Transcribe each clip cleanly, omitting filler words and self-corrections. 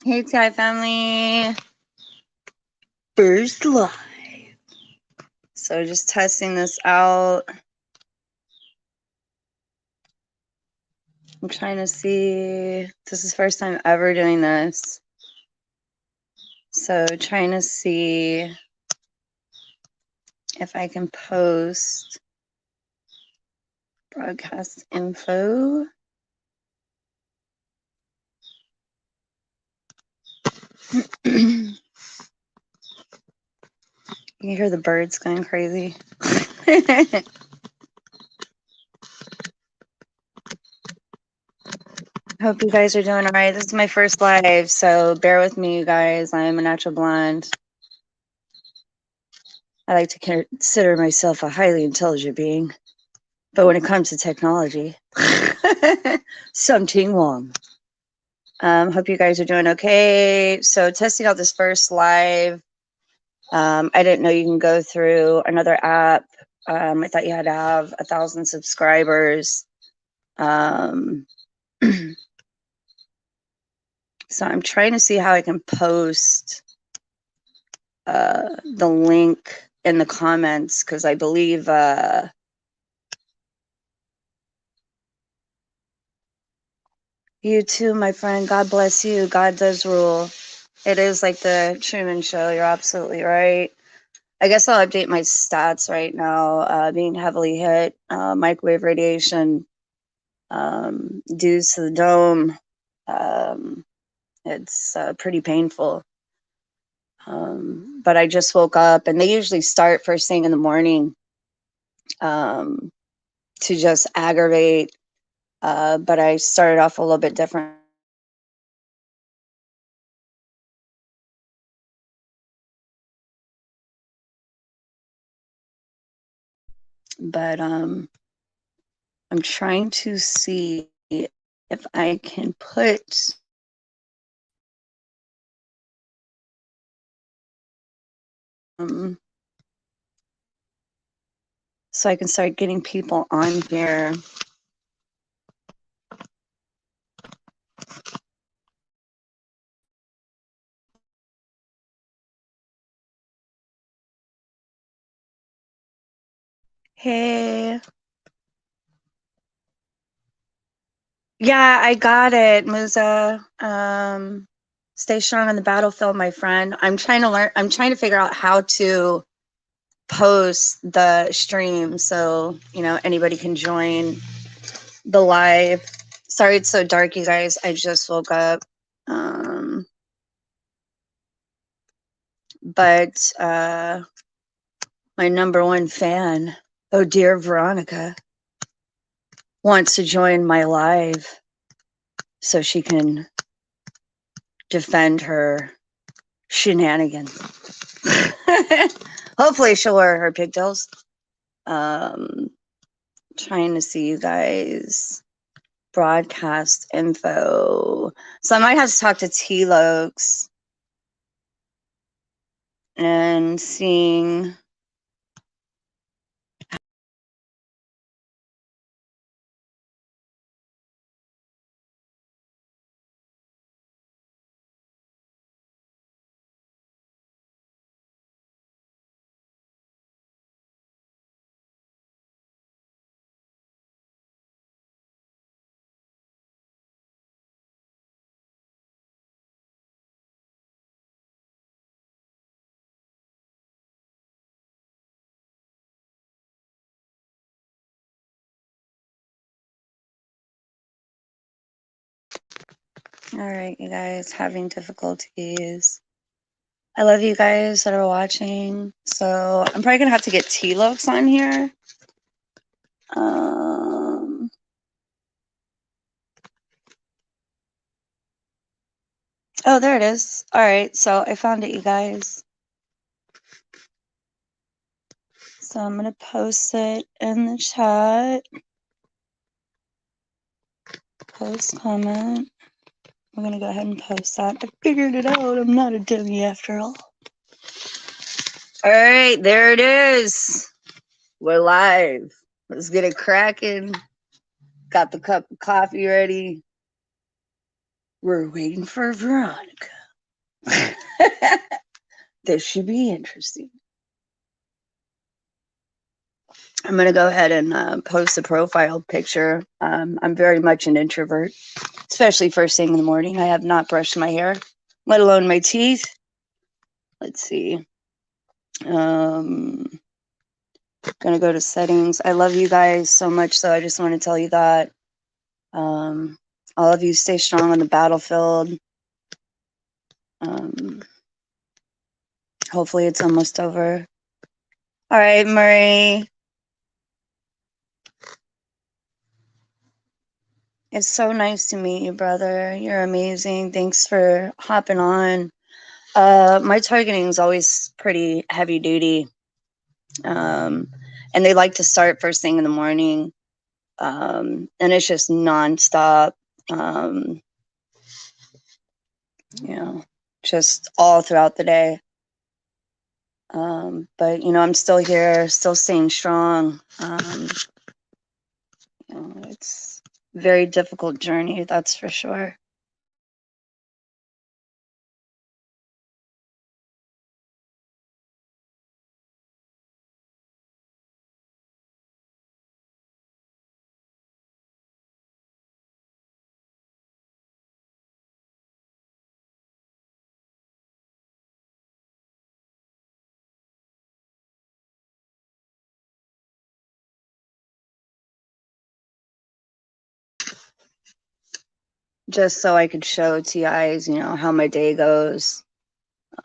Hey, TI family. First live. So just testing this out. I'm trying to see. This is the first time ever doing this. So trying to see if I can post broadcast info. You can hear the birds going crazy. Hope you guys are doing all right. This is my first live, so bear with me, you guys. I am a natural blonde. I like to consider myself a highly intelligent being. But when it comes to technology, something wrong. Hope you guys are doing okay. So testing out this first live. I didn't know you can go through another app. I thought you had to have 1,000 subscribers. So I'm trying to see how I can post the link in the comments, because I believe you too, my friend. God bless you. God does rule. It is like the Truman Show. You're absolutely right. I guess I'll update my stats right now. Being heavily hit, microwave radiation, due to the dome. It's pretty painful. But I just woke up, and they usually start first thing in the morning to just aggravate. But I started off a little bit different. But I'm trying to see if I can put so I can start getting people on here. Hey. Yeah, I got it, Musa. Stay strong on the battlefield, my friend. I'm trying to figure out how to post the stream so, anybody can join the live. Sorry it's so dark, you guys. I just woke up. But my number one fan, oh dear Veronica, wants to join my live so she can defend her shenanigans. Hopefully she'll wear her pigtails. Trying to see you guys. Broadcast info. So I might have to talk to T-Lokes and seeing. All right, you guys, having difficulties. I love you guys that are watching. So I'm probably gonna have to get T-Lokes on here. Oh, there it is. All right, so I found it, you guys. So I'm gonna post it in the chat. Post comment. We're gonna go ahead and post that. I figured it out. I'm not a dummy after all. All right, there it is. We're live. Let's get it cracking. Got the cup of coffee ready. We're waiting for Veronica. This should be interesting. I'm going to go ahead and post a profile picture. I'm very much an introvert, especially first thing in the morning. I have not brushed my hair, let alone my teeth. Let's see. Gonna go to settings. I love you guys so much, so I just want to tell you that. All of you stay strong on the battlefield. Hopefully it's almost over. All right, Murray. It's so nice to meet you, brother. You're amazing. Thanks for hopping on. My targeting is always pretty heavy duty. And they like to start first thing in the morning. And it's just nonstop. You know, just all throughout the day. But you know, I'm still here, still staying strong. You know, it's a very difficult journey, that's for sure. Just so I could show TIs, you know, how my day goes.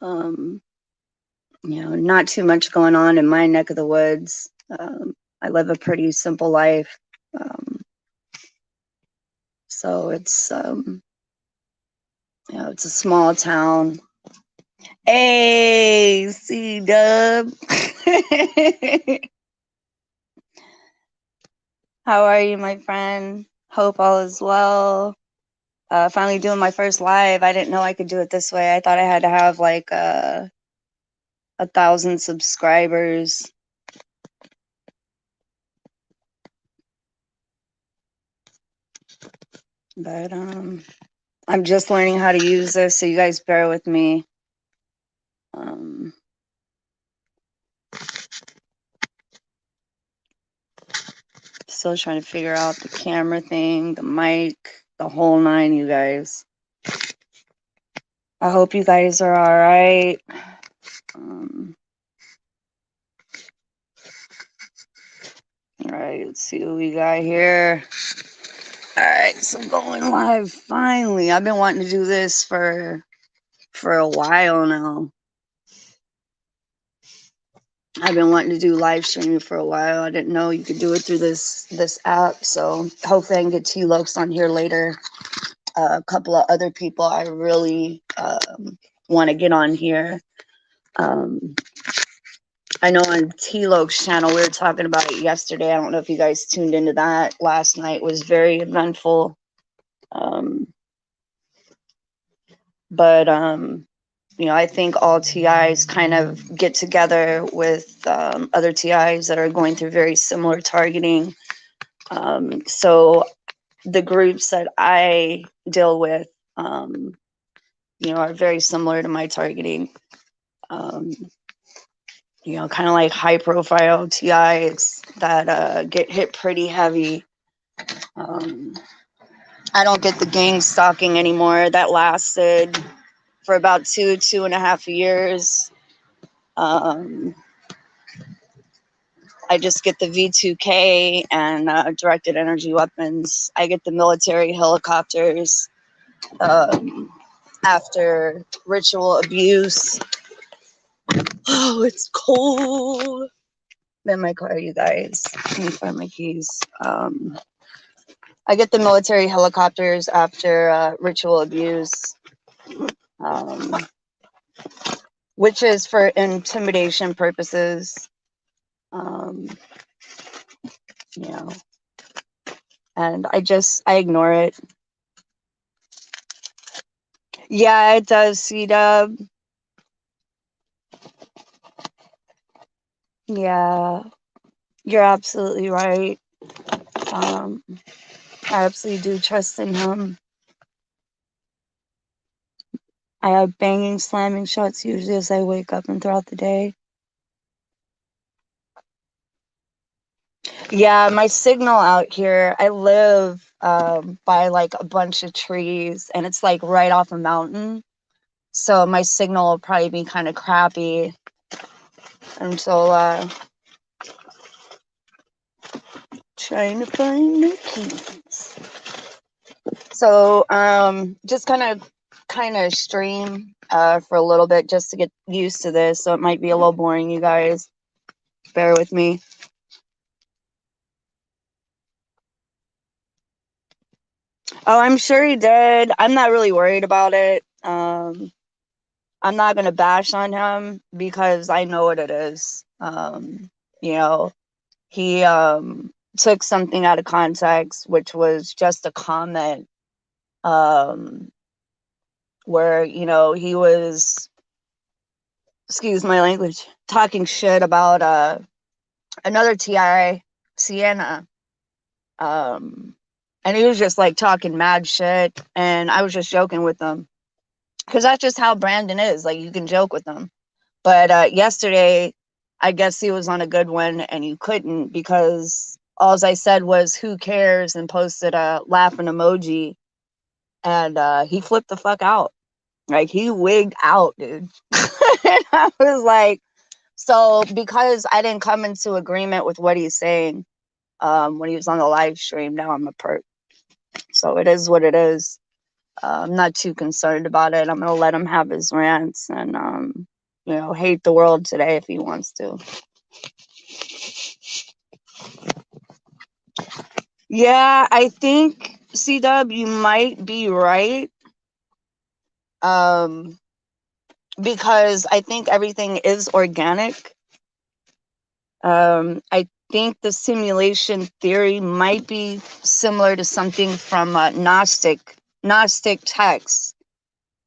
You know, not too much going on in my neck of the woods. I live a pretty simple life. So it's, you know, it's a small town. Hey, C-Dub. How are you, my friend? Hope all is well. Finally doing my first live. I didn't know I could do it this way. I thought I had to have like 1,000 subscribers. But I'm just learning how to use this, so you guys bear with me. Still trying to figure out the camera thing, the mic, the whole nine, you guys. I hope you guys are all right. All right, let's see what we got here. All right, so going live finally. I've been wanting to do this for a while now. I've been wanting to do live streaming for a while. I didn't know you could do it through this app. So hopefully I can get T-Lokes on here later. A couple of other people I really want to get on here. I know on T-Lokes channel, we were talking about it yesterday. I don't know if you guys tuned into that. Last night was very eventful. But you know, I think all TIs kind of get together with other TIs that are going through very similar targeting. So the groups that I deal with, you know, are very similar to my targeting. You know, kind of like high profile TIs that get hit pretty heavy. I don't get the gang stalking anymore. That lasted for about 2.5 years. I just get the V2K and directed energy weapons. I get the military helicopters after ritual abuse. Oh, it's cold. I'm in my car, you guys. Let me find my keys. I get the military helicopters after ritual abuse, which is for intimidation purposes. You know, and I ignore it. Yeah, it does, C-Dub. Yeah, you're absolutely right. I absolutely do trust in him. I have banging, slamming shots usually as I wake up and throughout the day. Yeah, my signal out here, I live by like a bunch of trees and it's like right off a mountain. So my signal will probably be kind of crappy until trying to find the keys. So just kind of stream for a little bit just to get used to this. So it might be a little boring, you guys. Bear with me. Oh, I'm sure he did. I'm not really worried about it. I'm not gonna bash on him because I know what it is. You know, he took something out of context, which was just a comment, um, where he was, excuse my language, talking shit about another TI, Sienna. Um, and he was just like talking mad shit, and I was just joking with him because that's just how Brandon is. Like, you can joke with him. But yesterday, I guess he was on a good one, and you couldn't because all I said was "Who cares?" and posted a laughing emoji, and he flipped the fuck out. Like, he wigged out, dude. And I was like, so because I didn't come into agreement with what he's saying when he was on the live stream, now I'm a perp. So it is what it is. I'm not too concerned about it. I'm gonna let him have his rants and hate the world today if he wants to. Yeah, I think C-Dub, you might be right. Um, because I think everything is organic. I think the simulation theory might be similar to something from Gnostic texts,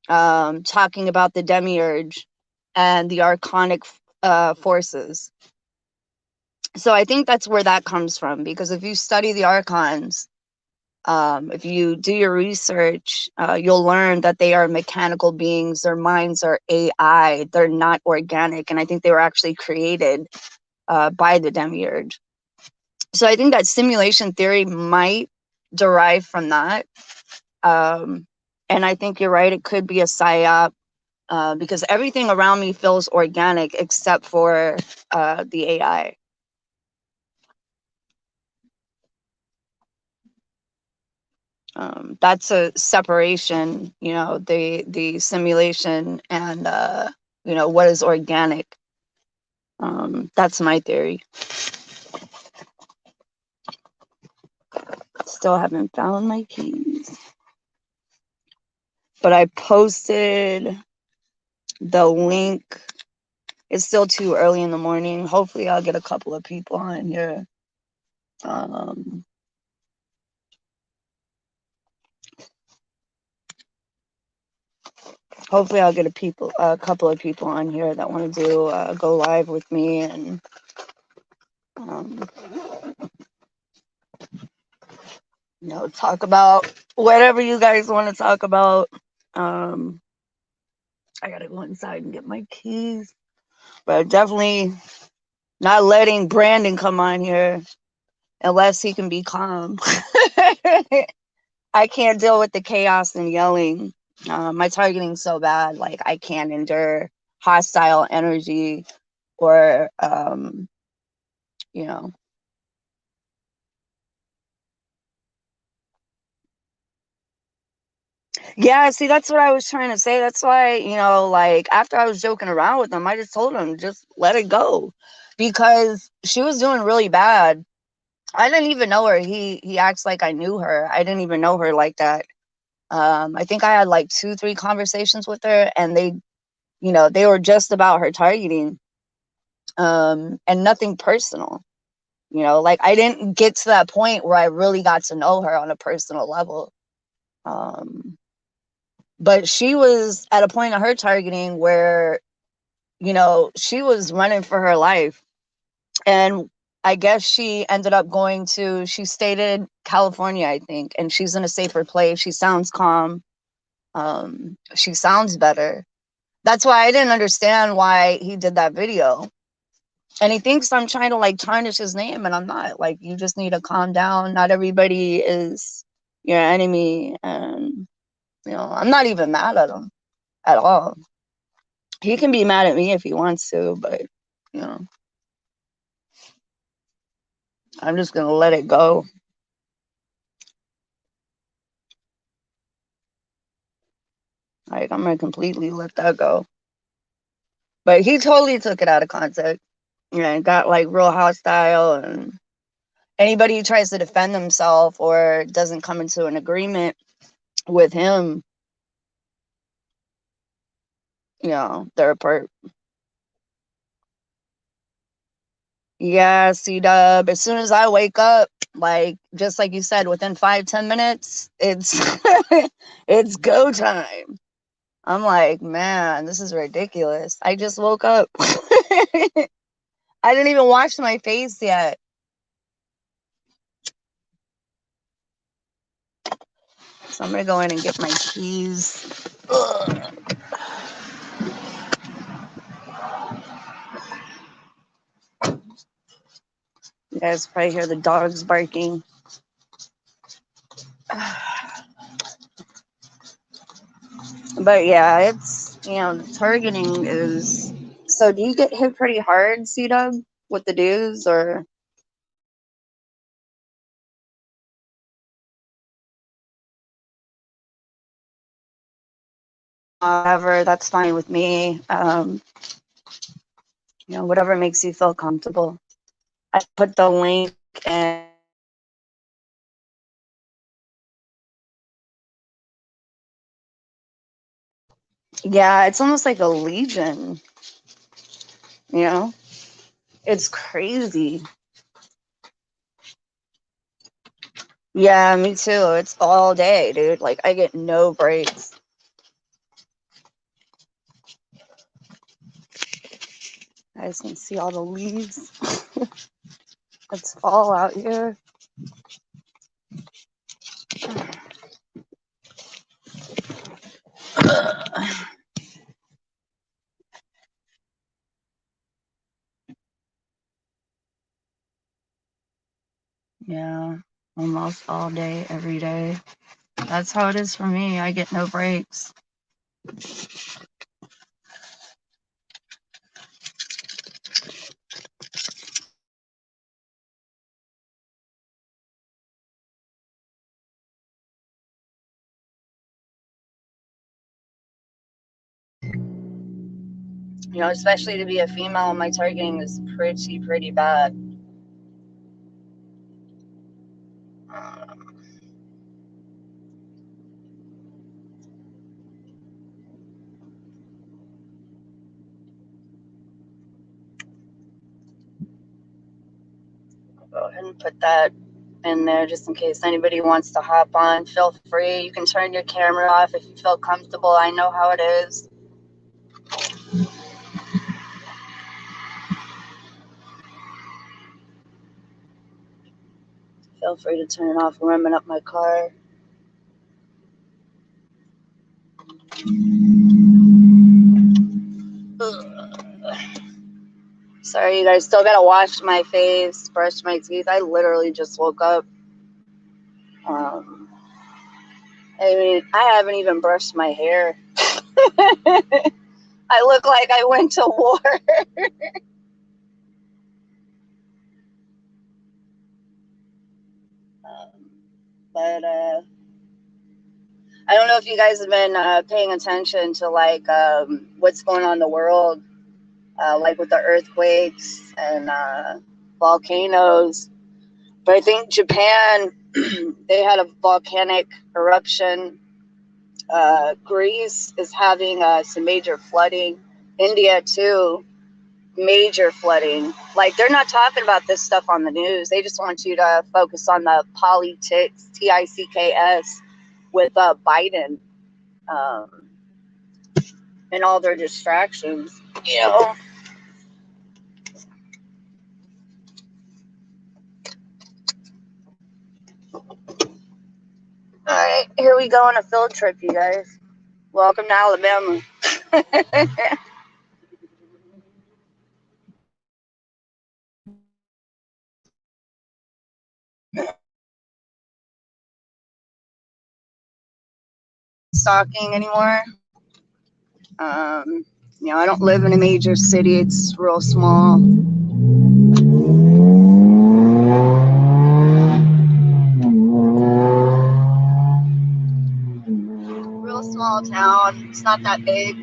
talking about the demiurge and the archonic forces. So I think that's where that comes from, because if you study the archons, if you do your research, you'll learn that they are mechanical beings. Their minds are AI. They're not organic. And I think they were actually created by the demiurge. So I think that simulation theory might derive from that. And I think you're right. It could be a psyop because everything around me feels organic except for the AI. That's a separation, the simulation and what is organic. That's my theory. Still haven't found my keys, but I posted the link. It's still too early in the morning. Hopefully I'll get a couple of people on here. Hopefully I'll get a couple of people on here that want to do go live with me and talk about whatever you guys want to talk about. I gotta go inside and get my keys, but definitely not letting Brandon come on here unless he can be calm. I can't deal with the chaos and yelling. My targeting's so bad, like I can't endure hostile energy or you know. Yeah, see, that's what I was trying to say. That's why, like after I was joking around with him, I just told him just let it go because she was doing really bad. I didn't even know her. He acts like I knew her. I didn't even know her like that. I think I had like 2-3 conversations with her, and they were just about her targeting, and nothing personal. Like I didn't get to that point where I really got to know her on a personal level. But she was at a point of her targeting where, she was running for her life. And I guess she ended up she stayed in California, I think, and she's in a safer place. She sounds calm. She sounds better. That's why I didn't understand why he did that video. And he thinks I'm trying to like tarnish his name, and I'm not. Like, you just need to calm down. Not everybody is your enemy. And, I'm not even mad at him at all. He can be mad at me if he wants to, but, I'm just going to let it go. Like, I'm going to completely let that go. But he totally took it out of context. And got like real hostile, and anybody who tries to defend themselves or doesn't come into an agreement with him, they're a perp. Yeah, C-Dub. As soon as I wake up, like, just like you said, within 5-10 minutes, it's it's go time. I'm like, man, this is ridiculous. I just woke up. I didn't even wash my face yet. So I'm gonna go in and get my keys. Ugh. You guys probably hear the dogs barking. But yeah, it's, targeting is. So do you get hit pretty hard, C-Dub, with the dudes, or? Whatever, that's fine with me. Whatever makes you feel comfortable. I put the link in. Yeah, it's almost like a legion. It's crazy. Yeah, me too. It's all day, dude. Like, I get no breaks. You guys can see all the leaves. It's fall out here. Yeah, almost all day, every day. That's how it is for me. I get no breaks. Especially to be a female, my targeting is pretty bad. I'll go ahead and put that in there just in case anybody wants to hop on. Feel free. You can turn your camera off if you feel comfortable. I know how it is. Feel free to turn it off. I'm warming up my car. Sorry, you guys. Still gotta wash my face, brush my teeth. I literally just woke up. I haven't even brushed my hair. I look like I went to war. But I don't know if you guys have been paying attention to like what's going on in the world, like with the earthquakes and volcanoes. But I think Japan, they had a volcanic eruption. Greece is having some major flooding. India too, major flooding. Like, they're not talking about this stuff on the news. They just want you to focus on the politics, TICKS, with Biden, and all their distractions. All right, here we go on a field trip, you guys. Welcome to Alabama. Stalking anymore. I don't live in a major city. It's real small. Real small town. It's not that big.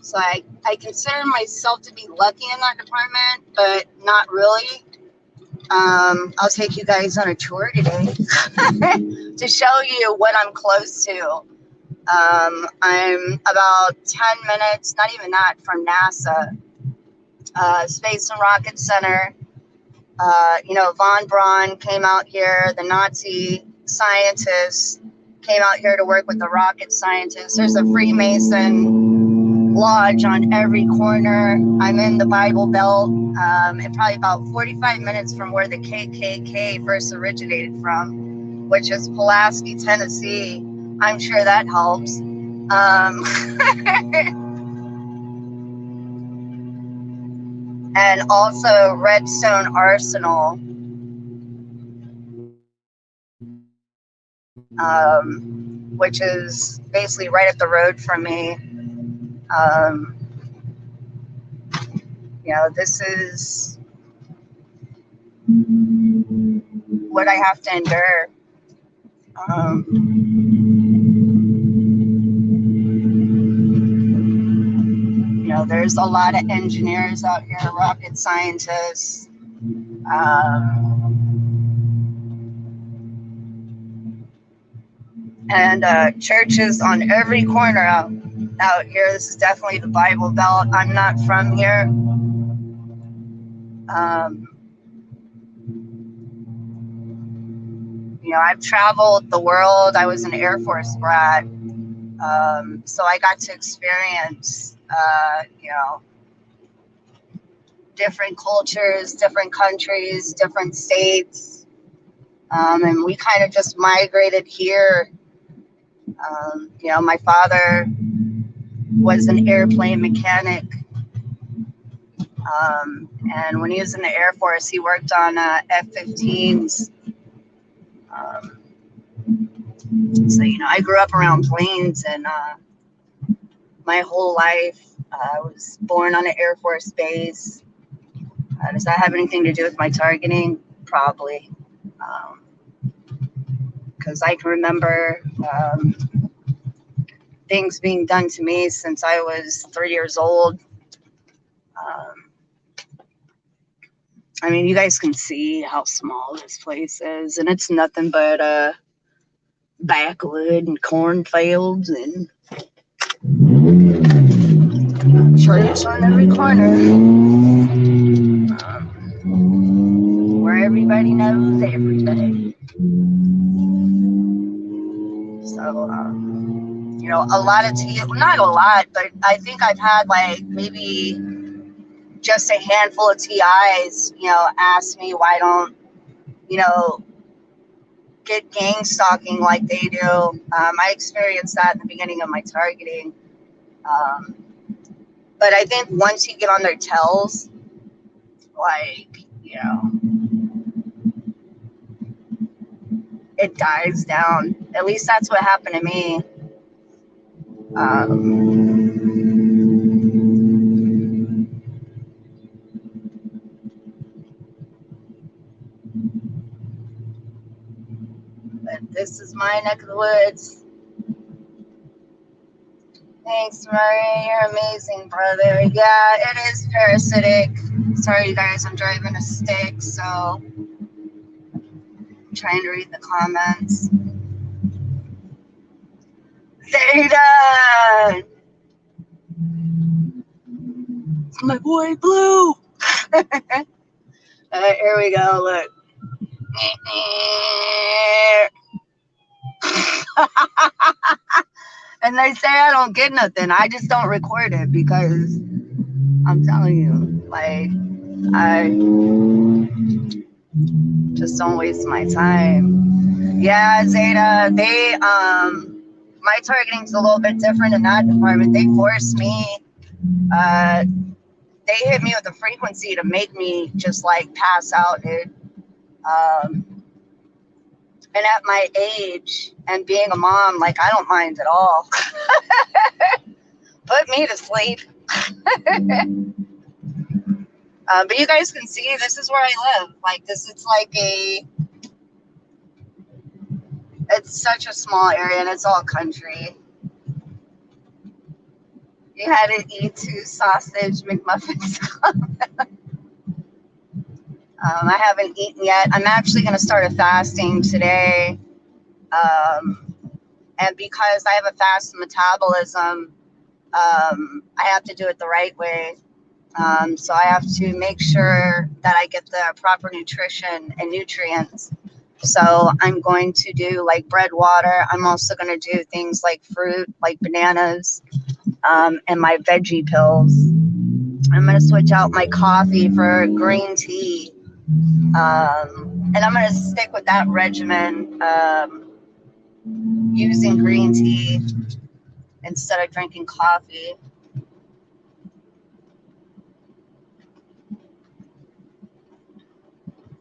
So I consider myself to be lucky in that department, but not really. I'll take you guys on a tour today to show you what I'm close to. I'm about 10 minutes, not even that, from NASA, Space and Rocket Center. Von Braun came out here, the Nazi scientists came out here to work with the rocket scientists. There's a Freemason lodge on every corner. I'm in the Bible Belt, and probably about 45 minutes from where the KKK first originated from, which is Pulaski, Tennessee. I'm sure that helps. And also Redstone Arsenal, which is basically right up the road from me. This is what I have to endure. There's a lot of engineers out here, rocket scientists. And churches on every corner out here. This is definitely the Bible Belt. I'm not from here. I've traveled the world. I was an Air Force brat. So I got to experience, different cultures, different countries, different states. And we kind of just migrated here. My father was an airplane mechanic. And when he was in the Air Force, he worked on F-15s. So, I grew up around planes, and my whole life, I was born on an Air Force base. Does that have anything to do with my targeting? Probably. Because I can remember things being done to me since I was 3 years old. You guys can see how small this place is, and it's nothing but backwood and cornfields and church on every corner, where everybody knows everybody. So, a lot of not a lot, but I think I've had maybe just a handful of TIs, ask me why don't, get gang stalking like they do. I experienced that at the beginning of my targeting. But I think once you get on their tails, it dies down. At least that's what happened to me. But this is my neck of the woods. Thanks, Murray. You're amazing, brother. Yeah, it is parasitic. Sorry, you guys, I'm driving a stick, so I'm trying to read the comments. Zayden! It's my boy, Blue! Here we go, look. And they say I don't get nothing. I just don't record it because I'm telling you, I just don't waste my time. Yeah, Zeta, my targeting's a little bit different in that department. They force me, they hit me with a frequency to make me just like pass out, dude. And at my age and being a mom, like I don't mind at all. Put me to sleep. But you guys can see this is where I live. Like this, it's such a small area and it's all country. You had to eat 2 sausage McMuffins. I haven't eaten yet. I'm actually going to start a fasting today. And because I have a fast metabolism, I have to do it the right way. So I have to make sure that I get the proper nutrition and nutrients. So I'm going to do like bread water. I'm also going to do things like fruit, like bananas, and my veggie pills. I'm going to switch out my coffee for green tea. And I'm going to stick with that regimen, using green tea instead of drinking coffee.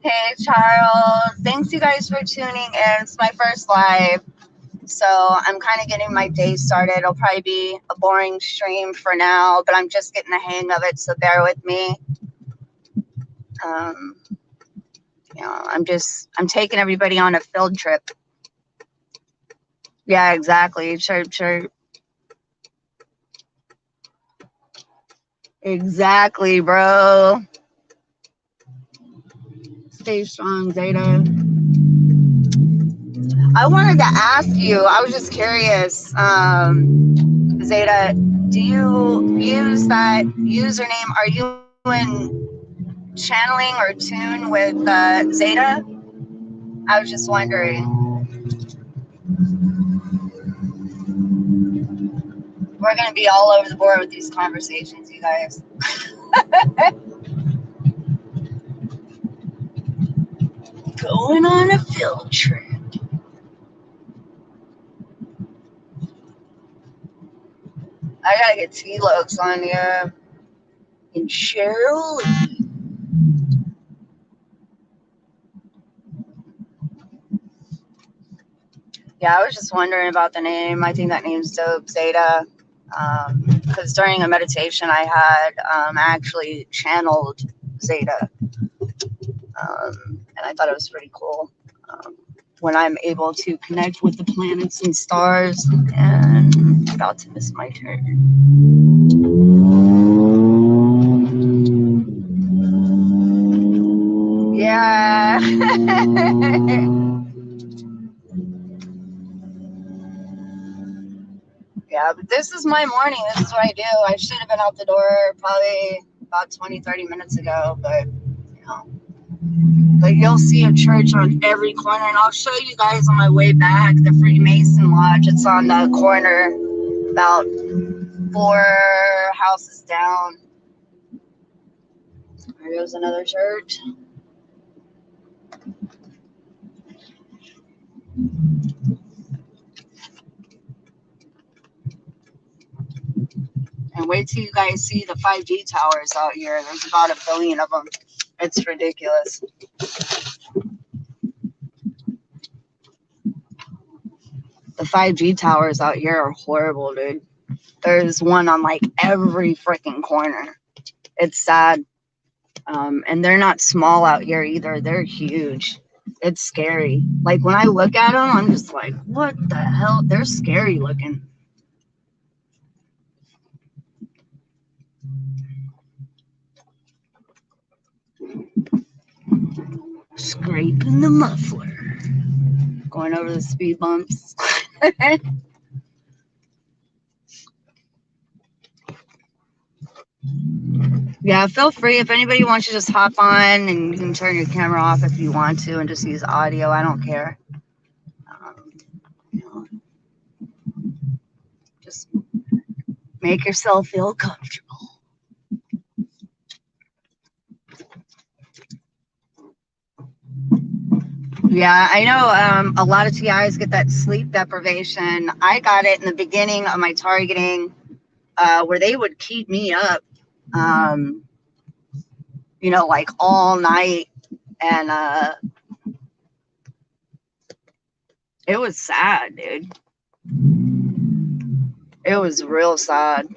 Hey, Charles. Thanks, you guys, for tuning in. It's my first live, so I'm kind of getting my day started. It'll probably be a boring stream for now, but I'm just getting the hang of it, so bear with me. You know, I'm taking everybody on a field trip. Yeah, exactly. Sure. Exactly, bro. Stay strong, Zeta. I wanted to ask you, I was just curious, Zeta, do you use that username? Are you in channeling or tune with Zeta? I was just wondering. We're going to be all over the board with these conversations, you guys. Going on a field trip. I gotta get T-Lux on here. And Cheryl. Yeah, I was just wondering about the name. I think that name's dope, Zeta. Because during a meditation I had, I actually channeled Zeta. And I thought it was pretty cool. When I'm able to connect with the planets and stars, and I'm about to miss my turn. Yeah. Yeah, but this is my morning. This is what I do. I should have been out the door probably about 20-30 minutes ago, but you know. But you'll see a church on every corner, and I'll show you guys on my way back the Freemason Lodge. It's on the corner about 4 houses down. There goes another church. And wait till you guys see the 5G towers out here. There's about 1 billion of them. It's ridiculous. The 5G towers out here are horrible, dude. There's one on like every freaking corner. It's sad. And they're not small out here either. They're huge. It's scary. Like when I look at them, I'm just like, what the hell? They're scary looking. Scraping the muffler. Going over the speed bumps. Yeah, feel free. If anybody wants to just hop on, and you can turn your camera off if you want to and just use audio. I don't care. You know, just make yourself feel comfortable. Yeah, I know a lot of TIs get that sleep deprivation. I got it in the beginning of my targeting, where they would keep me up, you know, like all night. And it was sad, dude. It was real sad.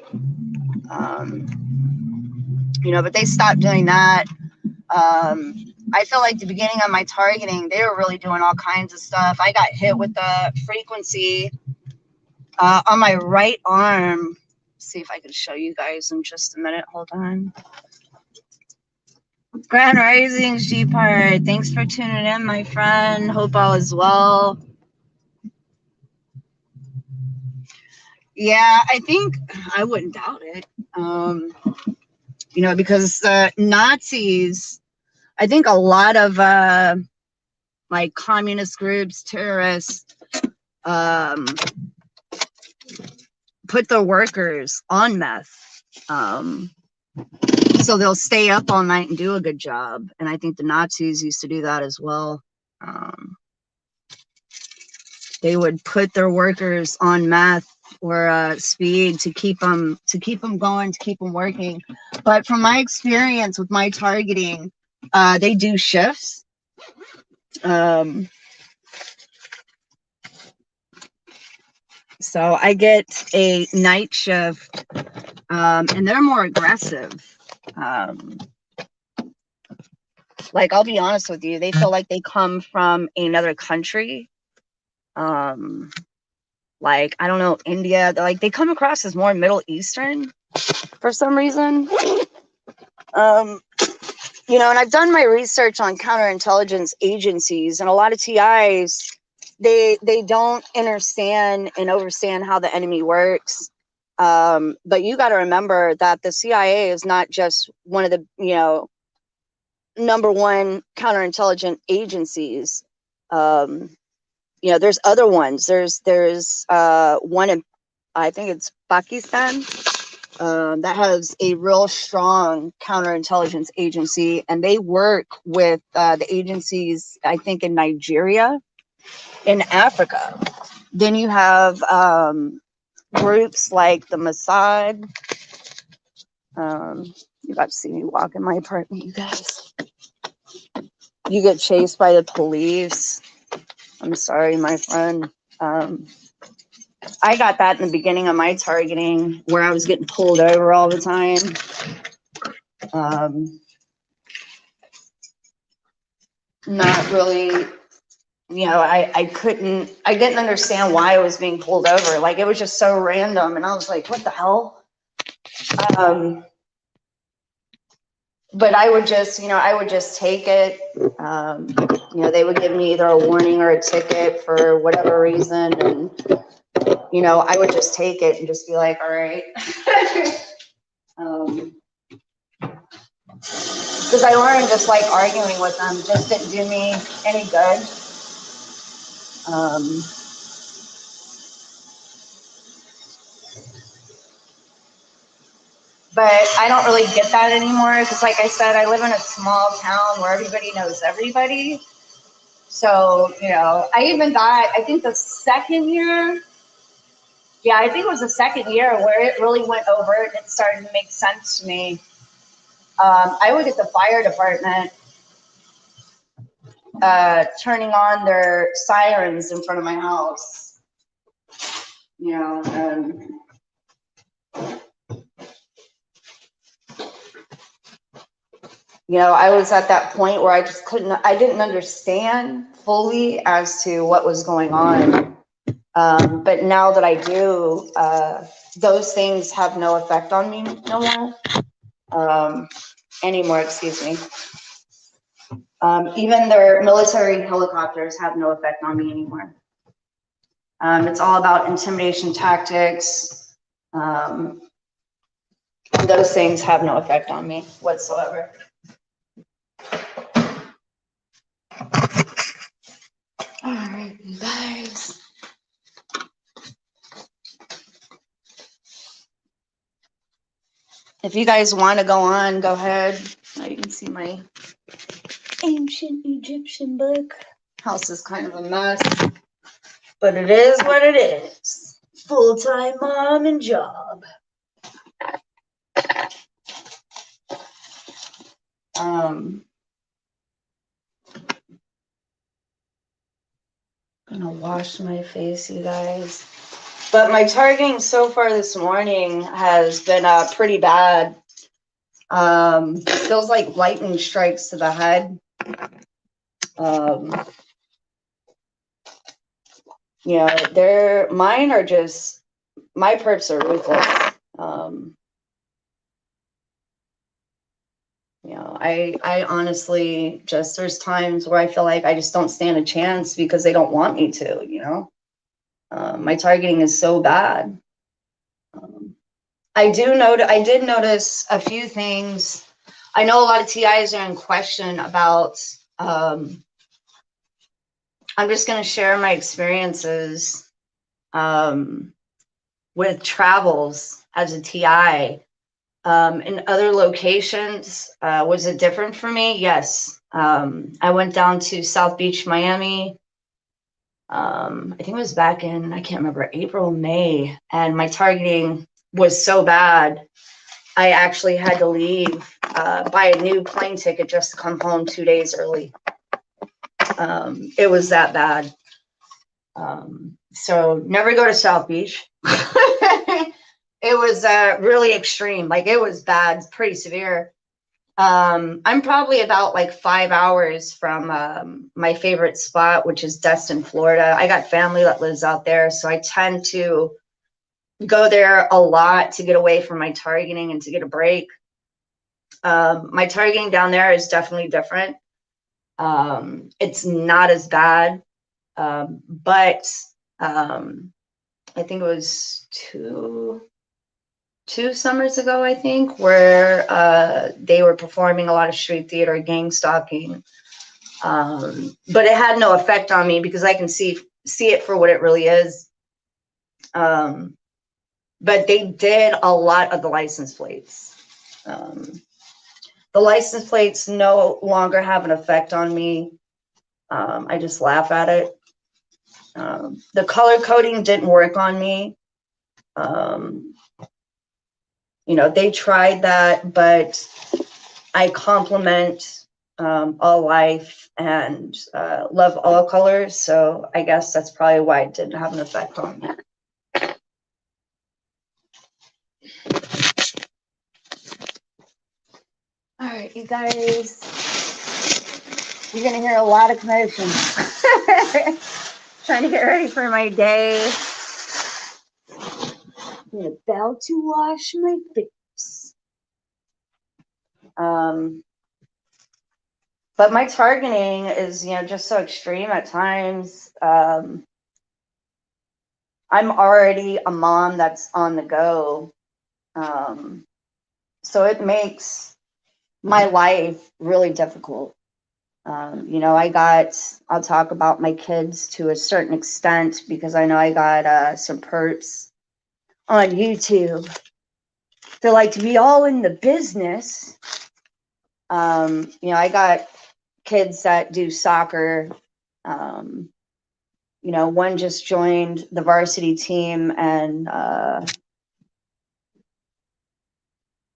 You know, but they stopped doing that. I feel like the beginning of my targeting, they were really doing all kinds of stuff. I got hit with the frequency on my right arm. See if I can show you guys in just a minute. Hold on. Grand Risings, G-Part. Thanks for tuning in, my friend. Hope all is well. Yeah, I think I wouldn't doubt it. You know, because the Nazis, I think a lot of like communist groups, terrorists, put their workers on meth. So they'll stay up all night and do a good job. And I think the Nazis used to do that as well. They would put their workers on meth or speed to keep them going, to keep them working. But from my experience with my targeting, they do shifts. So I get a night shift, and they're more aggressive. Like, I'll be honest with you, they feel like they come from another country. Like, I don't know, India. Like, they come across as more Middle Eastern for some reason. You know, and I've done my research on counterintelligence agencies, and a lot of TIs, they don't understand and understand how the enemy works. But you got to remember that the CIA is not just one of the, you know, #1 counterintelligence agencies. You know, there's other ones. There's one in, I think it's Pakistan, that has a real strong counterintelligence agency, and they work with the agencies, I think, in Nigeria, in Africa. Then you have groups like the Mossad. You got to see me walk in my apartment, you guys. You get chased by the police. I'm sorry, my friend. I got that in the beginning of my targeting, where I was getting pulled over all the time. Not really, you know, I didn't understand why I was being pulled over. Like, it was just so random, and I was like, what the hell? But I would just, you know, take it. You know, they would give me either a warning or a ticket for whatever reason, and you know, I would just take it and just be like, all right. Because I learned just like arguing with them just didn't do me any good. But I don't really get that anymore because, like I said, I live in a small town where everybody knows everybody. So, you know, I even got, I think the second year, yeah, I think it was the second year where it really went overt and it started to make sense to me. I would get the fire department turning on their sirens in front of my house. You know, you know, I was at that point where I just I didn't understand fully as to what was going on. But now that I do, those things have no effect on me anymore, excuse me. Even their military helicopters have no effect on me anymore. It's all about intimidation tactics. Those things have no effect on me whatsoever. All right, you guys. If you guys want to go on, go ahead. Now you can see my ancient Egyptian book. House is kind of a mess, but it is what it is. Full-time mom and job. Gonna wash my face, you guys. But my targeting so far this morning has been pretty bad. Feels like lightning strikes to the head. You know, mine are just, my perps are ruthless. You know, I honestly just, there's times where I feel like I just don't stand a chance because they don't want me to, you know. My targeting is so bad. I did notice a few things. I know a lot of TIs are in question about, I'm just going to share my experiences with travels as a TI. In other locations, was it different for me? Yes. I went down to South Beach, Miami. I think it was back in, I can't remember, April, May, and my targeting was so bad. I actually had to leave, buy a new plane ticket just to come home 2 days early. It was that bad. So never go to South Beach. It was really extreme. Like, it was bad, pretty severe. I'm probably about like 5 hours from my favorite spot, which is Destin, Florida. I got family that lives out there, so I tend to go there a lot to get away from my targeting and to get a break. My targeting down there is definitely different. It's not as bad, but I think it was two summers ago, I think, where they were performing a lot of street theater, gang stalking. But it had no effect on me because I can see it for what it really is. But they did a lot of the license plates. The license plates no longer have an effect on me. I just laugh at it. The color coding didn't work on me. You know, they tried that, but I compliment all life and love all colors. So I guess that's probably why it didn't have an effect on me. All right, you guys, you're gonna hear a lot of commotion. Trying to get ready for my day. I'm about to wash my face. But my targeting is, you know, just so extreme at times. I'm already a mom that's on the go. So it makes my life really difficult. You know, I'll talk about my kids to a certain extent because I know I got some perps on YouTube. They like to be all in the business. You know, I got kids that do soccer. You know, one just joined the varsity team, and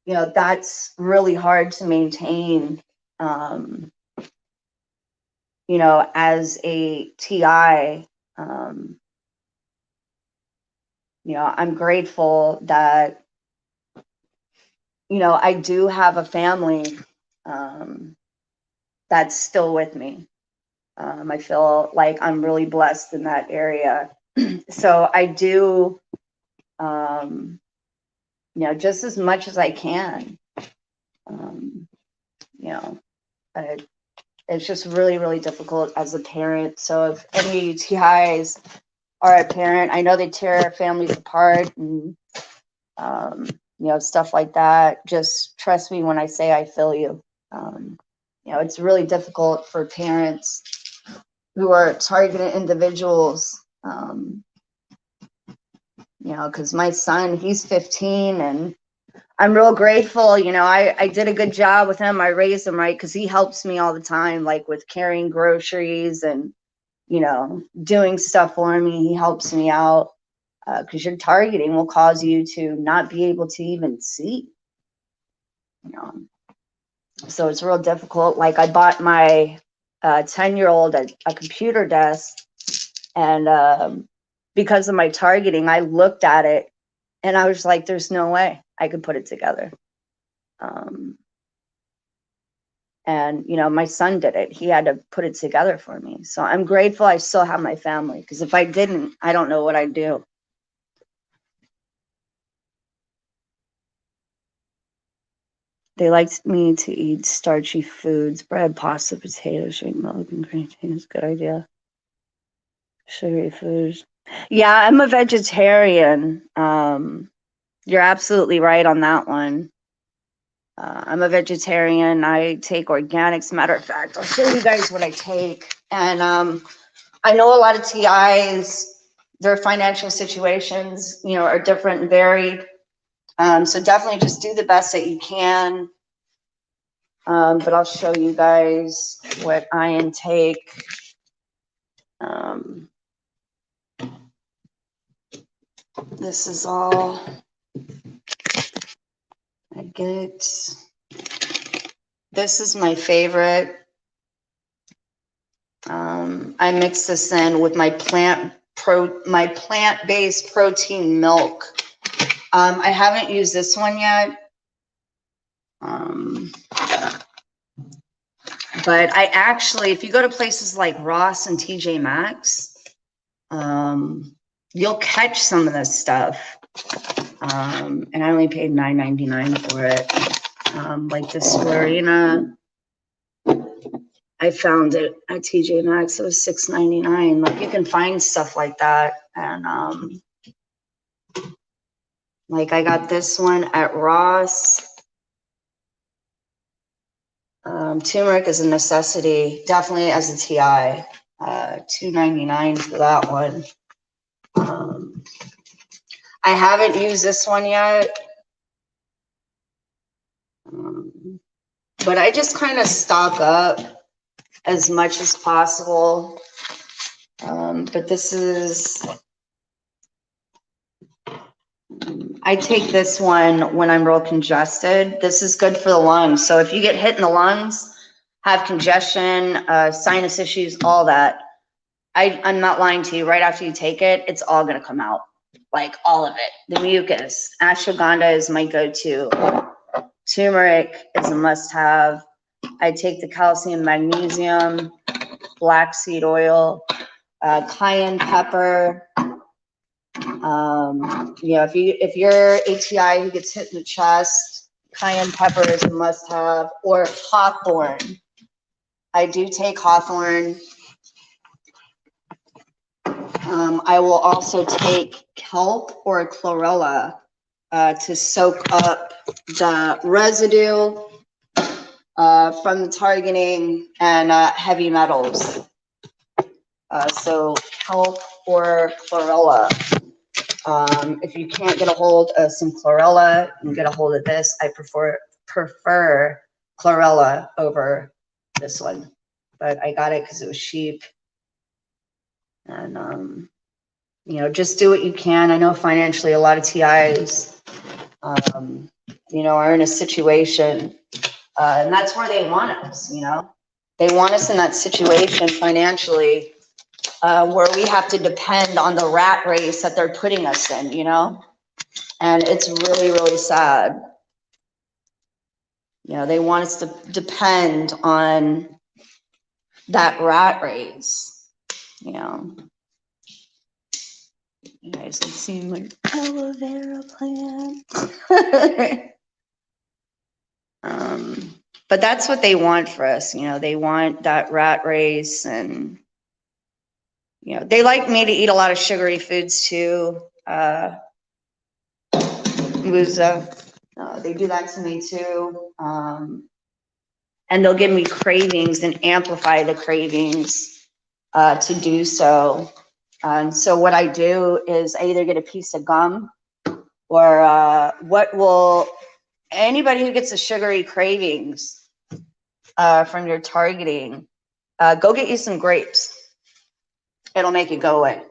you know, that's really hard to maintain. You know, as a TI, you know, I'm grateful that, you know, I do have a family that's still with me. I feel like I'm really blessed in that area. So I do, you know, just as much as I can. You know, it's just really, really difficult as a parent. So if any of you TIs are a parent, I know they tear families apart and, you know, stuff like that. Just trust me when I say I feel you. You know, it's really difficult for parents who are targeted individuals. You know, because my son, he's 15, and I'm real grateful. You know, I did a good job with him. I raised him right because he helps me all the time, like with carrying groceries and you know, doing stuff for me. He helps me out, because your targeting will cause you to not be able to even see, you know. So it's real difficult. Like, I bought my 10-year-old a computer desk, and because of my targeting, I looked at it and I was like, there's no way I could put it together. And, you know, my son did it. He had to put it together for me. So I'm grateful I still have my family, because if I didn't, I don't know what I'd do. They liked me to eat starchy foods, bread, pasta, potatoes, drink milk, and green teas. Good idea. Sugary foods. Yeah, I'm a vegetarian. You're absolutely right on that one. I'm a vegetarian. I take organics. Matter of fact, I'll show you guys what I take. And I know a lot of TIs, their financial situations, you know, are different and varied. So definitely just do the best that you can. But I'll show you guys what I intake. This is all I get. This is my favorite. I mix this in with my plant-based protein milk. I haven't used this one yet. But I actually, if you go to places like Ross and TJ Maxx, you'll catch some of this stuff. And I only paid $9.99 for it. Like the spirulina, I found it at TJ Maxx. It was $6.99. Like, you can find stuff like that. And like, I got this one at Ross. Turmeric is a necessity, definitely as a TI. $2.99 for that one. I haven't used this one yet, but I just kind of stock up as much as possible. But this is, I take this one when I'm real congested. This is good for the lungs. So if you get hit in the lungs, have congestion, sinus issues, all that, I'm not lying to you, right after you take it, it's all gonna come out. Like, all of it. The mucus. Ashwagandha is my go-to. Turmeric is a must-have. I take the calcium, magnesium, black seed oil, cayenne pepper. You know, if you're ATI who gets hit in the chest, cayenne pepper is a must-have. Or hawthorn. I do take hawthorn. I will also take kelp or chlorella to soak up the residue from the targeting and heavy metals. So kelp or chlorella. If you can't get a hold of some chlorella, you can get a hold of this. I prefer chlorella over this one, but I got it because it was cheap. And you know, just do what you can. I know financially a lot of TIs, you know, are in a situation, and that's where they want us, you know. They want us in that situation financially, where we have to depend on the rat race that they're putting us in, you know. And it's really, really sad. You know, they want us to depend on that rat race, you know. You guys can see my aloe vera plant. But that's what they want for us, you know. They want that rat race, and you know, they like me to eat a lot of sugary foods too. Musa, they do that to me too. And they'll give me cravings and amplify the cravings to do so. And so what I do is I either get a piece of gum, or anybody who gets the sugary cravings from your targeting, go get you some grapes. It'll make it go away.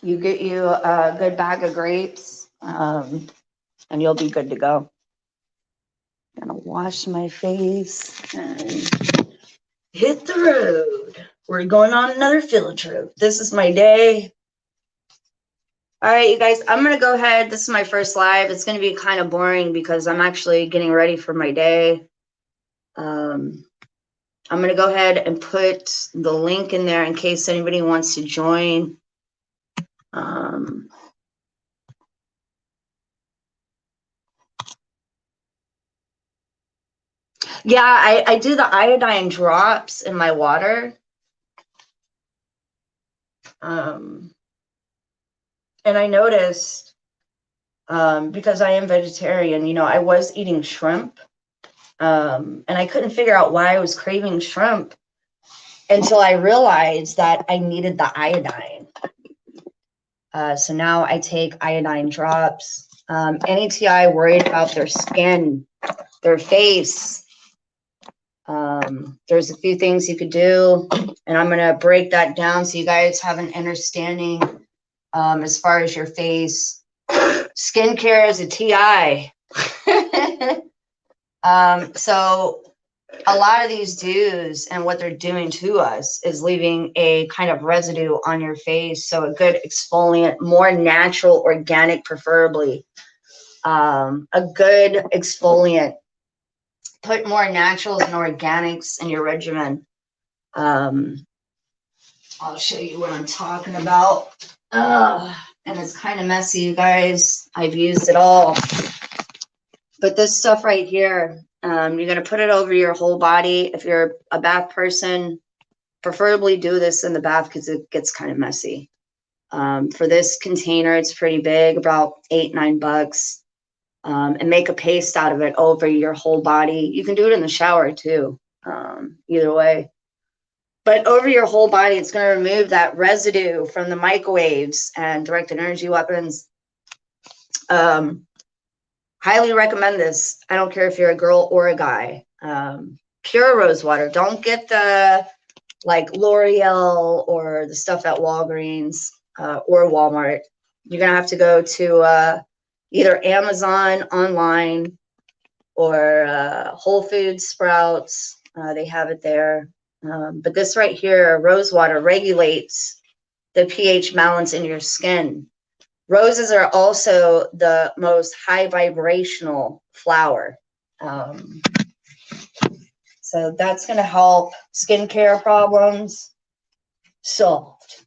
You get you a good bag of grapes, and you'll be good to go. I'm gonna wash my face and hit the road. We're going on another field trip. This is my day. All right, you guys, I'm gonna go ahead. This is my first live. It's gonna be kind of boring because I'm actually getting ready for my day. I'm gonna go ahead and put the link in there in case anybody wants to join. Yeah, I do the iodine drops in my water. And I noticed, because I am vegetarian, you know, I was eating shrimp. And I couldn't figure out why I was craving shrimp until I realized that I needed the iodine. So now I take iodine drops. Any TI worried about their skin, their face, there's a few things you could do, and I'm gonna break that down so you guys have an understanding as far as your face. Skincare is a TI. So a lot of these dudes and what they're doing to us is leaving a kind of residue on your face. So a good exfoliant, more natural, organic, preferably. A good exfoliant. Put more naturals and organics in your regimen. I'll show you what I'm talking about. And it's kind of messy, you guys. I've used it all. But this stuff right here, you're going to put it over your whole body. If you're a bath person, preferably do this in the bath because it gets kind of messy. For this container, it's pretty big, about $8-9. And make a paste out of it over your whole body. You can do it in the shower too, either way. But over your whole body, it's going to remove that residue from the microwaves and directed energy weapons. Highly recommend this. I don't care if you're a girl or a guy. Pure rose water. Don't get the like L'Oreal or the stuff at Walgreens or Walmart. You're going to have to go to either Amazon online or Whole Foods, Sprouts. They have it there. But this right here, rose water, regulates the pH balance in your skin. Roses are also the most high vibrational flower. So that's going to help skincare problems solved.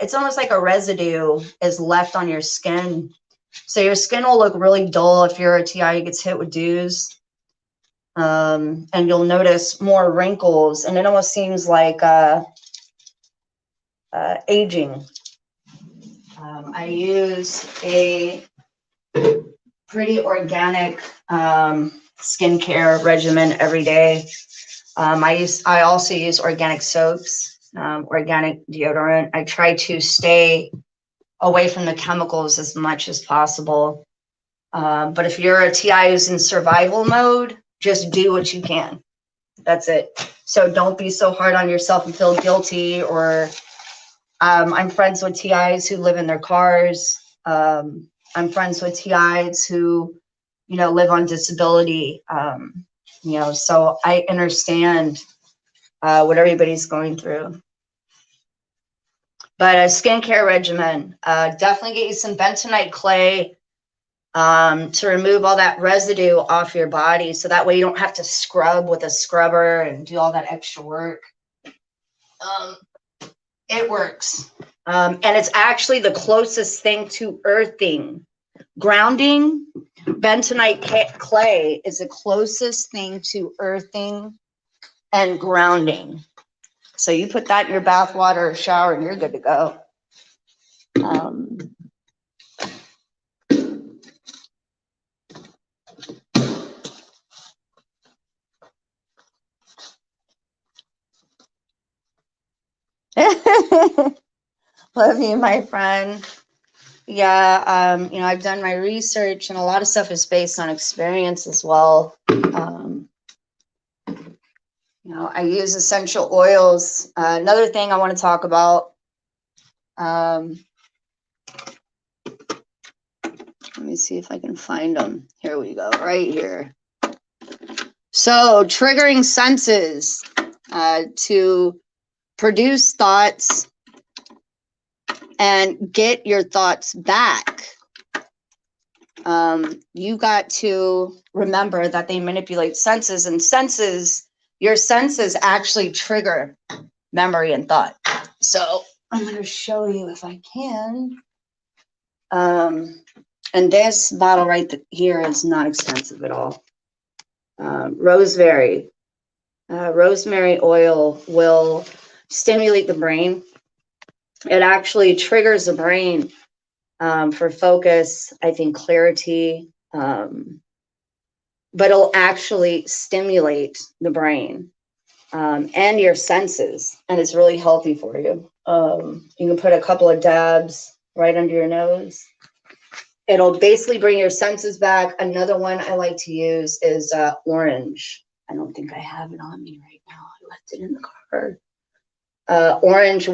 It's almost like a residue is left on your skin. So your skin will look really dull if you're a TI who gets hit with dews. And you'll notice more wrinkles, and it almost seems like aging. I use a pretty organic skincare regimen every day. I also use organic soaps, organic deodorant. I try to stay away from the chemicals as much as possible. But if you're a TI who's in survival mode, just do what you can. That's it. So don't be so hard on yourself and feel guilty. Or I'm friends with TIs who live in their cars. I'm friends with TIs who, you know, live on disability. You know, so I understand what everybody's going through. But a skincare regimen, definitely get you some bentonite clay to remove all that residue off your body. So that way you don't have to scrub with a scrubber and do all that extra work. It works. And it's actually the closest thing to earthing. Grounding, bentonite clay is the closest thing to earthing and grounding. So you put that in your bath water or shower and you're good to go. Love you, my friend. Yeah, you know, I've done my research, and a lot of stuff is based on experience as well. You know, I use essential oils. Another thing I want to talk about. Let me see if I can find them. Here we go, right here. So, triggering senses to produce thoughts and get your thoughts back. You got to remember that they manipulate senses, and your senses actually trigger memory and thought. So I'm going to show you if I can. And this bottle right here is not expensive at all. Rosemary. Rosemary oil will stimulate the brain. It actually triggers the brain for focus, I think clarity, but it'll actually stimulate the brain and your senses, and it's really healthy for you. You can put a couple of dabs right under your nose. It'll basically bring your senses back. Another one I like to use is orange. I don't think I have it on me right now. I left it in the car. Orange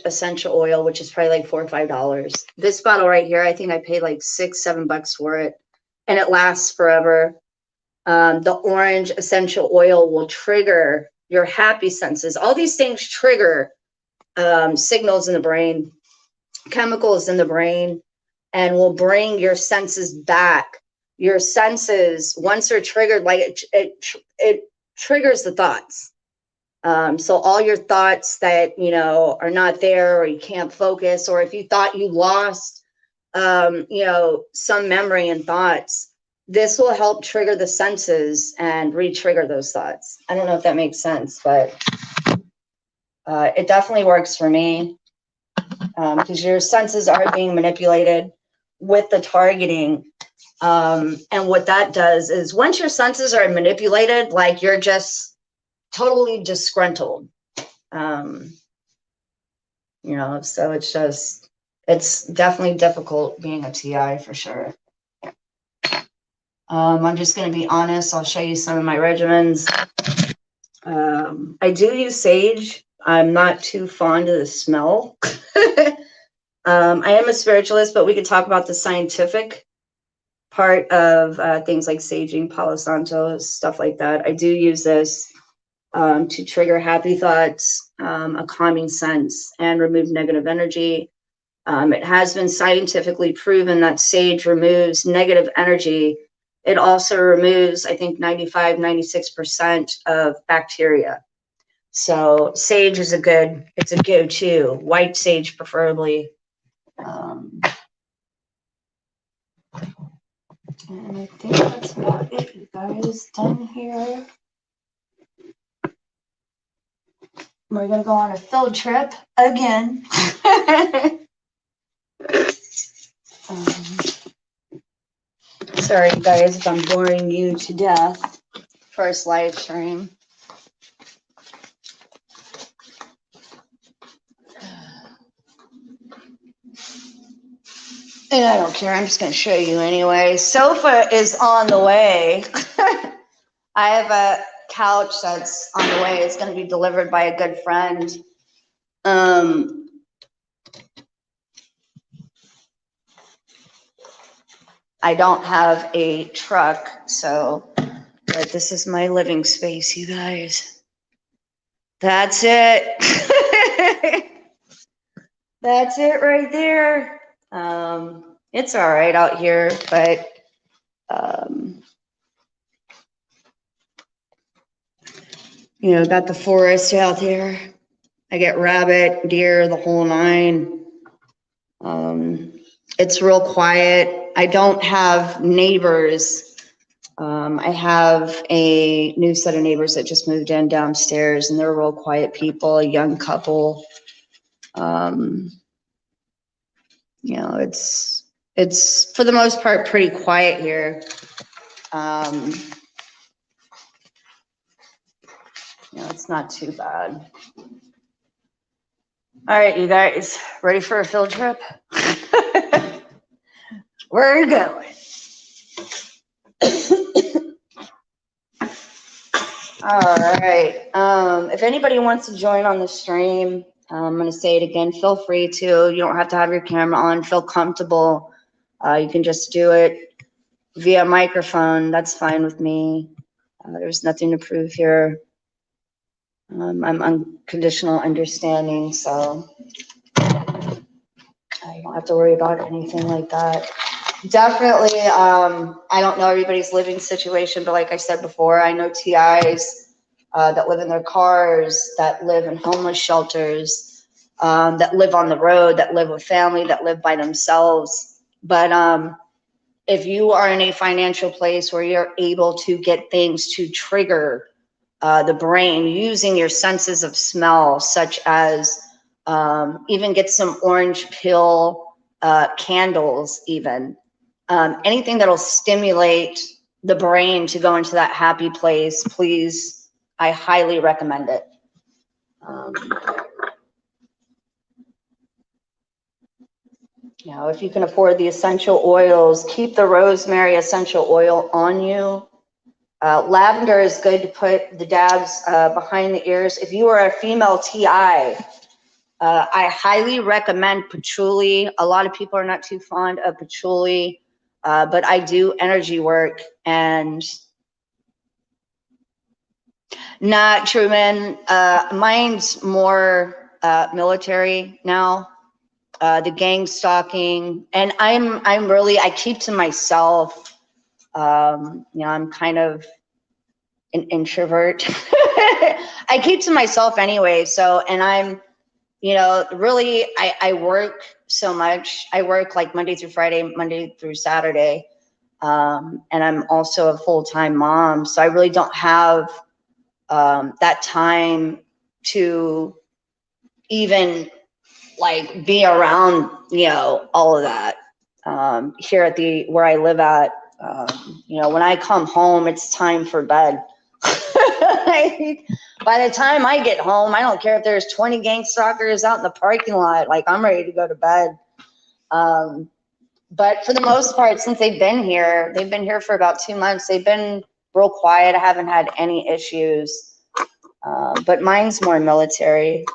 essential oil, which is probably like $4 or $5. This bottle right here, I think I paid like $6-7 for it, and it lasts forever. The orange essential oil will trigger your happy senses. All these things trigger signals in the brain, chemicals in the brain, and will bring your senses back. Your senses, once they're triggered, like it triggers the thoughts. So all your thoughts that, you know, are not there, or you can't focus, or if you thought you lost, you know, some memory and thoughts, this will help trigger the senses and re-trigger those thoughts. I don't know if that makes sense, but it definitely works for me, because your senses are being manipulated with the targeting. And what that does is, once your senses are manipulated, like, you're just totally disgruntled. You know, so it's definitely difficult being a TI for sure. I'm just going to be honest. I'll show you some of my regimens. I do use sage. I'm not too fond of the smell. I am a spiritualist, but we could talk about the scientific part of things like saging, Palo Santo, stuff like that. I do use this to trigger happy thoughts, a calming sense, and remove negative energy. It has been scientifically proven that sage removes negative energy. It also removes, I think, 95-96% of bacteria. So sage is it's a go-to. White sage preferably. And I think that's about it, you guys. Done here. We're gonna go on a field trip again. Sorry, guys, if I'm boring you to death. First live stream. And I don't care. I'm just going to show you anyway. Sofa is on the way. I have a couch that's on the way. It's going to be delivered by a good friend. I don't have a truck, but this is my living space, you guys. That's it. That's it right there. It's all right out here, but you know, got the forest out there. I get rabbit, deer, the whole nine. It's real quiet. I don't have neighbors. I have a new set of neighbors that just moved in downstairs, and they're real quiet people, a young couple. You know, it's for the most part pretty quiet here. You know, it's not too bad. All right, you guys, ready for a field trip? We're going. All right. If anybody wants to join on the stream, I'm going to say it again. Feel free to. You don't have to have your camera on. Feel comfortable. You can just do it via microphone. That's fine with me. There's nothing to prove here. I'm unconditional understanding, so you don't have to worry about anything like that. Definitely, I don't know everybody's living situation, but like I said before, I know TIs that live in their cars, that live in homeless shelters, that live on the road, that live with family, that live by themselves. But if you are in a financial place where you're able to get things to trigger the brain using your senses of smell, such as even get some orange pill candles, even anything that'll stimulate the brain to go into that happy place, please, I highly recommend it. You know, if you can afford the essential oils, keep the rosemary essential oil on you. Lavender is good to put the dabs behind the ears. If you are a female TI, I highly recommend patchouli. A lot of people are not too fond of patchouli, but I do energy work and not Truman. Mine's more military now. The gang stalking, and I keep to myself. You know, I'm kind of an introvert. I keep to myself anyway. So, and I'm, you know, really, I work so much. I work like Monday through Friday, Monday through Saturday. And I'm also a full-time mom. So I really don't have that time to even like be around, you know, all of that. Here at where I live at, you know, when I come home, it's time for bed. By the time I get home, I don't care if there's 20 gang stalkers out in the parking lot, like I'm ready to go to bed. But for the most part, since they've been here for about 2 months. They've been real quiet. I haven't had any issues. But mine's more military.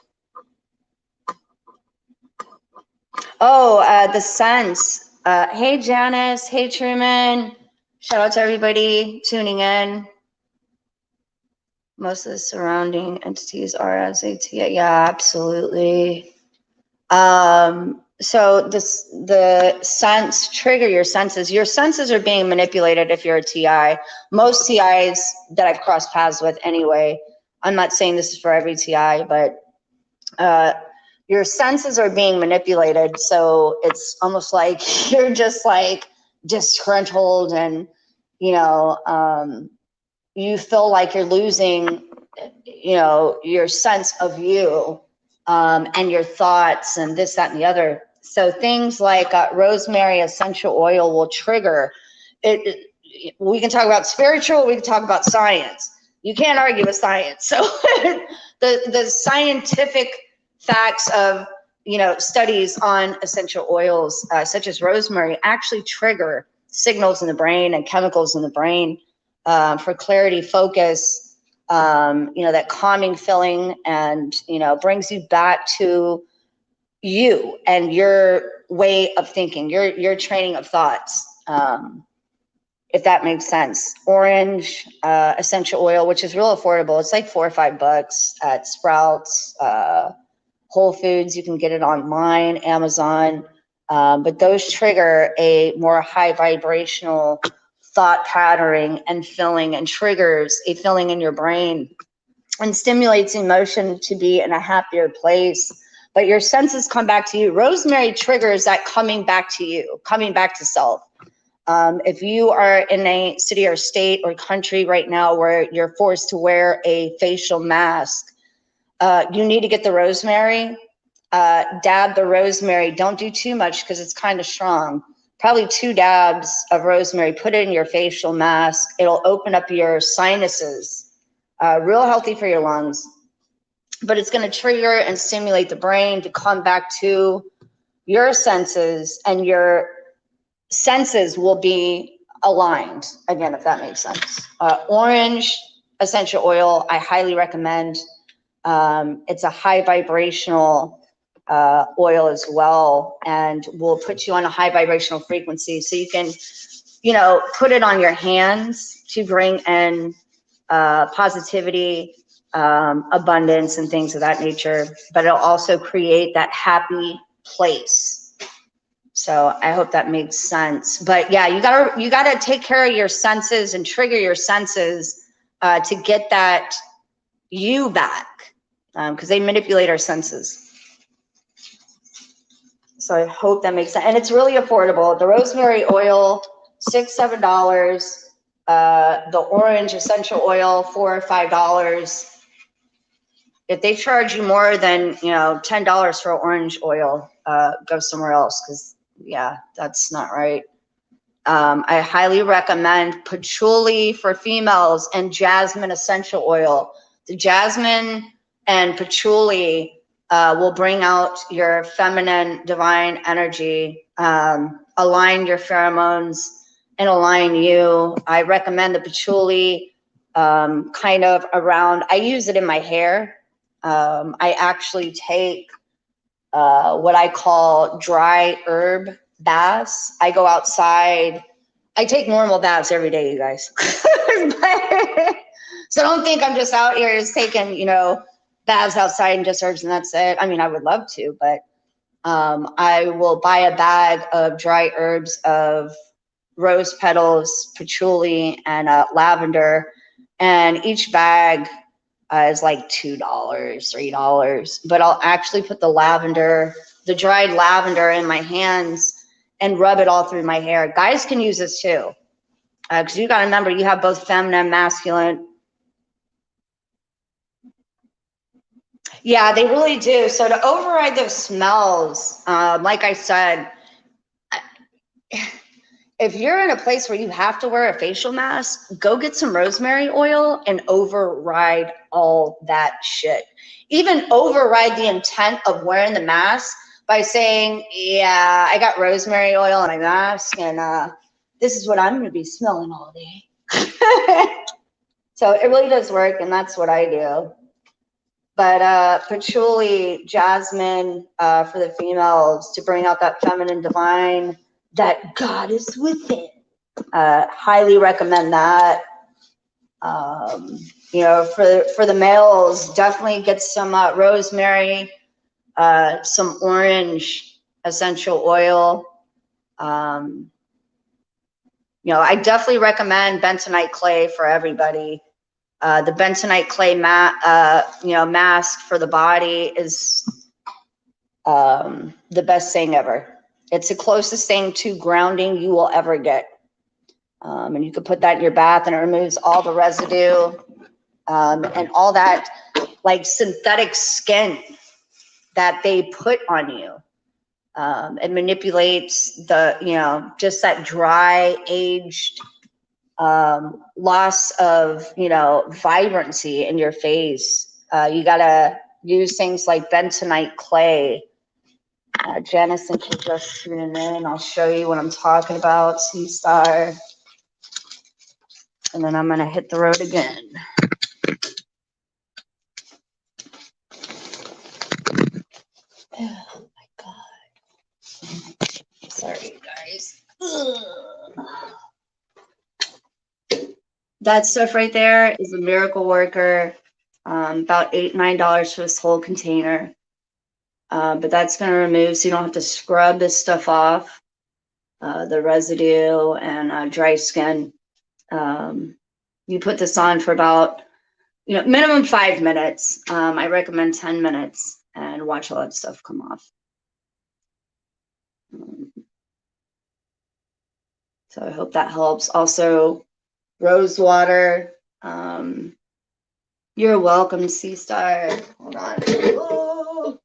Oh, the Sense. Hey, Janice. Hey, Truman. Shout out to everybody tuning in. Most of the surrounding entities are as ATA. Yeah, absolutely. So the sense, trigger your senses. Your senses are being manipulated if you're a TI. Most TIs that I've crossed paths with anyway, I'm not saying this is for every TI, but your senses are being manipulated. So it's almost like you're just like disgruntled and, you know, you feel like you're losing, you know, your sense of you and your thoughts and this, that, and the other. So things like rosemary essential oil will trigger it. We can talk about spiritual, we can talk about science. You can't argue with science. So the scientific facts of, you know, studies on essential oils such as rosemary actually trigger signals in the brain and chemicals in the brain for clarity, focus, you know, that calming feeling, and, you know, brings you back to you and your way of thinking, your training of thoughts, if that makes sense. Orange essential oil, which is real affordable. It's like $4 or $5 at Sprouts, Whole Foods. You can get it online, Amazon. But those trigger a more high vibrational thought patterning and feeling, and triggers a feeling in your brain and stimulates emotion to be in a happier place. But your senses come back to you. Rosemary triggers that coming back to you, coming back to self. If you are in a city or state or country right now where you're forced to wear a facial mask, you need to get the rosemary. Dab the rosemary. Don't do too much because it's kind of strong. Probably 2 dabs of rosemary. Put it in your facial mask. It'll open up your sinuses. Real healthy for your lungs. but it's going to trigger and stimulate the brain to come back to your senses, and your senses will be aligned again, if that makes sense. Orange essential oil, I highly recommend. It's a high vibrational oil as well, and will put you on a high vibrational frequency, so you can, you know, put it on your hands to bring in positivity, abundance, and things of that nature. But it'll also create that happy place. So I hope that makes sense. But yeah, you gotta take care of your senses and trigger your senses to get that you back, because they manipulate our senses. So I hope that makes sense. And it's really affordable. The rosemary oil, $6-7. The orange essential oil, $4 or $5. If they charge you more than, you know, $10 for orange oil, go somewhere else, because yeah, that's not right. I highly recommend patchouli for females and jasmine essential oil. The jasmine and patchouli will bring out your feminine divine energy, align your pheromones, and align you. I recommend the patchouli kind of around, I use it in my hair. I actually take what I call dry herb baths. I go outside. I take normal baths every day, you guys. So don't think I'm just out here just taking, you know, baths outside and just herbs and that's it. I mean, I would love to, but I will buy a bag of dry herbs of rose petals, patchouli, and lavender. And each bag is like $2, $3. But I'll actually put the lavender, the dried lavender, in my hands and rub it all through my hair. Guys can use this too, because you got to remember, you have both feminine, masculine. Yeah, they really do. So to override those smells, like I said, if you're in a place where you have to wear a facial mask, go get some rosemary oil and override all that shit. Even override the intent of wearing the mask by saying, yeah, I got rosemary oil in my mask, and this is what I'm going to be smelling all day. So it really does work, and that's what I do. But patchouli, jasmine for the females to bring out that feminine divine, that goddess within. Highly recommend that. You know, for the males, definitely get some rosemary, some orange essential oil. You know, I definitely recommend bentonite clay for everybody. The bentonite clay mask for the body is the best thing ever. It's the closest thing to grounding you will ever get. And you can put that in your bath and it removes all the residue and all that like synthetic skin that they put on you. It manipulates the, you know, just that dry, aged, loss of, you know, vibrancy in your face. You gotta use things like bentonite clay. Janice, since you're just tuning in, I'll show you what I'm talking about, C-Star. And then I'm gonna hit the road again. Oh my God. Sorry, guys. Ugh. That stuff right there is a miracle worker. About $8, $9 for this whole container. But that's going to remove, so you don't have to scrub this stuff off, the residue and dry skin. You put this on for about, you know, minimum 5 minutes. I recommend 10 minutes and watch all that stuff come off. So I hope that helps. Also, rose water. You're welcome, C-Star. Hold on. Oh.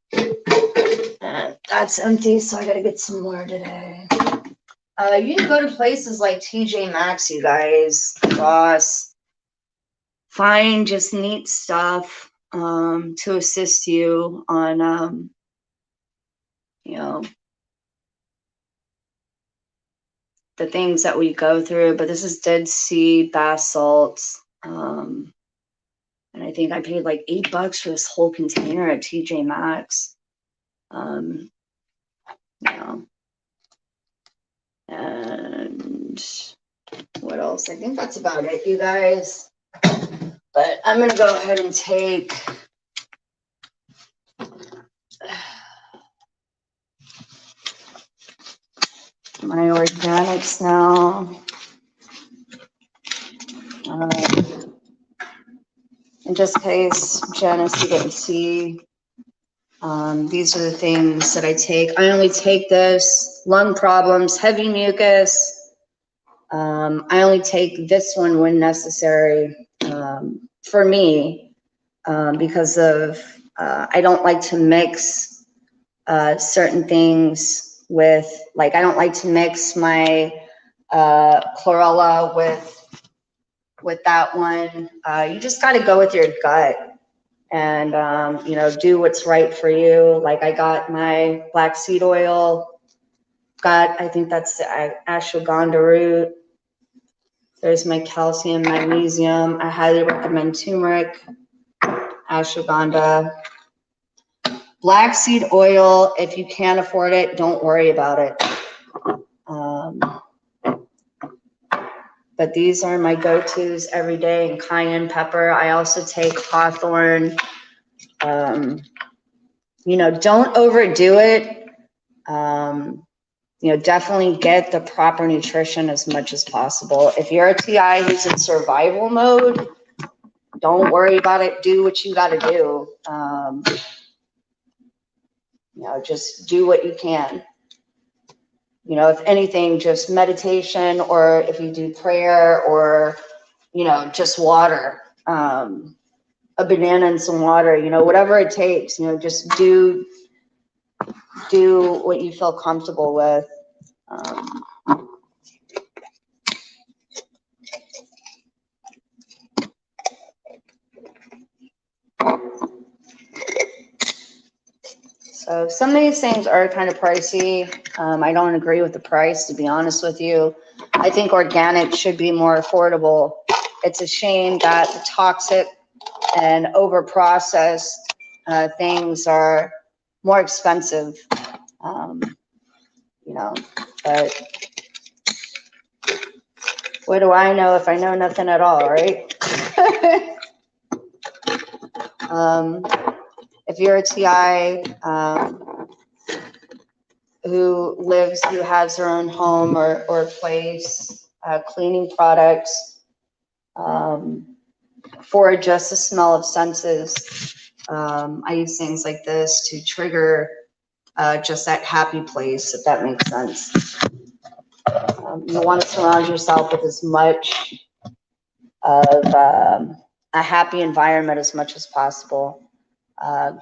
And that's empty, so I gotta get some more today. You can go to places like TJ Maxx, you guys, Ross. Find just neat stuff. to assist you on, you know, the things that we go through. But this is Dead Sea bath salts. And I think I paid like $8 for this whole container at TJ Maxx. You know, and what else? I think that's about it, you guys. But I'm gonna go ahead and take my organics now. In just case, Janice, you didn't see, these are the things that I take. I only take this, lung problems, heavy mucus. I only take this one when necessary, for me, because of, I don't like to mix certain things with, like, I don't like to mix my chlorella with that one. You just got to go with your gut and, you know, do what's right for you. Like, I got my black seed oil, I think that's the ashwagandha root. There's my calcium, magnesium. I highly recommend turmeric, ashwagandha. Black seed oil, if you can't afford it, don't worry about it. But these are my go-tos every day, and cayenne pepper. I also take hawthorn. You know, don't overdo it. You know, definitely get the proper nutrition as much as possible. If you're a TI who's in survival mode, don't worry about it. Do what you got to do. You know, just do what you can. You know, if anything, just meditation, or if you do prayer, or, you know, just water, a banana and some water, you know, whatever it takes, you know, just do what you feel comfortable with. So some of these things are kind of pricey. I don't agree with the price, to be honest with you. I think organic should be more affordable. It's a shame that the toxic and over-processed things are more expensive, you know, but what do I know if I know nothing at all, right? If you're a TI who has their own home or place, cleaning products for just the smell of senses, I use things like this to trigger just that happy place, if that makes sense. You want to surround yourself with as much of a happy environment as much as possible.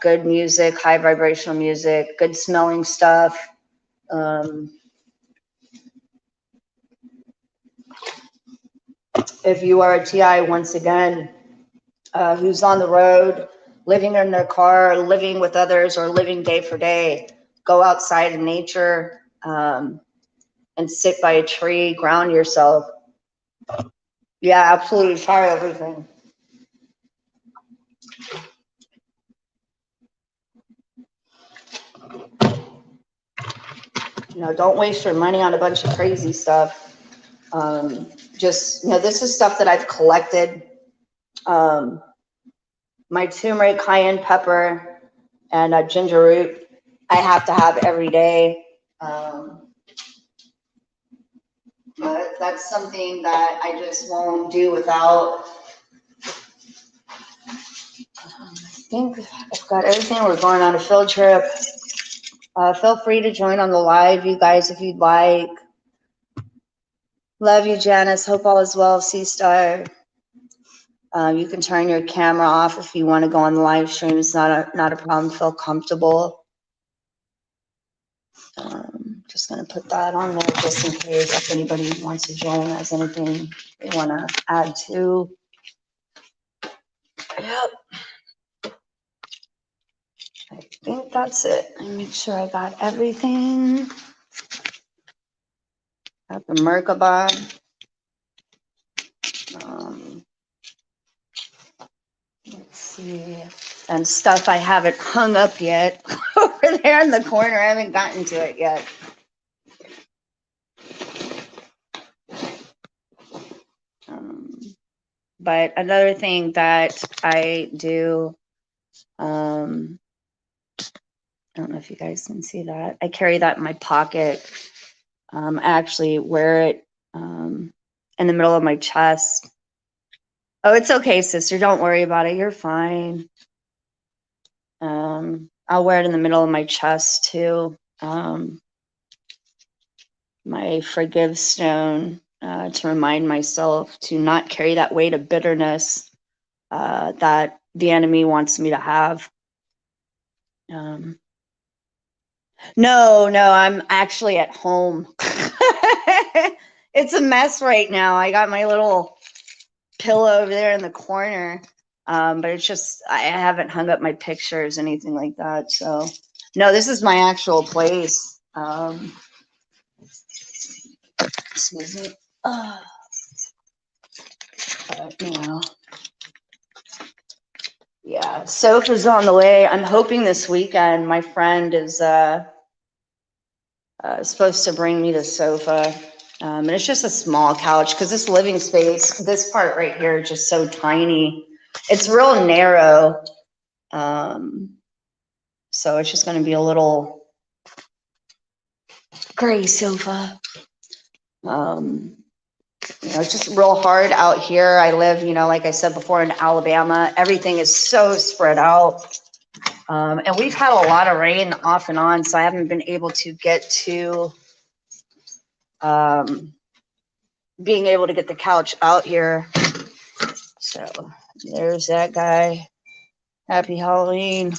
Good music, high vibrational music, good smelling stuff. If you are a TI, once again, who's on the road, living in their car, living with others, or living day for day, go outside in nature and sit by a tree, ground yourself. Yeah, absolutely. Try everything. You know, don't waste your money on a bunch of crazy stuff. Just, you know, this is stuff that I've collected. My turmeric, cayenne pepper, and ginger root, I have to have every day. But that's something that I just won't do without. I think I've got everything. We're going on a field trip. Feel free to join on the live, you guys, if you'd like. Love you, Janice. Hope all is well, C-Star. You can turn your camera off if you want to go on the live stream. It's not a problem. Feel comfortable. Just going to put that on there just in case if anybody wants to join, has anything they want to add to. Yep. think that's it. Let me make sure I got everything. Got the Merkaba. Let's see. And stuff I haven't hung up yet. Over there in the corner. I haven't gotten to it yet. But another thing that I do, I don't know if you guys can see that. I carry that in my pocket. I actually wear it in the middle of my chest. Oh, it's okay, sister. Don't worry about it. You're fine. I'll wear it in the middle of my chest too. My forgive stone to remind myself to not carry that weight of bitterness that the enemy wants me to have. No, I'm actually at home. It's a mess right now. I got my little pillow over there in the corner. But it's just, I haven't hung up my pictures, anything like that. So, no, this is my actual place. Excuse me. But, you know. Yeah, sofa's on the way. I'm hoping this weekend my friend is supposed to bring me the sofa. And it's just a small couch because this living space, this part right here is just so tiny. It's real narrow. So it's just going to be a little gray sofa. It's just real hard out here. I live, like I said before, in Alabama. Everything is so spread out. And we've had a lot of rain off and on, so I haven't been able to get to being able to get the couch out here. So there's that guy. Happy Halloween.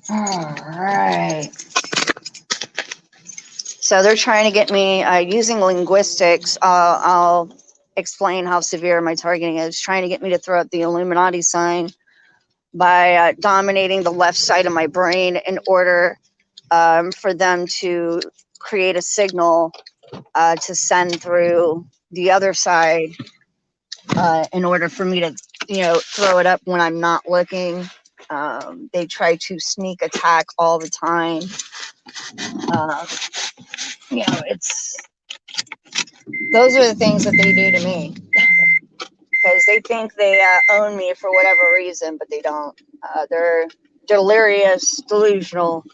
All right. So they're trying to get me using linguistics. I'll explain how severe my targeting is. Trying to get me to throw out the Illuminati sign by dominating the left side of my brain in order for them to create a signal to send through the other side in order for me to, throw it up when I'm not looking. They try to sneak attack all the time. Those are the things that they do to me because they think they own me for whatever reason, but they don't. They're delirious, delusional,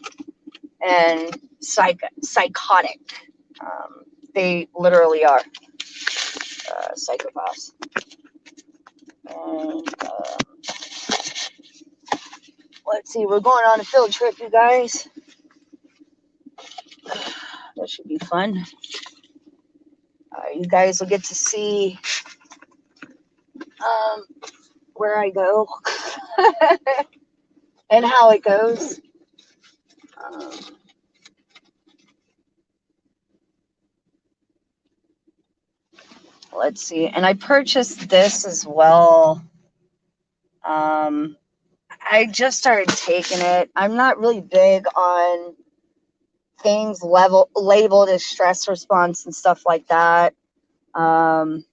and psychotic. They literally are psychopaths. And let's see, we're going on a field trip, you guys. That should be fun. You guys will get to see where I go and how it goes. Let's see. And I purchased this as well. I just started taking it. I'm not really big on things labeled as stress response and stuff like that. I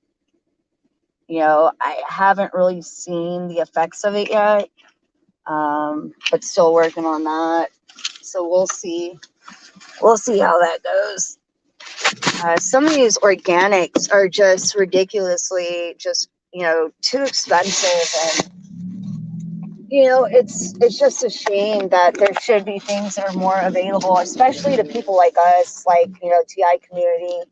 haven't really seen the effects of it yet, but still working on that. So we'll see how that goes. Some of these organics are just ridiculously too expensive, and it's just a shame that there should be things that are more available, especially to people like us, like TI community.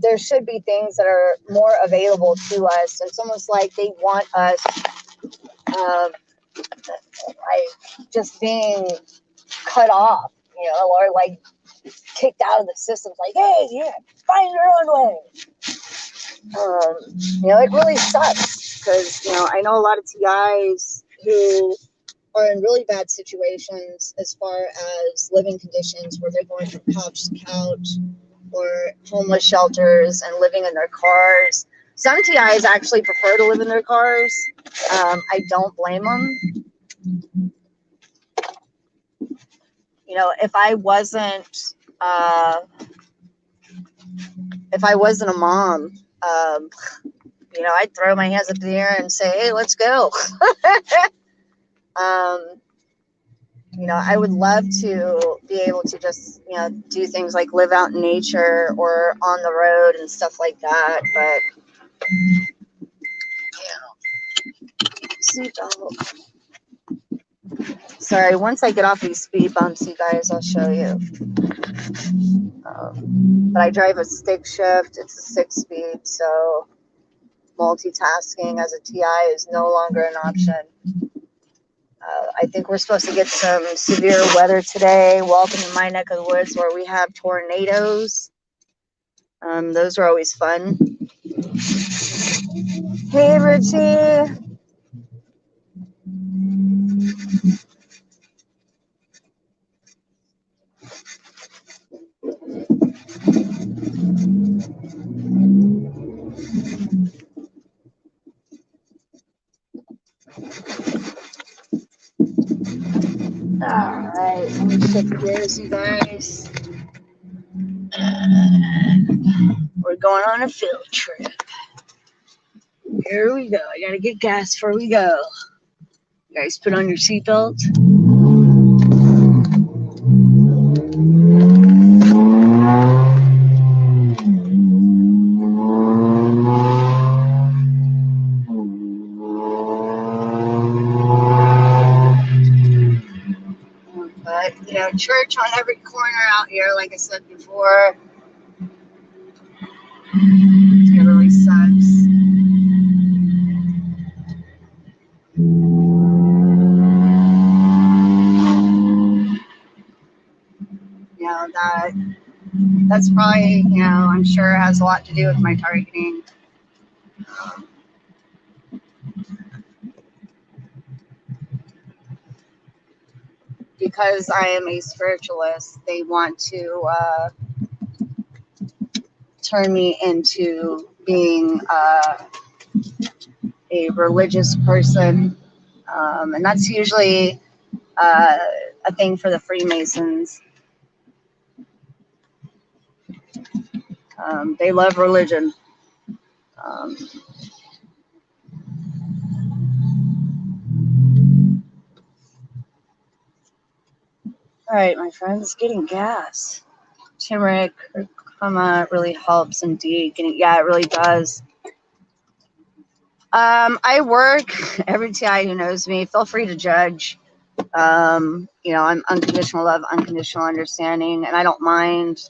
There should be things that are more available to us. It's almost like they want us like just being cut off, or like kicked out of the systems. Like, hey, yeah, find your own way. It really sucks because I know a lot of TIs who are in really bad situations as far as living conditions, where they're going from couch to couch, or homeless shelters and living in their cars. Some TIs actually prefer to live in their cars. I don't blame them. You know, if I wasn't a mom, you know, I'd throw my hands up in the air and say, "Hey, let's go." You know, I would love to be able to just, you know, do things like live out in nature or on the road and stuff like that. But, you know, sorry, once I get off these speed bumps, you guys, I'll show you. But I drive a stick shift. It's a 6-speed, so multitasking as a TI is no longer an option. I think we're supposed to get some severe weather today. Welcome to my neck of the woods where we have tornadoes. Those are always fun. Hey, Richie. Alright, let me shift gears, you guys. We're going on a field trip. Here we go. I gotta get gas before we go. You guys put on your seatbelt. But, you know, church on every corner out here, like I said before. It really sucks. You know, that's probably, you know, I'm sure has a lot to do with my targeting. Because I am a spiritualist, they want to turn me into being a religious person. And that's usually a thing for the Freemasons. They love religion. All right, my friends, getting gas. Turmeric really helps indeed. Yeah, it really does. I work. Every TI who knows me, feel free to judge. You know, I'm unconditional love, unconditional understanding, and I don't mind.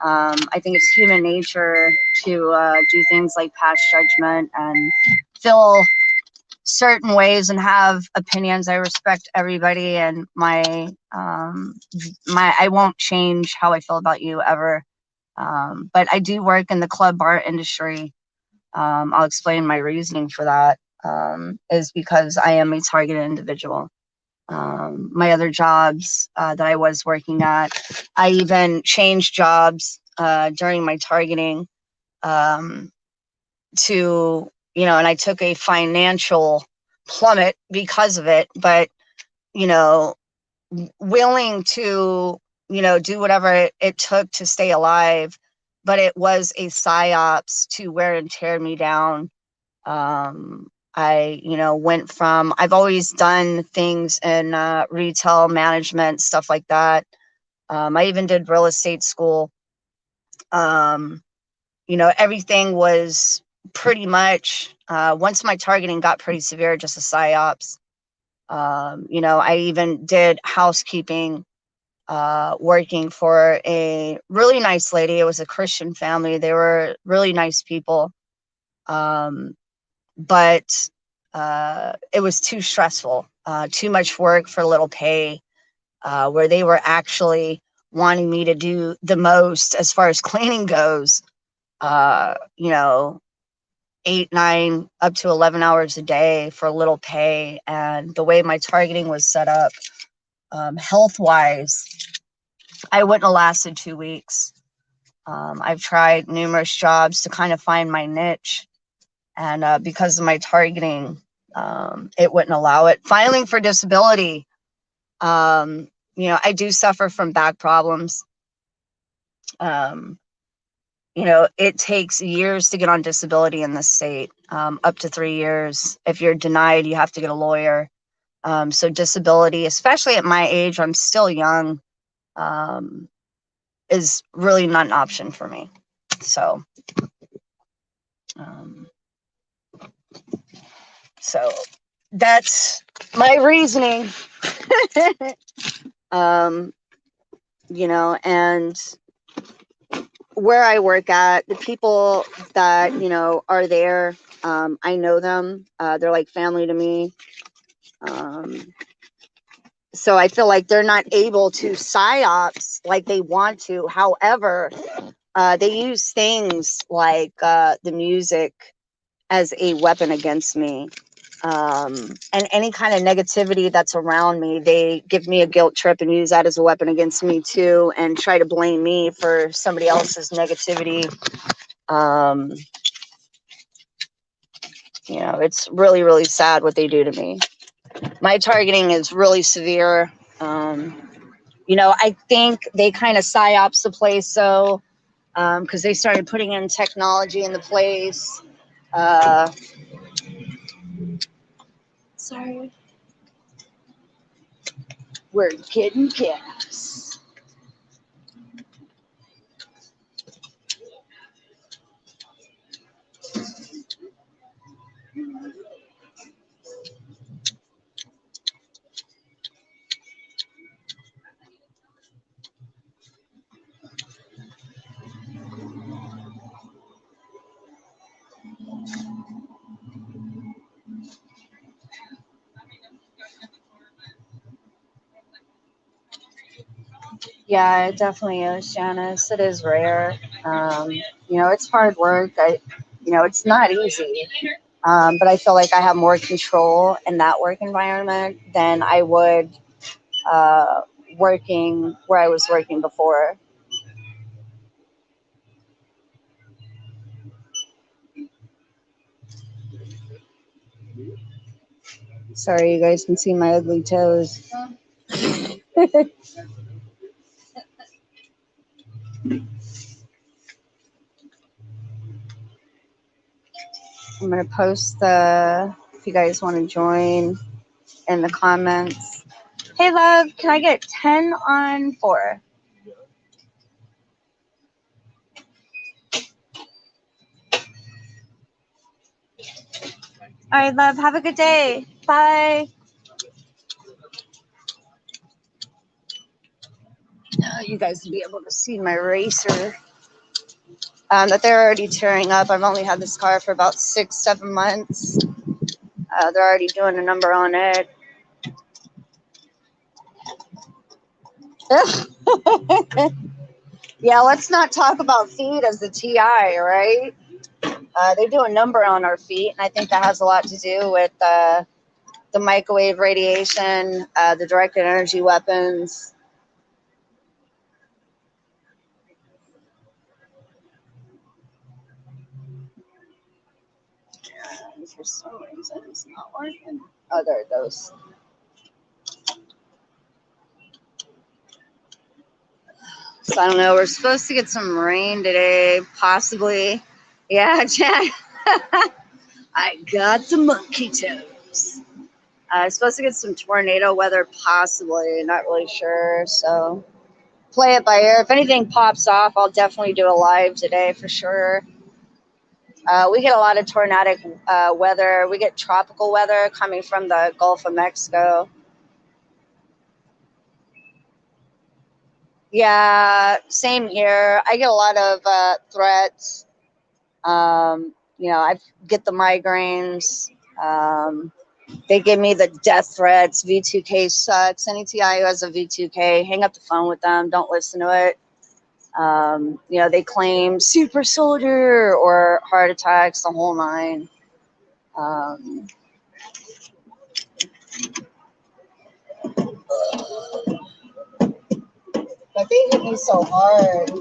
I think it's human nature to do things like pass judgment and feel certain ways and have opinions. I respect everybody, and my I won't change how I feel about you ever. But I do work in the club bar industry. I'll explain my reasoning for that. Is because I am a targeted individual. My other jobs that I was working at, I even changed jobs during my targeting to, you know, and I took a financial plummet because of it, but, you know, willing to, you know, do whatever it took to stay alive. But it was a psyops to wear and tear me down. I, you know, went from, I've always done things in retail management, stuff like that. I even did real estate school. You know, everything was pretty much, once my targeting got pretty severe, just a psyops. You know, I even did housekeeping, working for a really nice lady. It was a Christian family. They were really nice people. But it was too stressful, too much work for little pay, where they were actually wanting me to do the most as far as cleaning goes, you know, 8, 9, up to 11 hours a day for little pay. And the way my targeting was set up, health-wise, I wouldn't have lasted 2 weeks. I've tried numerous jobs to kind of find my niche. And because of my targeting, it wouldn't allow it. Filing for disability, you know, I do suffer from back problems. You know, it takes years to get on disability in this state, up to 3 years. If you're denied, you have to get a lawyer. So disability, especially at my age, I'm still young, is really not an option for me. So, so that's my reasoning. You know, and where I work at, the people that, you know, are there, I know them. They're like family to me. So I feel like they're not able to psyops like they want to. However, they use things like the music as a weapon against me. And any kind of negativity that's around me, they give me a guilt trip and use that as a weapon against me too, and try to blame me for somebody else's negativity. You know, it's really, really sad what they do to me. My targeting is really severe. You know, I think they kind of psyops the place, so because they started putting in technology in the place. Sorry. We're getting gas. Yeah, it definitely is, Janice. It is rare. You know, it's hard work. You know, it's not easy. But I feel like I have more control in that work environment than I would uh, working where I was working before. Sorry, you guys can see my ugly toes. I'm gonna post if you guys want to join in the comments. Hey, love, can I get 10 on 4? All right, love, have a good day. Bye. You guys will be able to see my racer that they're already tearing up. I've only had this car for about 6-7 months. They're already doing a number on it. Yeah, let's not talk about feet as the TI, right? They do a number on our feet, and I think that has a lot to do with the microwave radiation, the directed energy weapons. And for some reason, it's not working. Oh, there it goes. So I don't know. We're supposed to get some rain today, possibly. Yeah, Jack. I got the monkey toes. Supposed to get some tornado weather, possibly. Not really sure. So play it by ear. If anything pops off, I'll definitely do a live today for sure. We get a lot of tornadic weather. We get tropical weather coming from the Gulf of Mexico. Yeah, same here. I get a lot of threats. You know, I get the migraines. They give me the death threats. V2K sucks. Any TI who has a V2K, hang up the phone with them. Don't listen to it. You know, they claim super soldier or heart attacks, the whole nine. But they hit me so hard.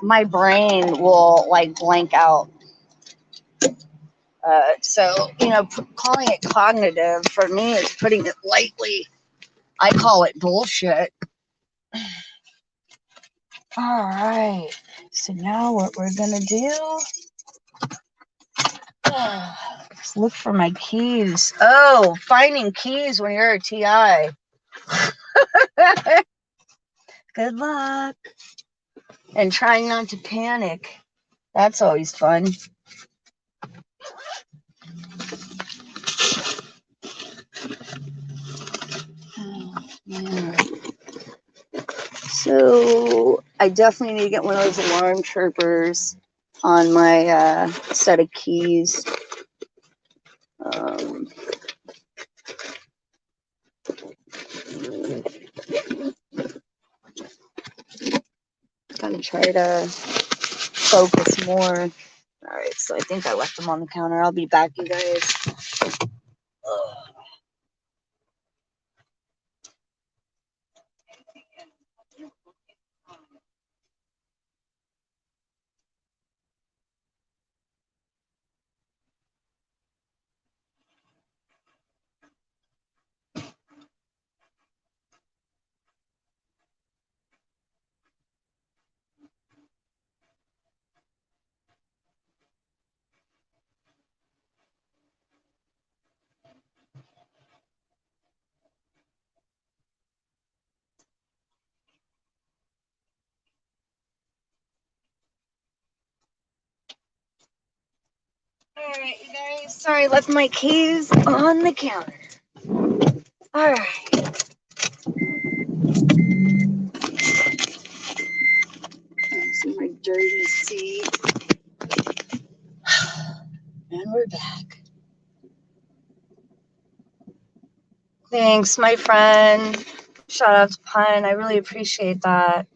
My brain will like blank out. So, you know, calling it cognitive for me is putting it lightly. I call it bullshit. All right. So now what we're going to do is look for my keys. Oh, finding keys when you're a TI. Good luck. And trying not to panic. That's always fun. Oh, man. So I definitely need to get one of those alarm chirpers on my set of keys. Gonna try to focus more. All right, so I think I left them on the counter. I'll be back, you guys. Ugh. All right, you guys. Sorry, I left my keys on the counter. All right. See my dirty seat. And we're back. Thanks, my friend. Shout out to Pun. I really appreciate that.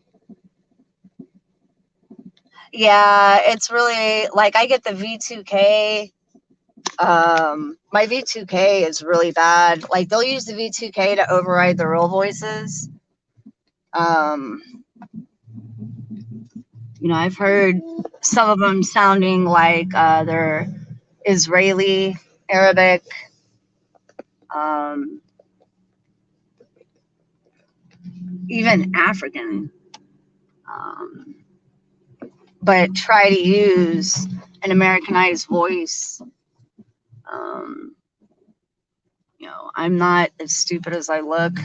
Yeah, it's really like I get the V2K. My V2K is really bad. Like they'll use the V2K to override the real voices. You know, I've heard some of them sounding like they're Israeli, Arabic, even African. But try to use an Americanized voice. You know, I'm not as stupid as I look.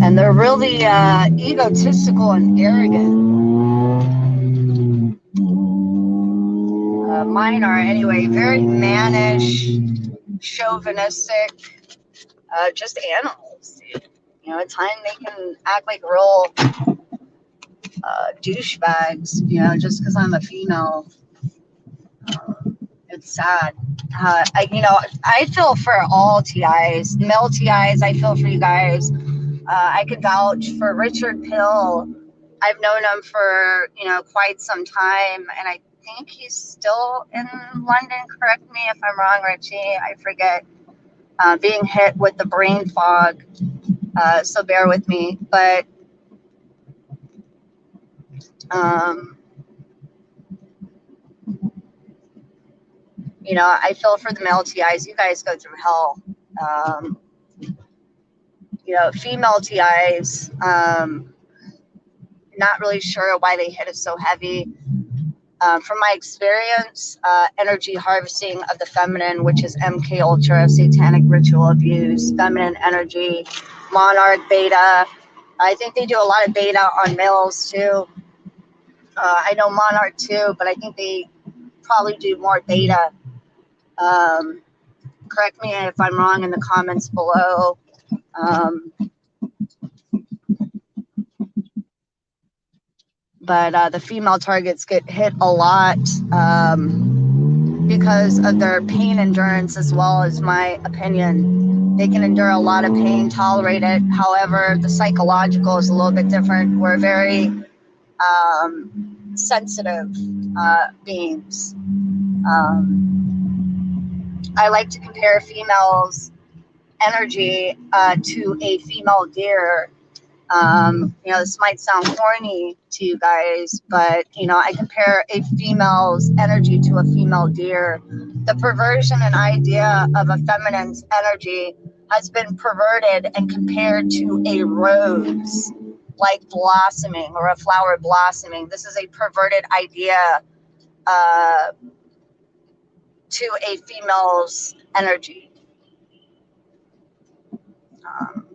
And they're really egotistical and arrogant. Mine are anyway, very mannish, chauvinistic, just animals. You know, at times they can act like real douchebags, you know, just because I'm a female. It's sad. I feel for all TIs, male TIs. I feel for you guys. I could vouch for Richard Pill. I've known him for, you know, quite some time, and I think he's still in London. Correct me if I'm wrong, Richie. I forget. Being hit with the brain fog, so bear with me. But you know, I feel for the male TIs. You guys go through hell. You know, female TIs. Not really sure why they hit us so heavy. From my experience, energy harvesting of the feminine, which is MK Ultra, satanic ritual abuse, feminine energy, monarch beta. I think they do a lot of beta on males too. I know monarch too, but I think they probably do more beta. Correct me if I'm wrong in the comments below. But the female targets get hit a lot because of their pain endurance, as well as my opinion. They can endure a lot of pain, tolerate it. However, the psychological is a little bit different. We're very sensitive beings. I like to compare females' energy to a female deer. You know, this might sound corny to you guys, but you know, I compare a female's energy to a female deer. The perversion and idea of a feminine's energy has been perverted and compared to a rose, like blossoming or a flower blossoming. This is a perverted idea uh, to a female's energy. Um,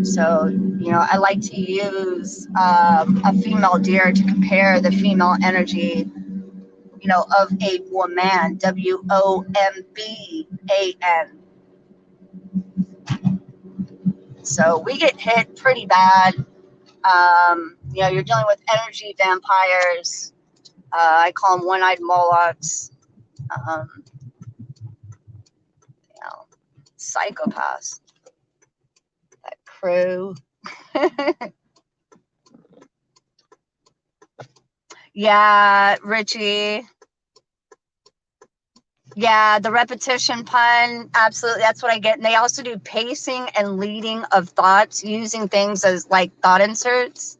So, you know, I like to use a female deer to compare the female energy, you know, of a woman, WOMBAN. So we get hit pretty bad. You know, you're dealing with energy vampires. I call them one-eyed Molochs. You know, psychopaths. That crew. Yeah, Richie. Yeah, the repetition pun, absolutely. That's what I get. And they also do pacing and leading of thoughts using things as like thought inserts,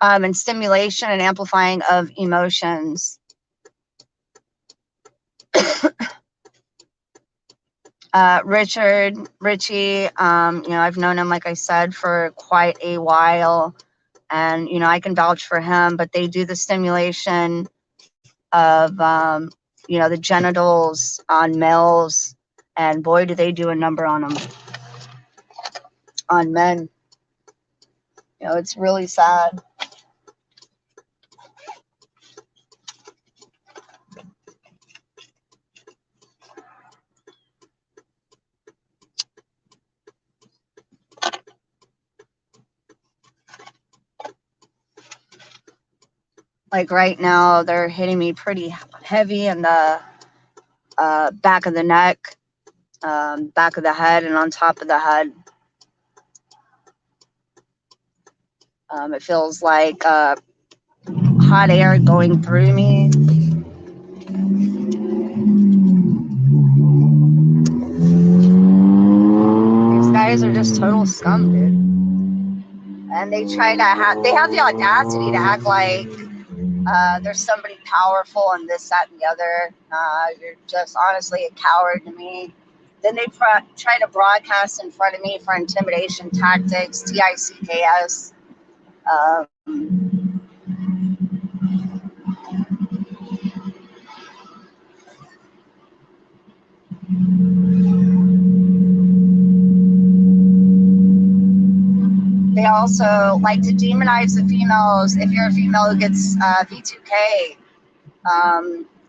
and stimulation and amplifying of emotions. Richie, you know, I've known him, like I said, for quite a while. And, you know, I can vouch for him, but they do the stimulation of, you know, the genitals on males. And boy, do they do a number on them, on men. You know, it's really sad. Like right now, they're hitting me pretty heavy in the back of the neck, back of the head, and on top of the head. It feels like hot air going through me. These guys are just total scum, dude. And they try to they have the audacity to act like there's somebody powerful and this, that, and the other. You're just honestly a coward to me. Then they try to broadcast in front of me for intimidation tactics, TICKS. They also like to demonize the females. If you're a female who gets V2K,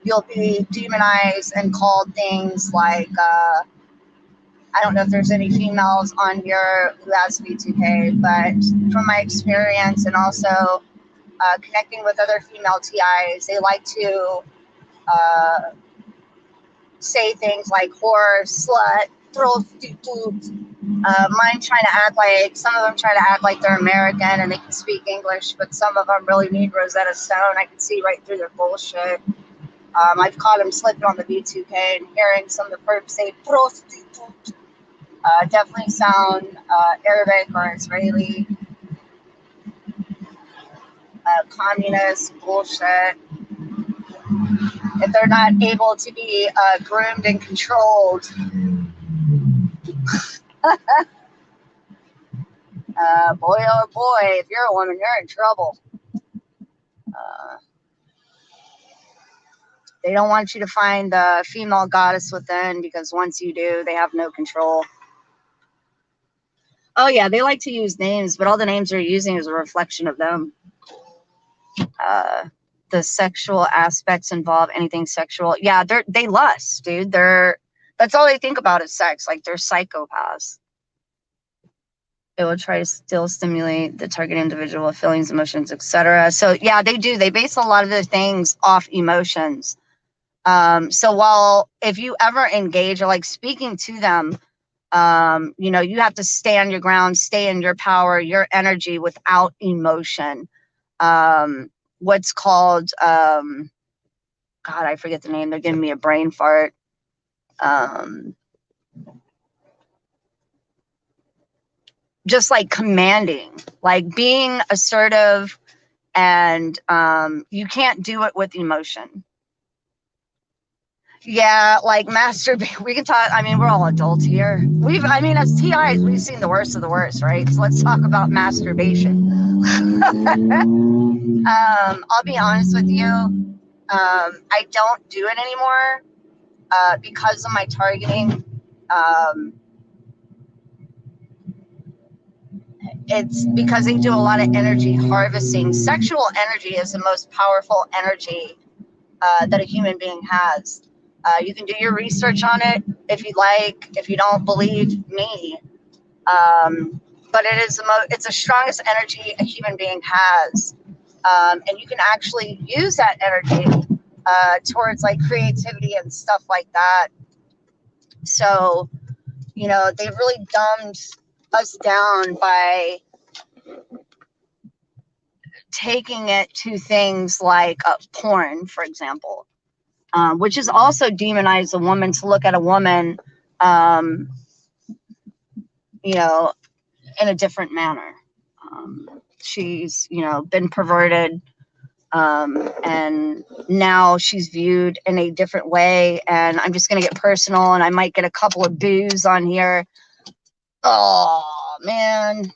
you'll be demonized and called things like, I don't know if there's any females on here who has V2K, but from my experience and also connecting with other female TIs, they like to say things like whore, slut, prostitute. Mine trying to act like, some of them try to act like they're American and they can speak English, but some of them really need Rosetta Stone. I can see right through their bullshit. I've caught them slipping on the V2K and hearing some of the perps say prostitute. Definitely sound Arabic or Israeli. Communist bullshit. If they're not able to be groomed and controlled, boy oh boy, if you're a woman, you're in trouble. They don't want you to find the female goddess within, because once you do, they have no control. Oh yeah, they like to use names, but all the names they're using is a reflection of them. The sexual aspects involve anything sexual. Yeah, they lust, dude. That's all they think about is sex. Like, they're psychopaths. It will try to still stimulate the target individual with feelings, emotions, etc. So yeah, they do. They base a lot of their things off emotions. So while if you ever engage or like speaking to them, you know, you have to stand your ground, stay in your power, your energy without emotion. What's called God, I forget the name. They're giving me a brain fart. Just like commanding, like being assertive, and you can't do it with emotion. Yeah, like masturbate. We can talk. I mean, we're all adults here. I mean, as TIs, we've seen the worst of the worst, right? So let's talk about masturbation. I'll be honest with you. I don't do it anymore because of my targeting. Um, it's because they do a lot of energy harvesting. Sexual energy is the most powerful energy that a human being has. You can do your research on it if you like, if you don't believe me. But it's the strongest energy a human being has. And you can actually use that energy towards like creativity and stuff like that. So, they've really dumbed us down by taking it to things like porn, for example, which is also demonized a woman to look at a woman, um, in a different manner. She's, been perverted, and now she's viewed in a different way. And I'm just going to get personal, and I might get a couple of boos on here. Oh, man.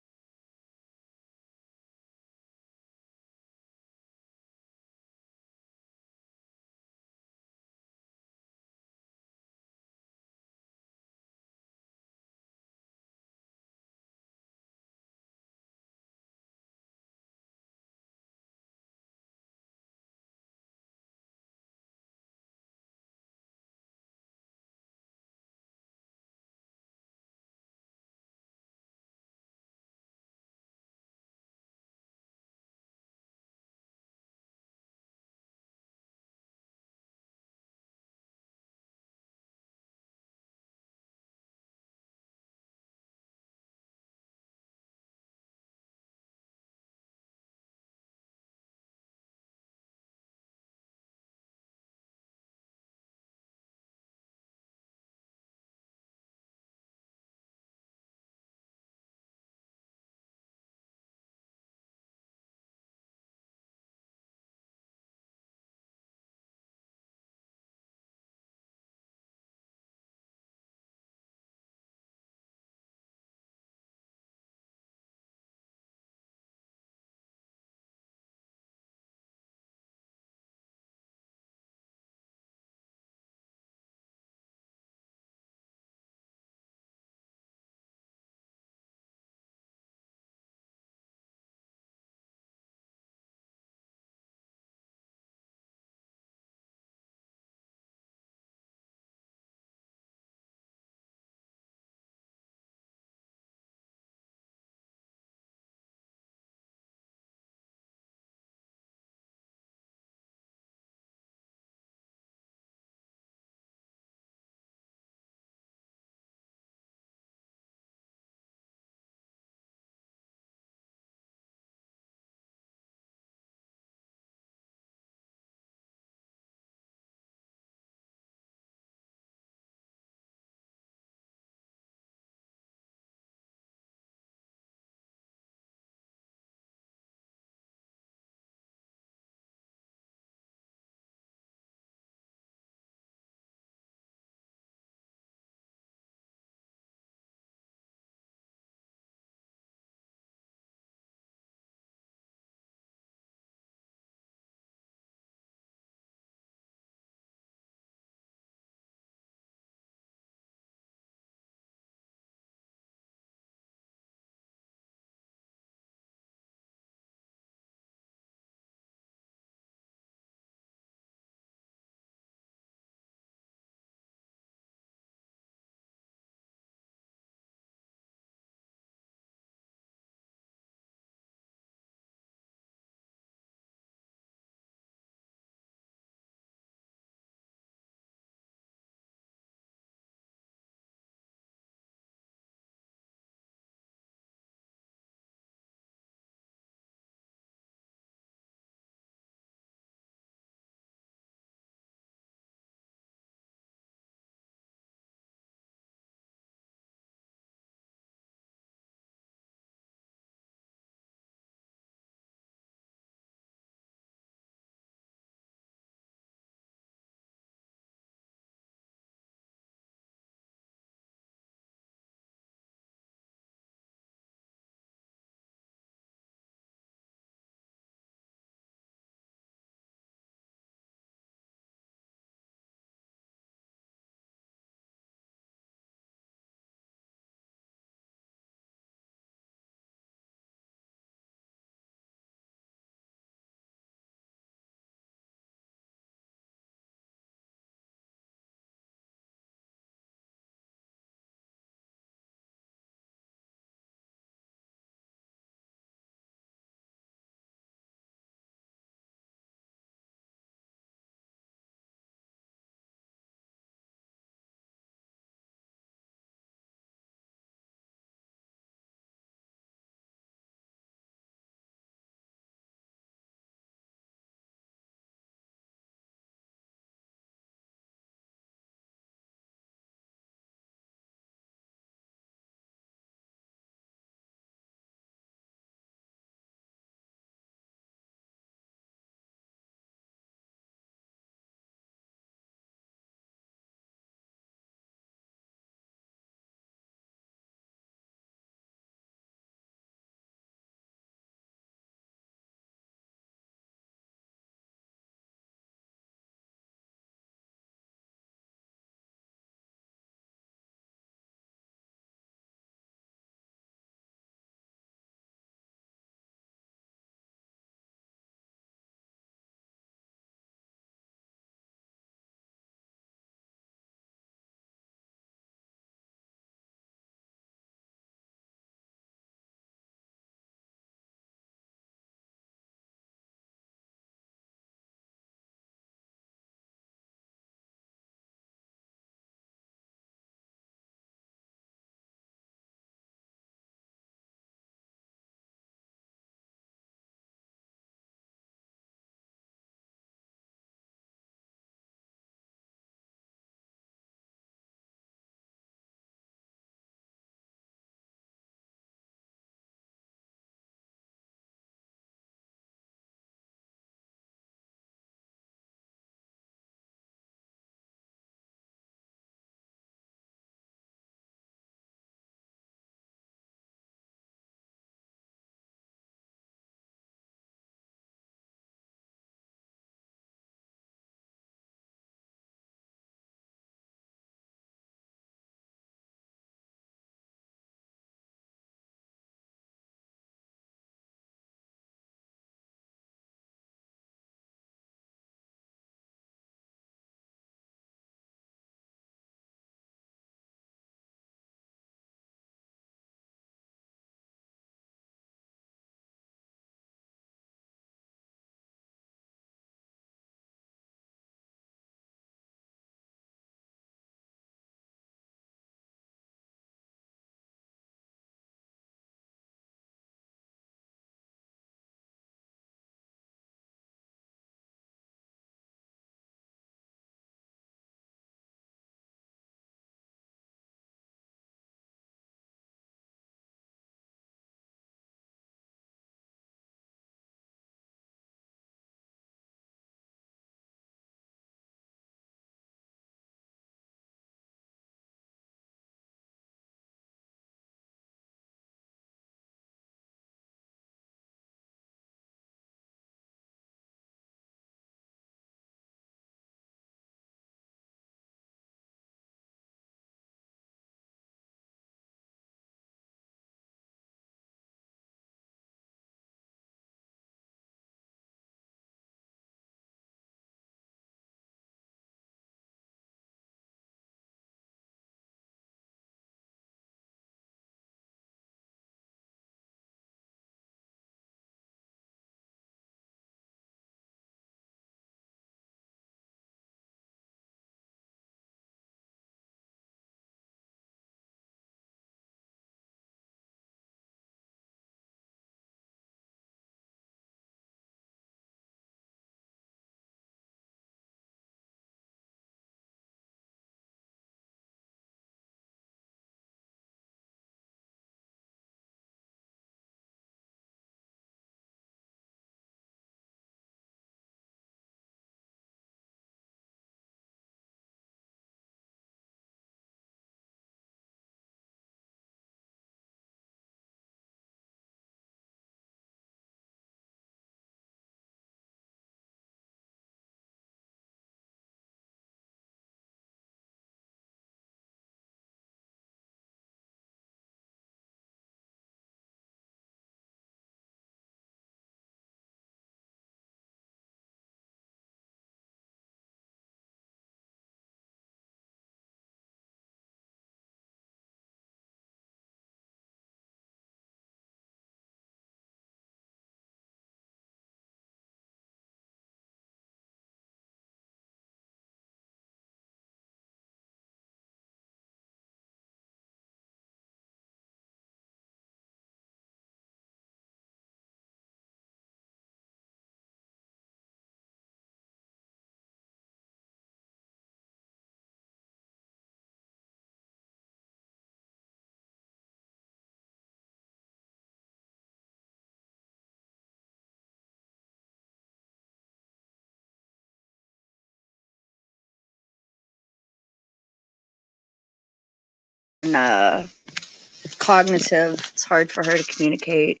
cognitive. It's hard for her to communicate,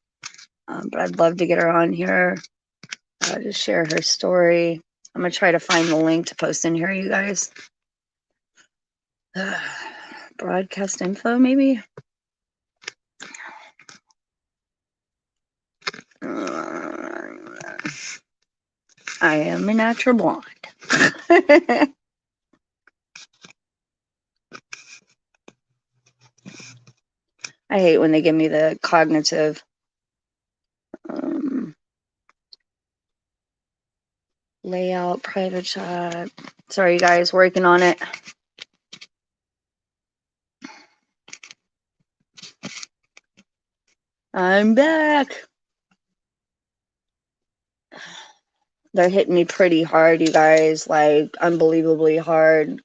but I'd love to get her on here to share her story. I'm gonna try to find the link to post in here, you guys. Broadcast info, maybe. I am a natural blonde. I hate when they give me the cognitive. Layout, private chat. Sorry, guys, working on it. I'm back. They're hitting me pretty hard, you guys, like unbelievably hard.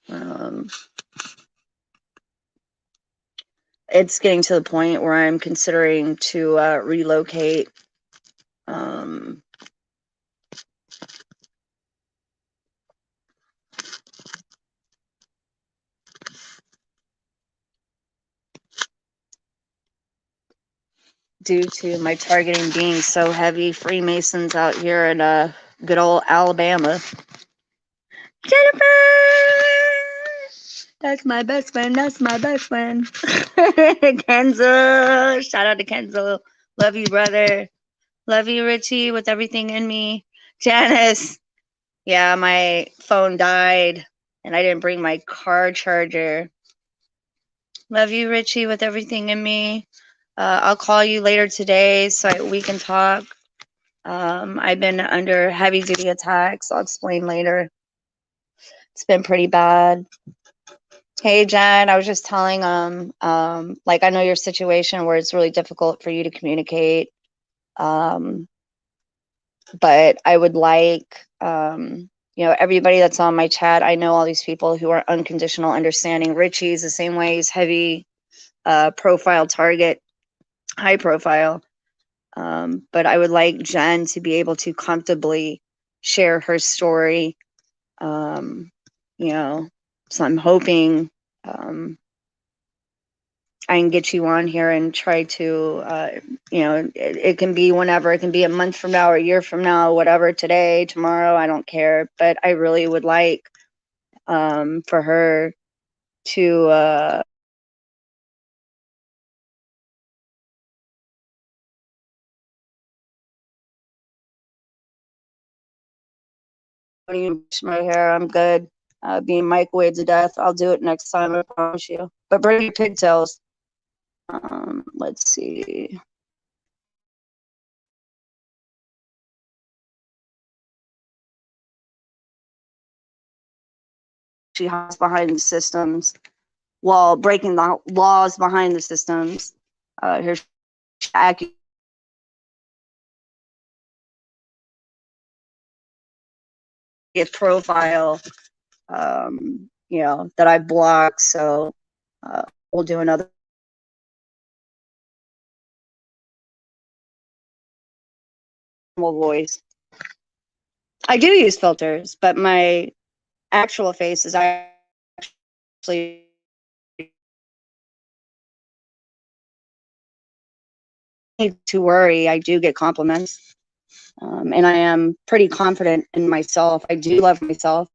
It's getting to the point where I'm considering to relocate. Due to my targeting being so heavy, Freemasons out here in good old Alabama. Jennifer! That's my best friend. That's my best friend. Kenzo. Shout out to Kenzo. Love you, brother. Love you, Richie, with everything in me. Janice. Yeah, my phone died and I didn't bring my car charger. Love you, Richie, with everything in me. I'll call you later today so we can talk. I've been under heavy duty attacks. I'll explain later. It's been pretty bad. Hey, Jen, I was just telling like I know your situation where it's really difficult for you to communicate. But I would like, everybody that's on my chat, I know all these people who are unconditional understanding. Richie's the same way. He's heavy profile target, high profile. But I would like Jen to be able to comfortably share her story. So I'm hoping I can get you on here and try to, it can be whenever. It can be a month from now or a year from now, whatever, today, tomorrow, I don't care. But I really would like for her to my hair. I'm good. Being microwaved to death. I'll do it next time, I promise you. But bring your pigtails. Let's see. She hides behind the systems while breaking the laws behind the systems. Here's accurate profile, that I blocked. So we'll do another voice. I do use filters, but my actual face is actually to worry. I do get compliments, and I am pretty confident in myself. I do love myself.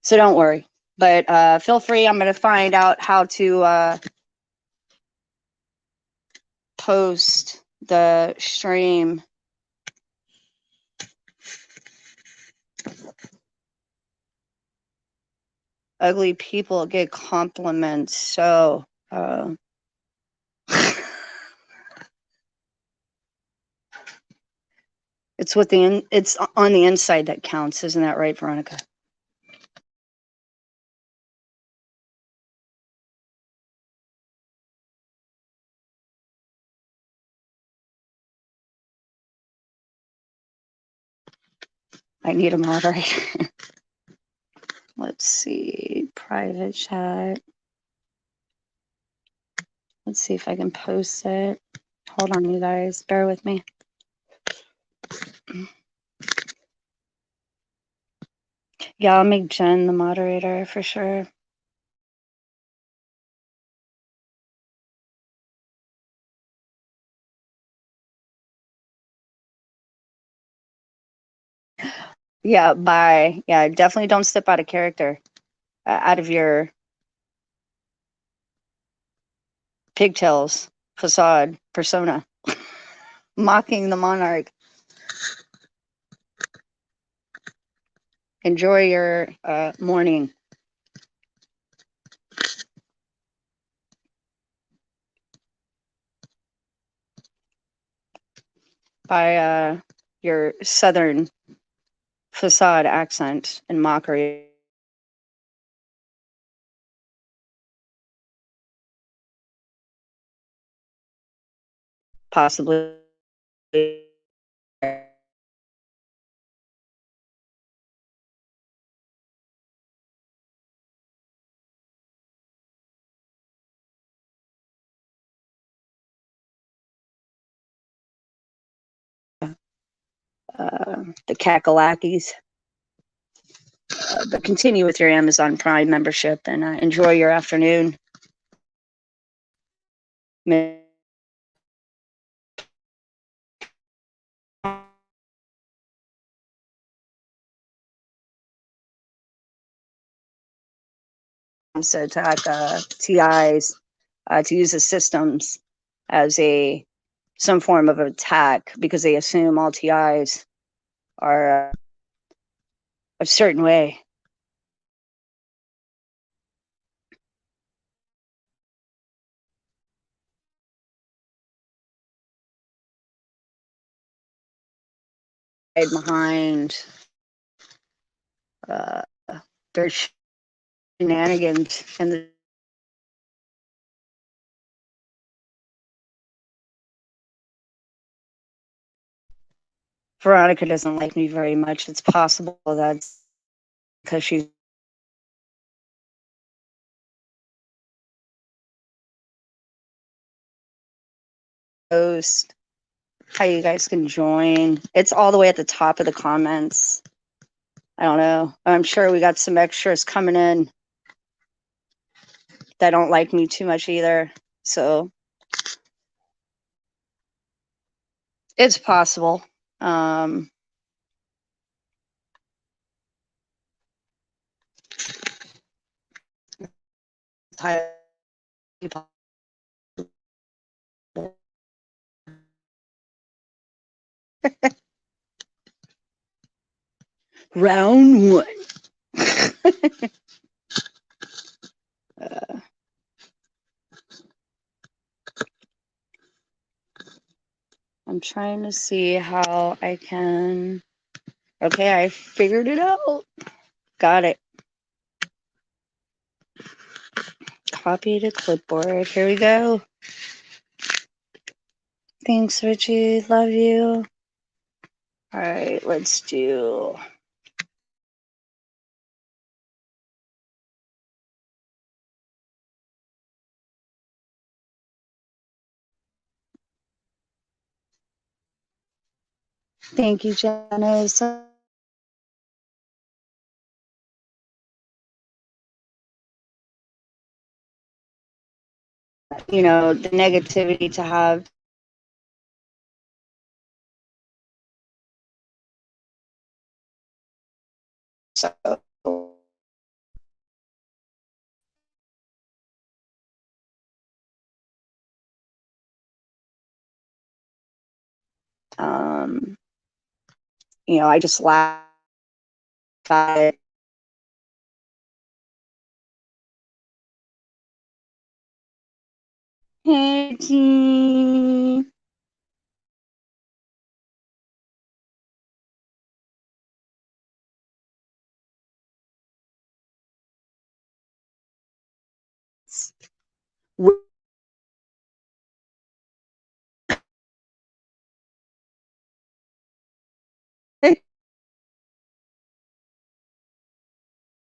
So don't worry, but feel free. I'm going to find out how to post the stream. Ugly people get compliments. So it's it's on the inside that counts, isn't that right, Veronica? I need a moderator. Let's see, private chat. Let's see if I can post it. Hold on, you guys, bear with me. Yeah, I'll make Jen the moderator for sure. Yeah, bye. Yeah, definitely don't step out of character, out of your pigtails, facade, persona, mocking the monarch. Enjoy your morning. By your southern facade accent and mockery. Possibly. The Kakalakis. But continue with your Amazon Prime membership and enjoy your afternoon. To attack TIs, to use the systems as some form of attack because they assume all TIs are a certain way. Behind their shenanigans and the Veronica doesn't like me very much. It's possible that's because she's host. How you guys can join. It's all the way at the top of the comments. I don't know. I'm sure we got some extras coming in that don't like me too much either. So it's possible. Round one. I'm trying to see how I can. Okay, I figured it out. Got it. Copy to clipboard. Here we go. Thanks, Richie. Love you. All right, let's do. Thank you, Janice. You know, the negativity to have. So. You know, I just laugh at it. Hey, team.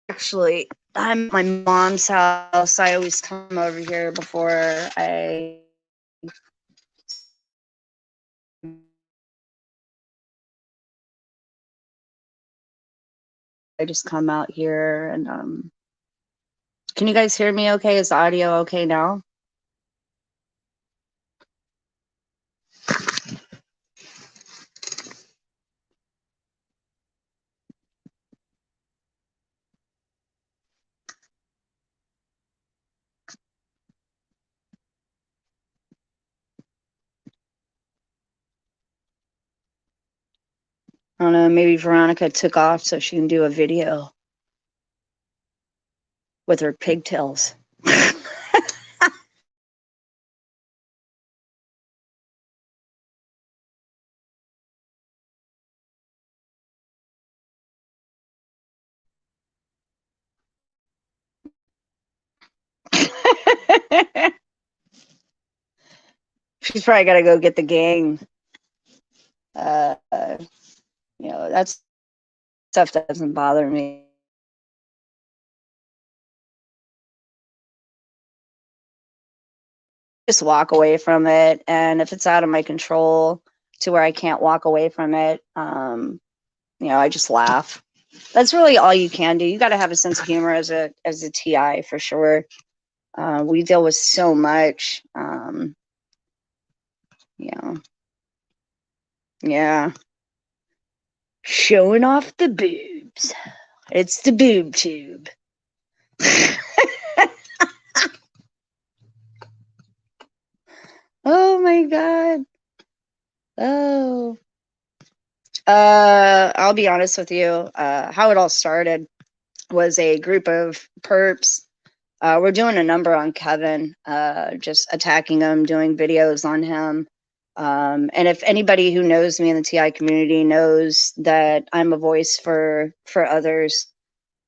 Actually, I'm at my mom's house. I always come over here before I I just come out here and can you guys hear me okay? Is the audio okay now? I don't know, maybe Veronica took off so she can do a video with her pigtails. She's probably got to go get the gang. You know, that stuff doesn't bother me. Just walk away from it. And if it's out of my control to where I can't walk away from it, you know, I just laugh. That's really all you can do. You got to have a sense of humor as a TI for sure. We deal with so much, you know. Yeah. Showing off the boobs. It's the boob tube. Oh my God. Oh. I'll be honest with you. How it all started was a group of perps. We're doing a number on Kevin, just attacking him, doing videos on him. And if anybody who knows me in the TI community knows that I'm a voice for others.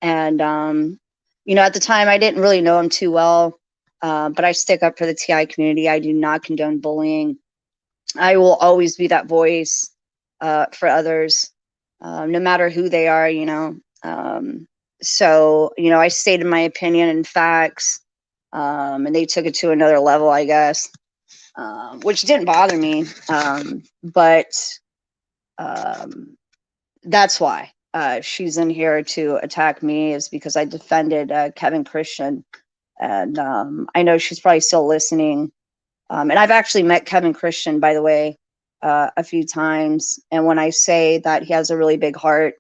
And, you know, at the time I didn't really know him too well, but I stick up for the TI community. I do not condone bullying. I will always be that voice for others, no matter who they are, you know. So, you know, I stated my opinion and facts, and they took it to another level, I guess, which didn't bother me. But that's why she's in here to attack me, is because I defended Kevin Christian. And I know she's probably still listening. And I've actually met Kevin Christian, by the way, a few times. And when I say that he has a really big heart,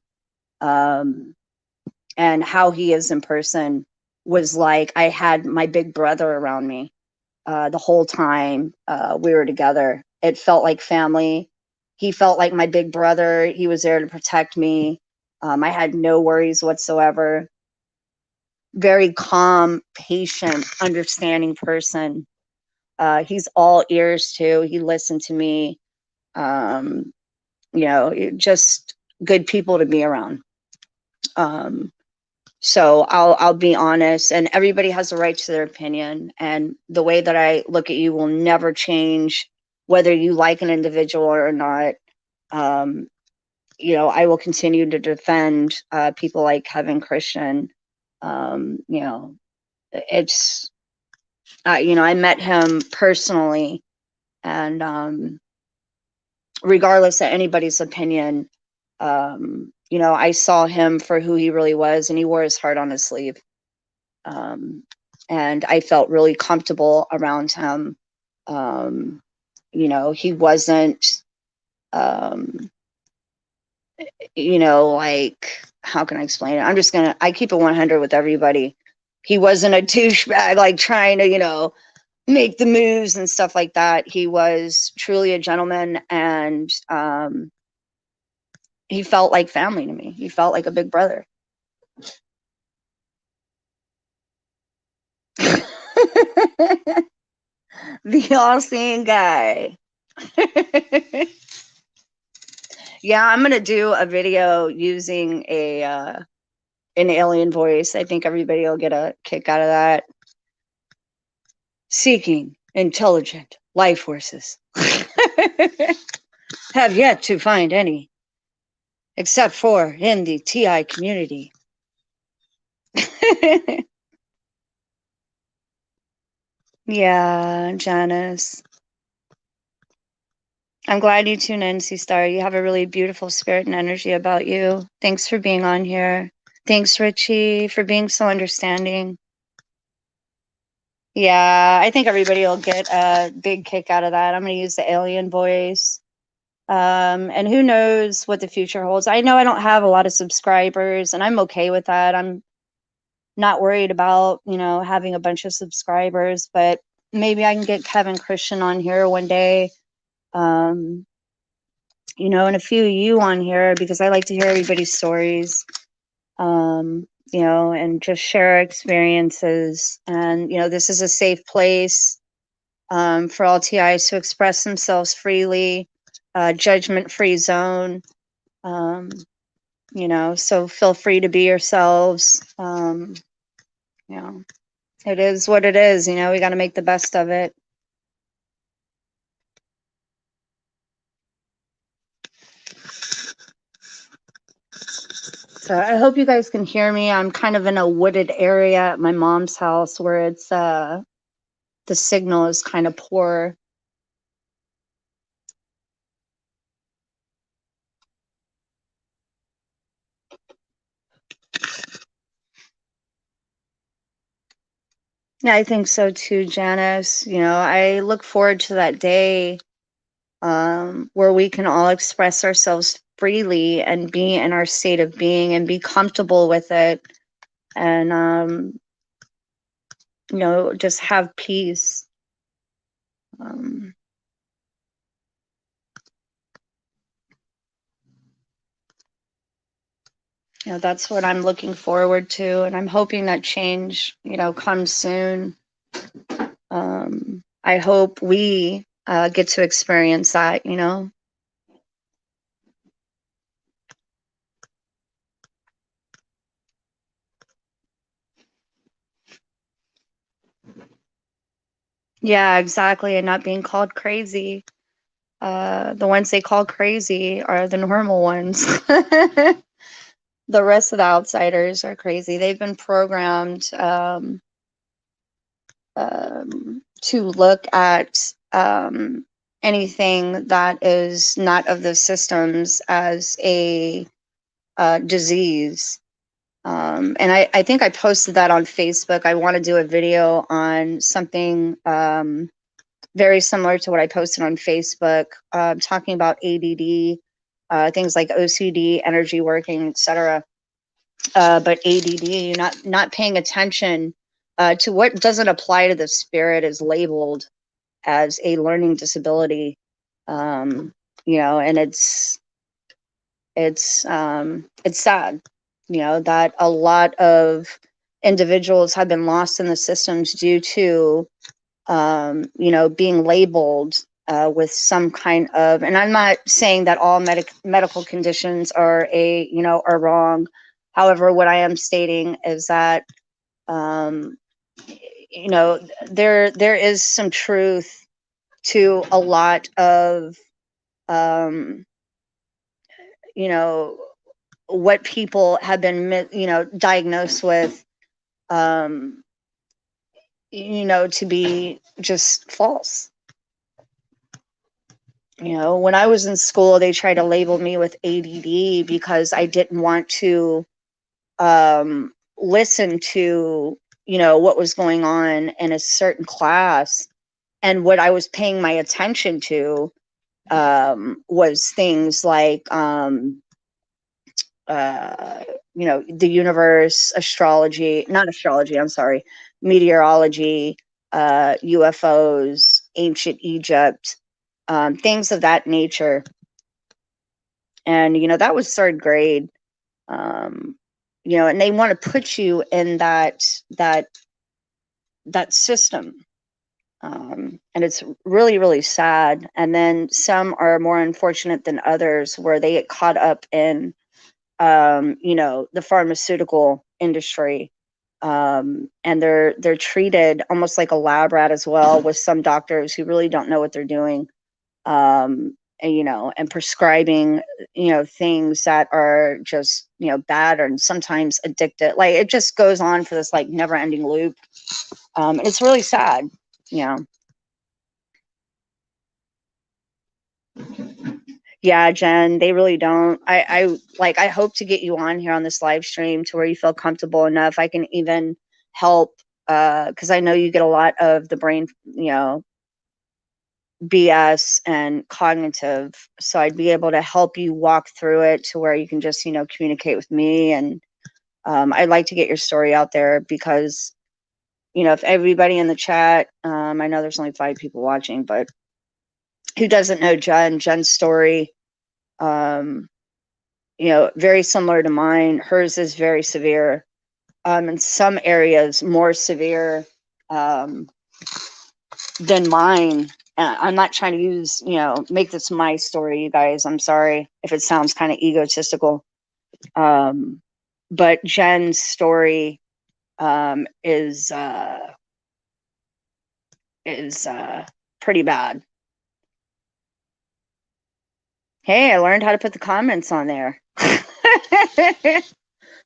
and how he is in person was like I had my big brother around me the whole time we were together. It felt like family. He felt like my big brother. He was there to protect me. I had no worries whatsoever. Very calm, patient, understanding person. He's all ears too. He listened to me. You know, just good people to be around. So I'll be honest, and everybody has the right to their opinion. And the way that I look at you will never change, whether you like an individual or not. You know, I will continue to defend people like Kevin Christian. You know, it's you know, I met him personally, and regardless of anybody's opinion, you know, I saw him for who he really was, and he wore his heart on his sleeve. And I felt really comfortable around him. You know, he wasn't, you know, like, how can I explain it? I keep it 100 with everybody. He wasn't a douchebag, like trying to, you know, make the moves and stuff like that. He was truly a gentleman, and he felt like family to me. He felt like a big brother. The all-seeing guy. Yeah, I'm gonna do a video using a an alien voice. I think everybody will get a kick out of that. Seeking intelligent life forces. Have yet to find any, except for in the TI community. Yeah, Janice. I'm glad you tuned in, C Star. You have a really beautiful spirit and energy about you. Thanks for being on here. Thanks, Richie, for being so understanding. Yeah, I think everybody will get a big kick out of that. I'm going to use the alien voice. And who knows what the future holds. I know I don't have a lot of subscribers, and I'm okay with that. I'm not worried about, having a bunch of subscribers, but maybe I can get Kevin Christian on here one day. And a few of you on here, because I like to hear everybody's stories. And just share experiences. And, this is a safe place for all TIs to express themselves freely, judgment-free zone. So feel free to be yourselves. It is what it is. We got to make the best of it. So I hope you guys can hear me. I'm kind of in a wooded area at my mom's house where it's the signal is kind of poor. Yeah, I think so too, Janice. I look forward to that day where we can all express ourselves freely and be in our state of being and be comfortable with it, and just have peace. That's what I'm looking forward to, and I'm hoping that change, comes soon. I hope we get to experience that, Yeah, exactly, and not being called crazy. The ones they call crazy are the normal ones. The rest of the outsiders are crazy. They've been programmed to look at anything that is not of the systems as a disease. And I think I posted that on Facebook. I want to do a video on something very similar to what I posted on Facebook, talking about ADD, things like OCD, energy working, etc. But ADD, not paying attention to what doesn't apply to the spirit is labeled as a learning disability. And it's sad, that a lot of individuals have been lost in the systems due to being labeled with some kind of, and I'm not saying that all medical conditions are are wrong. However, what I am stating is that, there is some truth to a lot of, what people have been, diagnosed with, to be just false. When I was in school, they tried to label me with ADD because I didn't want to listen to, what was going on in a certain class. And what I was paying my attention to was things like, the universe, astrology, not astrology, I'm sorry, meteorology, UFOs, ancient Egypt, things of that nature. And, that was third grade. And they want to put you in that system. And it's really, really sad. And then some are more unfortunate than others, where they get caught up in, the pharmaceutical industry. And they're treated almost like a lab rat as well, with some doctors who really don't know what they're doing. And prescribing, things that are just, bad and sometimes addictive. Like, it just goes on for this like never ending loop. And it's really sad, Yeah, Jen, they really don't. I hope to get you on here on this live stream to where you feel comfortable enough. I can even help, because I know you get a lot of the brain, BS and cognitive. So I'd be able to help you walk through it to where you can just, communicate with me. And I'd like to get your story out there because, if everybody in the chat, I know there's only 5 people watching, but who doesn't know Jen's story, very similar to mine. Hers is very severe. In some areas more severe than mine. I'm not trying to use, make this my story, you guys. I'm sorry if it sounds kind of egotistical. But Jen's story is pretty bad. Hey, I learned how to put the comments on there.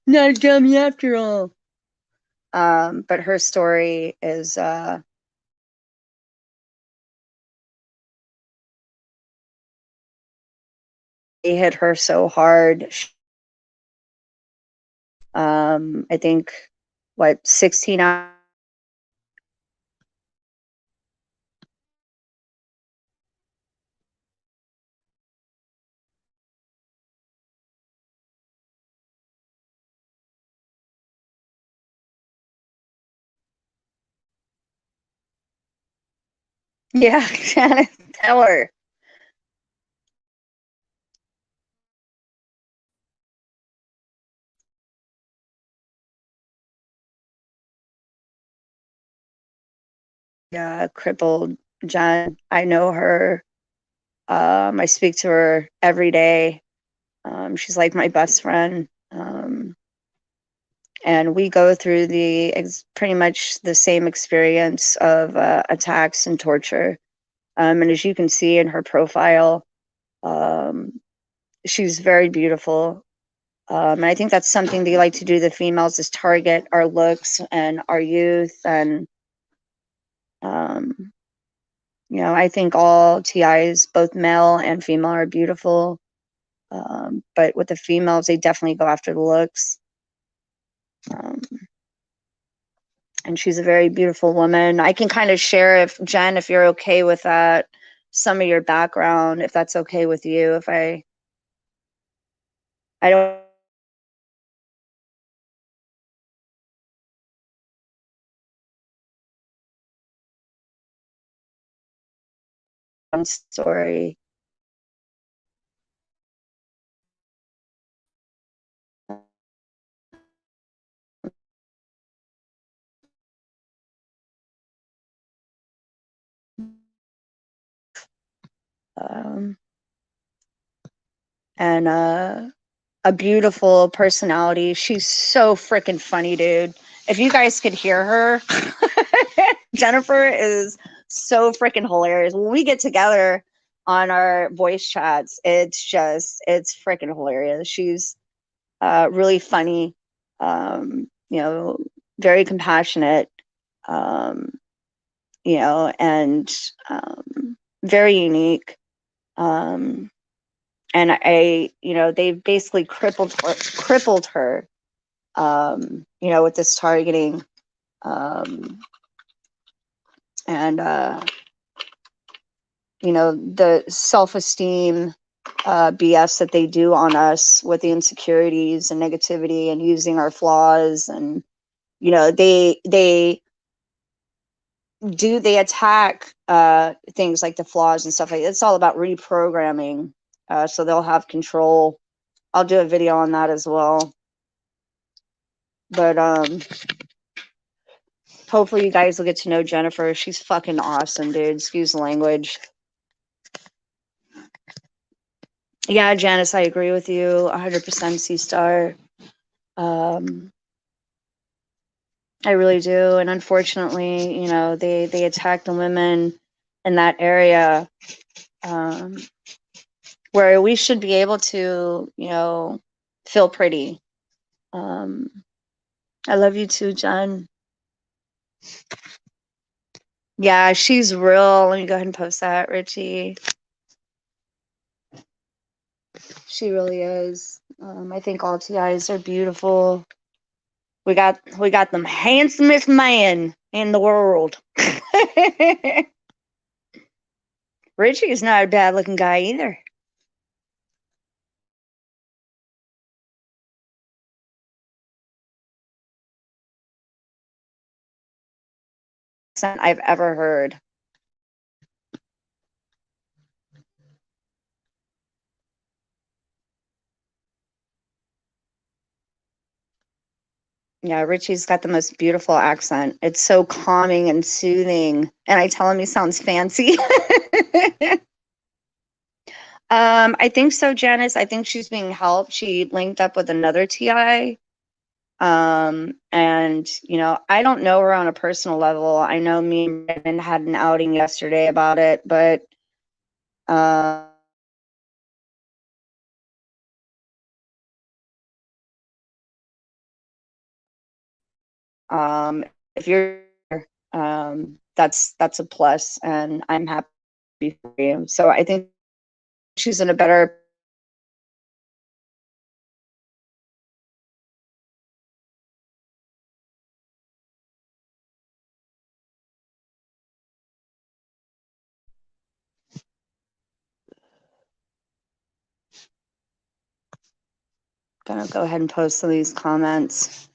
Not a dummy after all. But her story is it hit her so hard. I think 16 hours. Yeah, tell her. Yeah, crippled Jen. I know her. I speak to her every day. She's like my best friend. And we go through pretty much the same experience of attacks and torture. And as you can see in her profile, she's very beautiful. And I think that's something they like to do, the females, is target our looks and our youth. And, I think all TIs, both male and female, are beautiful. But with the females, they definitely go after the looks. And she's a very beautiful woman. I can kind of share, if Jen, if you're okay with that, some of your background, if that's okay with you. If I don't. Story. And a beautiful personality. She's so freaking funny, dude. If you guys could hear her, Jennifer is so freaking hilarious. When we get together on our voice chats, it's freaking hilarious. She's really funny, very compassionate, and very unique. And they've basically crippled her, with this targeting, and the self-esteem BS that they do on us with the insecurities and negativity and using our flaws. And they attack things like the flaws and stuff like that. It's all about reprogramming, so they'll have control. I'll do a video on that as well. But hopefully you guys will get to know Jennifer. She's fucking awesome, dude. Excuse the language. Yeah, Janice, I agree with you 100%. C-Star. I really do. And unfortunately, they attack the women in that area, where we should be able to, feel pretty. I love you too, Jen. Yeah, she's real. Let me go ahead and post that, Richie. She really is. I think all TIs are beautiful. We got the handsomest man in the world. Richie's not a bad looking guy either. I've ever heard. Yeah, Richie's got the most beautiful accent. It's so calming and soothing. And I tell him he sounds fancy. I think so, Janice. I think she's being helped. She linked up with another TI. And you know, I don't know her on a personal level. I know me and Redmond had an outing yesterday about it, but if you're that's a plus, and I'm happy for you. So I think she's in a better gonna go ahead and post some of these comments.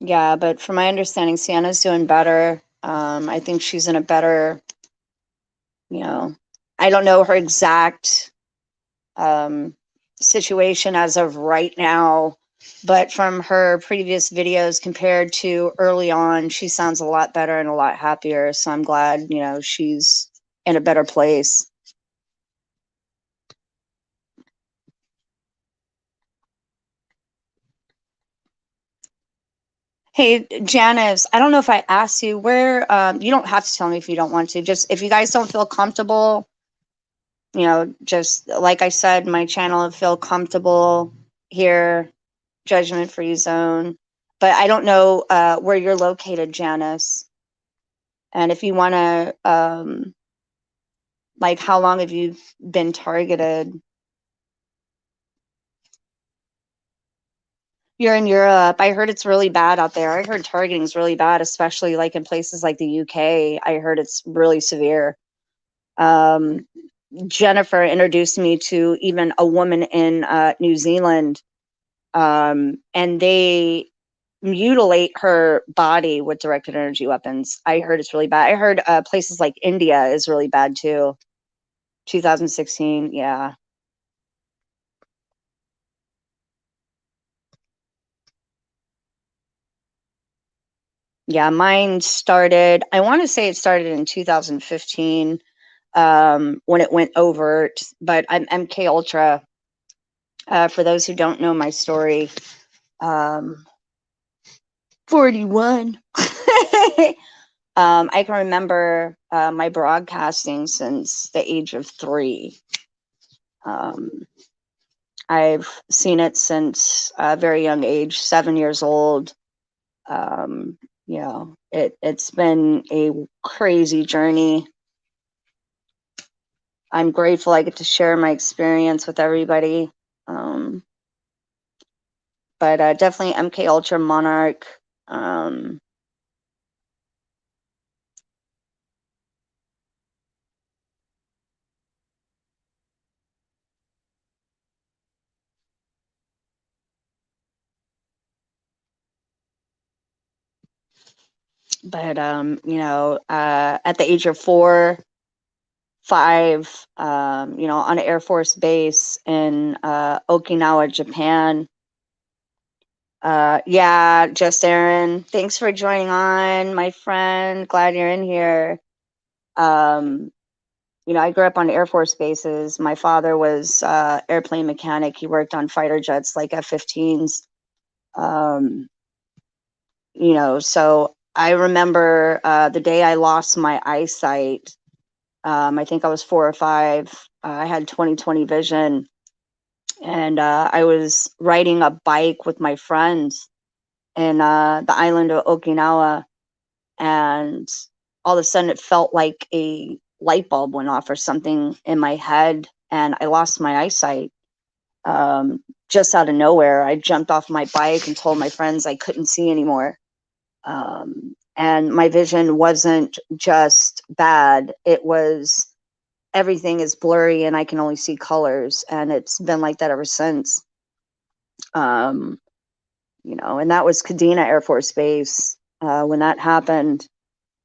Yeah, but from my understanding, Sienna's doing better. I think she's in a better, you know, I don't know her exact situation as of right now, but from her previous videos compared to early on, she sounds a lot better and a lot happier. So I'm glad, you know, she's in a better place. Hey, Janice, I don't know if I asked you where, you don't have to tell me if you don't want to. Just if you guys don't feel comfortable, you know, just like I said, my channel, feel comfortable here, judgment free zone. But I don't know where you're located, Janice. And if you want to, like, how long have you been targeted? You're in Europe. I heard it's really bad out there. I heard targeting is really bad, especially like in places like the UK. I heard it's really severe. Um, Jennifer introduced me to even a woman in New Zealand, and they mutilate her body with directed energy weapons. I heard it's really bad. I heard places like India is really bad too. 2016, yeah. Yeah, mine started, I want to say it started in 2015 when it went overt, but I'm MK Ultra. For those who don't know my story, 41. I can remember my broadcasting since the age of 3. I've seen it since a very young age, 7 years old. You know, it's been a crazy journey. I'm grateful I get to share my experience with everybody. But definitely MK Ultra Monarch. But you know, at the age of 4, 5, you know, on an Air Force base in Okinawa, Japan. Yeah, just Aaron. Thanks for joining on, my friend. Glad you're in here. You know, I grew up on Air Force bases. My father was airplane mechanic. He worked on fighter jets like F-15s. You know, so I remember the day I lost my eyesight. I think I was 4 or 5. I had 20/20 vision, and I was riding a bike with my friends in the island of Okinawa. and all of a sudden it felt like a light bulb went off or something in my head, and I lost my eyesight. Just out of nowhere, I jumped off my bike and told my friends I couldn't see anymore. And my vision wasn't just bad, it was everything is blurry and I can only see colors. And it's been like that ever since. You know, and that was Kadena Air Force Base. When that happened,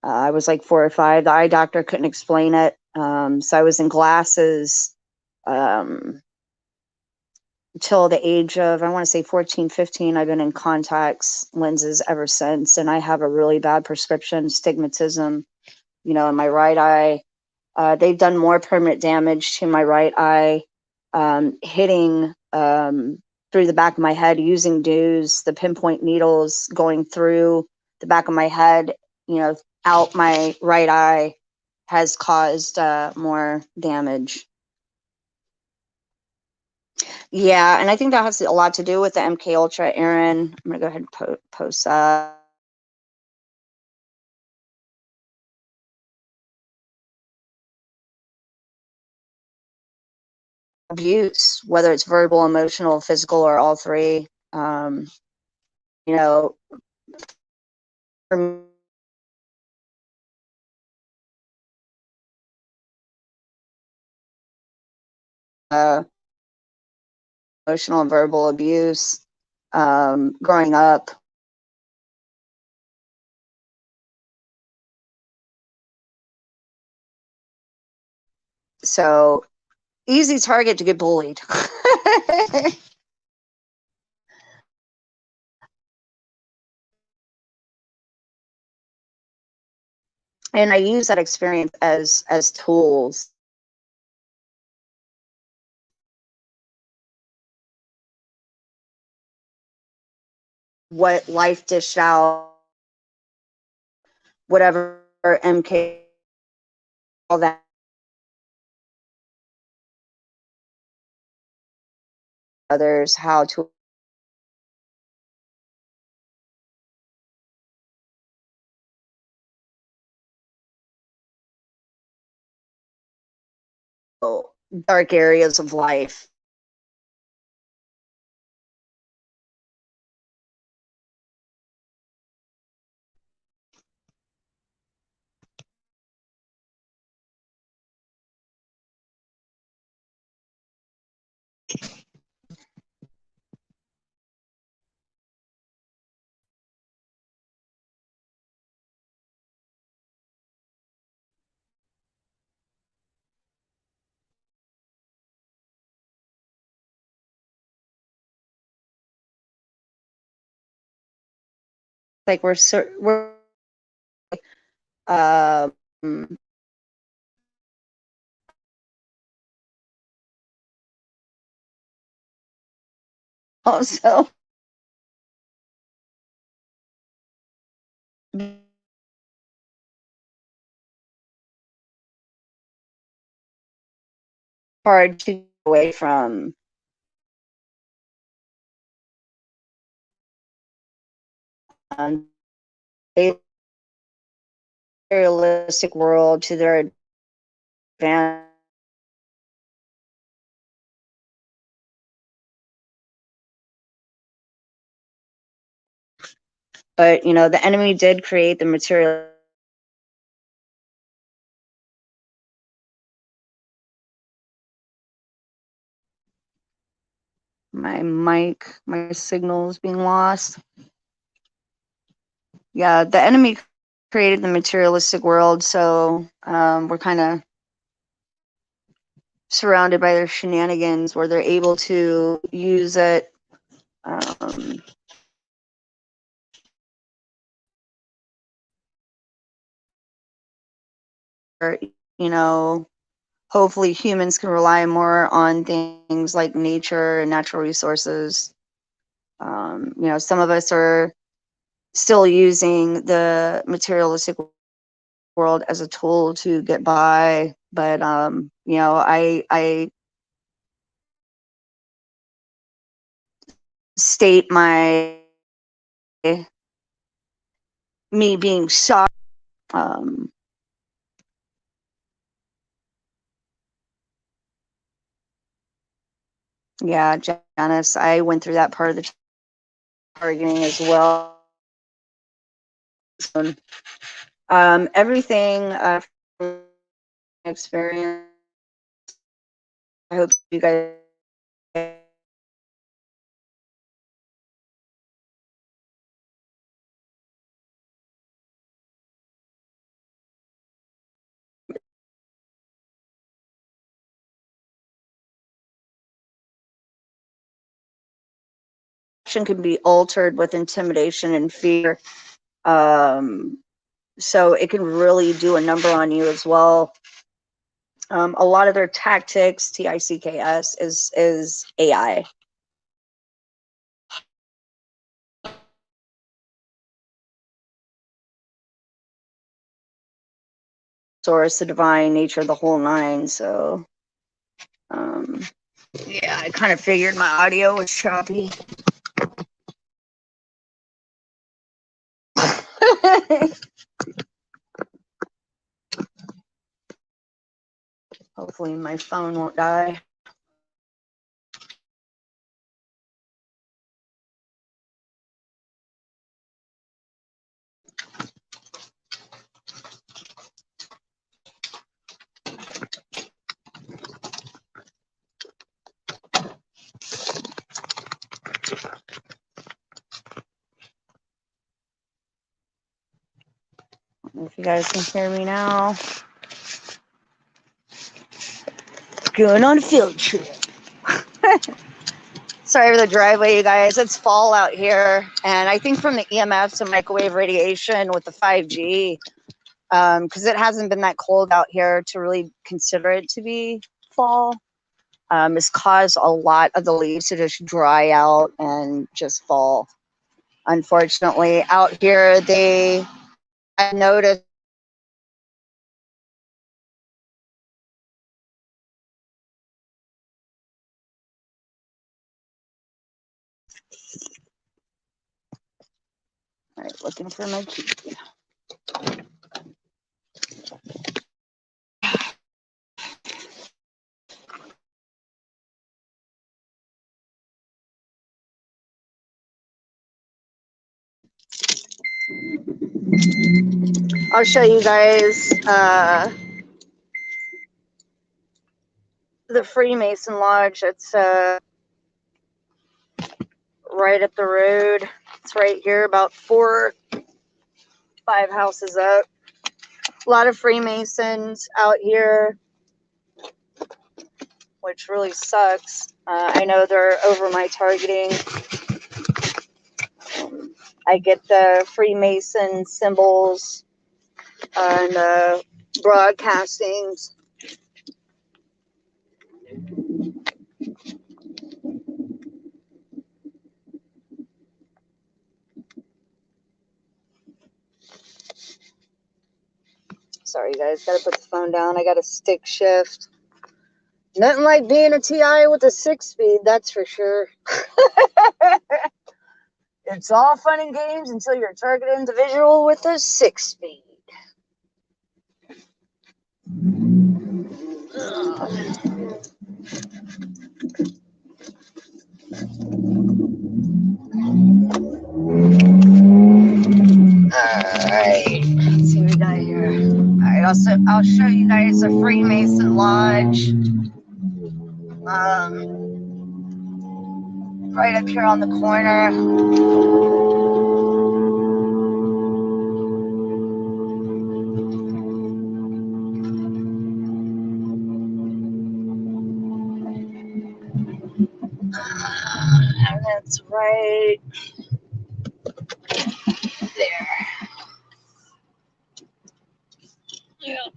I was like 4 or 5. The eye doctor couldn't explain it. So I was in glasses until the age of, I want to say 14, 15. I've been in contacts, lenses ever since. And I have a really bad prescription, stigmatism, you know, in my right eye. They've done more permanent damage to my right eye, hitting through the back of my head using DEWs, the pinpoint needles going through the back of my head, you know, out my right eye has caused more damage. Yeah, and I think that has a lot to do with the MK Ultra, Aaron. I'm gonna go ahead and post that. Abuse, whether it's verbal, emotional, physical, or all three. You know, for emotional and verbal abuse growing up. So easy target to get bullied. And I use that experience as tools. What life dished out, whatever MK, all that. Others, how to dark areas of life. Like we're um also hard to get away from. A realistic world to their advantage. But you know, the enemy did create the material. My mic, my signal is being lost. Yeah, the enemy created the materialistic world, so we're kind of surrounded by their shenanigans where they're able to use it or, you know, hopefully humans can rely more on things like nature and natural resources. You know, some of us are still using the materialistic world as a tool to get by, but you know, I state my me being shocked Yeah, Janice, I went through that part of the targeting as well. So, everything experience. I hope you guys can be altered with intimidation and fear. So it can really do a number on you as well. A lot of their tactics, TICKS, is AI. Source, the divine nature, the whole nine. So, yeah, I kind of figured my audio was choppy. Hopefully my phone won't die. If you guys can hear me now. Going on a field trip. Sorry for the driveway, you guys. It's fall out here. And I think from the EMFs and microwave radiation with the 5G, because it hasn't been that cold out here to really consider it to be fall, has caused a lot of the leaves to just dry out and just fall. Unfortunately, out here, I noticed all right, looking for my key. I'll show you guys the Freemason Lodge. It's right up the road. It's right here, about 4-5 houses up. A lot of Freemasons out here, which really sucks. I know they're over my targeting. I get the Freemason symbols and broadcastings. Sorry, guys, gotta put the phone down. I got a stick shift. Nothing like being a TI with a 6-speed, that's for sure. It's all fun and games until you're a target individual with a 6-speed. Alright, let's see what we got here. Alright, I'll show you guys a Freemason Lodge. Right up here on the corner. And that's right there. Yeah.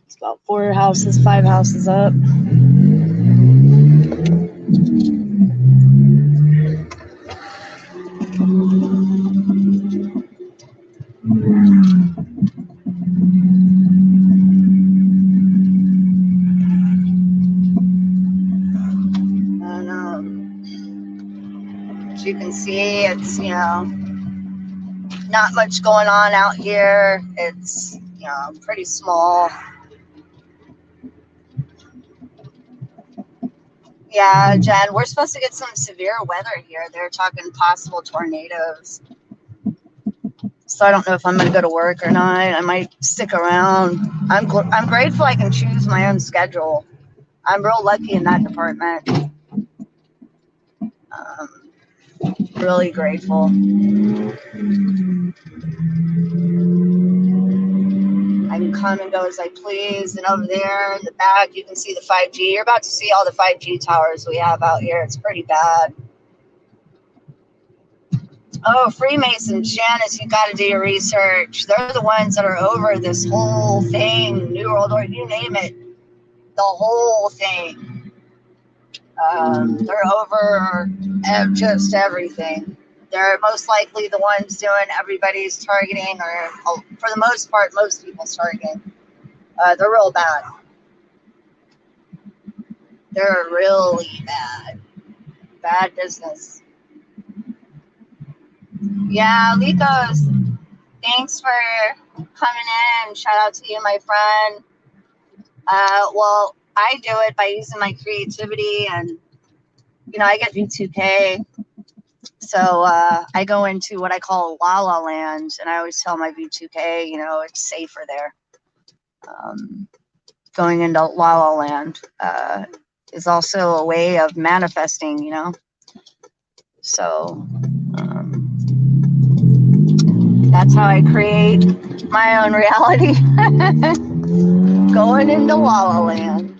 It's about 5 houses up. And as you can see, it's, not much going on out here. It's, you know, pretty small. Yeah, Jen, we're supposed to get some severe weather here. They're talking possible tornadoes. So I don't know if I'm going to go to work or not. I might stick around. I'm grateful I can choose my own schedule. I'm real lucky in that department. Really grateful. I can come and go as I please. And over there in the back, you can see the 5G. You're about to see all the 5G towers we have out here. It's pretty bad. Oh, Freemasons, Janice, you got to do your research. They're the ones that are over this whole thing, New World Order, you name it, the whole thing. They're over just everything. They're most likely the ones doing everybody's targeting, or for the most part, most people's targeting. They're real bad. They're really bad. Bad business. Yeah, Likos, thanks for coming in. Shout out to you, my friend. Well, I do it by using my creativity, and you know, I get V2K, so I go into what I call La La Land, and I always tell my V2K, you know, it's safer there. Going into La La Land is also a way of manifesting, you know. So that's how I create my own reality. Going into La La Land.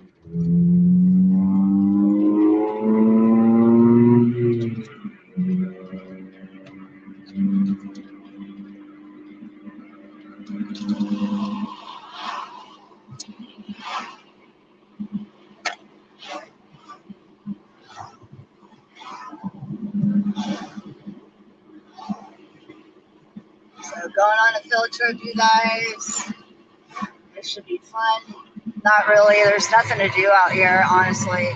So going on a field trip, you guys. This should be fun. Not really. There's nothing to do out here, honestly.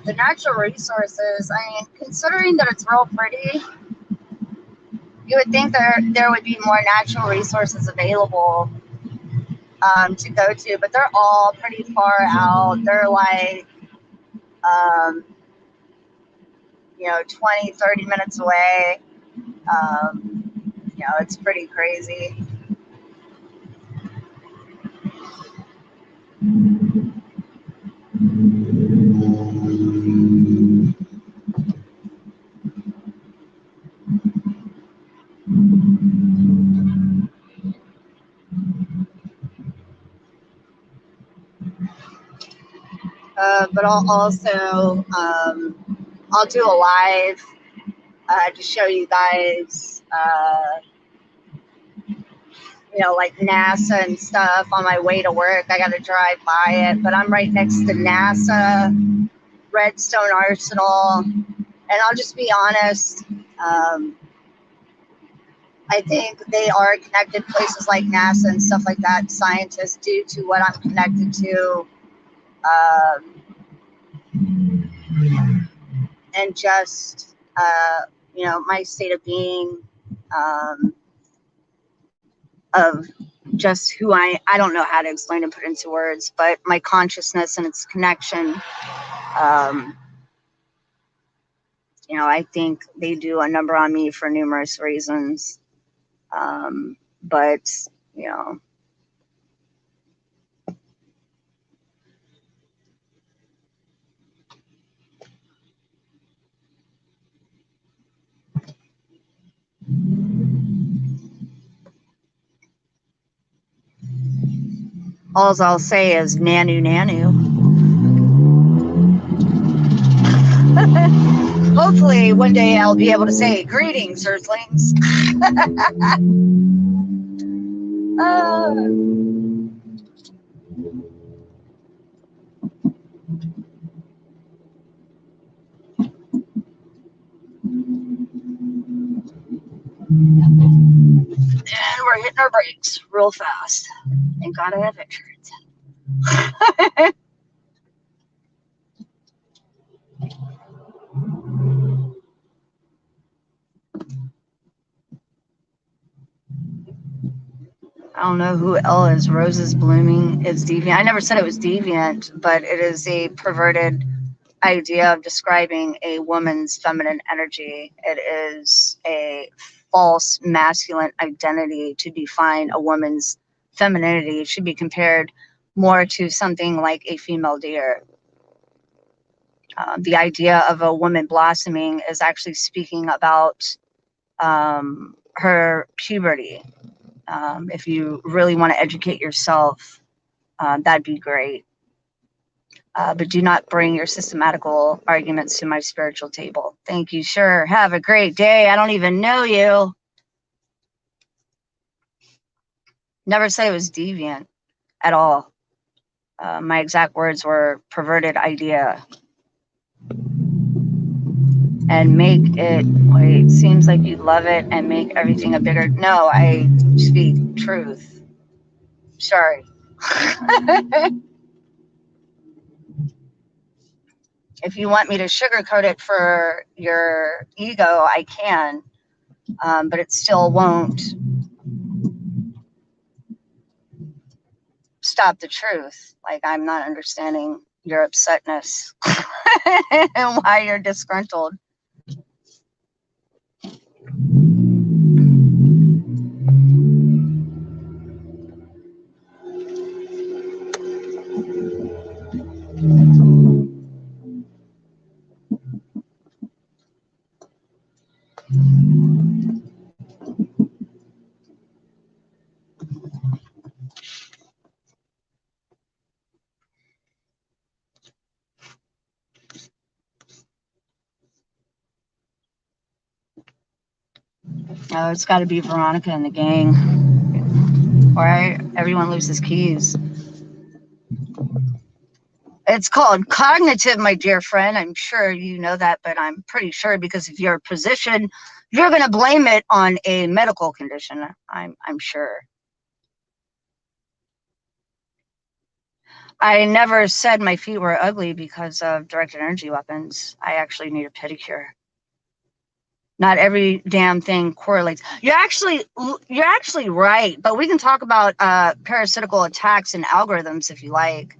The natural resources, I mean, considering that it's real pretty, you would think there would be more natural resources available to go to, but they're all pretty far out. They're like, you know, 20, 30 minutes away. You know, it's pretty crazy. But I'll also, I'll do a live to show you guys, you know, like NASA and stuff on my way to work. I got to drive by it, but I'm right next to NASA, Redstone Arsenal. And I'll just be honest, I think they are connected, places like NASA and stuff like that, scientists, due to what I'm connected to. And just, you know, my state of being, of just who I don't know how to explain and put into words, but my consciousness and its connection. You know, I think they do a number on me for numerous reasons. But, you know, all I'll say is nanu nanu. Hopefully one day I'll be able to say greetings, Earthlings. And we're hitting our brakes real fast. Thank God I have insurance. I don't know who L is. Roses blooming is deviant. I never said it was deviant, but it is a perverted idea of describing a woman's feminine energy. It is a false masculine identity to define a woman's femininity. It should be compared more to something like a female deer. The idea of a woman blossoming is actually speaking about her puberty. If you really want to educate yourself, that'd be great. But do not bring your systematical arguments to my spiritual table. Thank you. Sure. Have a great day. I don't even know you. Never said it was deviant at all. My exact words were perverted idea. And make it, wait, seems like you love it and make everything a bigger, no, I speak truth. Sorry. If you want me to sugarcoat it for your ego, I can, but it still won't stop the truth. Like, I'm not understanding your upsetness and why you're disgruntled. Oh, it's got to be Veronica and the gang, or everyone loses keys. It's called cognitive, my dear friend. I'm sure you know that, but I'm pretty sure because of your position, you're going to blame it on a medical condition. I'm sure. I never said my feet were ugly because of directed energy weapons. I actually need a pedicure. Not every damn thing correlates. You're actually right, but we can talk about parasitical attacks and algorithms if you like.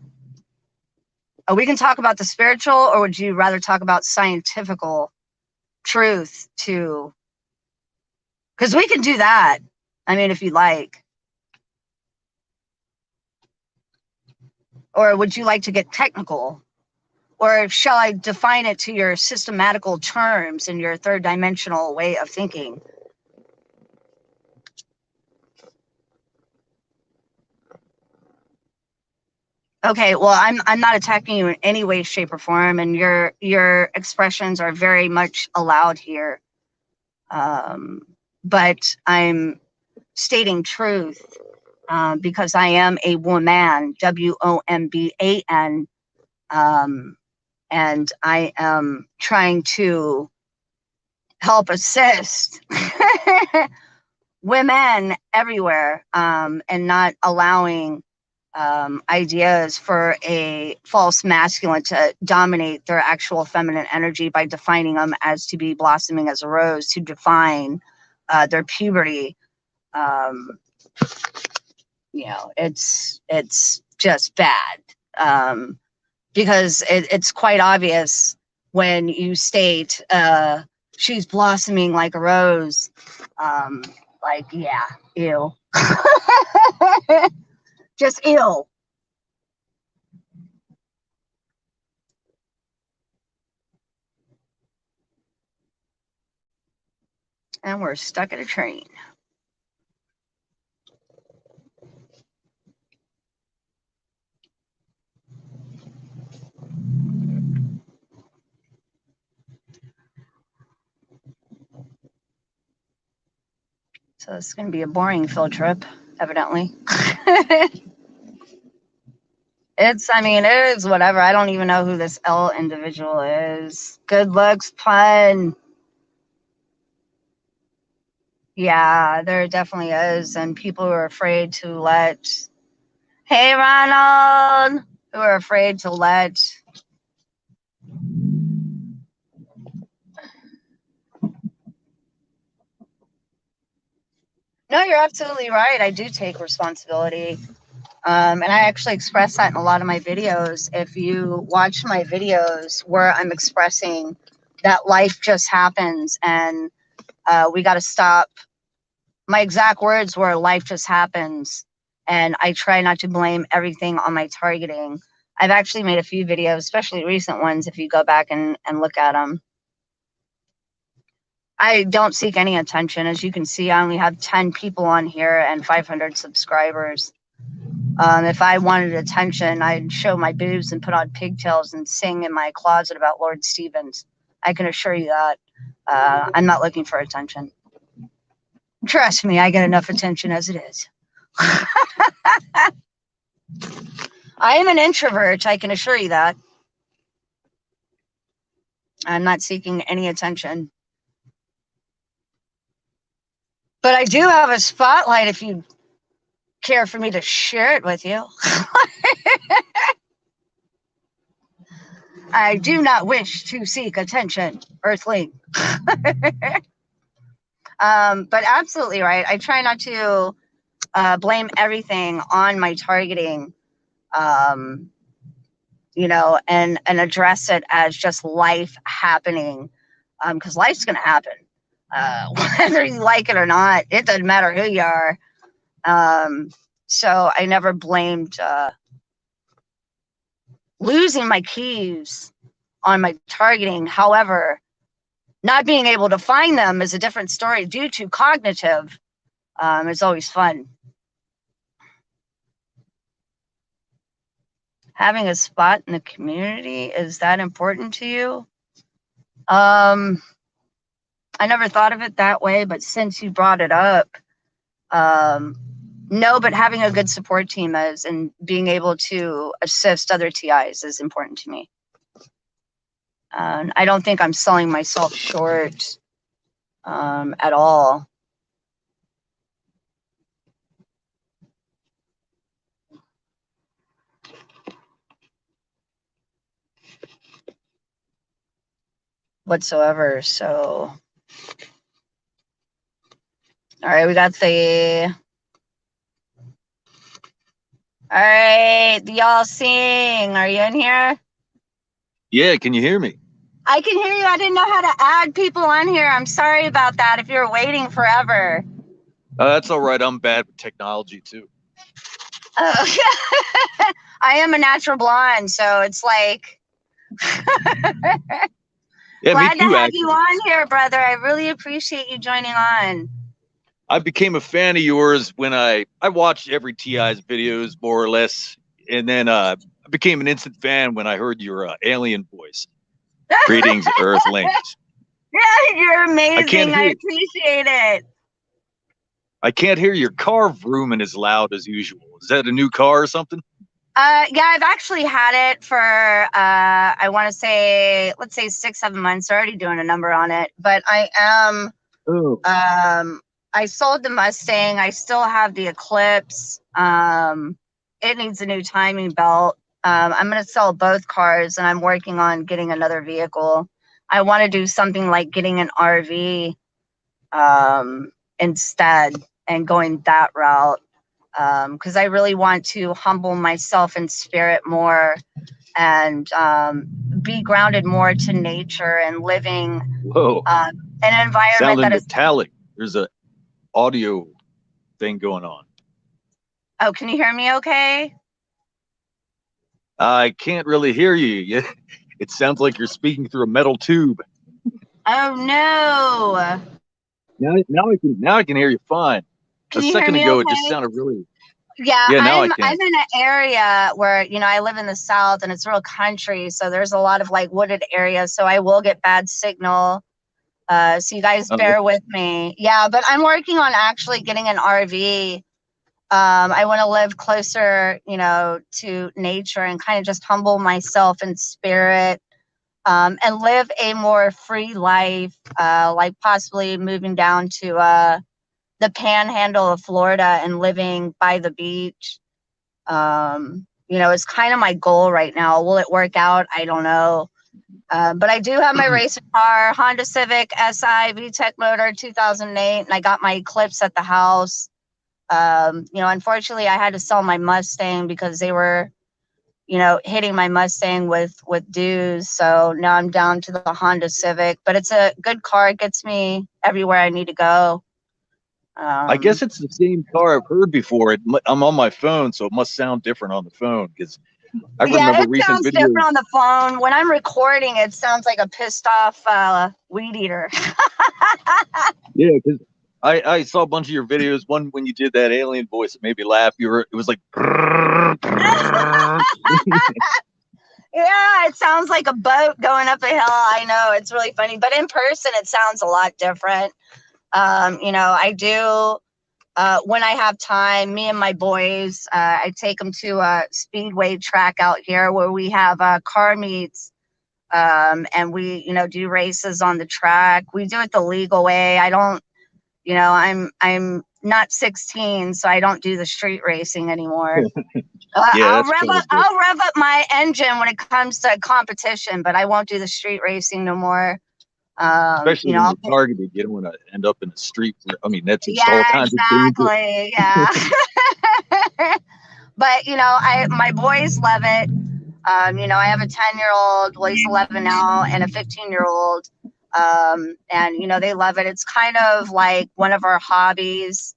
We can talk about the spiritual, or would you rather talk about scientifical truth too? Because we can do that. I mean, if you like. Or would you like to get technical? Or shall I define it to your systematical terms and your third dimensional way of thinking? Okay, well, I'm not attacking you in any way, shape, or form, and your expressions are very much allowed here. But I'm stating truth because I am a woman, WOMBAN, and I am trying to help assist women everywhere, and not allowing ideas for a false masculine to dominate their actual feminine energy by defining them as to be blossoming as a rose, to define their puberty. You know, it's just bad, because it's quite obvious when you state she's blossoming like a rose. Like, yeah, ew. Just ew. And we're stuck at a train. So it's going to be a boring field trip, evidently. I mean, it is whatever. I don't even know who this L individual is. Good looks, pun. Yeah, there definitely is. And people who are afraid to let, hey, Ronald, who are afraid to let No, you're absolutely right. I do take responsibility. And I actually express that in a lot of my videos. If you watch my videos where I'm expressing that life just happens and we got to stop, my exact words were life just happens. And I try not to blame everything on my targeting. I've actually made a few videos, especially recent ones, if you go back and look at them. I don't seek any attention. As you can see, I only have 10 people on here and 500 subscribers. If I wanted attention, I'd show my boobs and put on pigtails and sing in my closet about Lord Stevens. I can assure you that. I'm not looking for attention. Trust me, I get enough attention as it is. I am an introvert, I can assure you that. I'm not seeking any attention. But I do have a spotlight if you care for me to share it with you. I do not wish to seek attention, Earthling. But absolutely right. I try not to blame everything on my targeting, you know, and address it as just life happening, because life's going to happen. Whether you like it or not, it doesn't matter who you are. So I never blamed losing my keys on my targeting. However, not being able to find them is a different story due to cognitive. It's always fun. Having a spot in the community, is that important to you? I never thought of it that way, but since you brought it up, no, but having a good support team is, and being able to assist other TIs is important to me. I don't think I'm selling myself short at all. Whatsoever. So, all right, we got the. All right, y'all sing. Are you in here? Yeah, can you hear me? I can hear you. I didn't know how to add people on here. I'm sorry about that if you're waiting forever. That's all right. I'm bad with technology too. I am a natural blonde, so it's like Yeah, glad me too, to have actually. you on here, brother. I really appreciate you joining on. I became a fan of yours when I watched every TI's videos more or less, and then I became an instant fan when I heard your alien voice. Greetings, Earthlings. Yeah, you're amazing. I I appreciate it. can't hear your car vrooming as loud as usual. Is that a new car or something? Yeah, I've actually had it for I want to say, let's say 6-7 months. Already doing a number on it, but I am. Oh. I sold the Mustang. I still have the Eclipse. It needs a new timing belt. I'm going to sell both cars, and I'm working on getting another vehicle. I want to do something like getting an RV instead and going that route, because I really want to humble myself in spirit more and be grounded more to nature and living Whoa. an environment Sounding that is. metallic. There's a audio thing going on. Oh, can you hear me okay? I can't really hear you. It sounds like you're speaking through a metal tube. Oh no. Now I can hear you fine. Can A you hear second me ago, it just okay? sounded really. Yeah, Yeah, now I I'm can. in an area where, you know, I live in the South and it's real country, so there's a lot of like wooded areas, so I will get bad signal. So you guys bear with me. Yeah, but I'm working on actually getting an RV. I want to live closer, you know, to nature and kind of just humble myself in spirit, and live a more free life, like possibly moving down to the panhandle of Florida and living by the beach. You know, it's kind of my goal right now. Will it work out? I don't know. But I do have my racing car, Honda Civic SI VTEC motor 2008, and I got my Eclipse at the house. Unfortunately, I had to sell my Mustang because they were, hitting my Mustang with dues. So now I'm down to the Honda Civic, but it's a good car. It gets me everywhere I need to go. I guess it's the same car I've heard before. I'm on my phone, so it must sound different on the phone because I Yeah, remember it recent sounds different videos. on the phone. When I'm recording, it sounds like a pissed off weed eater. Yeah, because I saw a bunch of your videos. One when you did that alien voice, it made me laugh. It was like, Yeah, it sounds like a boat going up a hill. I know, it's really funny, but in person, it sounds a lot different. I do. When I have time, me and my boys, I take them to a speedway track out here where we have car meets, and we, do races on the track. We do it the legal way. I don't, I'm not 16, so I don't do the street racing anymore. yeah, that's probably good. I'll rev up my engine when it comes to competition, but I won't do the street racing no more. Especially when you're targeted, you don't want to end up in a street. That's just all Yeah, kinds of danger. exactly. Yeah. But my boys love it. I have a 10-year-old, well, he's 11 now, and a 15-year-old. And they love it. It's kind of like one of our hobbies.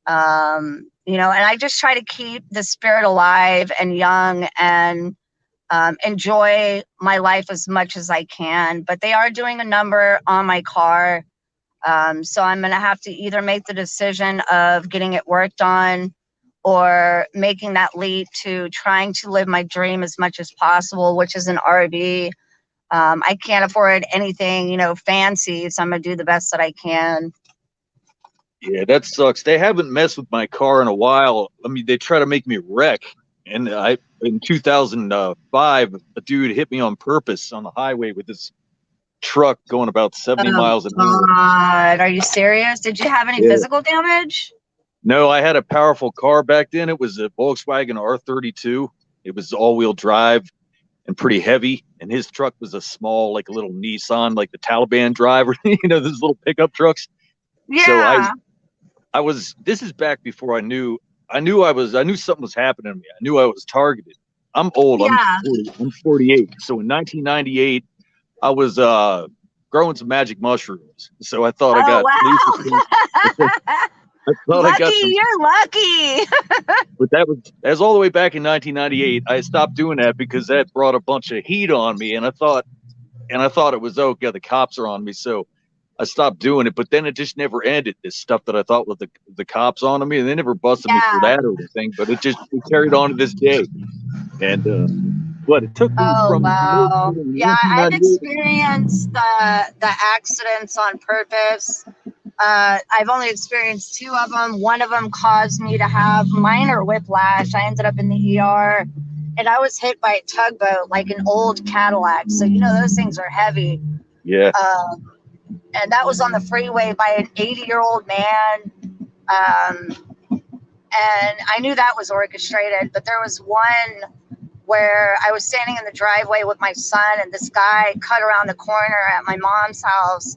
And I just try to keep the spirit alive and young and enjoy my life as much as I can. But they are doing a number on my car. So I'm going to have to either make the decision of getting it worked on or making that leap to trying to live my dream as much as possible, which is an RV. I can't afford anything, fancy. So I'm going to do the best that I can. Yeah, that sucks. They haven't messed with my car in a while. They try to make me wreck. And in 2005, a dude hit me on purpose on the highway with his truck going about 70 Oh miles an hour. God, are you serious? Did you have any Yeah. physical damage? No, I had a powerful car back then. It was a Volkswagen R32. It was all-wheel drive and pretty heavy. And his truck was a small, like a little Nissan, like the Taliban driver, those little pickup trucks. Yeah. So this is back before I knew something was happening to me. I knew I was targeted. I'm old. Yeah. I'm 48. So in 1998, I was growing some magic mushrooms. So I thought I got Wow. I thought I got some. You're lucky. But that was all the way back in 1998. I stopped doing that because that brought a bunch of heat on me, and I thought it was okay. The cops are on me, so I stopped doing it. But then it just never ended. This stuff that I thought was the cops on me, and they never busted me for that or anything. But it carried on to this day. And it took me Oh from wow. Yeah, I've 1998. experienced the accidents on purpose. I've only experienced 2 of them. One of them caused me to have minor whiplash. I ended up in the ER, and I was hit by a tugboat, like an old Cadillac. So those things are heavy. Yeah. And that was on the freeway by an 80-year-old man. And I knew that was orchestrated, but there was one where I was standing in the driveway with my son, and this guy cut around the corner at my mom's house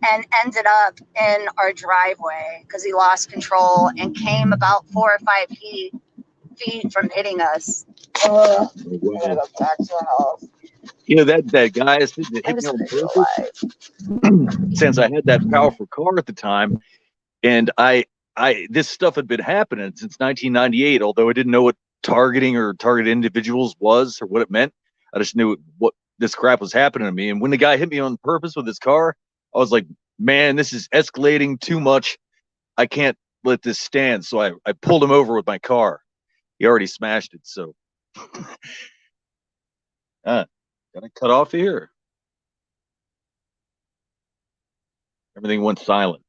and ended up in our driveway because he lost control and came about 4 or 5 feet from hitting us. Wow. That guy that hit me on purpose. Since I had that powerful car at the time, and this stuff had been happening since 1998. Although I didn't know what targeting or target individuals was or what it meant, I just knew what this crap was happening to me. And when the guy hit me on purpose with his car, I was like, man, this is escalating too much. I can't let this stand. So I pulled him over with my car. He already smashed it. So gotta cut off here. Everything went silent.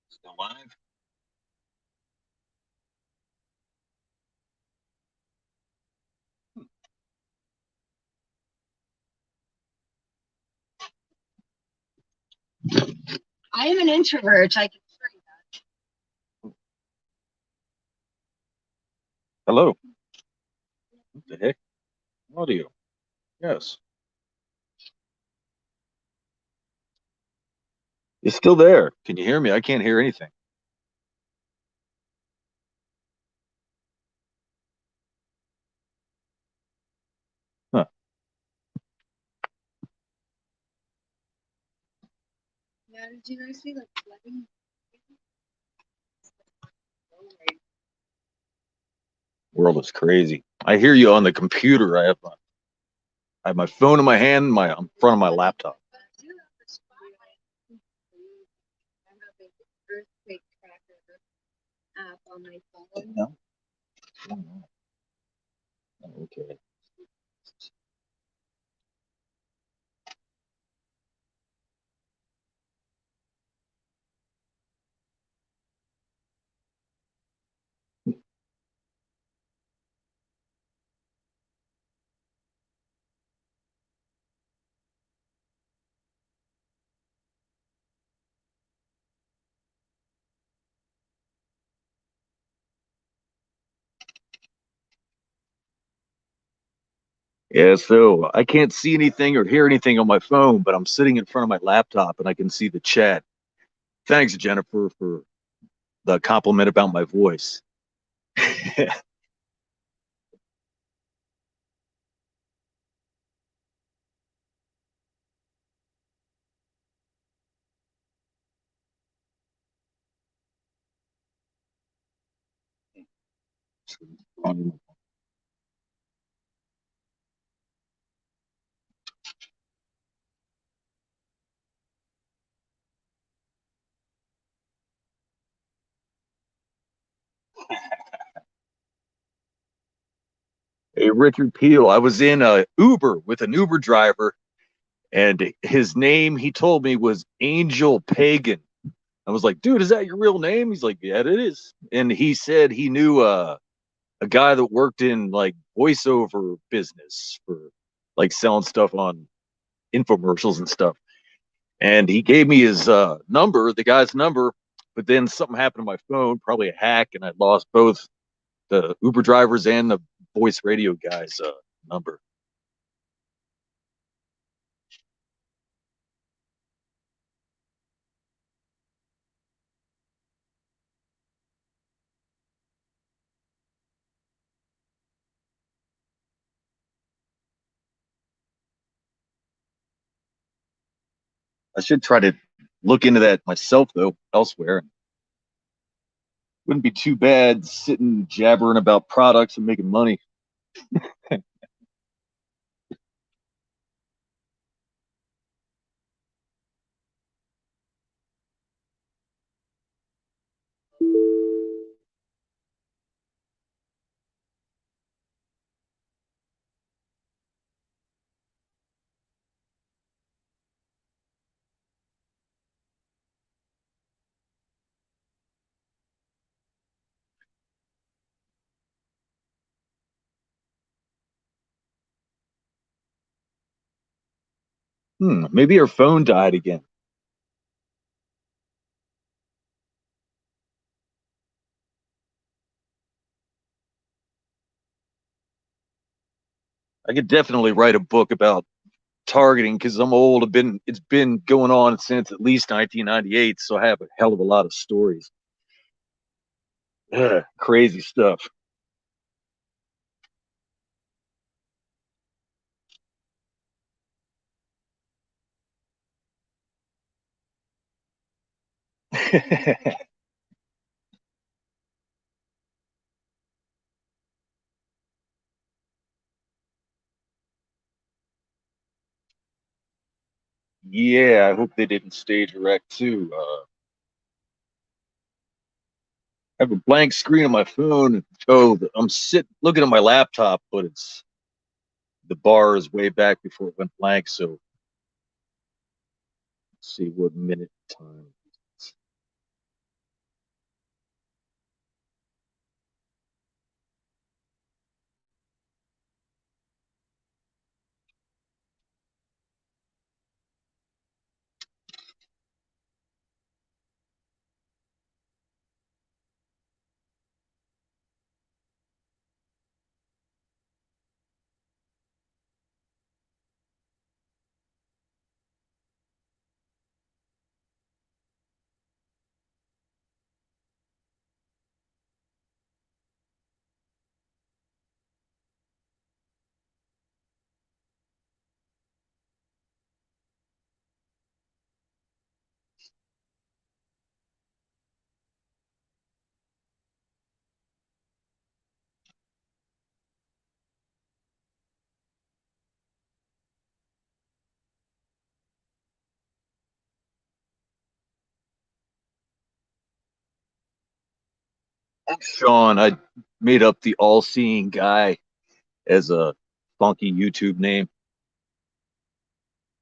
Still live? I am an introvert. I can Hello. What the heck? Audio. Yes. It's still there. Can you hear me? I can't hear anything. Huh. Yeah, did you guys see the flooding? World is crazy. I hear you on the computer. I have my phone in my hand, my in front of my laptop. I have an earthquake tracker app on my phone. No. Okay. Yeah, so I can't see anything or hear anything on my phone, but I'm sitting in front of my laptop and I can see the chat. Thanks, Jennifer, for the compliment about my voice. Hey, Richard Peel, I was in a Uber with an Uber driver, and his name, he told me, was Angel Pagan. I was like, dude, is that your real name? He's like, yeah, it is. And he said he knew a guy that worked in like voiceover business for like selling stuff on infomercials and stuff. And he gave me his number, the guy's number, but then something happened to my phone, probably a hack, and I lost both the Uber drivers and the voice radio guy's number. I should try to look into that myself though, elsewhere. Wouldn't be too bad sitting jabbering about products and making money. Maybe her phone died again. I could definitely write a book about targeting because I'm old. It's been going on since at least 1998, so I have a hell of a lot of stories. Crazy stuff. Yeah, I hope they didn't stage a wreck too. I have a blank screen on my phone. Oh, I'm sitting looking at my laptop, but it's the bar is way back before it went blank. So let's see what minute time. Sean, I made up the all-seeing guy as a funky YouTube name.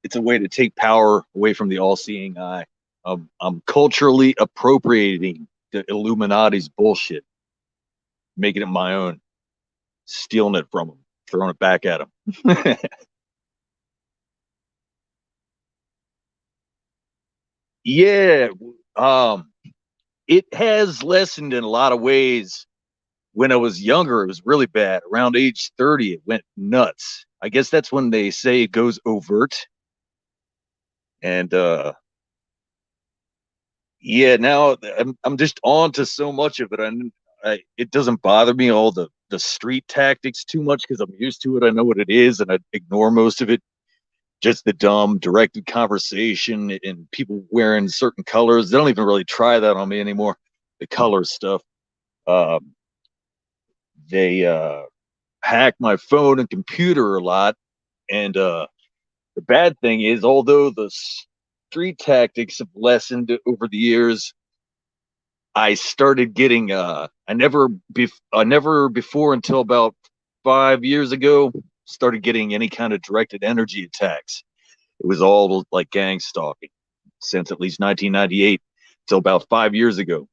It's a way to take power away from the all-seeing eye. I'm culturally appropriating the Illuminati's bullshit, making it my own, stealing it from them, throwing it back at them. Yeah, um, it has lessened in a lot of ways. When I was younger, it was really bad. Around age 30, it went nuts. I guess that's when they say it goes overt. And yeah, now I'm just on to so much of it. It doesn't bother me all the street tactics too much because I'm used to it. I know what it is, and I ignore most of it. Just the dumb directed conversation and people wearing certain colors. They don't even really try that on me anymore. The color stuff. Um, they hack my phone and computer a lot, and the bad thing is, although the street tactics have lessened over the years, I started getting I never before until about 5 years ago started getting any kind of directed energy attacks. It was all like gang stalking since at least 1998 till about 5 years ago.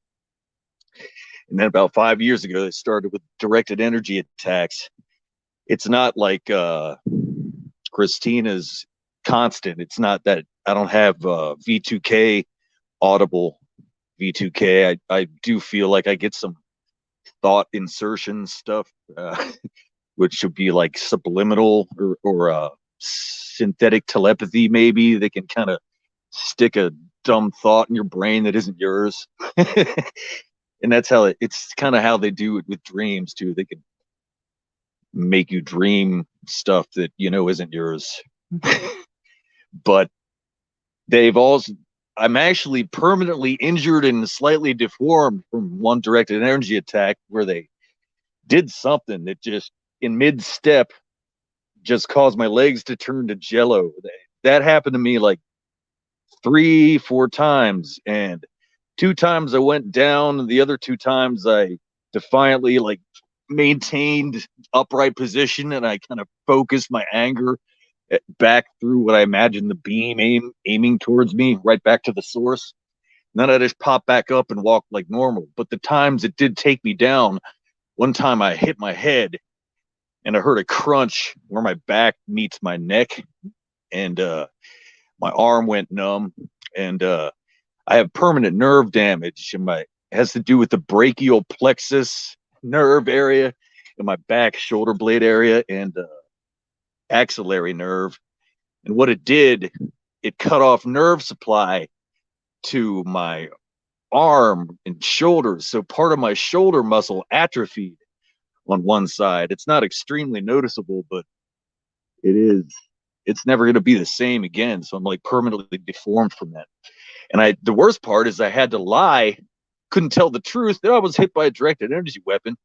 And then about 5 years ago, they started with directed energy attacks. It's not like Christina's constant. It's not that I don't have V2K audible V2K. I do feel like I get some thought insertion stuff, which should be like subliminal or synthetic telepathy, maybe. They can kind of stick a dumb thought in your brain that isn't yours. And that's how it's kind of how they do it with dreams too. They can make you dream stuff that you know isn't yours. But they've also I'm actually permanently injured and slightly deformed from one directed energy attack where they did something that just in mid step just caused my legs to turn to jello. That happened to me like 3, 4 times, and 2 times I went down. The other 2 times I defiantly like maintained upright position, and I kind of focused my anger back through what I imagined the beam aiming towards me, right back to the source. And then I just popped back up and walked like normal. But the times it did take me down, one time I hit my head and I heard a crunch where my back meets my neck, and my arm went numb, and I have permanent nerve damage, and my it has to do with the brachial plexus nerve area in my back shoulder blade area and axillary nerve. And what it did, it cut off nerve supply to my arm and shoulders. So part of my shoulder muscle atrophied on one side. It's not extremely noticeable, but it is. It's never going to be the same again. So I'm like permanently deformed from that. And the worst part is I had to lie, couldn't tell the truth that I was hit by a directed energy weapon.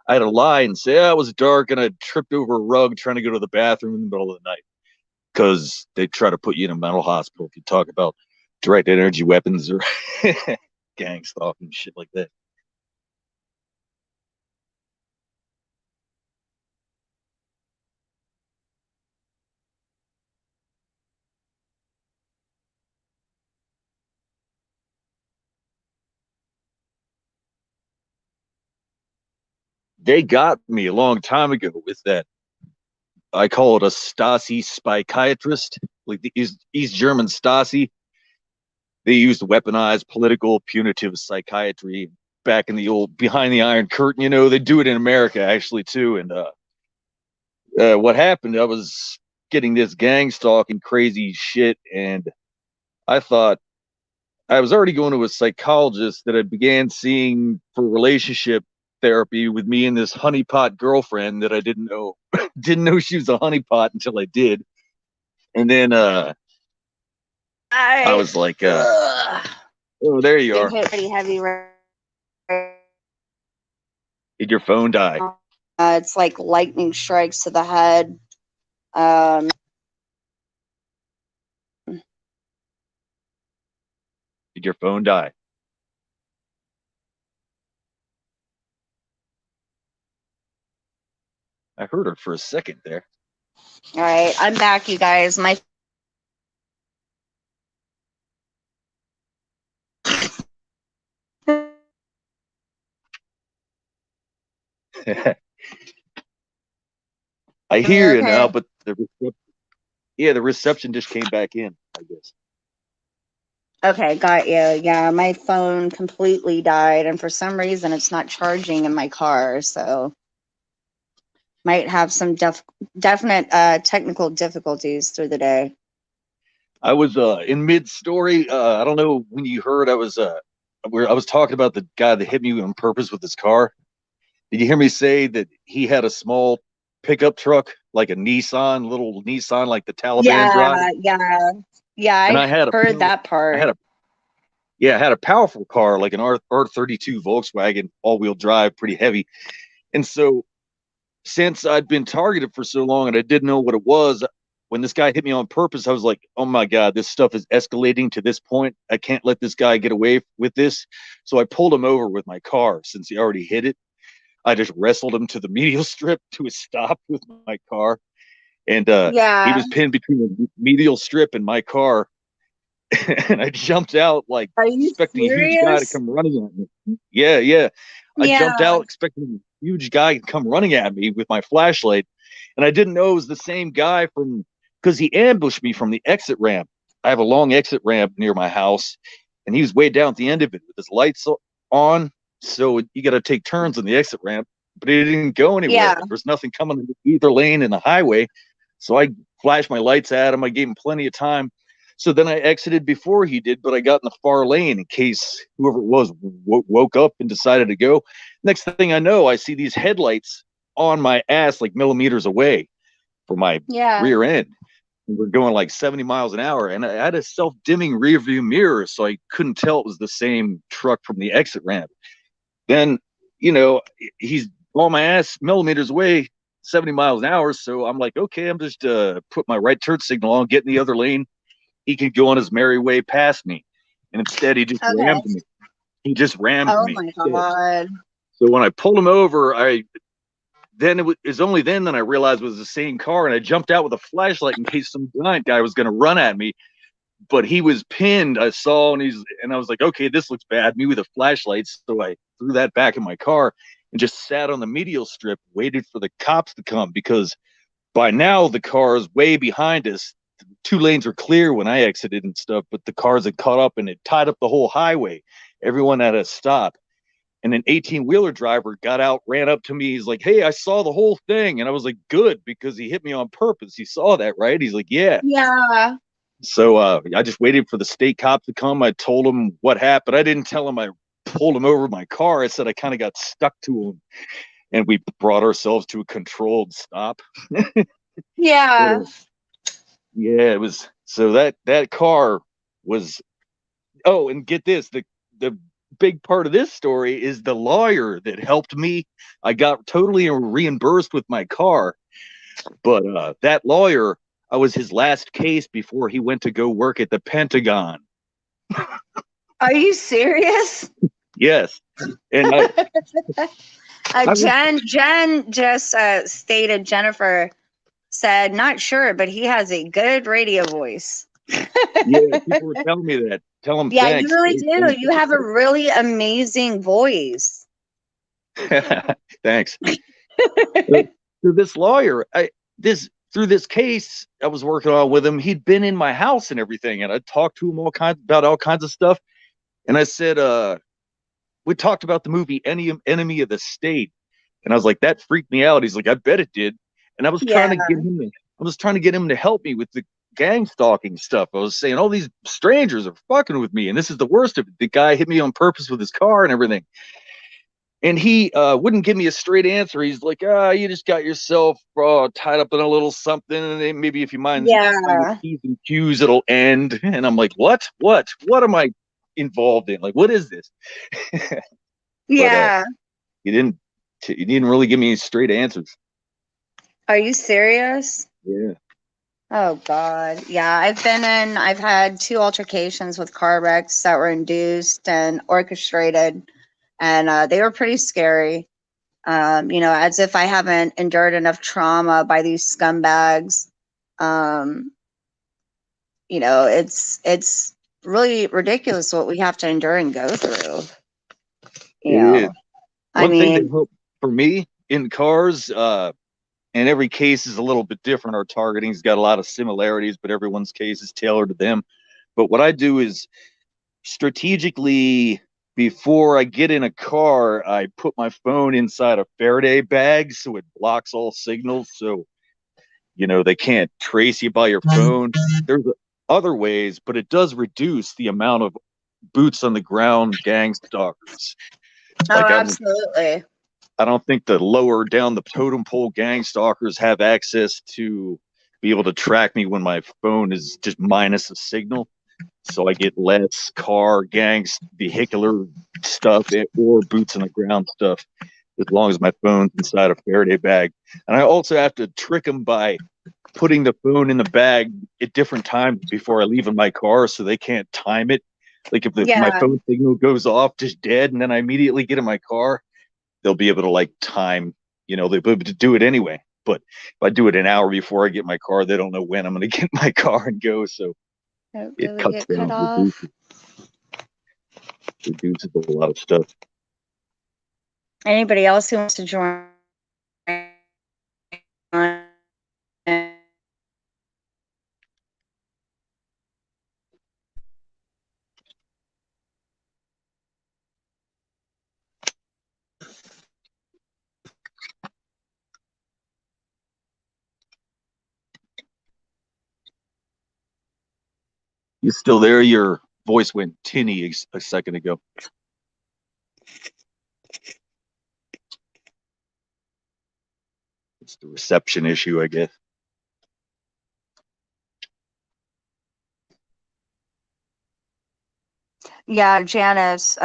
I had to lie and say, it was dark and I tripped over a rug trying to go to the bathroom in the middle of the night, because they try to put you in a mental hospital if you talk about directed energy weapons or gang stalking, shit like that. They got me a long time ago with that. I call it a Stasi psychiatrist, like the East German Stasi. They used weaponized political punitive psychiatry back in the old behind the Iron Curtain. You know, they do it in America actually too. And what happened? I was getting this gang stalking crazy shit, and I thought I was already going to a psychologist that I began seeing for relationship therapy with me and this honeypot girlfriend that I didn't know didn't know she was a honeypot until I did. And then I was like, oh, there you are. Hit pretty heavy right Did your phone die? now. It's like lightning strikes to the head. Um, Did your phone die? I heard her for a second there. All right, I'm back, you guys. My I me hear you now, okay? but the reception just came back in, I guess. Okay, got you. Yeah, my phone completely died, and for some reason, it's not charging in my car. So might have some definite technical difficulties through the day. I was in mid story. I don't know when you heard I was where I was talking about the guy that hit me on purpose with his car. Did you hear me say that he had a small pickup truck, like a Nissan, little Nissan, like the Taliban drive? Yeah, yeah, yeah. And I heard that I part. had a yeah, I had a powerful car, like an R32 Volkswagen, all wheel drive, pretty heavy. And so since I'd been targeted for so long and I didn't know what it was, when this guy hit me on purpose, I was like, oh my God, this stuff is escalating to this point. I can't let this guy get away with this. So I pulled him over with my car since he already hit it. I just wrestled him to the medial strip to a stop with my car. And he Yeah. was pinned between the medial strip and my car. And I jumped out like Are you expecting a huge guy to serious? come running at me. Yeah, yeah. I jumped Yeah. out expecting a huge guy to come running at me with my flashlight. And I didn't know it was the same guy from because he ambushed me from the exit ramp. I have a long exit ramp near my house, and he was way down at the end of it with his lights on. So you got to take turns on the exit ramp, but it didn't go anywhere. Yeah. There was nothing coming in either lane in the highway. So I flashed my lights at him. I gave him plenty of time. So then I exited before he did, but I got in the far lane in case whoever it was woke up and decided to go. Next thing I know, I see these headlights on my ass like millimeters away from my Yeah. rear end. And we're going like 70 miles an hour. And I had a self dimming rear view mirror, so I couldn't tell it was the same truck from the exit ramp. Then, you know, he's on my ass millimeters away, 70 miles an hour. So I'm like, okay, I'm just put my right turn signal on, get in the other lane. He could go on his merry way past me. And instead, he just Okay. rammed me. He just rammed Oh me my instead. God. So when I pulled him over, then it was only then that I realized it was the same car, and I jumped out with a flashlight in case some giant guy was going to run at me. But he was pinned. I saw, and I was like, okay, this looks bad. Me with a flashlight, so I threw that back in my car and just sat on the medial strip, waited for the cops to come because by now the car is way behind us. Two lanes were clear when I exited and stuff, but the cars had caught up and it tied up the whole highway. Everyone had to stop. And an 18-wheeler driver got out, ran up to me. He's like, hey, I saw the whole thing. And I was like, good, because he hit me on purpose. He saw that, right? He's like, yeah. Yeah. So I just waited for the state cop to come. I told him what happened. I didn't tell him I pulled him over my car. I said I kind of got stuck to him. And we brought ourselves to a controlled stop. Yeah. Yeah, it was. So that car was. Oh, and get this, the big part of this story is the lawyer that helped me. I got totally reimbursed with my car, but that lawyer, I was his last case before he went to go work at the Pentagon. Are you serious? Yes, and Jen just stated, Jennifer said, not sure, but he has a good radio voice. yeah, people were telling me that. Tell them Yeah, thanks. you really do. You have a really amazing voice. Thanks. So this lawyer, through this case I was working on with him, he'd been in my house and everything, and I talked to him about all kinds of stuff. And I said, we talked about the movie Enemy of the State, and I was like, that freaked me out. He's like, I bet it did. And I was Yeah. trying to get him to help me with the gang stalking stuff. I was saying all these strangers are fucking with me, and this is the worst of it. The guy hit me on purpose with his car and everything. And he wouldn't give me a straight answer. He's like, you just got yourself tied up in a little something, and maybe if you mind Yeah. P's and Q's, it'll end. And I'm like, what am I involved in? Like, what is this? Yeah. But he didn't really give me any straight answers. Are you serious? Yeah. Oh God. Yeah, I've had 2 altercations with car wrecks that were induced and orchestrated, and they were pretty scary. You know, as if I haven't endured enough trauma by these scumbags. You know, it's really ridiculous what we have to endure and go through. You It is. know, I One thing that mean, helped for me in cars, and every case is a little bit different. Our targeting's got a lot of similarities, but everyone's case is tailored to them. But what I do is strategically, before I get in a car, I put my phone inside a Faraday bag so it blocks all signals. So, you know, they can't trace you by your phone. There's other ways, but it does reduce the amount of boots on the ground gang stalkers. oh, Like absolutely. I don't think the lower down the totem pole gang stalkers have access to be able to track me when my phone is just minus a signal. So I get less car gangs, vehicular stuff, or boots on the ground stuff, as long as my phone's inside a Faraday bag. And I also have to trick them by putting the phone in the bag at different times before I leave in my car, so they can't time it. Like if my Yeah. phone signal goes off, just dead, and then I immediately get in my car, they'll be able to like time, you know, they'll be able to do it anyway. But if I do it an hour before I get my car, they don't know when I'm going to get in my car and go. So Did it we cuts get cut down, off? reduces a lot of stuff. Anybody else who wants to join? You still there? Your voice went tinny a second ago. It's the reception issue, I guess. Yeah, Janice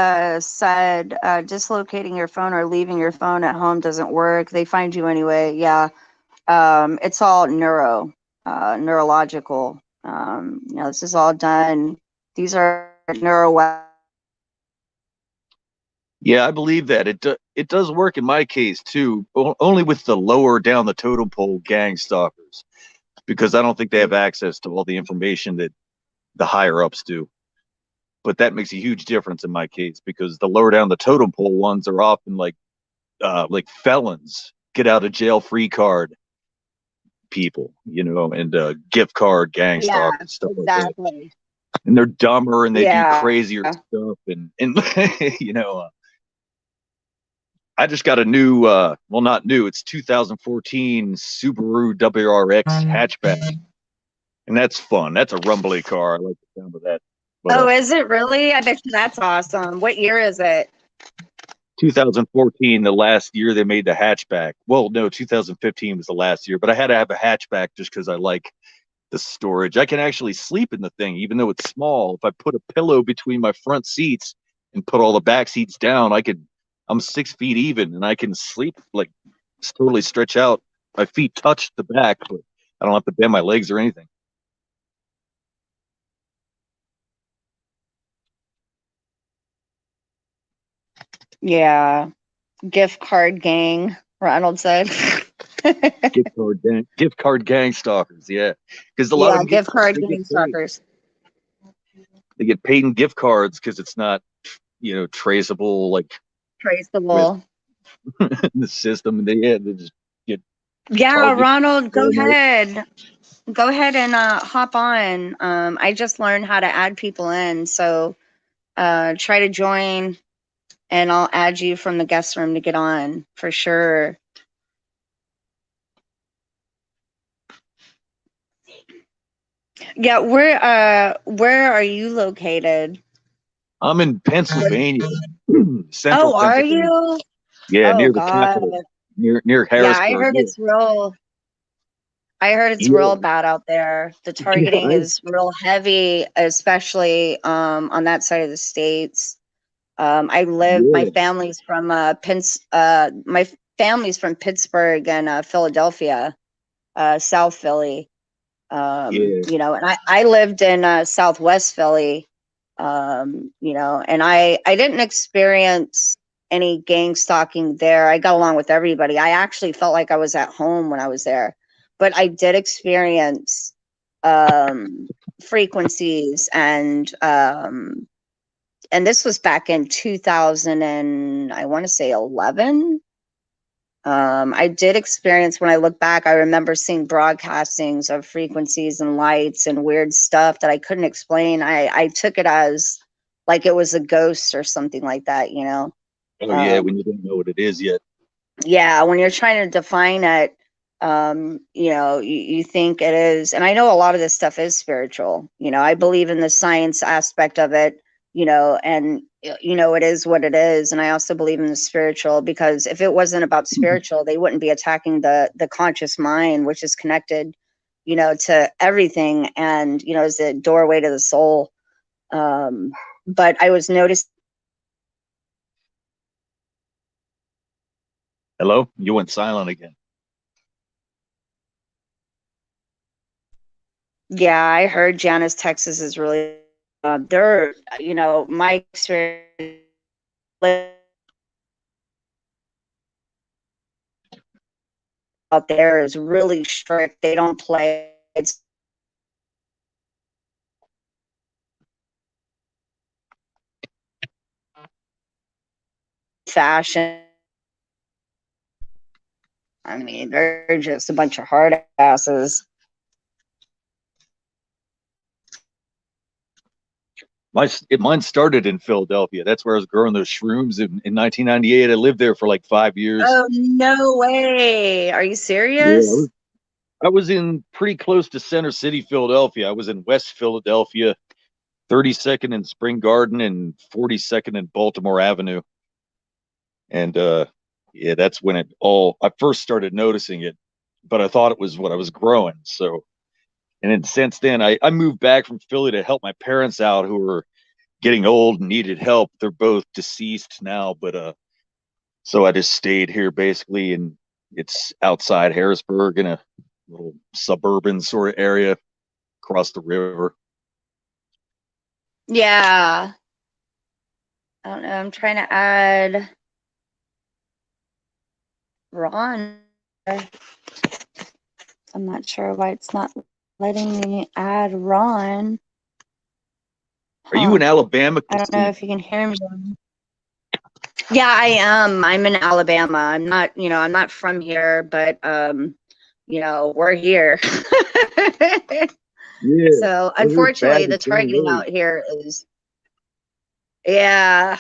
said dislocating your phone or leaving your phone at home doesn't work. They find you anyway. Yeah, it's all neurological. You know, this is all done. These are neuro. Yeah, I believe that it does work in my case too, only with the lower down the totem pole gang stalkers, because I don't think they have access to all the information that the higher ups do. But that makes a huge difference in my case, because the lower down the totem pole ones are often like felons, get out of jail free card people, you know, and gift card gang Yeah, stalkers, stuff like that. exactly. And they're dumber and they do Yeah. crazier stuff, and you know, I just got a new, well, not new, it's 2014 Subaru WRX hatchback, and that's fun. That's a rumbly car. I like the sound of that. But Oh, is it really? I bet you that's awesome. What year is it? 2014, the last year they made the hatchback. Well, no, 2015 was the last year, but I had to have a hatchback just because I like the storage. I can actually sleep in the thing, even though it's small. If I put a pillow between my front seats and put all the back seats down, I'm 6 feet even and I can sleep, like totally stretch out. My feet touch the back, but I don't have to bend my legs or anything. Yeah. Gift card gang, Ronald said. Gift card gang stalkers, yeah, because a lot of Yeah, them gift card they gang get paid. stalkers. They get paid in gift cards because it's not, you know, traceable like with Traceable. the system. And they just get Yeah, targeted. Ronald, go ahead. Go ahead and hop on. I just learned how to add people in, so try to join and I'll add you from the guest room to get on for sure. Yeah, where are you located? I'm in Pennsylvania, central Oh, are Pennsylvania. you? Yeah, Oh near the God. capital, near Yeah, I Harrisburg. heard Yeah, it's real. I heard it's yeah, real bad out there. The yeah. targeting is real heavy, especially on that side of the states. My Yeah, family's from my family's from Pittsburgh and Philadelphia, South Philly. yeah. You know, and I lived in Southwest Philly, you know, and I didn't experience any gang stalking there. I got along with everybody. I actually felt like I was at home when I was there, but I did experience frequencies, and this was back in 2000 and I want to say 11. I did experience, when I look back, I remember seeing broadcastings of frequencies and lights and weird stuff that I couldn't explain. I took it as like it was a ghost or something like that, you know? Oh yeah, when you don't know what it is yet. Yeah, when you're trying to define it, you know, you think it is, and I know a lot of this stuff is spiritual. You know, I believe in the science aspect of it, you know, and you know, it is what it is. And I also believe in the spiritual, because if it wasn't about spiritual, they wouldn't be attacking the conscious mind, which is connected, you know, to everything, and you know, is a doorway to the soul. But I was noticing. Hello? You went silent again. Yeah, I heard Janice, Texas is really, they're, you know, my experience out there is really strict. They don't play. It's fashion. I mean, they're just a bunch of hard asses. Mine started in Philadelphia. That's where I was growing those shrooms in 1998. I lived there for like 5 years. Oh, no way. Are you Yeah, serious? I was in pretty close to Center City, Philadelphia. I was in West Philadelphia, 32nd and Spring Garden and 42nd and Baltimore Avenue. And yeah, that's when I first started noticing it, but I thought it was what I was growing. So, and then since then, I moved back from Philly to help my parents out who were getting old and needed help. They're both deceased now, but so I just stayed here basically, and it's outside Harrisburg in a little suburban sort of area across the river. Yeah. I don't know. I'm trying to add Ron. I'm not sure why it's not letting me add Ron. Are you in Huh. Alabama, I don't know Christine? if you can hear me. Yeah, I am. I'm in Alabama. I'm not, you know, I'm not from here, but you know, we're here. Yeah, So we're here bad unfortunately, as the targeting road. out here is, yeah.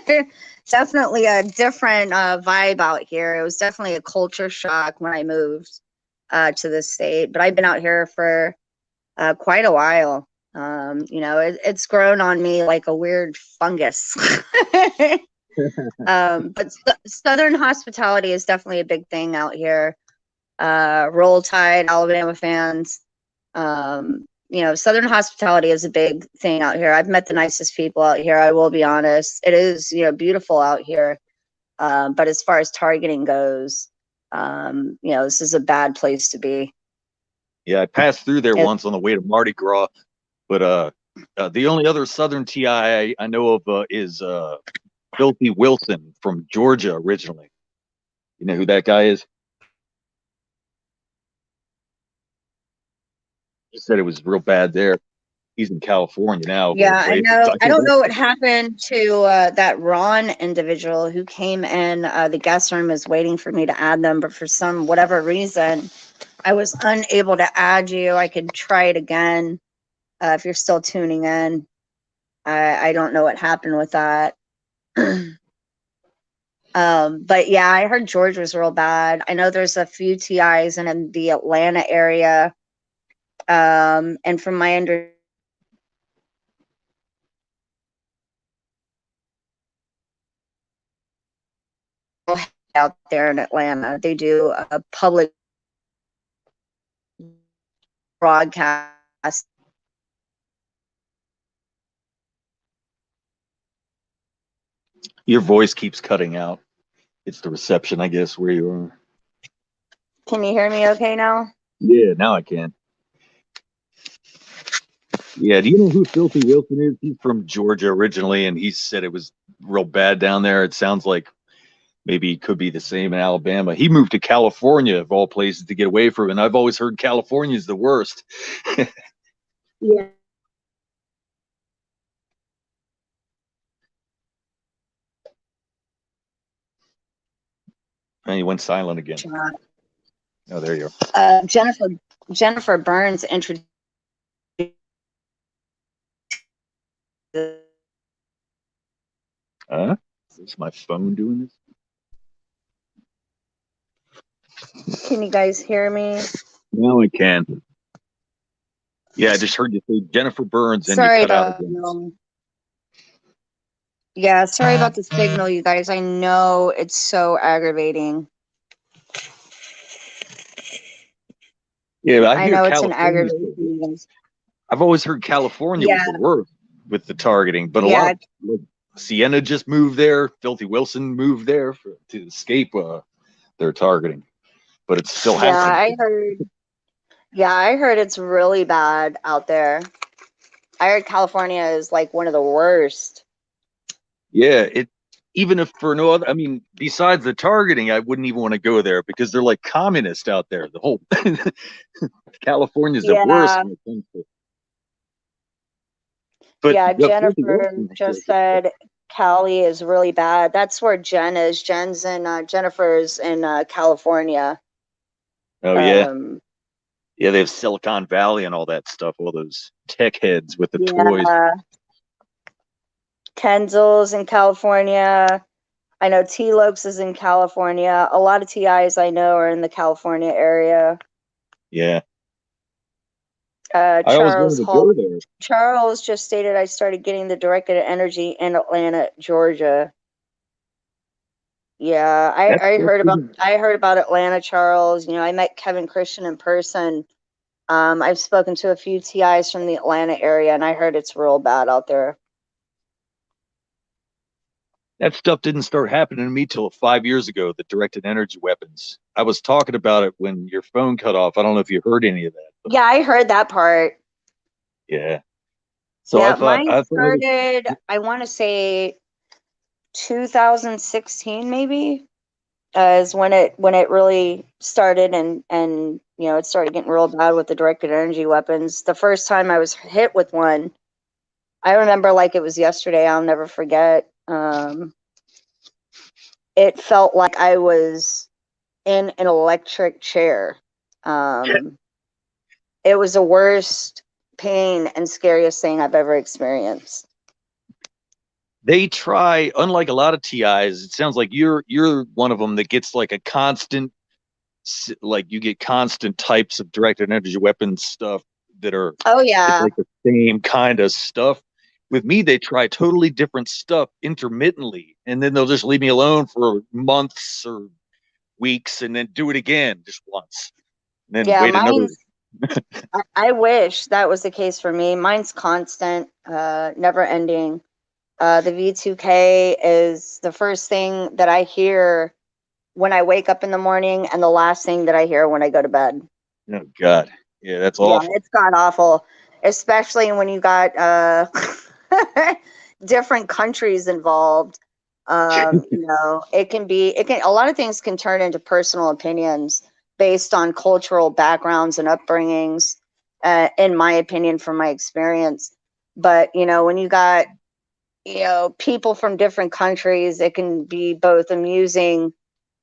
It's definitely a different vibe out here. It was definitely a culture shock when I moved to the state, but I've been out here for quite a while. You know, it's grown on me like a weird fungus. But Southern hospitality is definitely a big thing out here. Roll Tide, Alabama fans. You know, Southern hospitality is a big thing out here. I've met the nicest people out here. I will be honest. It is, you know, beautiful out here. But as far as targeting goes, you know, this is a bad place to be. Yeah, I passed through there It, once on the way to Mardi Gras, but the only other Southern TI I know of is Filthy Wilson from Georgia originally. You know who that guy is? He said it was real bad there. He's in California now, of all yeah, I places. know. I I think don't that's know what happened to that Ron individual who came in. The guest room is waiting for me to add them, but for some whatever reason, I was unable to add you. I could try it again if you're still tuning in. I don't know what happened with that. But yeah, I heard George was real bad. I know there's a few TIs in the Atlanta area. And from my understanding, out there in Atlanta, they do a public broadcast. your voice keeps cutting out. It's the reception, I guess, where you are. Can you hear me okay now? Yeah, now I can. Yeah, do you know who Filthy Wilson is? He's from Georgia originally, and he said it was real bad down there. It sounds like maybe it could be the same in Alabama. He moved to California of all places to get away from it. And I've always heard California is the worst. Yeah. And he went silent again. Oh, there you are. Jennifer Burns introduced. Is my phone doing this? Can you guys hear me? Now I can. Yeah, I just heard you say Jennifer Burns and sorry you cut out again. Yeah, sorry about the signal, you guys. I know it's so aggravating. Yeah, I know it's an aggravation. I've always heard California was the worst with the targeting, but a lot of like, Sienna just moved there. Filthy Wilson moved there to escape their targeting, but it's still happening. I heard it's really bad out there. I heard California is like one of the worst. Yeah, even if for no other, I mean, besides the targeting, I wouldn't even want to go there because they're like communists out there. The whole California's the worst. But yeah, Jennifer just said Cali is really bad. That's where Jen is. Jen's in Jennifer's in California. Oh yeah. Yeah, they have Silicon Valley and all that stuff, all those tech heads with the toys. Kenzel's in California. I know T-Lokes is in California. A lot of TIs I know are in the California area. Yeah. Charles just stated I started getting the directed energy in Atlanta, Georgia. Yeah, I heard about Atlanta, Charles. You know, I met Kevin Christian in person. I've spoken to a few TIs from the Atlanta area, and I heard it's real bad out there. That stuff didn't start happening to me till 5 years ago, the directed energy weapons. I was talking about it when your phone cut off. I don't know if you heard any of that. But... Yeah, I heard that part. Yeah. So yeah, mine started, I want to say 2016 maybe, is when it really started and you know, it started getting real bad with the directed energy weapons. The first time I was hit with one, I remember like it was yesterday. I'll never forget. It felt like I was in an electric chair. It was the worst pain and scariest thing I've ever experienced. They try, unlike a lot of TIs, it sounds like you're one of them that gets like a constant, like you get constant types of directed energy weapons stuff that are it's like the same kind of stuff. With me, they try totally different stuff intermittently, and then they'll just leave me alone for months or weeks, and then do it again just once, and then wait another. I wish that was the case for me. Mine's constant, never ending. The V2K is the first thing that I hear when I wake up in the morning, and the last thing that I hear when I go to bed. Oh God, yeah, that's awful. Yeah, it's god awful, especially when you got different countries involved. You know, it can a lot of things can turn into personal opinions based on cultural backgrounds and upbringings, in my opinion, from my experience. But, you know, when you got, you know, people from different countries, it can be both amusing,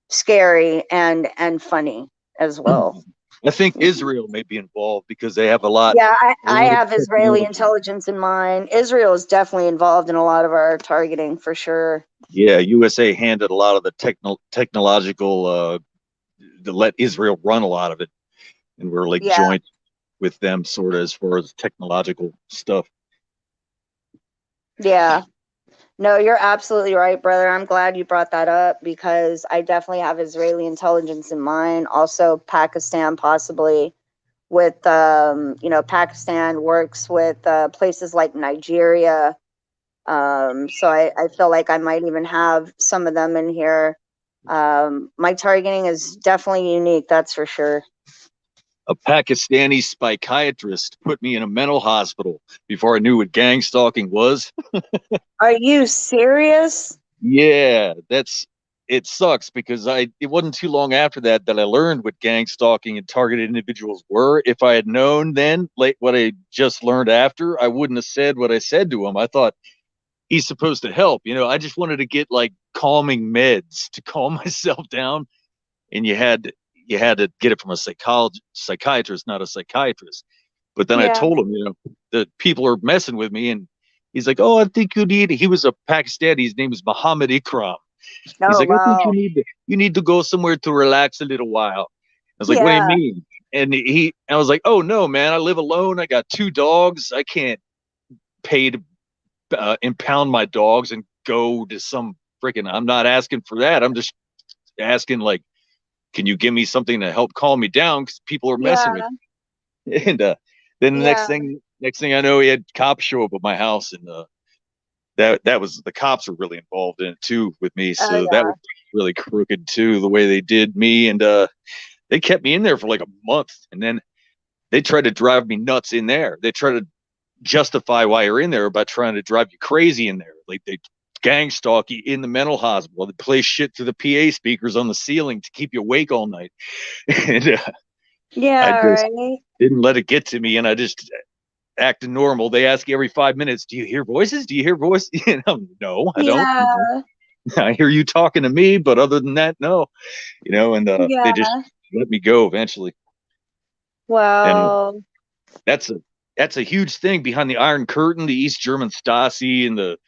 scary, and funny as well. I think Israel may be involved because they have a lot. Yeah, I have Israeli intelligence in mind. Israel is definitely involved in a lot of our targeting for sure. Yeah, USA handed a lot of the technological to let Israel run a lot of it, and we're like joint with them sort of as far as technological stuff. Yeah. No, you're absolutely right, brother. I'm glad you brought that up because I definitely have Israeli intelligence in mind. Also, Pakistan, possibly with, you know, Pakistan works with places like Nigeria. So I feel like I might even have some of them in here. My targeting is definitely unique, that's for sure. a Pakistani psychiatrist put me in a mental hospital before I knew what gang stalking was. Are you serious? Yeah, it sucks because it wasn't too long after that that I learned what gang stalking and targeted individuals were. If I had known then, like what I just learned after, I wouldn't have said what I said to him. I thought he's supposed to help. I just wanted to get like calming meds to calm myself down, and you had to get it from a psychiatrist, not a psychiatrist. But then I Yeah. told him, that people are messing with me, and he's like, "Oh, I think you need." He was a Pakistani. His name is Muhammad Ikram. He's Oh, like, "I think wow. you need to go somewhere to relax a little while." I was like, "What do you Yeah. mean?" And I was like, "Oh no, man, I live alone. I got 2 dogs. I can't pay to impound my dogs and go to some freaking. I'm not asking for that. I'm just asking, like, can you give me something to help calm me down because people are messing with Yeah. me?" And then the Yeah. next thing I know, he had cops show up at my house, and that was the cops were really involved in it too with me. Oh, So that yeah. was really crooked too, the way they did me, and they kept me in there for like a month, and then they tried to drive me nuts in there. They tried to justify why you're in there by trying to drive you crazy in there. Like they gang stalk you in the mental hospital. They play shit through the PA speakers on the ceiling to keep you awake all night. And I Yeah, just right. didn't let it get to me, and I just acted normal. They ask you every 5 minutes, "Do you hear voices? Do you hear voices?" No, I don't. Yeah. I hear you talking to me, but other than that, no. And they Yeah. just let me go eventually. And Well, that's a that's a huge thing behind the Iron Curtain. The East German Stasi and the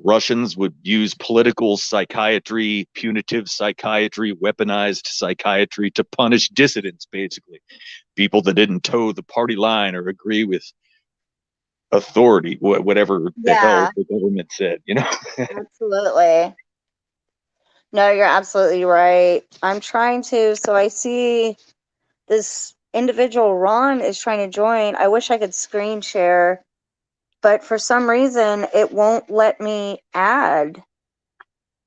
Russians would use political psychiatry, punitive psychiatry, weaponized psychiatry to punish dissidents, basically people that didn't toe the party line or agree with authority, whatever the hell yeah, the government said. absolutely. No, you're absolutely right. I'm trying to, so I see this individual Ron is trying to join. I wish I could screen share, but for some reason it won't let me add.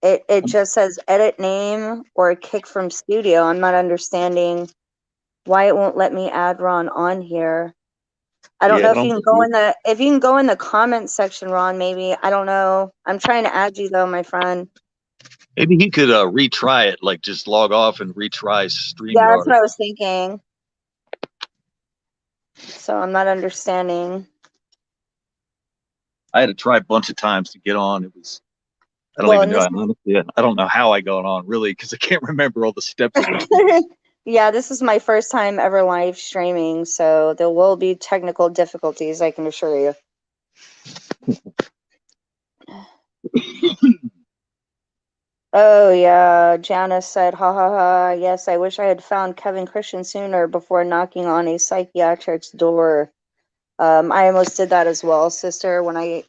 It just says edit name or kick from studio. I'm not understanding why it won't let me add Ron on here. I don't Yeah, know I if you don't can know. go in the comment section, Ron, maybe. I don't know. I'm trying to add you though, my friend. Maybe he could retry it, like just log off and retry Yeah, that's StreamYard. what I was thinking. So I'm not understanding. I had to try a bunch of times to get on. It was I don't Well, even and know. this Honestly, I don't know how I got on really because I can't remember all the steps I went through. yeah, this is my first time ever live streaming, so there will be technical difficulties, I can assure you. Oh yeah, Janice said, ha ha ha. Yes, I wish I had found Kevin Christian sooner before knocking on a psychiatric's door. I almost did that as well, sister, when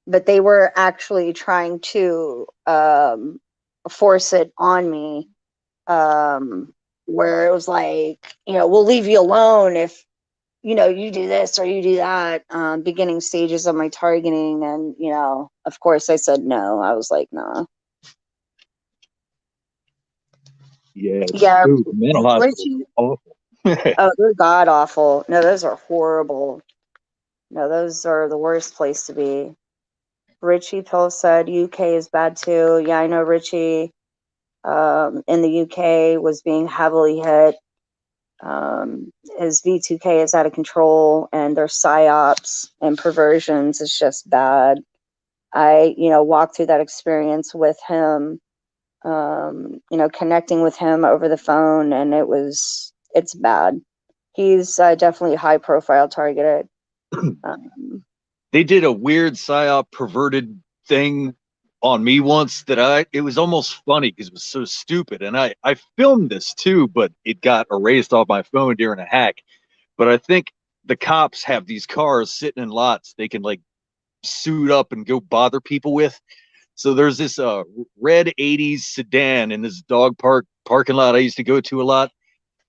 but they were actually trying to force it on me, where it was like, we'll leave you alone if, you do this or you do that, beginning stages of my targeting. And, of course I said no. I was like, no. Yeah, Yeah, the mental hospital Richie. is awful. Oh, they're god awful. No, those are horrible. No, those are the worst place to be. Richie Pill said UK is bad too. Yeah, I know Richie in the UK was being heavily hit. His V2K is out of control, and their psyops and perversions is just bad. I, walked through that experience with him, connecting with him over the phone, and it's bad. He's definitely high profile targeted. They did a weird psyop perverted thing on me once that it was almost funny because it was so stupid. And I filmed this too, but it got erased off my phone during a hack. But I think the cops have these cars sitting in lots they can like suit up and go bother people with. So there's this red 80s sedan in this dog parking lot I used to go to a lot.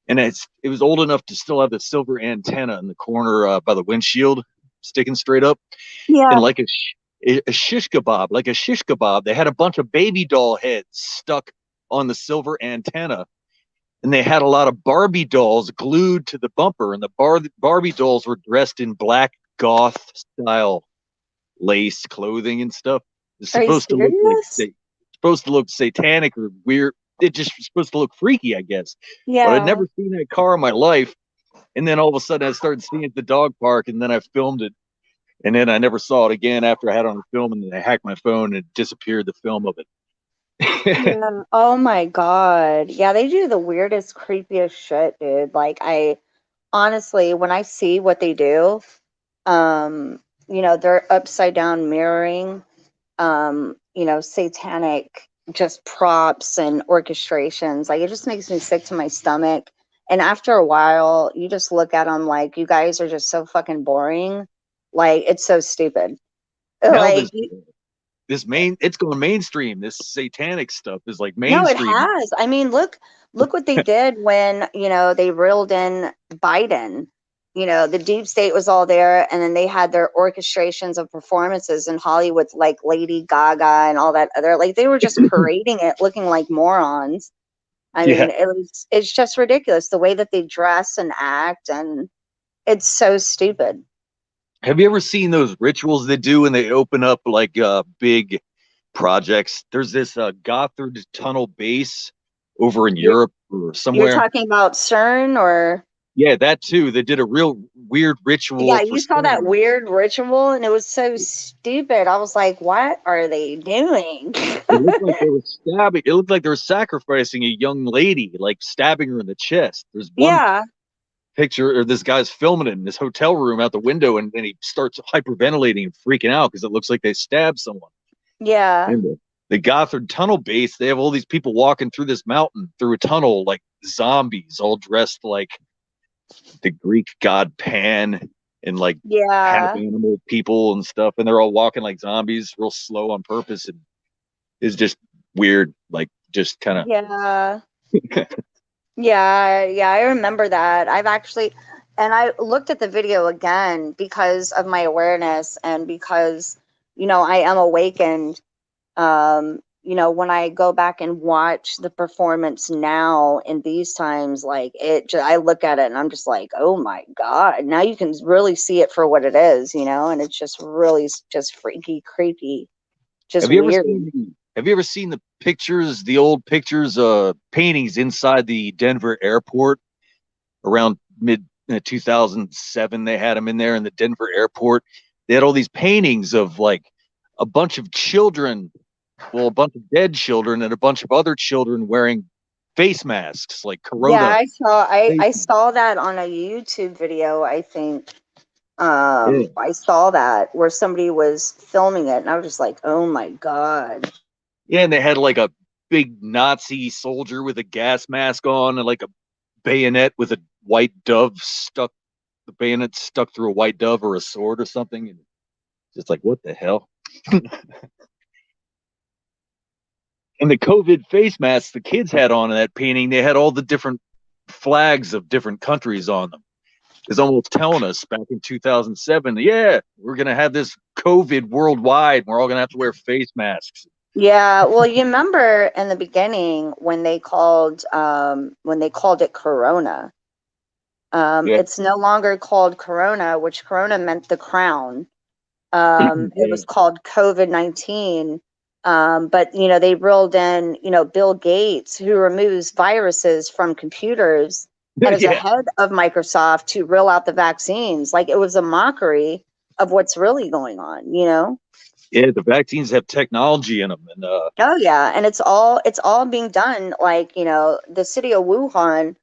And it was old enough to still have the silver antenna in the corner by the windshield sticking straight up. Yeah. And like a shish kebab, like a shish kebab, they had a bunch of baby doll heads stuck on the silver antenna. and they had a lot of Barbie dolls glued to the bumper, and the Barbie dolls were dressed in black goth style lace clothing and stuff. It's Are you supposed to look like serious? supposed to look satanic or weird. It just was supposed to look freaky, I guess. But I'd Yeah. never seen that car in my life. And then all of a sudden I started seeing it at the dog park, and then I filmed it. And then I never saw it again after I had it on film, and then I hacked my phone and disappeared the film of it. Yeah. Oh my God. Yeah, they do the weirdest, creepiest shit, dude. Like I honestly, when I see what they do, um, they're upside down mirroring, satanic just props and orchestrations. Like it just makes me sick to my stomach. And after a while, you just look at them like you guys are just so fucking boring. Like it's so stupid. Now Like this main it's going mainstream. This satanic stuff is like no, it mainstream. has. I mean, look what they did when, they reeled in Biden. The deep state was all there, and then they had their orchestrations of performances in Hollywood, like Lady Gaga and all that other, like they were just parading it looking like morons. I Yeah. mean, it's just ridiculous the way that they dress and act, and it's so stupid. Have you ever seen those rituals they do when they open up like big projects? There's this Gothard tunnel base over in You're, Europe or you're somewhere. talking about CERN or Yeah, that too. They did a real weird yeah, ritual for you saw that certain. weird ritual and it was so stupid. I was like, what are they doing? It looked like they were stabbing. It looked like they were sacrificing a young lady, like stabbing her in the chest. There's one Yeah, picture, or this guy's filming it in this hotel room out the window, and then he starts hyperventilating and freaking out because it looks like they stabbed someone. yeah, And the Gothard Tunnel base, they have all these people walking through this mountain through a tunnel like zombies, all dressed like the Greek god Pan and like half yeah, animal people and stuff, and they're all walking like zombies, real slow on purpose, and it's just weird, like just kind of. yeah, yeah. I remember that. And I looked at the video again because of my awareness and because, I am awakened. When I go back and watch the performance now in these times, like I look at it and I'm just like, oh my God, now you can really see it for what it is, and it's just really just freaky, creepy, just Have you ever weird. seen the pictures, the old pictures, paintings inside the Denver airport around mid 2007? They had them in there in the Denver airport. They had all these paintings of like a bunch of children, well, a bunch of dead children and a bunch of other children wearing face masks, like Yeah, Corona face I masks. saw that on a YouTube video, I think. Yeah. I saw that where somebody was filming it and I was just like, oh my God. Yeah, and they had like a big Nazi soldier with a gas mask on and like a bayonet with a white dove stuck, the bayonet stuck through a white dove or a sword or something. And just like, what the hell? And the COVID face masks the kids had on in that painting, they had all the different flags of different countries on them. It's almost telling us back in 2007, yeah, we're going to have this COVID worldwide. We're all going to have to wear face masks. Yeah, well, you remember in the beginning when they called it Corona. Yeah. It's no longer called Corona, which Corona meant the crown. It Yeah. was called COVID-19. But they reeled in, Bill Gates, who removes viruses from computers and is the Yeah. head of Microsoft to reel out the vaccines. Like it was a mockery of what's really going on. Yeah. The vaccines have technology in them. And Oh yeah, and it's all being done like, the city of Wuhan,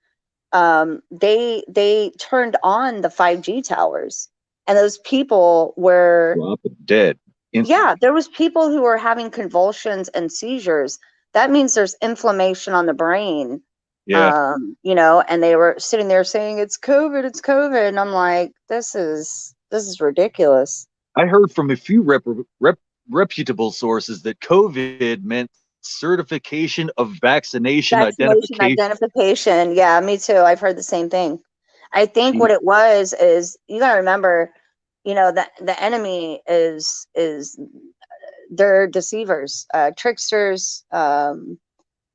they turned on the 5G towers and those people were drop it dead yeah, instantly. there was people who were having convulsions and seizures. That means there's inflammation on the brain. Yeah. And they were sitting there saying it's COVID, and I'm like, this is ridiculous. I heard from a few reputable sources that COVID meant certification of vaccination Vaccination identification. identification. Yeah, me too. I've heard the same thing. I think what Gee, it was is you got to remember, that the enemy is they're deceivers, tricksters,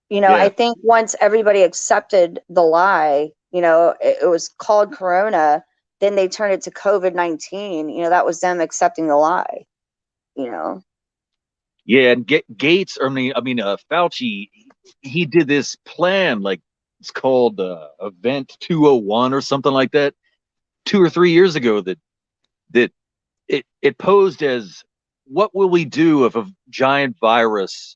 You know, I Yeah. think once everybody accepted the lie, you know, it was called Corona, then they turned it to COVID-19. You know, that was them accepting the lie, you know. Yeah, and Gates, Fauci, he did this plan, like it's called Event 201 or something like that, 2 or 3 years ago. That it posed as, what will we do if a giant virus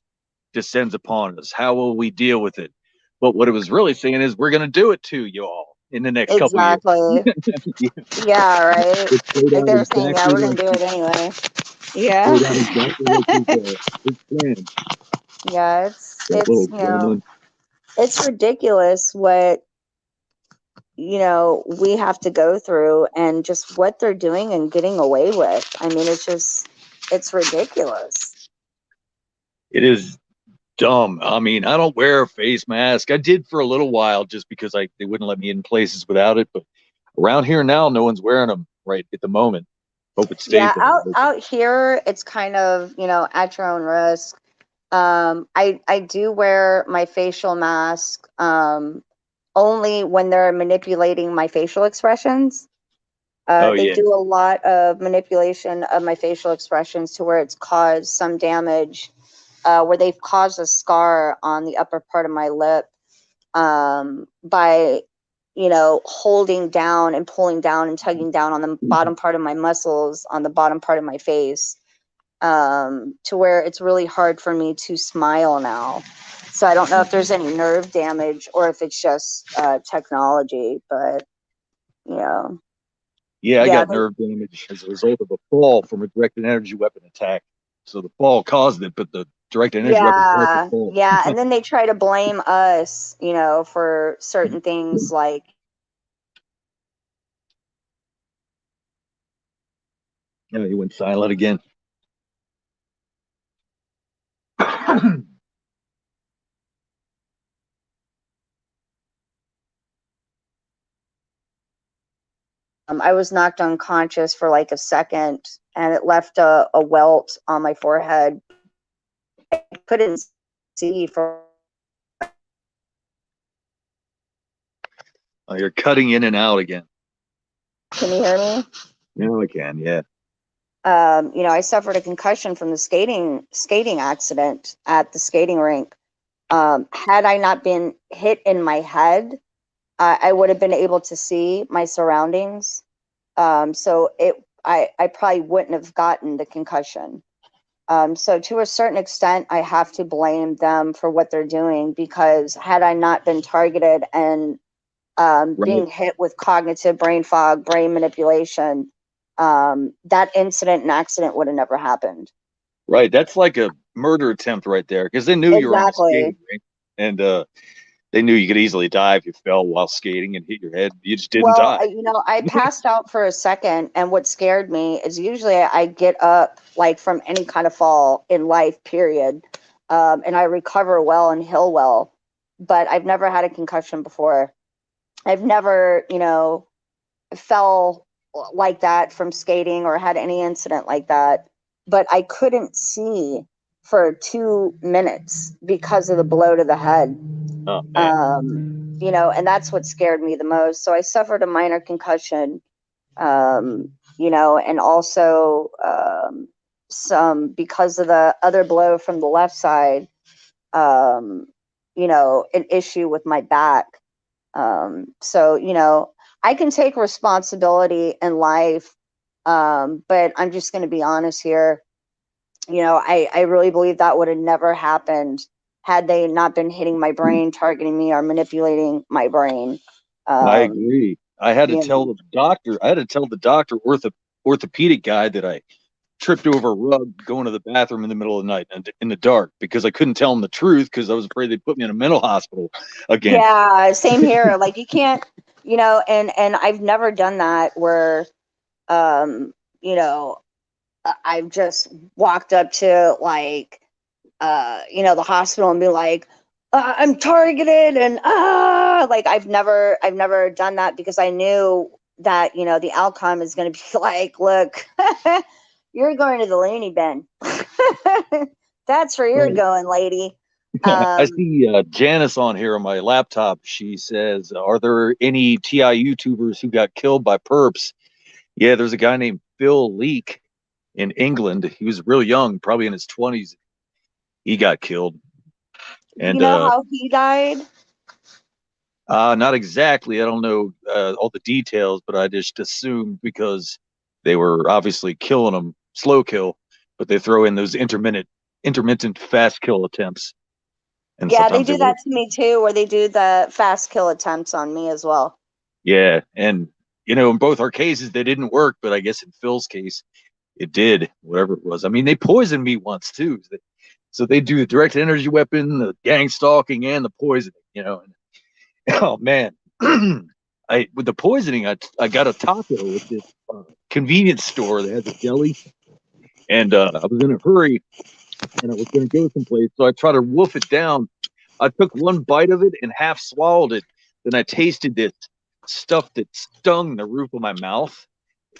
descends upon us? How will we deal with it? But what it was really saying is, we're going to do it to you all in the next couple of years. Exactly. Yeah, Yeah, right. it played Like out they were saying, yeah, exactly we're gonna like do it anyway. Yeah. played out exactly like his plan. Yeah, That it's little you know, gremlin. it's ridiculous what, you know, we have to go through and just what they're doing and getting away with. I mean, it's ridiculous. It is dumb. I mean, I don't wear a face mask. I did for a little while just because they wouldn't let me in places without it. But around here now, no one's wearing them right at the moment. Hope it stays Yeah, that out way. out here it's kind of, you know, at your own risk. I do wear my facial mask only when they're manipulating my facial expressions. Oh They yeah, do a lot of manipulation of my facial expressions to where it's caused some damage, where they've caused a scar on the upper part of my lip, by, you know, holding down and pulling down and tugging down on the bottom part of my muscles on the bottom part of my face, to where it's really hard for me to smile now. So I don't know if there's any nerve damage or if it's just technology, but you know, yeah. I yeah, got nerve damage as a result of a fall from a directed energy weapon attack. So the fall caused it, but the directed energy weapon caused the yeah, fall. yeah. And then they try to blame us, you know, for certain things like, Yeah, he went silent again. I was knocked unconscious for like a second and it left a welt on my forehead. I couldn't see for. Oh, you're cutting in and out again. Can you hear me? Yeah, I can. Yeah. You know, I suffered a concussion from the skating accident at the skating rink. Had I not been hit in my head, I would have been able to see my surroundings. So I probably wouldn't have gotten the concussion. So to a certain extent, I have to blame them for what they're doing because had I not been targeted and Right. being hit with cognitive brain fog, brain manipulation, that incident and accident would have never happened. Right. That's like a murder attempt right there, because they knew you were on a skating Exactly. rink, and they knew you could easily die if you fell while skating and hit your head. You just didn't Well, die. you know, I passed out for a second, and what scared me is usually I get up like from any kind of fall in life, period, and I recover well and heal well. But I've never had a concussion before. I've never, you know, fell like that from skating or had any incident like that. But I couldn't see for 2 minutes because of the blow to the head. Oh man. You know, and that's what scared me the most. So I suffered a minor concussion, you know, and also some because of the other blow from the left side, um, you know, an issue with my back. So, you know, I can take responsibility in life, but I'm just going to be honest here. You know, I really believe that would have never happened had they not been hitting my brain, targeting me, or manipulating my brain. I Um, agree. I had to you tell know, the doctor. I had to tell the doctor, orthopedic guy, that I tripped over a rug going to the bathroom in the middle of the night and in the dark, because I couldn't tell him the truth because I was afraid they'd put me in a mental hospital again. yeah, same here. Like you can't, you know, and I've never done that where, um, you know, I've just walked up to like, you know, the hospital and be like, I'm targeted and like I've never done that because I knew that, you know, the outcome is going to be like, look, you're going to the loony bin. That's where you're Right. going, lady. I Um, see Janice on here on my laptop. She says, "Are there any TI YouTubers who got killed by perps?" Yeah, there's a guy named Phil Leak in England. He was real young, probably in his 20s. He got killed, do you and know how he died? not exactly. I don't know all the details, but I just assumed because they were obviously killing him, slow kill, but they throw in those intermittent fast kill attempts, and Yeah, they sometimes they do work. that to me too, where they do the fast kill attempts on me as well. Yeah, and in both our cases they didn't work, but I guess in Phil's case it did. Whatever it was. I mean, they poisoned me once too. So they do the direct energy weapon, the gang stalking, and the poisoning. Oh man, I with the poisoning, I got a taco at this convenience store that has a deli, and I was in a hurry and I was going to go someplace, so I tried to wolf it down. I took one bite of it and half swallowed it. Then I tasted this stuff that stung the roof of my mouth.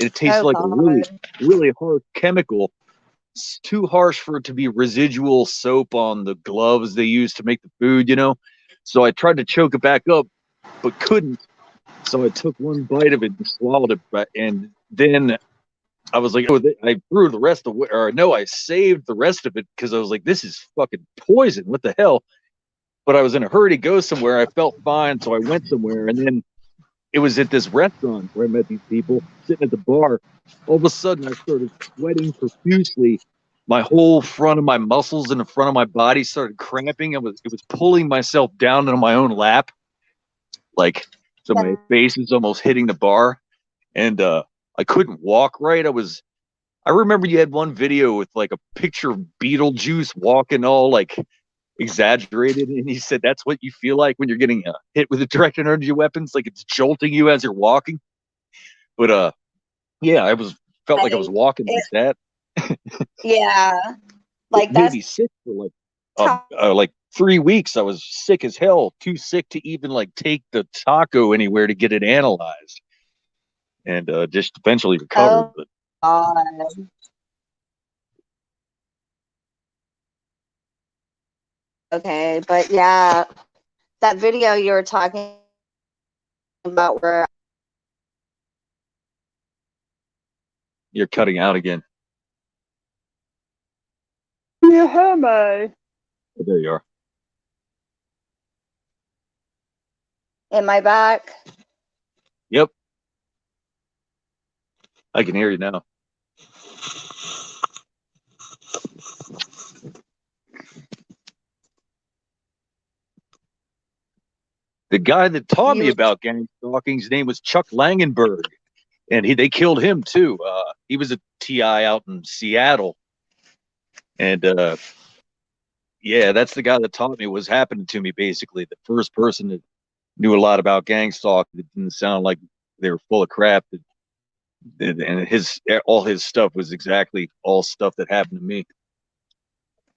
It tasted Oh like a really, God. really harsh chemical. It's too harsh for it to be residual soap on the gloves they use to make the food. So I tried to choke it back up, but couldn't. So I took one bite of it and swallowed it, and then I was like, oh, I threw the rest away, or no, I saved the rest of it because I was like, this is fucking poison. What the hell? But I was in a hurry to go somewhere. I felt fine, so I went somewhere, and then it was at this restaurant where I met these people sitting at the bar. All of a sudden, I started sweating profusely. My whole front of my muscles in the front of my body started cramping. It was pulling myself down into my own lap, like so my face is almost hitting the bar, and I couldn't walk right. I remember you had one video with like a picture of Beetlejuice walking all like exaggerated, and he said that's what you feel like when you're getting hit with a direct energy weapons, like it's jolting you as you're walking. But yeah, felt like I was Like, walking like it, that. yeah, It like made that's me sick for how. like 3 weeks. I was sick as hell, too sick to even like take the taco anywhere to get it analyzed, and just eventually recovered. Oh But God. Okay, but yeah, that video you were talking about where you're cutting out again. you hear me Oh, there you are. in my back. Yep, I can hear you now. The guy that taught me You about gang stalking's name was Chuck Langenberg, and they killed him too. He was a TI out in Seattle, and yeah, that's the guy that taught me what was happening to me. Basically, the first person that knew a lot about gang stalk that didn't sound like they were full of crap. And all his stuff was exactly all stuff that happened to me.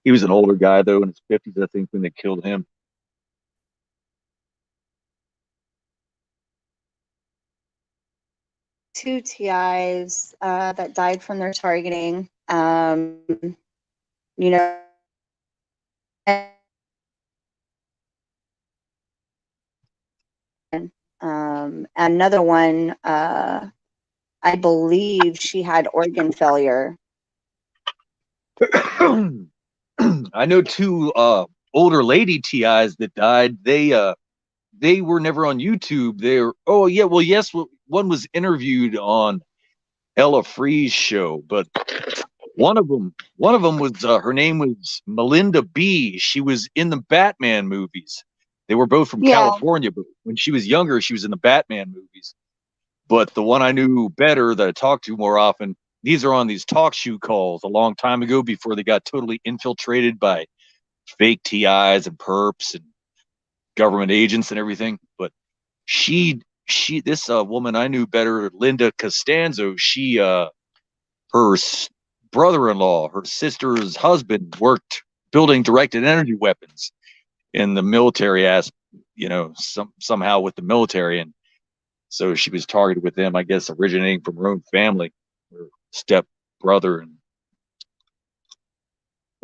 He was an older guy though, in his 50s, I think, when they killed him. two TIs that died from their targeting. You know, and another one, I believe she had organ failure. I know two older lady TIs that died. They were never on YouTube. They're oh yeah, well yes, one was interviewed on Ella Free's show, but one of them was her name was Melinda B. She was in the Batman movies. They were both from Yeah. California, but when she was younger, she was in the Batman movies. But the one I knew better that I talked to more often, these are on these talk show calls a long time ago before they got totally infiltrated by fake TIs and perps and government agents and everything. But this woman I knew better, Linda Costanzo, her brother-in-law, her sister's husband worked building directed energy weapons in the military somehow with the military. And so she was targeted with them, I guess, originating from her own family, her step brother. And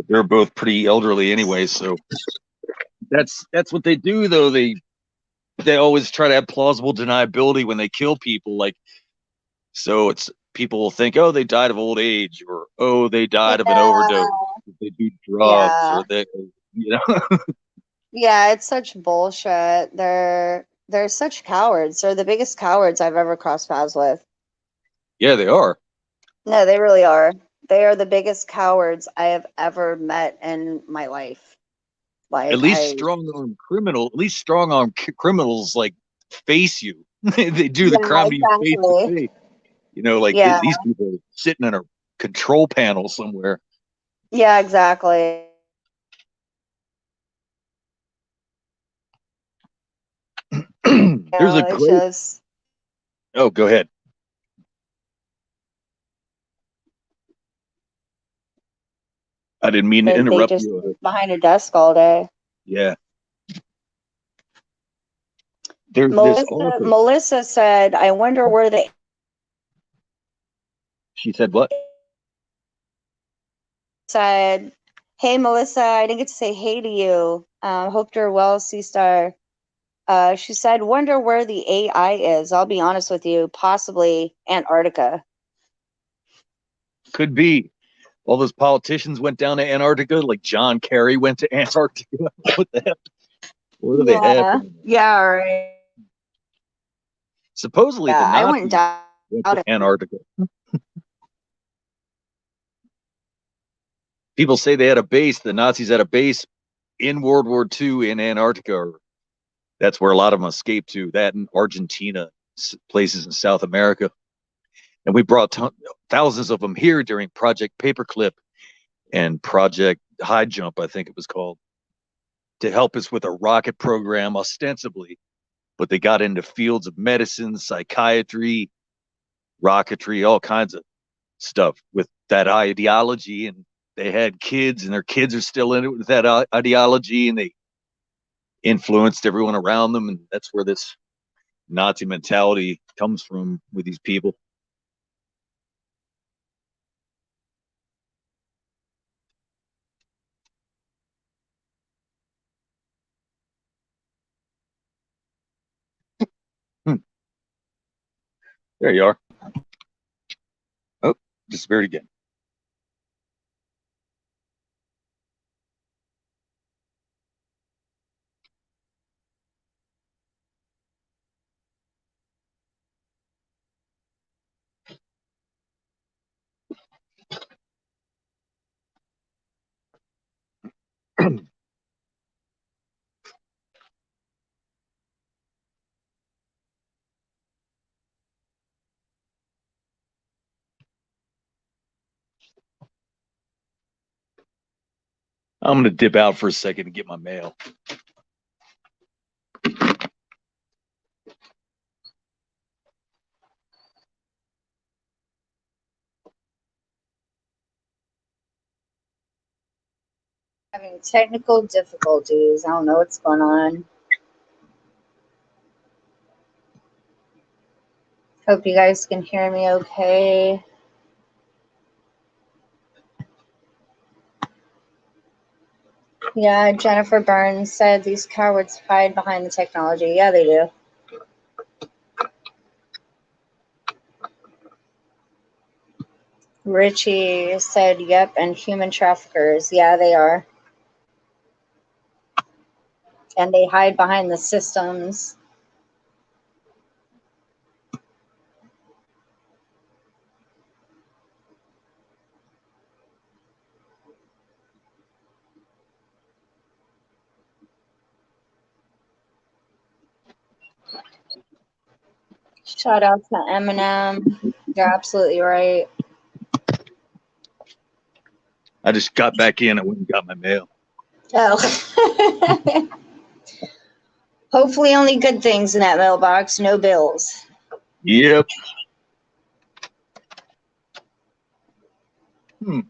they're both pretty elderly anyway. So That's what they do, though. They always try to have plausible deniability when they kill people. Like, so it's people will think, oh, they died of old age, or oh, they died of an overdose. They do drugs, Yeah. or you know. Yeah, it's such bullshit. They're such cowards. They're the biggest cowards I've ever crossed paths with. Yeah, they are. No, they really are. They are the biggest cowards I have ever met in my life. At Like least strong arm criminals like face you. They do the yeah, crime to you face to exactly. face. You know, like Yeah, these people are sitting in a control panel somewhere. yeah, exactly. You There's know, a it's great. just Oh, go ahead. I didn't mean to they interrupt just you. sit behind a desk all day. Yeah, there's Melissa also. Melissa said, I wonder where the She said what? said, hey Melissa, I didn't get to say hey to you. Hope you're well, C Star. She said, wonder where the AI is. I'll be honest with you, possibly Antarctica. Could be. All those politicians went down to Antarctica, like John Kerry went to Antarctica. What the heck? What do they have Yeah. down there? Yeah, right. Supposedly, the Yeah, I wouldn't Nazis doubt went to it. Antarctica. People say they had a base. The Nazis had a base in World War II in Antarctica. That's where a lot of them escaped to. That in Argentina, places in South America, and we brought thousands of them here during Project Paperclip and Project High Jump, I think it was called, to help us with a rocket program, ostensibly. But they got into fields of medicine, psychiatry, rocketry, all kinds of stuff with that ideology. And they had kids, and their kids are still in it with that ideology, and they influenced everyone around them. And that's where this Nazi mentality comes from with these people. Hmm. There you are. Oh, disappeared again. I'm going to dip out for a second and get my mail. Having technical difficulties. I don't know what's going on. Hope you guys can hear me okay. Yeah, Jennifer Burns said these cowards hide behind the technology. Yeah, they do. Richie said, yep, and human traffickers. Yeah, they are. And they hide behind the systems. Shout out to Eminem. You're absolutely right. I just got back in. I went and got my mail. Oh. Hopefully only good things in that mailbox, no bills. Yep. Hmm.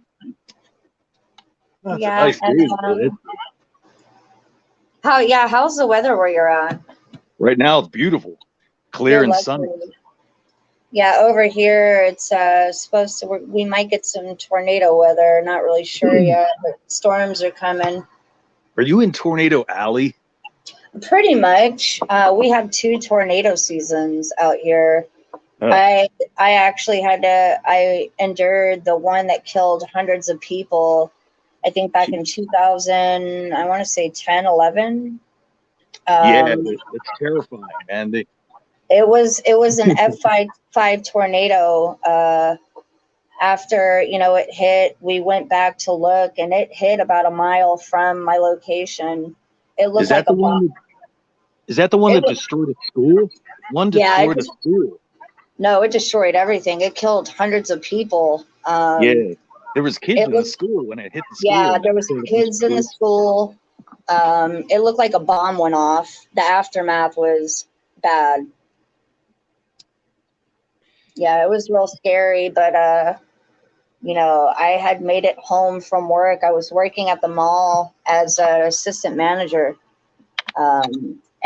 That's Yeah, a nice and day today. how's the weather where you're at? Right now it's beautiful, clear You're and lucky. sunny. Yeah, over here it's supposed to. We might get some tornado weather. Not really sure yet, but storms are coming. Are you in Tornado Alley? Pretty much. We have 2 tornado seasons out here. Oh. I actually I endured the one that killed hundreds of people, I think back in 2000, I want to say 10, 11. Yeah, it's terrifying, man. It was an F5 tornado. After, it hit, we went back to look, and it hit about a mile from my location. It looked like a bomb. Is that the one that destroyed a school? One destroyed a school. No, it destroyed everything. It killed hundreds of people. Yeah, there was kids in the school when it hit the school. Yeah, there was kids in the school. It looked like a bomb went off. The aftermath was bad. Yeah, it was real scary, but I had made it home from work. I was working at the mall as an assistant manager.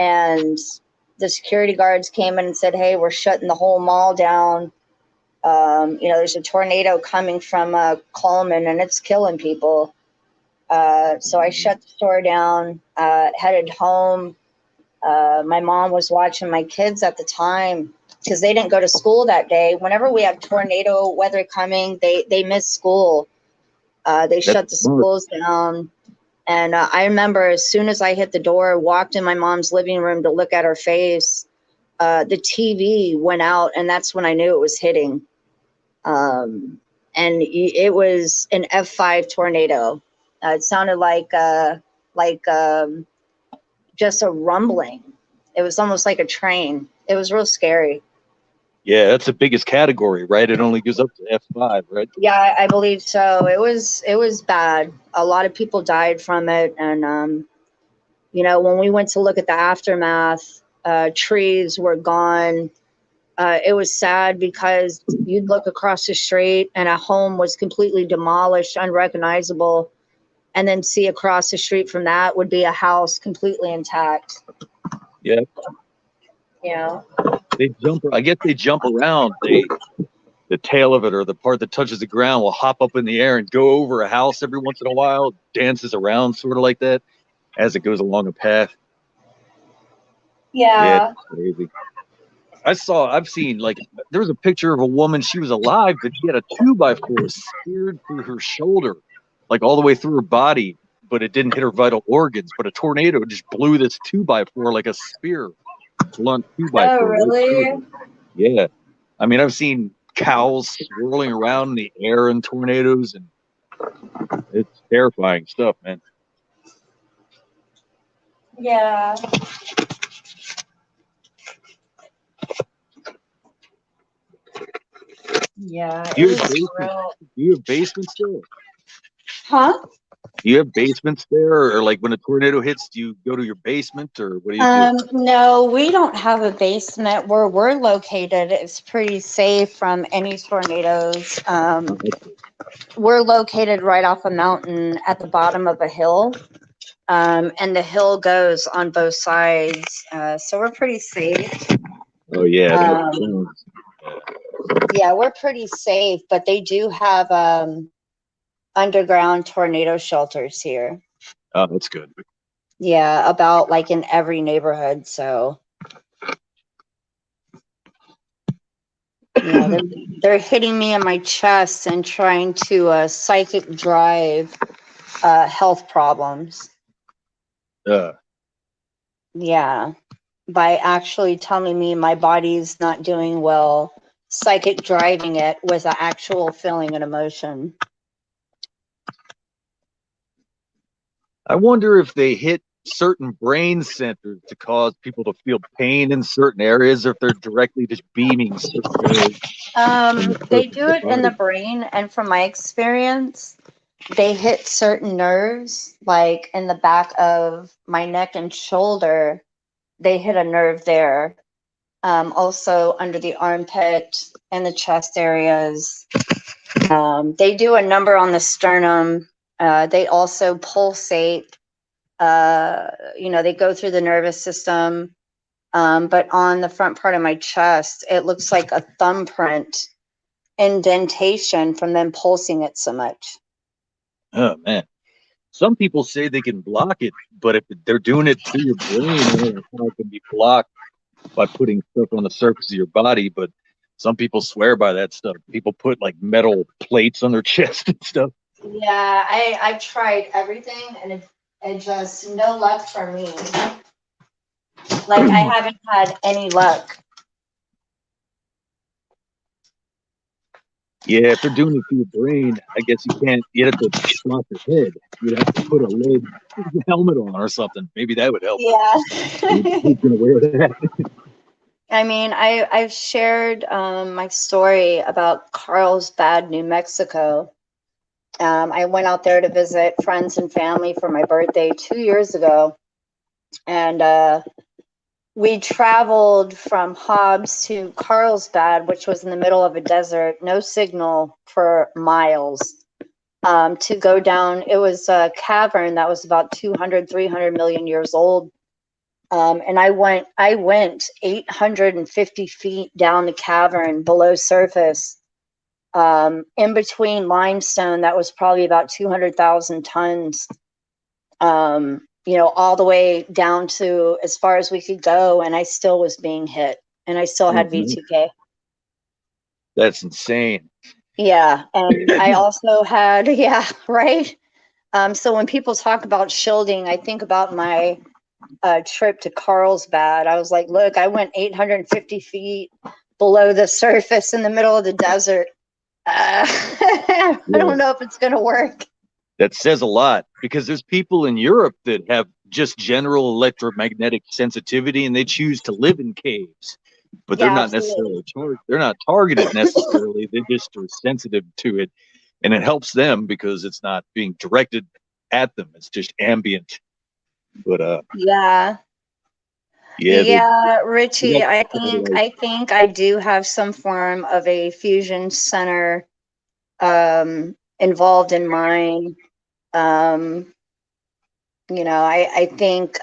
And the security guards came in and said, "Hey, we're shutting the whole mall down. There's a tornado coming from Coleman and it's killing people." So I shut the store down, headed home. My mom was watching my kids at the time because they didn't go to school that day. Whenever we have tornado weather coming, they miss school. They shut the schools down. And I remember as soon as I hit the door, walked in my mom's living room to look at her face, the TV went out, and that's when I knew it was hitting. And it was an F5 tornado. It sounded like just a rumbling. It was almost like a train. It was real scary. Yeah, that's the biggest category, right? It only goes up to F5, right? Yeah, I believe so. It was bad. A lot of people died from it, and when we went to look at the aftermath, trees were gone. It was sad because you'd look across the street and a home was completely demolished, unrecognizable, and then see across the street from that would be a house completely intact. Yeah. Yeah. I guess they jump around. The tail of it, or the part that touches the ground, will hop up in the air and go over a house every once in a while, dances around sort of like that as it goes along a path. Yeah. Crazy. I've seen, like, there was a picture of a woman, she was alive, but she had a 2x4 speared through her shoulder, like all the way through her body, but it didn't hit her vital organs. But a tornado just blew this 2x4 like a spear. Blunt 2x4. Oh, really? Yeah. I mean, I've seen cows swirling around in the air in tornadoes, and it's terrifying stuff, man. Yeah. Yeah. Do you have basements there? Huh? Do you have basements there, or like when a tornado hits, do you go to your basement, or what do you do? No, we don't have a basement. Where we're located, it's pretty safe from any tornadoes. We're located right off a mountain at the bottom of a hill, and the hill goes on both sides, so we're pretty safe. Oh yeah. Yeah, we're pretty safe, but they do have underground tornado shelters here. Oh, that's good. Yeah, about like in every neighborhood. So yeah, they're hitting me in my chest and trying to psychic drive health problems. Yeah, by actually telling me my body's not doing well, psychic driving it with an actual feeling and emotion. I wonder if they hit certain brain centers to cause people to feel pain in certain areas, or if they're directly just beaming certain areas. They do it in the brain, and from my experience, they hit certain nerves, like in the back of my neck and shoulder. They hit a nerve there. Also under the armpit and the chest areas. They do a number on the sternum. They also pulsate. They go through the nervous system. But on the front part of my chest, it looks like a thumbprint indentation from them pulsing it so much. Oh man. some people say they can block it, but if they're doing it to your brain, I don't know how it can be blocked by putting stuff on the surface of your body. But some people swear by that stuff. People put like metal plates on their chest and stuff. Yeah, I've tried everything and it just no luck for me. Like I haven't had any luck. Yeah, if they're doing it to your brain, I guess you have to block your head. You'd have to put a lead helmet on or something. Maybe that would help. Yeah. Who's gonna wear that? I mean, I've shared my story about Carlsbad, New Mexico. I went out there to visit friends and family for my birthday 2 years ago, and we traveled from Hobbs to Carlsbad, which was in the middle of a desert, no signal for miles. To go down, it was a cavern that was about 200, 300 million years old. And I went 850 feet down the cavern below surface, in between limestone that was probably about 200,000 tons, all the way down to as far as we could go. And I still was being hit and I still had V2K. That's insane. Yeah. And I also had, yeah, right. So when people talk about shielding, I think about my trip to Carlsbad. I was like, look, I went 850 feet below the surface in the middle of the desert. I don't know if it's going to work. That says a lot, because there's people in Europe that have just general electromagnetic sensitivity and they choose to live in caves, but they're not necessarily they're not targeted necessarily. They just are sensitive to it, and it helps them because it's not being directed at them. It's just ambient. But yeah, Richie, I think I do have some form of a fusion center involved in mine. I think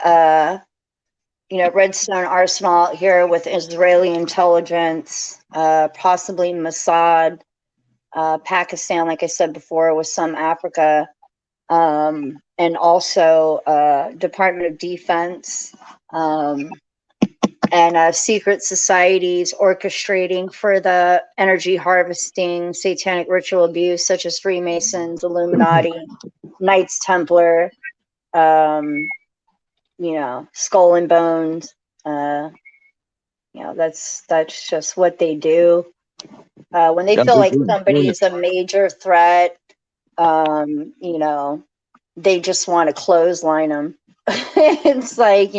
Redstone Arsenal out here with Israeli intelligence, possibly Mossad, Pakistan, like I said before, with some Africa, and also Department of Defense, and secret societies orchestrating for the energy harvesting, satanic ritual abuse, such as Freemasons, Illuminati, Knights Templar, Skull and Bones. That's just what they do. When they feel like somebody is a major threat, they just want to clothesline them. It's like,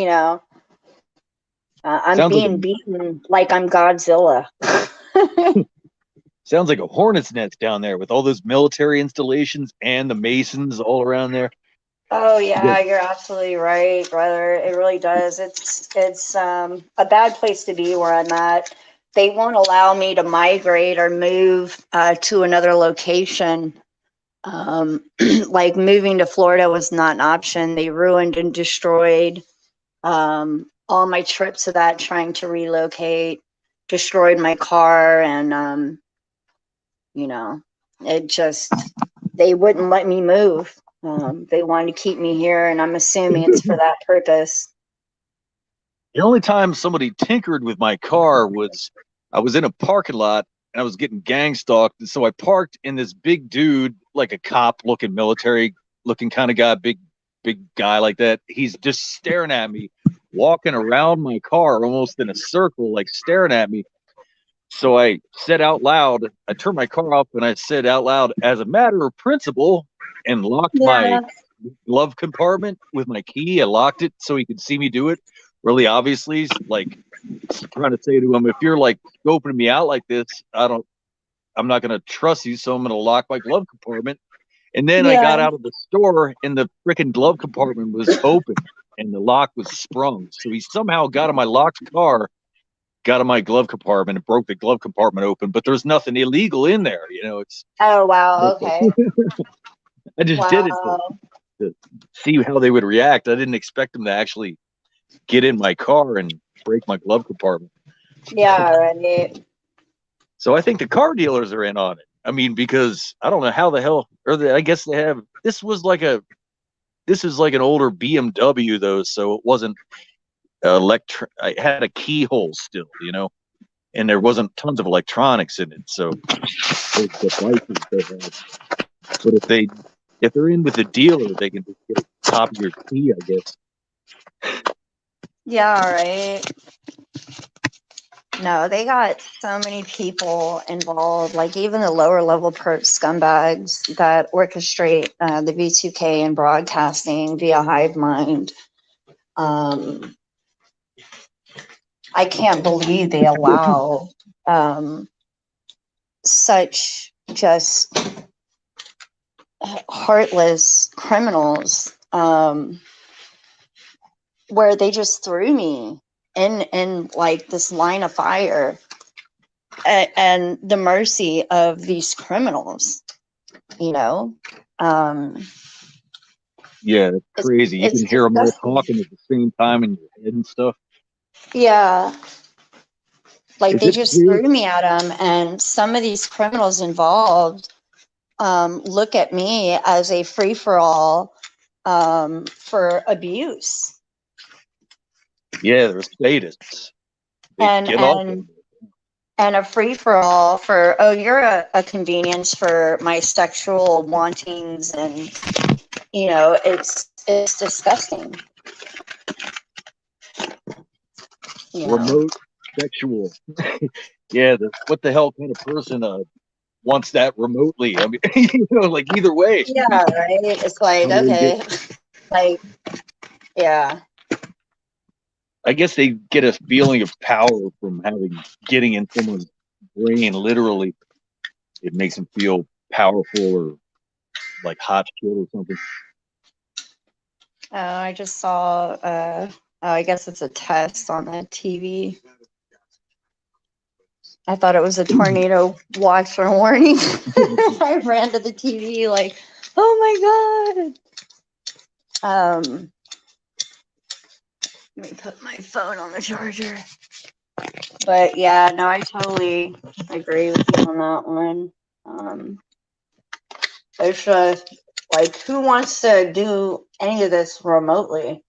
I'm being beaten like I'm Godzilla. Sounds like a hornet's nest down there with all those military installations and the Masons all around there. Oh yeah, you're absolutely right, brother. It really does. It's a bad place to be where I'm at. They won't allow me to migrate or move to another location. Like moving to Florida was not an option. They ruined and destroyed all my trips to that, trying to relocate, destroyed my car, and it just, they wouldn't let me move. They wanted to keep me here, and I'm assuming it's for that purpose. The only time somebody tinkered with my car was I was in a parking lot and I was getting gang stalked. And so I parked, in this big dude, like a cop looking, military looking kind of guy, big guy like that. He's just staring at me, walking around my car almost in a circle, like staring at me. So I said out loud, I turned my car off and I said out loud, as a matter of principle, and locked my glove compartment with my key. I locked it so he could see me do it. Really obviously, like trying to say to him, if you're like scoping me out like this, I'm not going to trust you. So I'm going to lock my glove compartment. And then I got out of the store and the freaking glove compartment was open and the lock was sprung. So he somehow got in my locked car, got in my glove compartment and broke the glove compartment open, but there's nothing illegal in there. It's. Oh, wow. Okay. I just did it to see how they would react. I didn't expect them to actually get in my car and break my glove compartment. Yeah, right. So I think the car dealers are in on it. I mean, because I don't know how the hell, I guess they have, this was like a this is like an older BMW though, so it wasn't I had a keyhole still, you know, and there wasn't tons of electronics in it. So those devices they had. But if they're in with the dealer, they can just get a copy of your key, I guess. Yeah, right. No, they got so many people involved, like even the lower level perp scumbags that orchestrate the V2K and broadcasting via HiveMind. I can't believe they allow such just heartless criminals, where they just threw me in like this line of fire and the mercy of these criminals, you know. Yeah, it's crazy. You It's can hear them all disgusting. talking at the same time in your head and stuff. Yeah, like Is they it just weird? threw me at them, and some of these criminals involved look at me as a free for all for abuse, Yeah, they're sadists. They and get off on and it. and a free for all for, oh, you're a convenience for my sexual wantings, and it's disgusting. You know. Remote sexual. Yeah, what the hell kind of person wants that remotely? I mean, like either way. Yeah, right. It's like, How do they okay, like, yeah. I guess they get a feeling of power from getting in someone's brain. Literally, it makes them feel powerful or like hot shit or something. I just saw. I guess it's a test on the TV. I thought it was a tornado watch or warning. I ran to the TV like, oh my god. Let me put my phone on the charger. But yeah, no, I totally agree with you on that one. It's just like, who wants to do any of this remotely?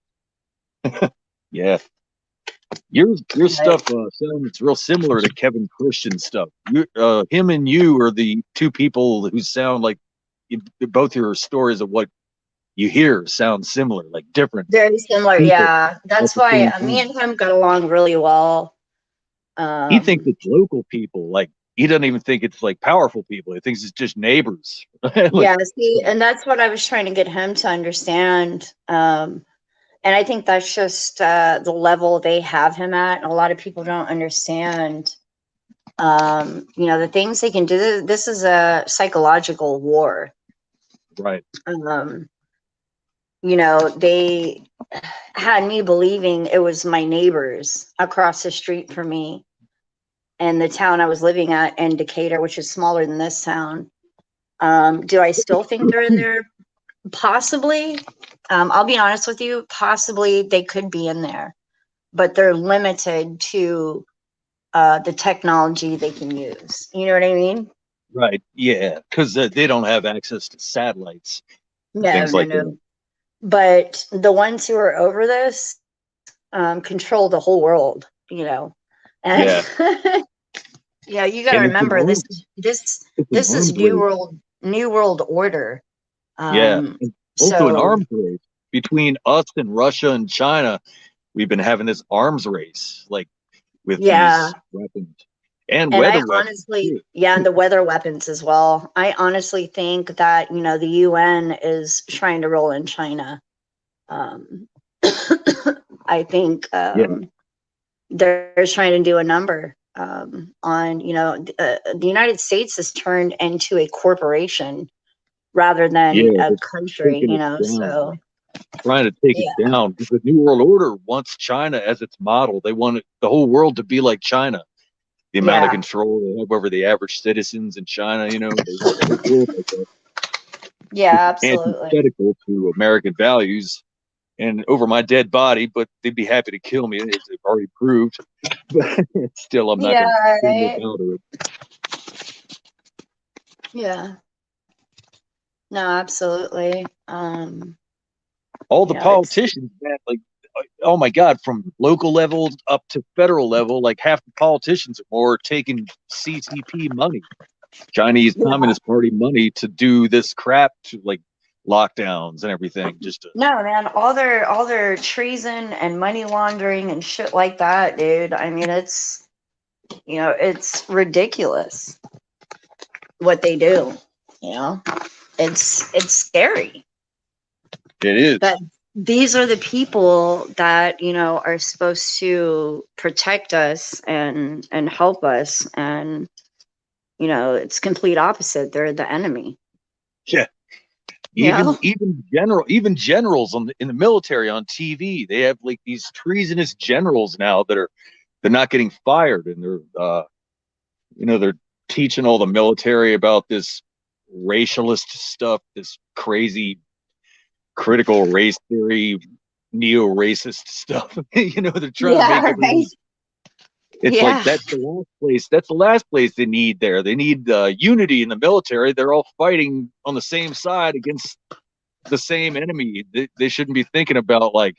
Yeah, your Like, stuff sounds real similar to Kevin Christian stuff. Him and you are the two people who sound like both your stories of what you hear sound similar, like different very similar, people yeah. at That's the why same me time. and him got along really well. He thinks Um, it's local people, like he doesn't even think it's like powerful people. He thinks it's just neighbors. Like, yeah, see, and that's what I was trying to get him to understand. And I think that's just the level they have him at. A lot of people don't understand, the things they can do. This is a psychological war. right. Um, they had me believing it was my neighbors across the street from me and the town I was living at in Decatur, which is smaller than this town. Do I still think they're in there? Possibly. I'll be honest with you, possibly they could be in there, but they're limited to the technology they can use. You know what I mean? Right. Yeah. Because they don't have access to satellites and No, things no, like that. no. But the ones who are over this control the whole world, And Yeah. yeah, you got to And remember this. This it's an this is arms race. new world order. Yeah. And also an So arms race between us and Russia and China. We've been having this arms race, like with yeah, these weapons and and I weather weapons honestly, too. yeah, and the weather weapons as well. I honestly think that the UN is trying to roll in China. Um, I think Yeah. they're trying to do a number on the United States has turned into a corporation rather than Yeah. a They're country. taking it down. So Trying to take it yeah, down because the New World Order wants China as its model. They want the whole world to be like China. The amount of yeah, control they have over the average citizens in China, they want the whole world like that. yeah, It's absolutely. antithetical to American values and over my dead body, but they'd be happy to kill me, as they've already proved. But still, I'm not Yeah, going to look right. out of it. Yeah. No, absolutely. all You the know, it's politicians, man, like, oh my God, from local level up to federal level, like half the politicians are more taking CCP money, Chinese yeah. Communist Party money, to do this crap, to like lockdowns and everything. Just to, No, man, all their treason and money laundering and shit like that, dude. I mean, it's ridiculous what they do. You know, it's scary. it is. But these are the people that, are supposed to protect us and help us, and it's complete opposite. They're the enemy. Yeah. You know? Even generals in the military on TV, they have like these treasonous generals now that are they're not getting fired, and they're teaching all the military about this racialist stuff, this crazy critical race theory, neo-racist stuff. They're trying to Yeah, make everyone. right. It's like Yeah. that's the last place. That's the last place they need there. They need unity in the military. They're all fighting on the same side against the same enemy. They shouldn't be thinking about like,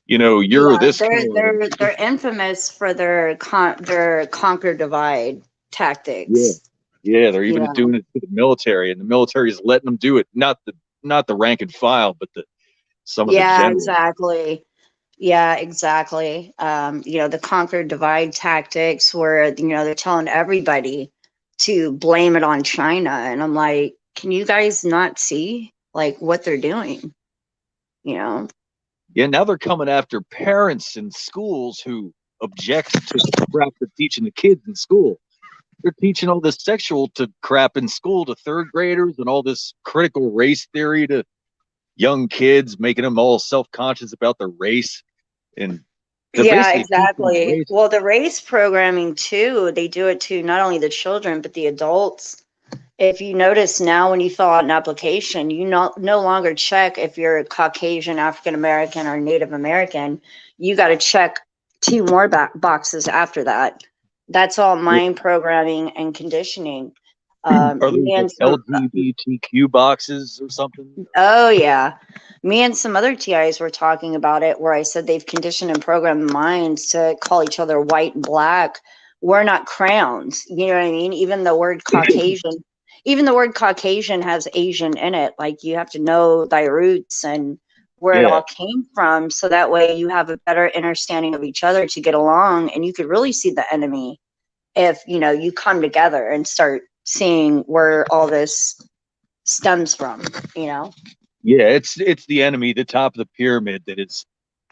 you're Yeah, this they're color. they're they're infamous for their conquer divide Yeah, tactics. yeah. They're even Yeah. doing it to the military, and the military is letting them do it. Not the rank and file, but some of the Yeah, generals. exactly. Yeah, exactly. The conquer divide tactics where, they're telling everybody to blame it on China. And I'm like, can you guys not see like what they're doing? You know? Yeah, now they're coming after parents in schools who object to the crap they're teaching the kids in school. They're teaching all this sexual to crap in school to third graders, and all this critical race theory to young kids, making them all self-conscious about their race. And they're Yeah, basically teaching exactly. race. Well, the race programming too, they do it to not only the children, but the adults. If you notice now, when you fill out an application, you no longer check if you're Caucasian, African American, or Native American. You got to check two more boxes after that. That's all mind programming and conditioning. Are those Me like and some, LGBTQ boxes or something? oh yeah, me and some other TIs were talking about it, where I said they've conditioned and programmed minds to call each other white and black. We're not crowns. You know what I mean? Even the word Caucasian has Asian in it. Like, you have to know thy roots and where it Yeah, all came from. So that way you have a better understanding of each other to get along. And you could really see the enemy if, you come together and start seeing where all this stems from, you know? yeah. It's the enemy, the top of the pyramid, that is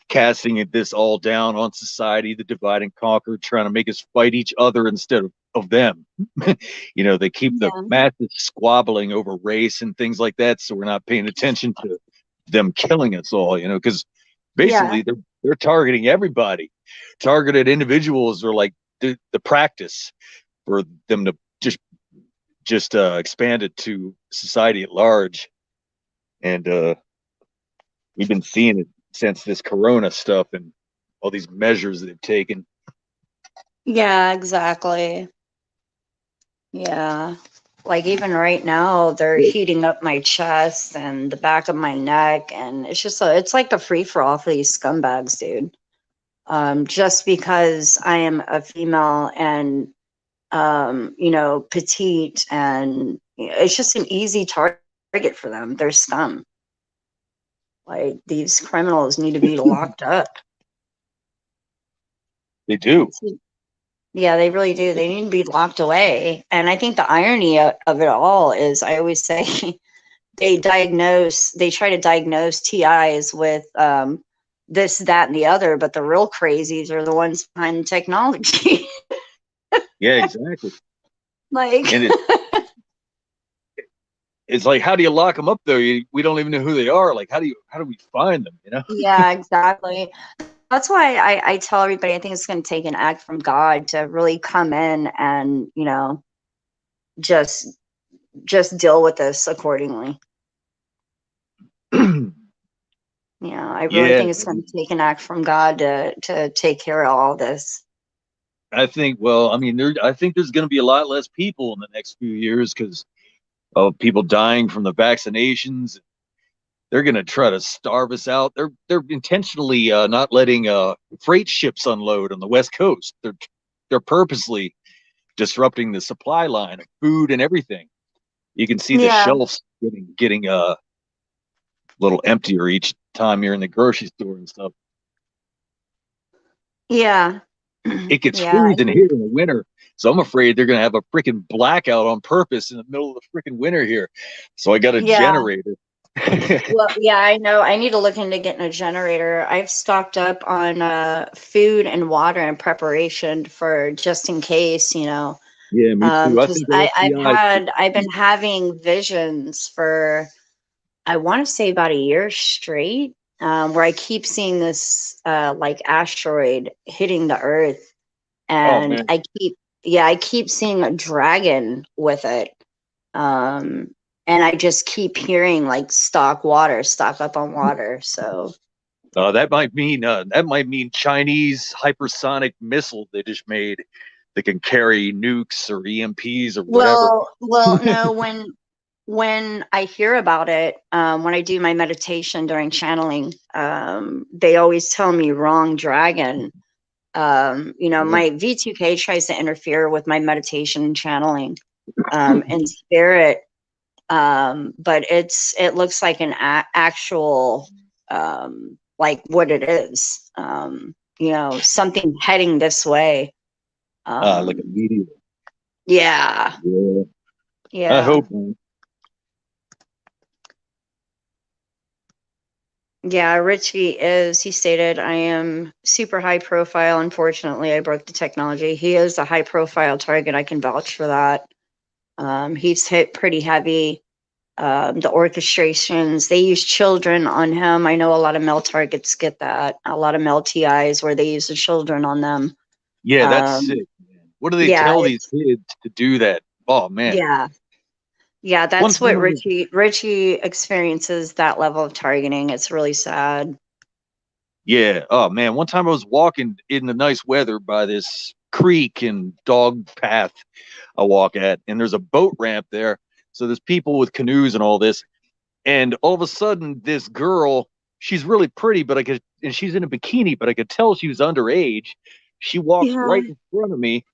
casting this all down on society, the divide and conquer, trying to make us fight each other instead of them. They keep the Yeah. masses squabbling over race and things like that, so we're not paying attention to them killing us all. Because Yeah. basically they're targeting everybody. Targeted individuals are like the practice for them to just expand it to society at large. And we've been seeing it since this corona stuff and all these measures that they've taken. Yeah, exactly. Yeah. Like, even right now, they're heating up my chest and the back of my neck, and it's like a free for all for these scumbags, dude. Just because I am a female and petite, and it's just an easy target for them. They're scum. Like, these criminals need to be locked up. They do. Yeah, they really do. They need to be locked away. And I think the irony of it all is, I always say, they try to diagnose TIs with this, that, and the other, but the real crazies are the ones behind the technology. Yeah, exactly. Like, And it's like, how do you lock them up though? We don't even know who they are. Like, how do we find them? yeah, exactly. That's why I tell everybody, I think it's going to take an act from God to really come in and, just deal with this accordingly. I really Yeah, think it's going to take an act from God to take care of all this. I think. Well, I mean, I think there's going to be a lot less people in the next few years because of people dying from the vaccinations. they're going to try to starve us out. They're intentionally not letting freight ships unload on the West Coast. They're purposely disrupting the supply line of food and everything. You can see the Yeah. shelves getting a little emptier each time you're in the grocery store and stuff. Yeah. It gets Yeah. freezing here in the winter, so I'm afraid they're going to have a freaking blackout on purpose in the middle of the freaking winter here. So I got a Yeah. generator. Well, yeah, I know. I need to look into getting a generator. I've stocked up on food and water in preparation for just in case, Yeah, me too. I because think the FBI. I've been having visions for, I want to say about a year straight, where I keep seeing this like asteroid hitting the Earth, Oh and man. I keep seeing a dragon with it. Um, and I just keep hearing like stock up on water. So That might mean Chinese hypersonic missile they just made that can carry nukes or EMPs or whatever. no, when I hear about it, when I do my meditation during channeling, they always tell me wrong dragon. Yeah. My V2K tries to interfere with my meditation and channeling, and spirit. But it looks like an actual, like what it is, something heading this way. Like a Um, meteor. yeah, Yeah. I yeah, hope, man. yeah. He stated, I am super high profile. Unfortunately, I broke the technology. He is a high profile target. I can vouch for that. He's hit pretty heavy. The orchestrations, they use children on him. I know a lot of male targets get that. A lot of male TIs where they use the children on them. Yeah, that's Um, sick, man. What do they yeah, tell these kids to do that? Oh man. yeah, yeah. One That's time what I was Richie experiences. That level of targeting. It's really sad. Yeah. Oh man. One time I was walking in the nice weather by this creek and dog path I walk at, and there's a boat ramp there. So there's people with canoes and all this. And all of a sudden, this girl, she's really pretty, and she's in a bikini, but I could tell she was underage. She walks Yeah, right in front of me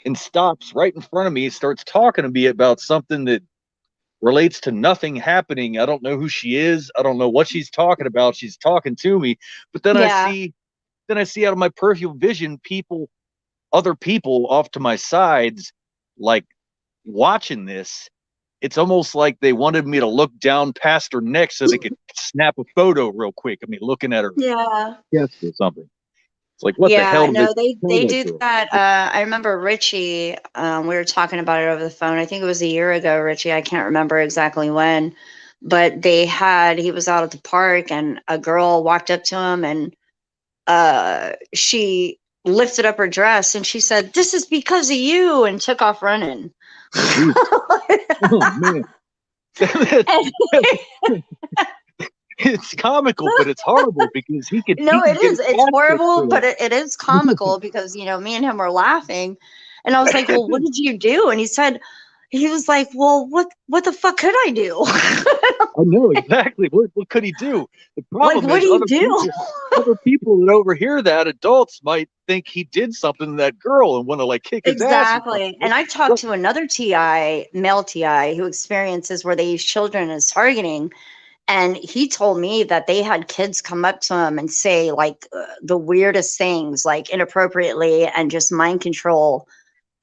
and stops right in front of me, starts talking to me about something that relates to nothing happening. I don't know who she is. I don't know what she's talking about. She's talking to me, but yeah, then I see out of my peripheral vision other people off to my sides, like watching this. It's almost like they wanted me to look down past her neck so they could snap a photo real quick. I mean, looking at her yeah. chest or something. It's like, what the Yeah, hell did they no, tell they that do girl? that. I remember Richie. We were talking about it over the phone. I think it was a year ago, Richie. I can't remember exactly when, but he was out at the park, and a girl walked up to him, and she lifted up her dress, and she said, "This is because of you," and took off running. Jesus. Oh man. It's comical, but it's horrible because he No, could it get is. his It's ass kicked horrible, for but it is comical because, me and him were laughing. And I was like, well, what it. did you do? And he was like, well, what the fuck could I do? I know exactly what could he do. The Like, problem what is do you do? other people that overhear that, adults might think he did something to that girl and want to like kick his ass or something. Exactly. And I talked to another TI, male TI, who experiences where they use children as targeting. And he told me that they had kids come up to him and say like the weirdest things, like inappropriately and just mind control.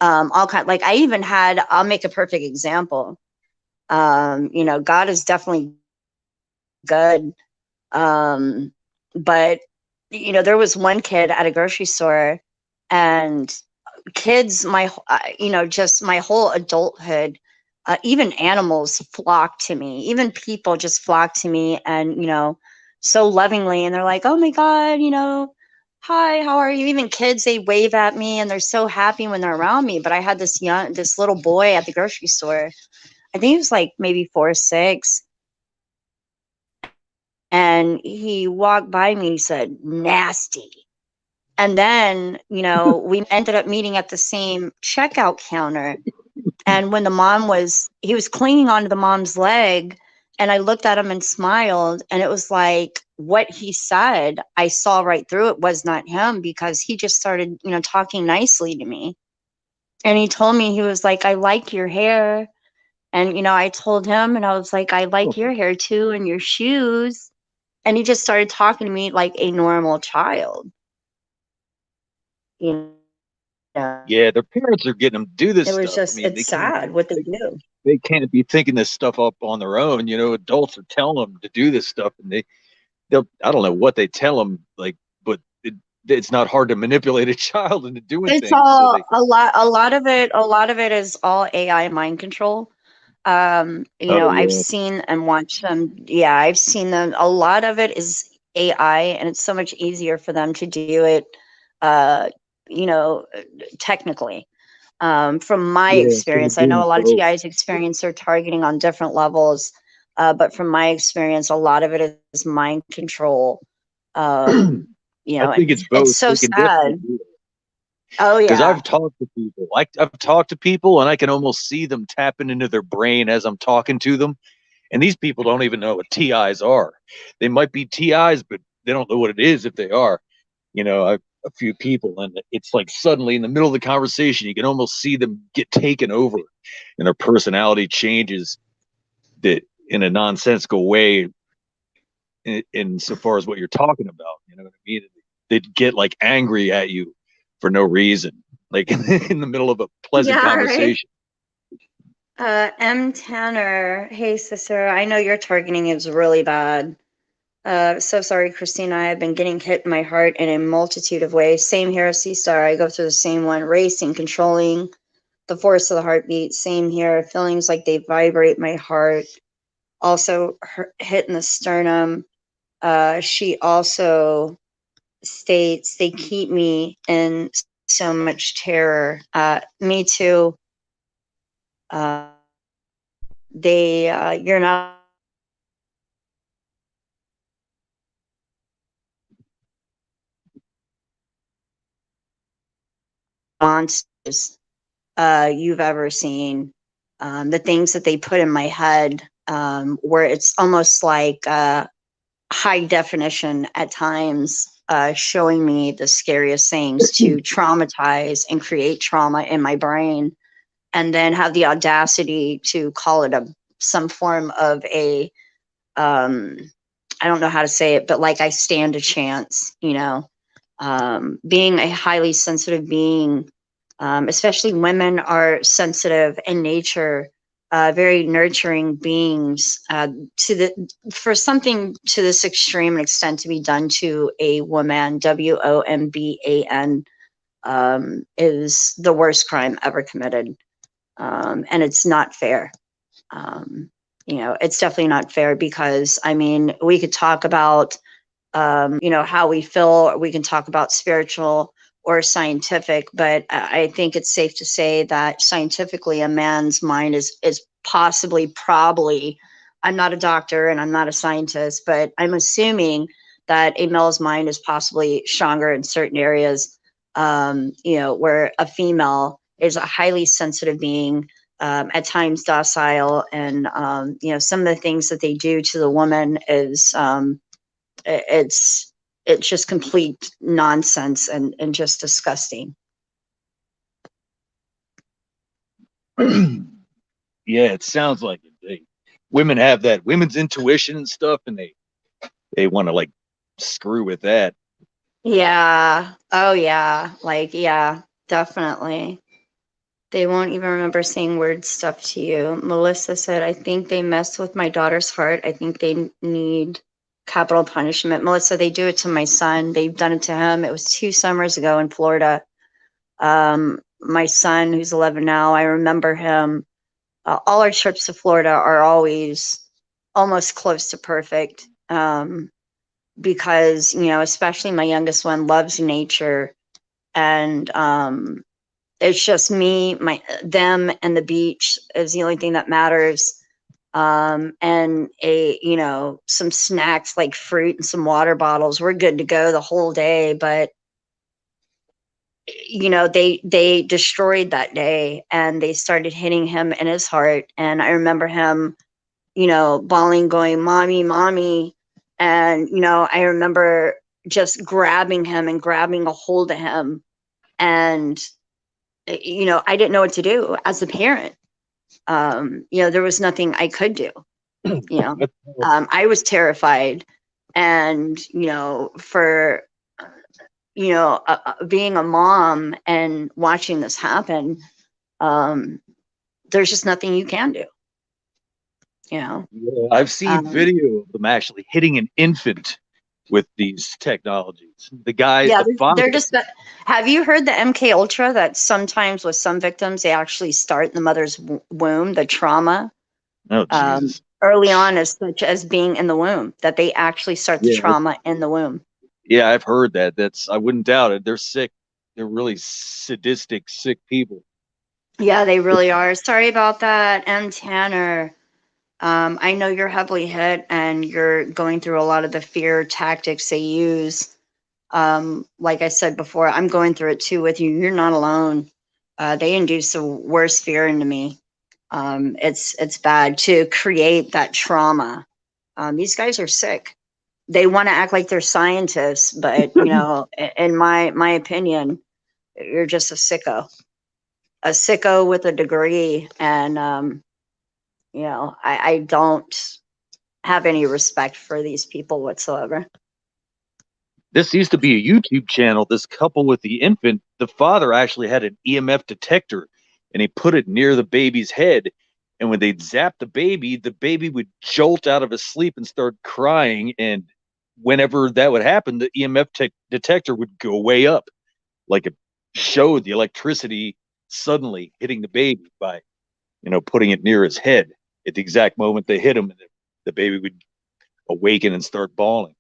All kind, like I even had, I'll make a perfect example. God is definitely good. Um, but there was one kid at a grocery store, and kids, just my whole adulthood, even animals flock to me, even people just flock to me, and so lovingly, and they're like, oh my god, hi, how are you? Even kids, they wave at me, and they're so happy when they're around me. But I had this little boy at the grocery store. I think he was like maybe 4 or 6, and he walked by me and he said, nasty. And then, we ended up meeting at the same checkout counter. And when he was clinging onto the mom's leg, And I looked at him and smiled, and it was like what he said, I saw right through it was not him, because he just started, talking nicely to me. And he told me, he was like, I like your hair. And, I told him, and I was like, I like your hair too, and your shoes. And he just started talking to me like a normal child. You know, Yeah, their parents are getting them to do this it was stuff. I just, mean, it's sad what they do. they can't be thinking this stuff up on their own. Adults are telling them to do this stuff, and they'll I don't know what they tell them, like, but it's not hard to manipulate a child into doing It's things. So all they, a lot of it is all AI mind control. oh I've yeah, seen and watched them. Yeah, I've seen them. A lot of it is AI, and it's so much easier for them to do it, uh, you know, technically. From my yeah. So they're experience, I know doing a lot of both. TIs experience are targeting on different levels, but from my experience, a lot of it is mind control. Um, I think it's it's both. so They can definitely sad. do it. Oh Because yeah, I've talked to people. I've talked to people, and I can almost see them tapping into their brain as I'm talking to them. And these people don't even know what TIs are. They might be TIs, but they don't know what it is if they are. A few people, and it's like suddenly in the middle of the conversation, you can almost see them get taken over, and their personality changes that in a nonsensical way in so far as what you're talking about. You know what I mean? They'd get like angry at you for no reason, like in the middle of a pleasant yeah, right. conversation. M. Tanner, hey sister, I know your targeting is really bad. So sorry, Christina. I've been getting hit in my heart in a multitude of ways. Same here, C Star. I go through the same one, racing, controlling the force of the heartbeat. Same here, feelings like they vibrate my heart. Also, hit in the sternum. She also states they keep me in so much terror. Me too. Uh, you're not monsters you've ever seen. The things that they put in my head, where it's almost like high definition at times, showing me the scariest things to traumatize and create trauma in my brain, and then have the audacity to call it some form of a um, I don't know how to say it, but like I stand a chance, being a highly sensitive being, especially women are sensitive in nature, very nurturing beings. For something to this extreme extent to be done to a woman, WOMBAN, is the worst crime ever committed, and it's not fair. Um, it's definitely not fair, because I mean, we could talk about how we feel, or we can talk about spiritual or scientific, but I think it's safe to say that scientifically a man's mind is possibly, probably, I'm not a doctor and I'm not a scientist, but I'm assuming that a male's mind is possibly stronger in certain areas, where a female is a highly sensitive being, at times docile, and some of the things that they do to the woman is it's it's just complete nonsense, and just disgusting. Yeah, it sounds like it. Women have that women's intuition and stuff, and they want to like screw with that. Yeah. Oh yeah. Like, yeah, definitely. They won't even remember saying word stuff to you. Melissa said, I think they mess with my daughter's heart. I think they need capital punishment. Melissa, they do it to my son. They've done it to him. It was 2 summers ago in Florida. My son, who's 11 now, I remember him. All our trips to Florida are always almost close to perfect, because, especially my youngest one loves nature, and it's just me, them, and the beach is the only thing that matters. And some snacks like fruit and some water bottles. We're good to go the whole day, but they destroyed that day, and they started hitting him in his heart. And I remember him, bawling, going, "Mommy, mommy." And, I remember just grabbing him and grabbing a hold of him. And, I didn't know what to do as a parent. There was nothing I could do. I was terrified. And, for, being a mom and watching this happen, there's just nothing you can do. Yeah, I've seen video of them actually hitting an infant with these technologies. The guy, yeah, the father. they're just. Have you heard the MK Ultra? That sometimes with some victims, they actually start in the mother's womb, the trauma. Oh, Jesus. Early on, as such as being in the womb, that they actually start the trauma in the womb. Yeah, I've heard that. I wouldn't doubt it. They're sick. They're really sadistic, sick people. Yeah, they really are. Sorry about that. And Tanner, I know you're heavily hit and you're going through a lot of the fear tactics they use. Like I said before, I'm going through it too with you. You're not alone. They induce the worst fear into me. It's bad to create that trauma. These guys are sick. They want to act like they're scientists, but in my opinion, you're just a sicko with a degree. And I don't have any respect for these people whatsoever. This used to be a YouTube channel. This couple with the infant, the father actually had an EMF detector and he put it near the baby's head. And when they'd zap the baby would jolt out of his sleep and start crying. And whenever that would happen, the EMF detector would go way up, like it showed the electricity suddenly hitting the baby by, putting it near his head at the exact moment they hit him, and the baby would awaken and start bawling.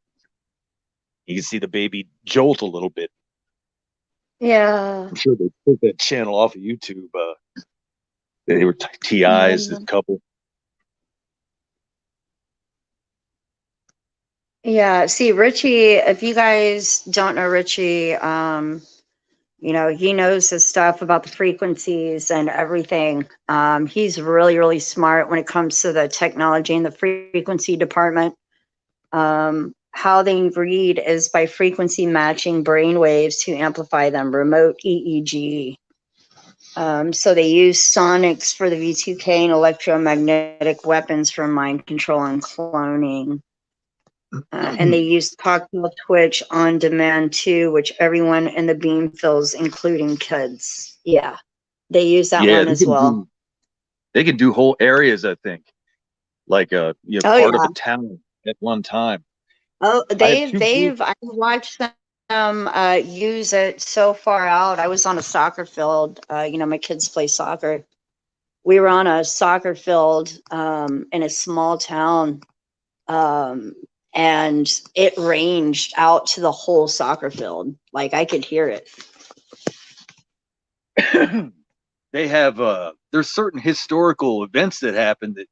You can see the baby jolt a little bit. Yeah. I'm sure they took that channel off of YouTube. They were TIs, this couple. Yeah. See, Richie, if you guys don't know Richie, he knows his stuff about the frequencies and everything. He's really, really smart when it comes to the technology in the frequency department. How they read is by frequency matching brain waves to amplify them, remote EEG. So they use sonics for the V2K and electromagnetic weapons for mind control and cloning. And they use cocktail twitch on demand too, which everyone in the beam feels, including kids. Yeah, they use that one as well. They can do whole areas, I think, like part of a town at one time. Oh, I've watched them use it so far out. I was on a soccer field. My kids play soccer. We were on a soccer field in a small town, and it ranged out to the whole soccer field. Like I could hear it. They have there's certain historical events that happened that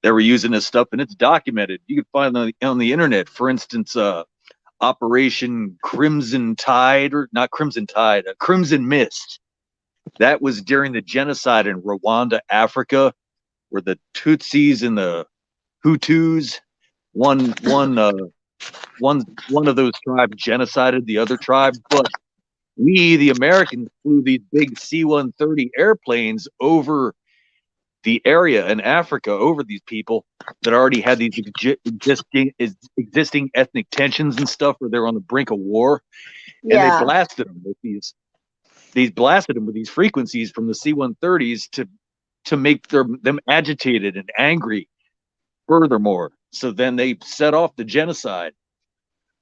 they were using this stuff, and it's documented. You can find on the internet. For instance, Operation Crimson Tide, or not Crimson Tide, Crimson Mist. That was during the genocide in Rwanda, Africa, where the Tutsis and the Hutus, one of those tribes genocided the other tribe. But we, the Americans, flew these big C-130 airplanes over the area in Africa, over these people that already had these existing ethnic tensions and stuff, where they're on the brink of war. And they blasted them with these frequencies from the C-130s to make them agitated and angry furthermore. So then they set off the genocide.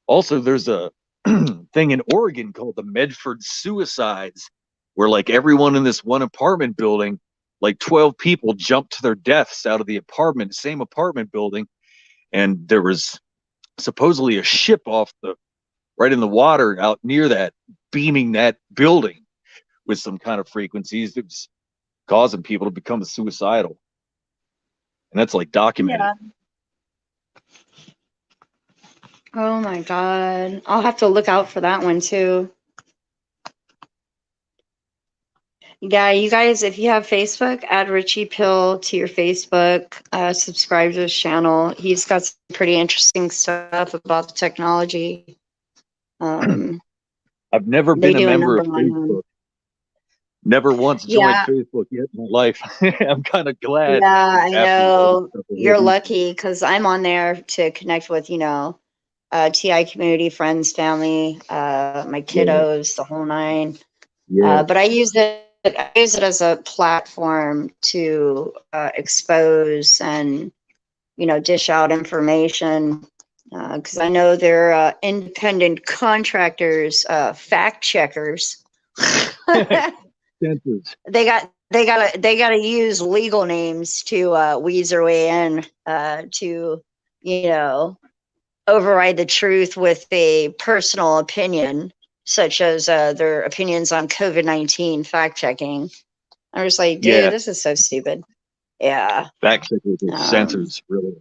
Also, there's a thing in Oregon called the Medford suicides, where like everyone in this one apartment building, like 12 people jumped to their deaths out of the same apartment building. And there was supposedly a ship right in the water out near that, beaming that building with some kind of frequencies that was causing people to become suicidal. And that's like documented. Yeah. Oh my God. I'll have to look out for that one too. Yeah, you guys, if you have Facebook, add Richie Pill to your Facebook. Subscribe to his channel. He's got some pretty interesting stuff about the technology. I've never They been a do a member number of on him. Facebook. Never once joined Yeah, Facebook yet in my life. I'm kind of glad yeah, I after all know. this stuff You're already. lucky because I'm on there to connect with, TI community, friends, family, my Yeah, kiddos, the whole nine. yeah, But I use it as a platform to expose and dish out information because I know they're independent contractors, fact checkers. Senses. They gotta use legal names to weasel their way in to you know override the truth with a personal opinion, such as their opinions on COVID-19 fact checking. I'm just like, dude, Yeah, this is so stupid. Yeah. fact checkers are Um, censors, really.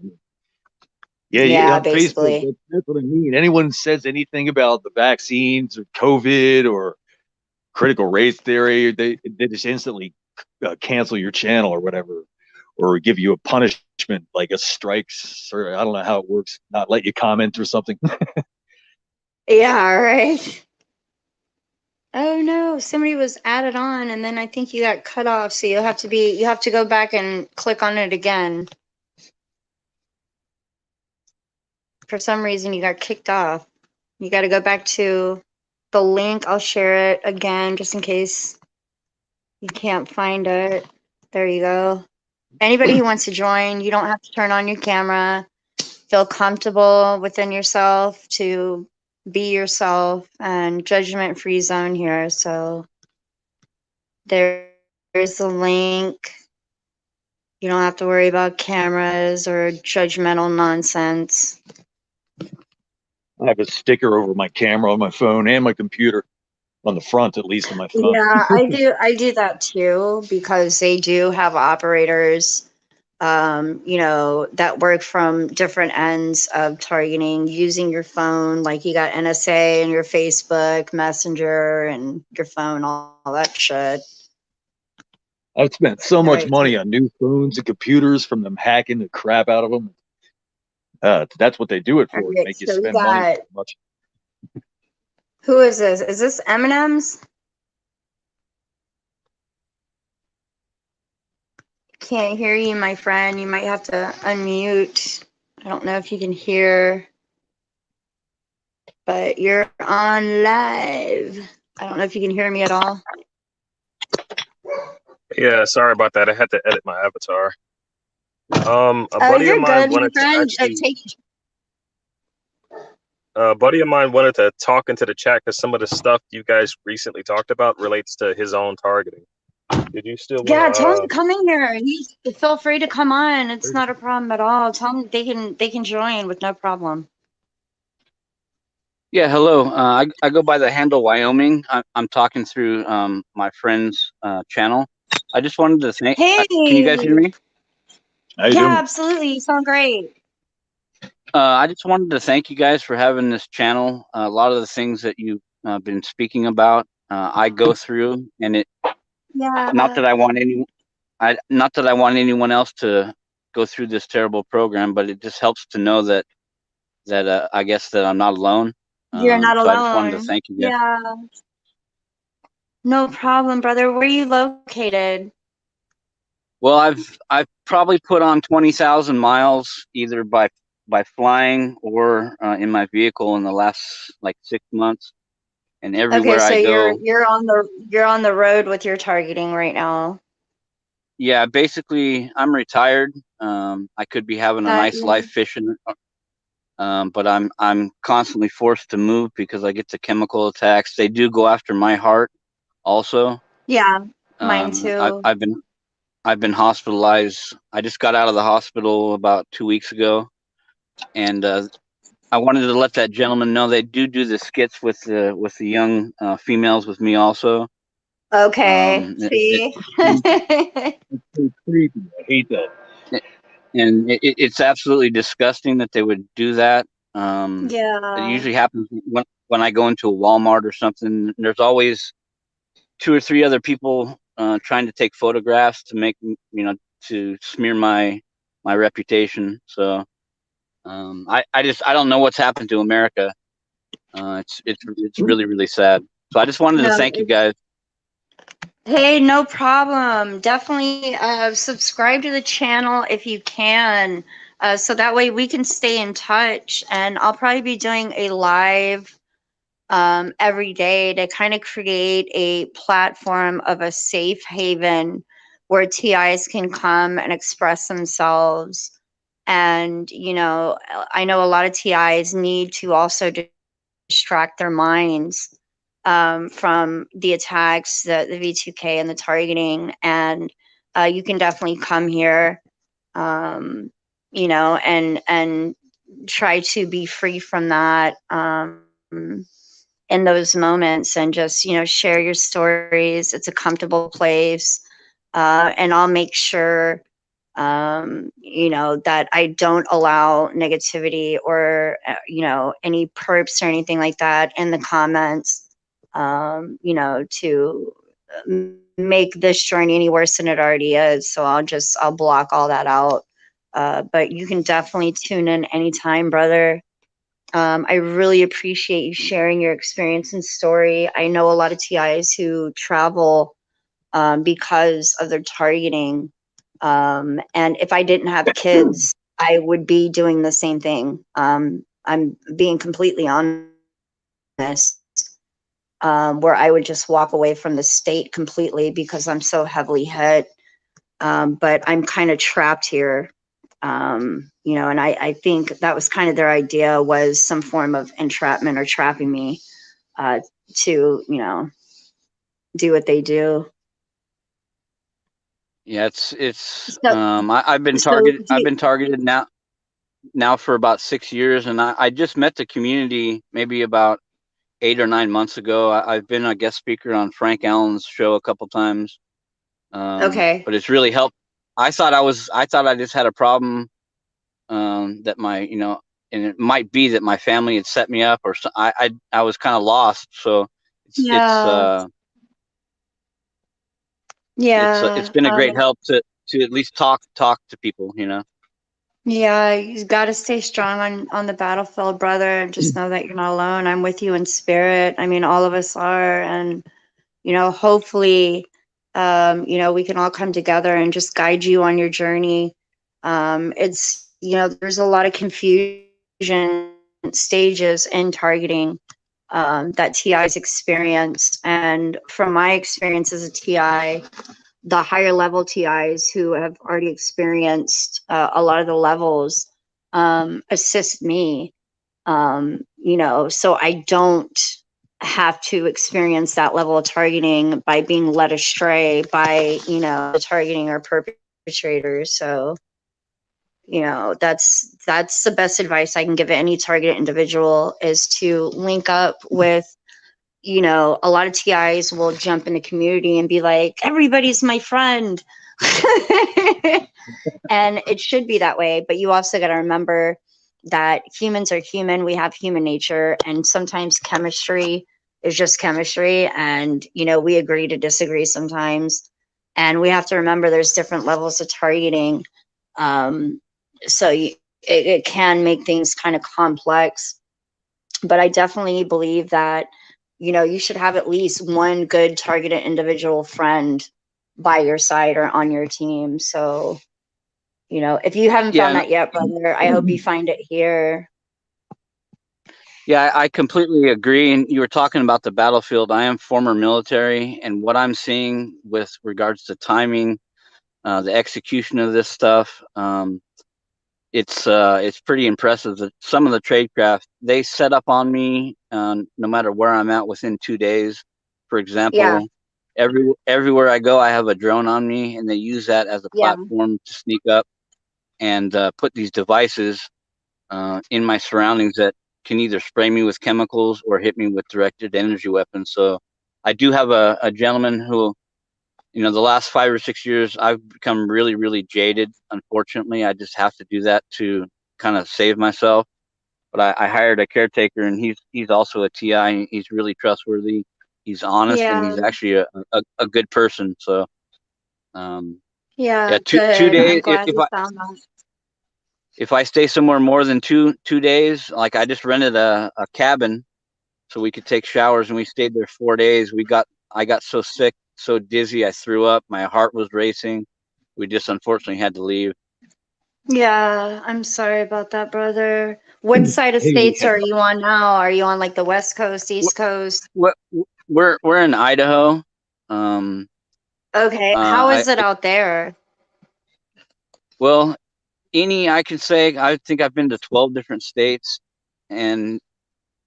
Yeah, yeah, yeah, on Facebook, basically. that's what I mean. Anyone says anything about the vaccines or COVID or critical race theory, they just instantly cancel your channel or whatever, or give you a punishment like a strikes, or I don't know how it works, not let you comment or something. Yeah, right. Oh no, somebody was added on and then I think you got cut off, so you have to go back and click on it again. For some reason you got kicked off. You got to go back to the link. I'll share it again just in case you can't find it. There you go. Anybody who wants to join, you don't have to turn on your camera. Feel comfortable within yourself to be yourself and judgment free zone here. So there's the link. You don't have to worry about cameras or judgmental nonsense. I have a sticker over my camera on my phone and my computer on the front, at least on my phone. Yeah, I do that too because they do have operators that work from different ends of targeting using your phone. Like you got NSA and your Facebook Messenger and your phone, all that shit. I've spent so All much right. money on new phones and computers from them hacking the crap out of them. That's what they do it All for, to right. make you So we spend money got, so much. who is this? Is this Eminem's? Can't hear you, my friend. You might have to unmute. I don't know if you can hear, but you're on live. I don't know if you can hear me at all. Yeah, sorry about that. I had to edit my avatar. A Oh, buddy of you're mine good, my wanted to friend. actually, a buddy of mine wanted to talk into the chat because some of the stuff you guys recently talked about relates to his own targeting. Did you still want Yeah, tell him to? to come in here. Feel free to come on. It's not a problem at all. Tell them they can join with no problem. Yeah, hello. I go by the handle Wyoming. I'm talking through my friend's channel. I just wanted to thank. Hey, Can you guys hear me? How you yeah, doing? absolutely. You sound great. I just wanted to thank you guys for having this channel. A lot of the things that you've been speaking about, I go through, and it. Yeah. Not that I want not that I want anyone else to go through this terrible program, but it just helps to know that I guess that I'm not alone. You're not So I just wanted to alone. thank you guys. Yeah. No problem, brother. Where are you located? Well, I've probably put on 20,000 miles either by flying or in my vehicle in the last like 6 months, and Okay, everywhere so I you're go, you're on the road with your targeting right now. yeah, basically I'm retired. I could be having a nice Yeah. life fishing, but I'm constantly forced to move because I get the chemical attacks. They do go after my heart also. Yeah, mine Um, I, too. I've been I've been hospitalized. I just got out of the hospital about 2 weeks ago, and I wanted to let that gentleman know they do the skits with the young females with me also. Okay. Um, it, See? It's so creepy. I hate that. and it's absolutely disgusting that they would do that. It Yeah. usually happens when I go into a Walmart or something. There's always two or three other people trying to take photographs to make, to smear my reputation. So I don't know what's happened to America. It's really, really sad. So I just wanted to No, thank you guys. hey, no problem. Definitely subscribe to the channel if you can. So that way we can stay in touch. And I'll probably be doing a live every day to kind of create a platform of a safe haven where TIs can come and express themselves. And, I know a lot of TIs need to also distract their minds from the attacks, the V2K and the targeting. And you can definitely come here, and try to be free from that in those moments, and just, share your stories. It's a comfortable place. And I'll make sure, that I don't allow negativity or, any perps or anything like that in the comments, to make this journey any worse than it already is. So I'll block all that out. But you can definitely tune in anytime, brother. I really appreciate you sharing your experience and story. I know a lot of TIs who travel because of their targeting. And if I didn't have kids, I would be doing the same thing. I'm being completely honest, where I would just walk away from the state completely because I'm so heavily hit. But I'm kind of trapped here. And I think that was kind of their idea, was some form of entrapment or trapping me to, do what they do. Yeah, it's So, I've been targeted. I've been targeted now for about 6 years, and I just met the community maybe about 8 or 9 months ago. I've been a guest speaker on Frank Allen's show a couple times. okay. But it's really helped. I thought I just had a problem, that and it might be that my family had set me up, or so. I was kind of lost. So Yeah. it's been a great help to at least talk to people. Yeah, you got to stay strong on the battlefield, brother, and just know that you're not alone. I'm with you in spirit. I mean, all of us are. And, hopefully, we can all come together and just guide you on your journey. It's, there's a lot of confusion stages in targeting that TIs experience. And from my experience as a TI, the higher level TIs who have already experienced a lot of the levels assist me, so I don't have to experience that level of targeting by being led astray by, the targeting or perpetrators. So, that's the best advice I can give any targeted individual, is to link up with, a lot of TIs will jump in the community and be like, everybody's my friend. And it should be that way. But you also got to remember that humans are human. We have human nature. And sometimes chemistry is just chemistry. And, we agree to disagree sometimes. And we have to remember there's different levels of targeting. So it can make things kind of complex. But I definitely believe that, you should have at least one good targeted individual friend by your side or on your team. So, if you haven't found that yet, brother, I hope you find it here. Yeah, I completely agree. And you were talking about the battlefield. I am former military, and what I'm seeing with regards to timing, the execution of this stuff, it's pretty impressive that some of the tradecraft, they set up on me, no matter where I'm at, within 2 days. For example, everywhere I go, I have a drone on me, and they use that as a platform to sneak up and put these devices in my surroundings that can either spray me with chemicals or hit me with directed energy weapons. So I do have a gentleman who, the last 5 or 6 years, I've become really, really jaded. Unfortunately, I just have to do that to kind of save myself. But I hired a caretaker, and he's also a TI. And he's really trustworthy. he's honest, and he's Yeah. actually a good person. So, Yeah. yeah, two Good. I'm days. glad you found that. If I stay somewhere more than two days, like I just rented a cabin so we could take showers, and we stayed there 4 days. I got so sick, so dizzy, I threw up. My heart was racing. We just unfortunately had to leave. Yeah, I'm sorry about that, brother. What side of Hey, states are you on now? Are you on like the West Coast, East Coast? We're in Idaho. Um, Okay. How is it out there? Well, I can say I think I've been to 12 different states, and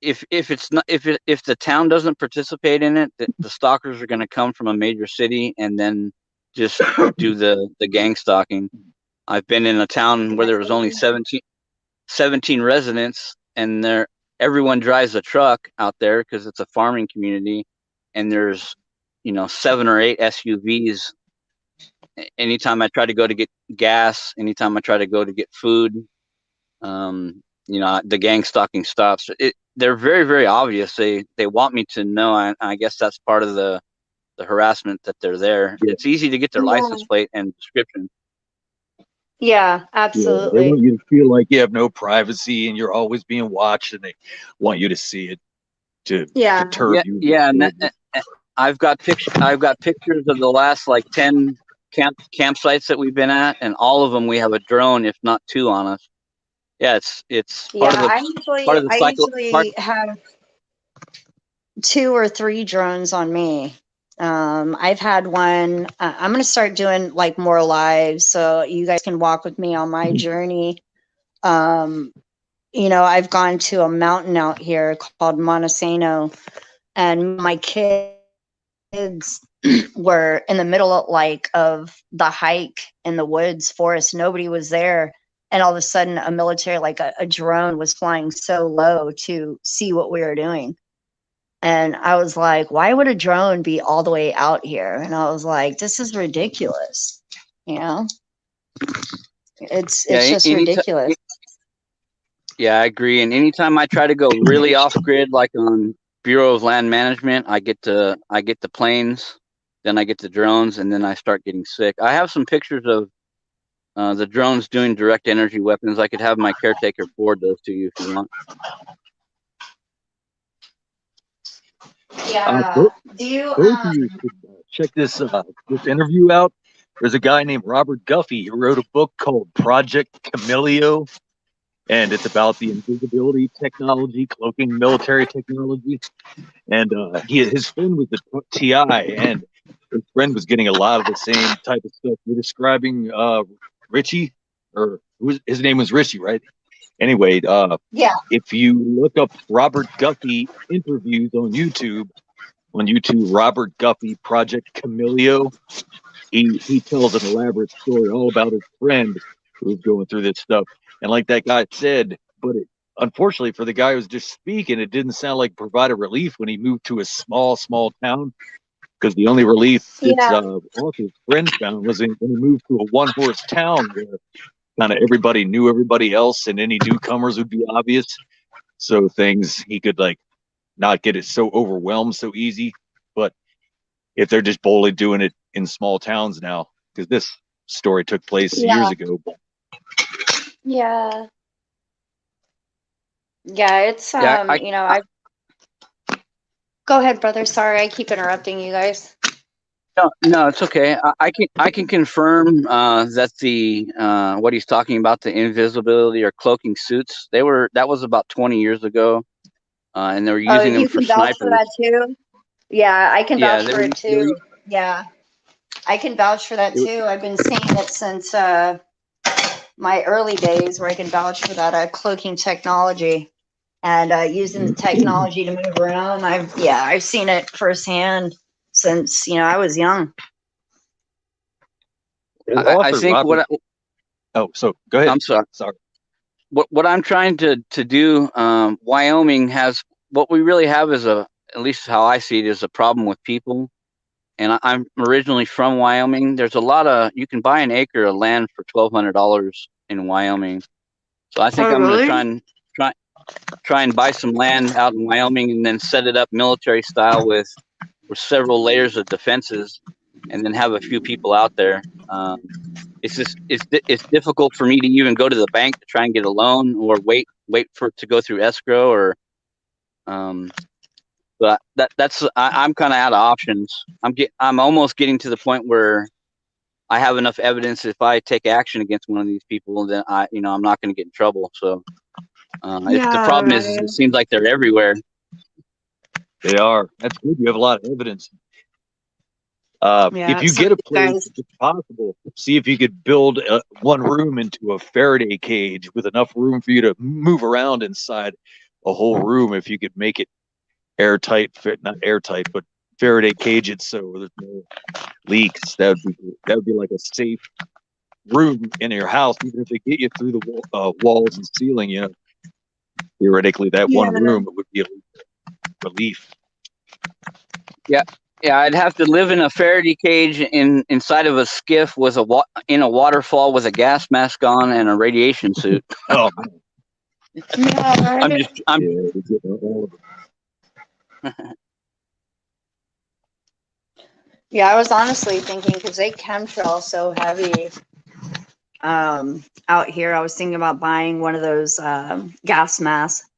if it's not if the town doesn't participate in it, the stalkers are going to come from a major city and then just do the gang stalking. I've been in a town where there was only 17 residents, and everyone drives a truck out there because it's a farming community, and there's 7 or 8 SUVs. Anytime I try to go to get gas, anytime I try to go to get food, the gang stalking stops. They're very, very obvious. They want me to know. I guess that's part of the harassment, that they're there. Yeah. It's easy to get their license plate and description. Yeah, Yeah, they absolutely. want you to feel like you have no privacy and you're always being watched, and they want you to see it to deter you. Yeah, and I've got pictures of the last like 10 campsites that we've been at, and all of them we have a drone, if not 2, on us. Yeah, it's part of the I cycle. usually have 2 or 3 drones on me. I've had one. I'm gonna start doing like more lives, so you guys can walk with me on my journey. I've gone to a mountain out here called Montesano, and my kids were in the middle of the hike in the woods forest. Nobody was there, and all of a sudden a military, like a drone, was flying so low to see what we were doing. And I was like, why would a drone be all the way out here? And I was like, this is ridiculous. It's just ridiculous. Yeah, I agree. And anytime I try to go really off grid, like on Bureau of Land Management, I get the planes, then I get the drones, and then I start getting sick. I have some pictures of the drones doing direct energy weapons. I could have my caretaker forward those to you if you want. Yeah. Do you both of you should check this interview out. There's a guy named Robert Guffey who wrote a book called Project Camilio, and it's about the invisibility technology, cloaking military technology. And his friend was the TI, and his friend was getting a lot of the same type of stuff you're describing. Richie, or his name was Richie, right? Anyway, if you look up Robert Guffey interviews on YouTube, Robert Guffey Project Camilio, he tells an elaborate story all about his friend who was going through this stuff. And like that guy said, unfortunately for the guy who was just speaking, it didn't sound like provided relief when he moved to a small town, because the only relief his friend found was when he moved to a one-horse town where kind of everybody knew everybody else, and any newcomers would be obvious. So he could like not get it so overwhelmed so easy. But if they're just boldly doing it in small towns now, because this story took place years ago. Yeah. Yeah, it's I go ahead, brother. Sorry, I keep interrupting you guys. No, it's okay. I can confirm that the what he's talking about, the invisibility or cloaking suits, that was about 20 years ago, and they were using them for snipers. For that too? Yeah, I can vouch for it too. Yeah, I can vouch for that too. I've been seeing it since my early days, where I can vouch for that cloaking technology and using the technology to move around. I've seen it firsthand since I was young. I think so go ahead. I'm sorry. What I'm trying to do, Wyoming has, what we really have is at least how I see it, is a problem with people. And I'm originally from Wyoming. There's a lot you can buy an acre of land for $1,200 in Wyoming. So I think I'm going to try and buy some land out in Wyoming and then set it up military style with several layers of defenses, and then have a few people out there. It's difficult for me to even go to the bank to try and get a loan, or wait for it to go through escrow, or but I'm kind of out of options. I'm almost getting to the point where I have enough evidence. If I take action against one of these people, then I'm not going to get in trouble. So the problem is it seems like they're everywhere. They are. That's good. You have a lot of evidence. Yeah, if you so get a place, guys, if it's possible, see if you could build one room into a Faraday cage with enough room for you to move around inside a whole room. If you could make it airtight, not airtight, but Faraday cage it so there's no leaks. That would be like a safe room in your house, even if they get you through the walls and ceiling. Theoretically, that one room, it would be a relief. Yeah, I'd have to live in a Faraday cage inside of a skiff with in a waterfall with a gas mask on and a radiation suit. Oh, yeah, yeah, I was honestly thinking, because they chemtrail so heavy out here, I was thinking about buying one of those gas masks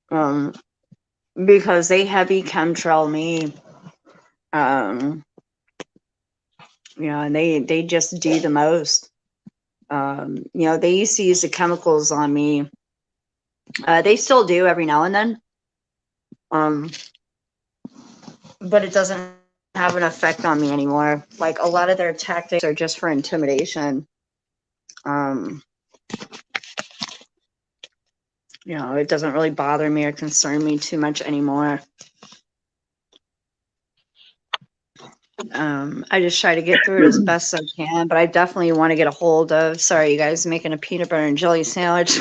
because they heavy chemtrail me. And they just do the most. They used to use the chemicals on me. They still do every now and then. But it doesn't have an effect on me anymore. Like, a lot of their tactics are just for intimidation. It doesn't really bother me or concern me too much anymore. I just try to get through it as best I can, but I definitely want to get a hold of, sorry, you guys, making a peanut butter and jelly sandwich.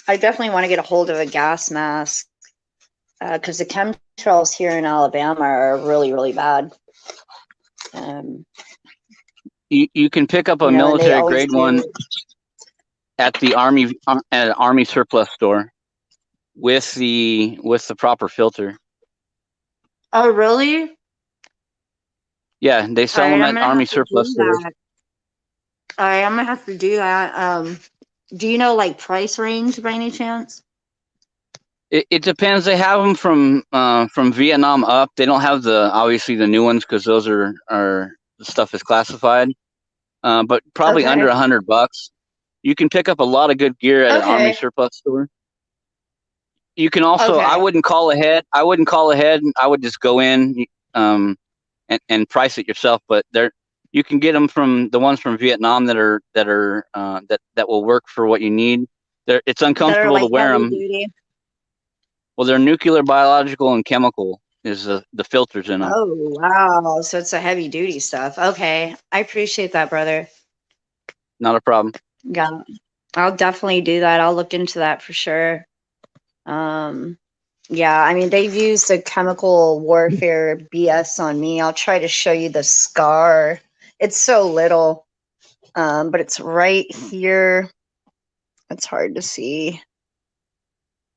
I definitely want to get a hold of a gas mask because the chemtrails here in Alabama are really, really bad. You can pick up a military grade one at the Army surplus store with the proper filter. Oh, really? Yeah, they sell them at Army surplus stores. All right, I'm gonna have to do that. Do you know, like, price range by any chance? It depends. They have them from Vietnam up. They don't have obviously the new ones because those are the stuff is classified. But probably under $100. You can pick up a lot of good gear at an Army surplus store. You can also. I wouldn't call ahead. I would just go in and price it yourself. But you can get them from the ones from Vietnam that will work for what you need. It's uncomfortable to wear them. Duty. Well, they're nuclear, biological, and chemical is the filters in them. Oh, wow. So it's a heavy duty stuff. Okay. I appreciate that, brother. Not a problem. Yeah. I'll definitely do that. I'll look into that for sure. Yeah, I mean, they've used the chemical warfare BS on me. I'll try to show you the scar. It's so little, but it's right here. It's hard to see.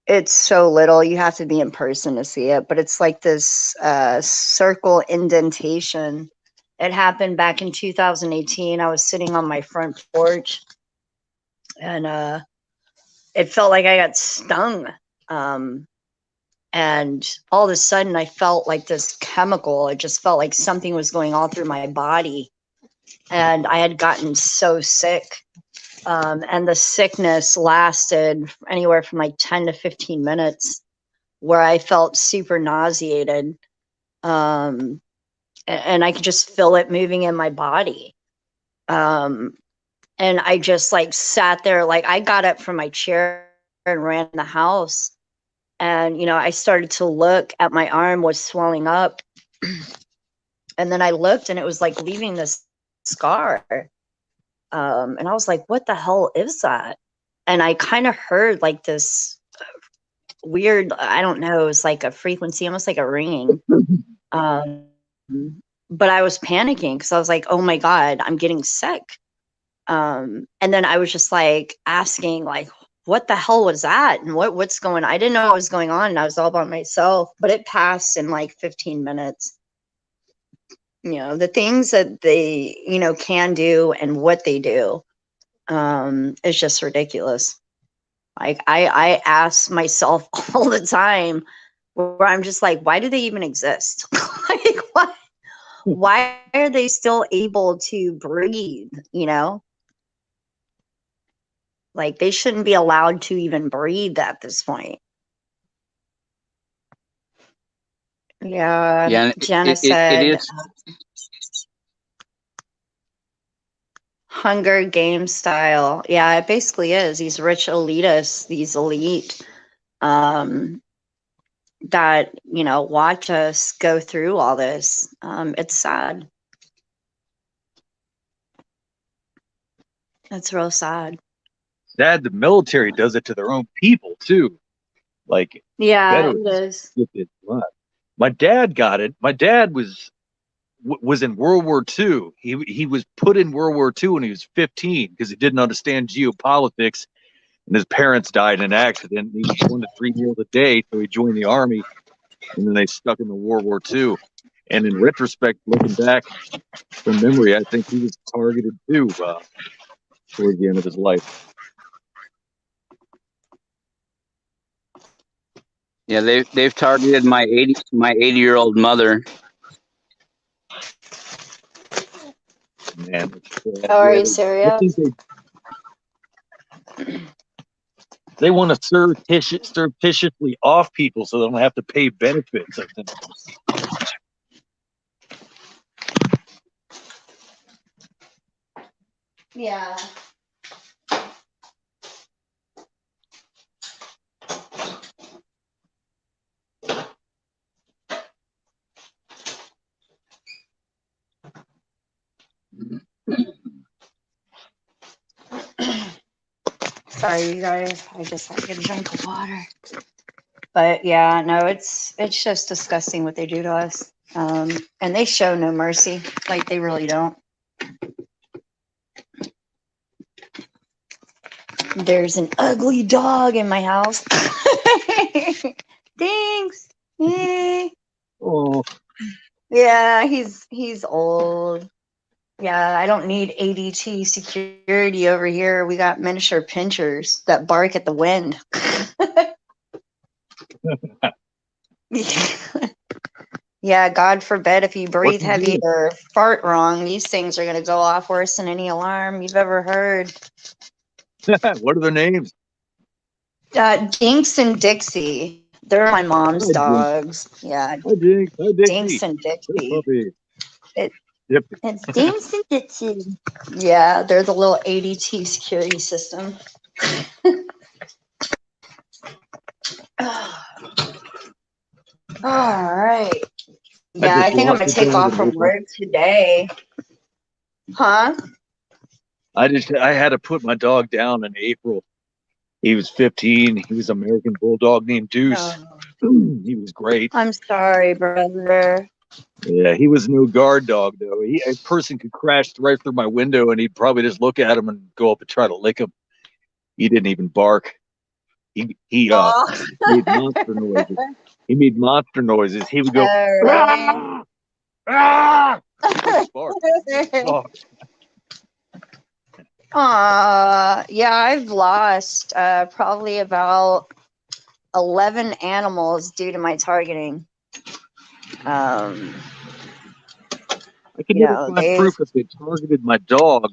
It's so little. You have to be in person to see it, but it's like this circle indentation. It happened back in 2018. I was sitting on my front porch, and it felt like I got stung. And all of a sudden I felt like this chemical. It just felt like something was going all through my body. And I had gotten so sick. And the sickness lasted anywhere from like 10 to 15 minutes where I felt super nauseated. And I could just feel it moving in my body. And I just like sat there, like I got up from my chair and ran in the house. And, I started to look at my arm was swelling up. And then I looked and it was like leaving this scar. And I was like, what the hell is that? And I kind of heard like this weird, I don't know, it was like a frequency, almost like a ringing. But I was panicking because I was like, oh my God, I'm getting sick. And then I was just like asking, like, what the hell was that? And what's going on? I didn't know what was going on. And I was all by myself, but it passed in like 15 minutes. You know, the things that they, you know, can do and what they do is just ridiculous. Like I ask myself all the time where I'm just like, why do they even exist? Like, why are they still able to breathe, you know? Like they shouldn't be allowed to even breathe at this point. Yeah, Yeah, Jenna it said is. Hunger Games style. Yeah, it basically is. These rich elitists, these elite that, you know, watch us go through all this. It's sad. It's real sad. Sad the military does it to their own people too. Like Yeah, it veterans is. get it. My dad got it. My dad was in World War II. He was put in World War II when he was 15 because he didn't understand geopolitics, and his parents died in an accident. He was 1 to 3 meals a day, so he joined the army, and then they stuck him in World War II. And in retrospect, looking back from memory, I think he was targeted too towards the end of his life. Yeah, they've targeted my 80-year-old mother. Man, How are you, I Syria? think they want to surreptitiously off people so they don't have to pay benefits, I think. Yeah. Sorry, you guys. I just had to get a drink of water. But yeah, no, it's just disgusting what they do to us. And they show no mercy. Like they really don't. There's an ugly dog in my house. Thanks. Yay. Oh, Yeah, he's old. Yeah, I don't need ADT security over here. We got miniature pinchers that bark at the wind. Yeah, God forbid if you breathe you heavy doing? or fart wrong, these things are going to go off worse than any alarm you've ever heard. What are their names? Dinks and Dixie. They're my mom's Hi, Jinx. dogs. Yeah, Hi, Jinx. Hi, Dinks Dixie. and Hey, Dixie. puppy. It, Yep. it's Dinks and Dixie. Yeah, they're the little ADT security system. All right. Yeah, I think I'm gonna take off from work today. Huh? I had to put my dog down in April. He was 15. He was an American bulldog named Deuce. Oh, He was great. I'm sorry, brother. Yeah, he was no guard dog though. A person could crash right through my window and he'd probably just look at him and go up and try to lick him. He didn't even bark. He Oh. made monster noises. He made monster noises. He would go, All right. ah! Bark. Oh, Yeah, I've lost probably about 11 animals due to my targeting. I could You never know, find proof if they targeted my dog.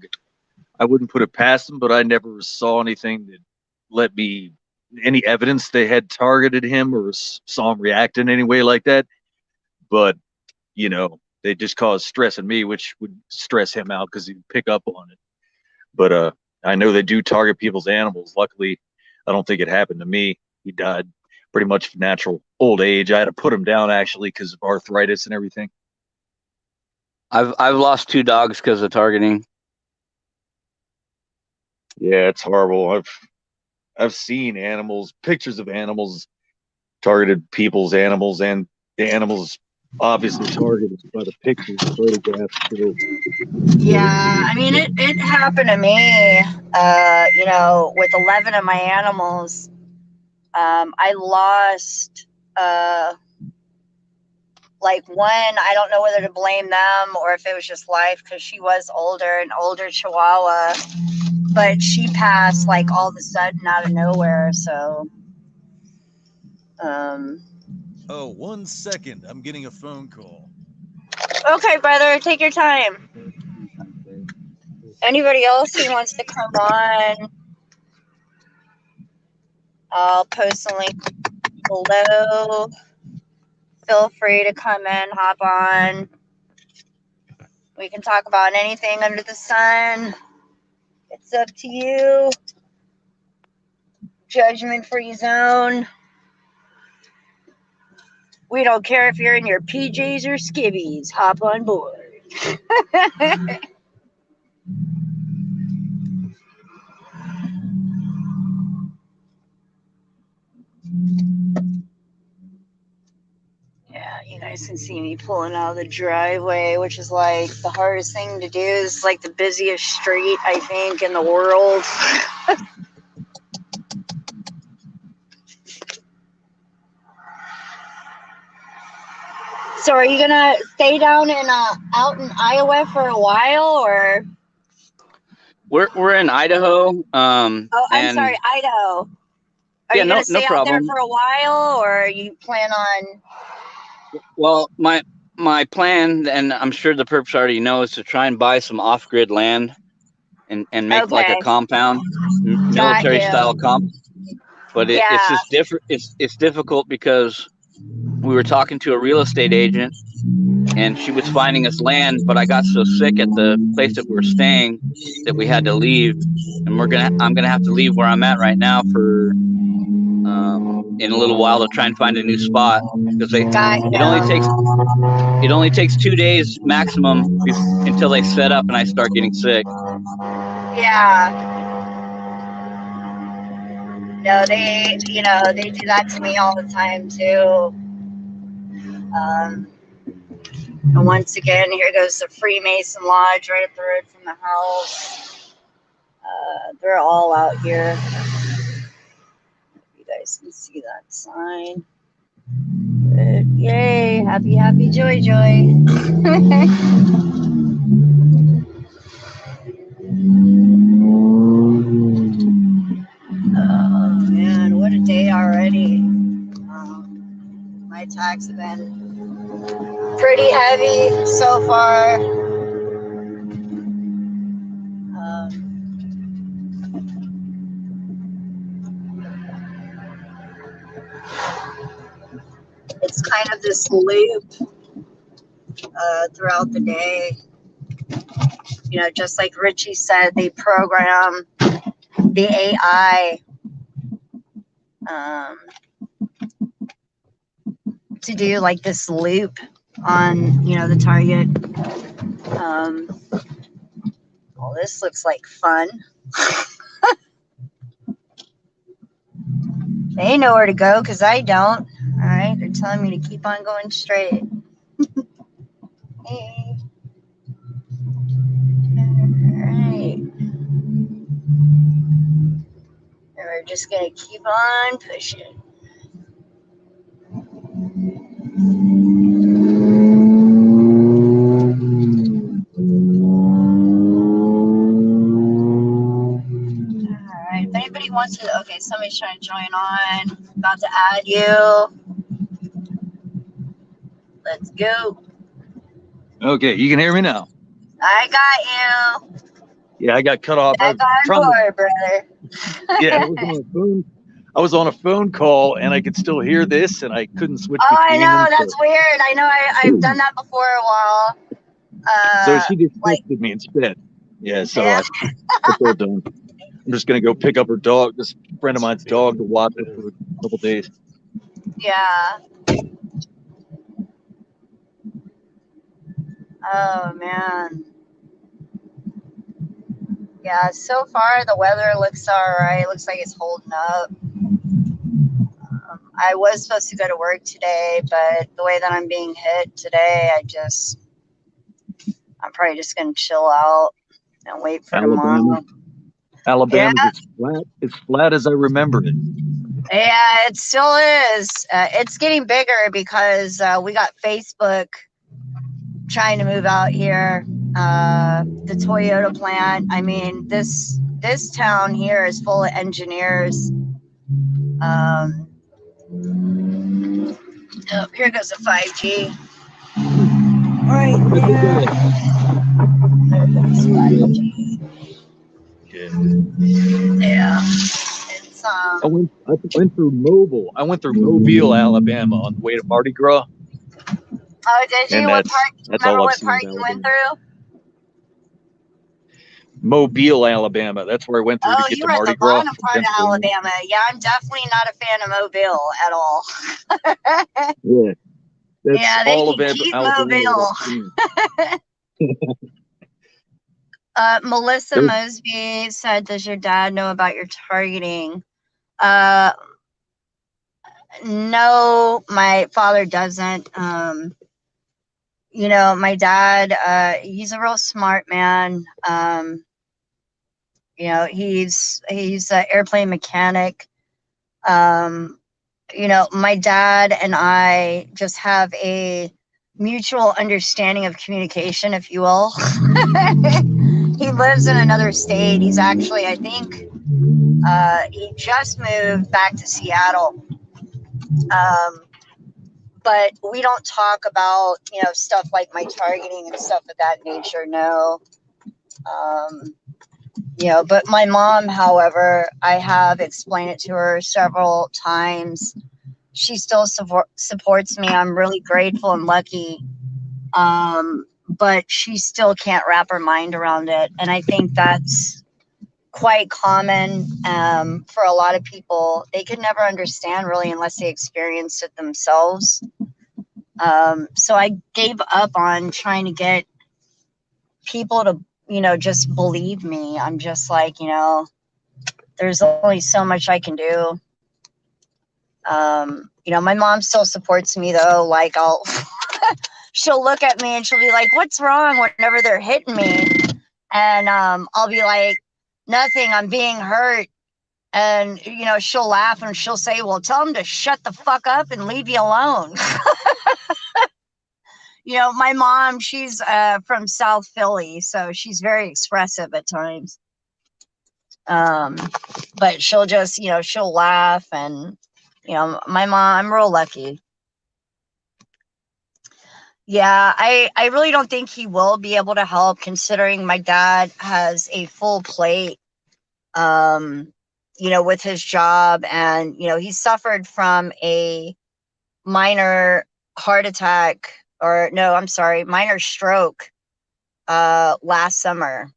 I wouldn't put it past them, but I never saw anything that let me any evidence they had targeted him or saw him react in any way like that. But you know, they just caused stress in me, which would stress him out because he'd pick up on it. But I know they do target people's animals. Luckily, I don't think it happened to me. He died pretty much of natural old age. I had to put him down actually because of arthritis and everything. I've lost 2 dogs because of targeting. Yeah, it's horrible. I've seen animals, pictures of animals targeted people's animals, and the animals obviously targeted by the pictures, photographs. So, Yeah, I mean it happened to me. You know, with 11 of my animals, I lost like one. I don't know whether to blame them or if it was just life because she was older, an older Chihuahua, but she passed like all of a sudden out of nowhere. So, Oh, 1 second. I'm getting a phone call. okay, brother, take your time. Anybody else who wants to come on, I'll post a link below. Feel free to come in, hop on. We can talk about anything under the sun. It's up to you. Judgment free zone. We don't care if you're in your PJs or skivvies. Hop on board. Yeah, you guys can see me pulling out of the driveway, which is like the hardest thing to do. It's like the busiest street, I think, in the world. So are you gonna stay down in out in Iowa for a while, or? We're in Idaho. Oh, I'm and sorry, Idaho. Are yeah, you gonna no stay out there problem. for a while, or you plan on? Well, my plan, and I'm sure the perps already know, is to try and buy some off-grid land and make like a Okay, compound, got military style you. comp. But it's Yeah. just different. It's difficult because we were talking to a real estate agent, and she was finding us land, but I got so sick at the place that we're staying that we had to leave, and I'm gonna have to leave where I'm at right now for in a little while to try and find a new spot because Got it only takes you. it only takes 2 days maximum until they set up and I start getting sick. Yeah. No, they do that to me all the time too. And once again, here goes the Freemason Lodge right up the road from the house. They're all out here. You guys can see that sign. But yay, happy, happy, joy, joy. Oh man, what a day already. My attacks have been pretty heavy so far. It's kind of this loop throughout the day. You know, just like Richie said, they program the AI to do like this loop on, the target. Well, this looks like fun. They know where to go because I don't. All right, they're telling me to keep on going straight. Hey. All right. And we're just going to keep on pushing. Alright, if anybody wants to, okay, somebody's trying to join on. About to add you. Let's go. okay, you can hear me now. I got you. Yeah, I got cut off. I Back was on trying board, brother. yeah, I was on a phone call and I could still hear this and I couldn't switch Oh, I between know. them. That's weird. I know I've done that before a while. So she just like, texted me instead. Yeah, so yeah. that's all done. I'm just gonna go pick up her dog, this friend of mine's dog, to watch it for a couple days. Yeah. Oh, man. Yeah, so far the weather looks all right. Looks like it's holding up. I was supposed to go to work today, but the way that I'm being hit today, I'm probably just gonna chill out and wait for tomorrow. Alabama, it's flat. It's flat as I remember it. Yeah, it still is. It's getting bigger because we got Facebook trying to move out here. The Toyota plant. I mean, this town here is full of engineers. Oh, here goes the 5G. Right there. There goes 5G. Yeah. It's I went through Mobile. I went through Mobile, Alabama, on the way to Mardi Gras. Oh, did you? And What part? that's Remember all I've what seen part of you went Alabama. through? Mobile, Alabama. That's where I went through to Oh, get you to were at Mardi the Gras bottom from part of Pennsylvania. Alabama. Yeah, I'm definitely not a fan of Mobile at all. Yeah, that's Yeah, they all can of keep Alabama. Mobile. Melissa There's- Mosby said, "Does your dad know about your targeting?" No, my father doesn't. You know, my dad, he's a real smart man. You know, he's an airplane mechanic. You know, my dad and I just have a mutual understanding of communication, if you will. He lives in another state. He's actually, I think, he just moved back to Seattle. But we don't talk about, you know, stuff like my targeting and stuff of that nature. No. You know, but my mom, however, I have explained it to her several times. She still supports me. I'm really grateful and lucky. But she still can't wrap her mind around it. And I think that's quite common for a lot of people. They could never understand really unless they experienced it themselves. So I gave up on trying to get people to, you know, just believe me. I'm just like, you know, there's only so much I can do. You know, my mom still supports me though. Like she'll look at me and she'll be like, "What's wrong?" Whenever they're hitting me. And I'll be like, "Nothing, I'm being hurt." And, you know, she'll laugh and she'll say, "Well, tell them to shut the fuck up and leave you alone." You know, my mom, she's from South Philly, so she's very expressive at times. But she'll just, you know, she'll laugh. And, you know, my mom, I'm real lucky. Yeah, I really don't think he will be able to help, considering my dad has a full plate, you know, with his job. And, you know, he suffered from a minor heart attack, or no, I'm sorry, minor stroke last summer.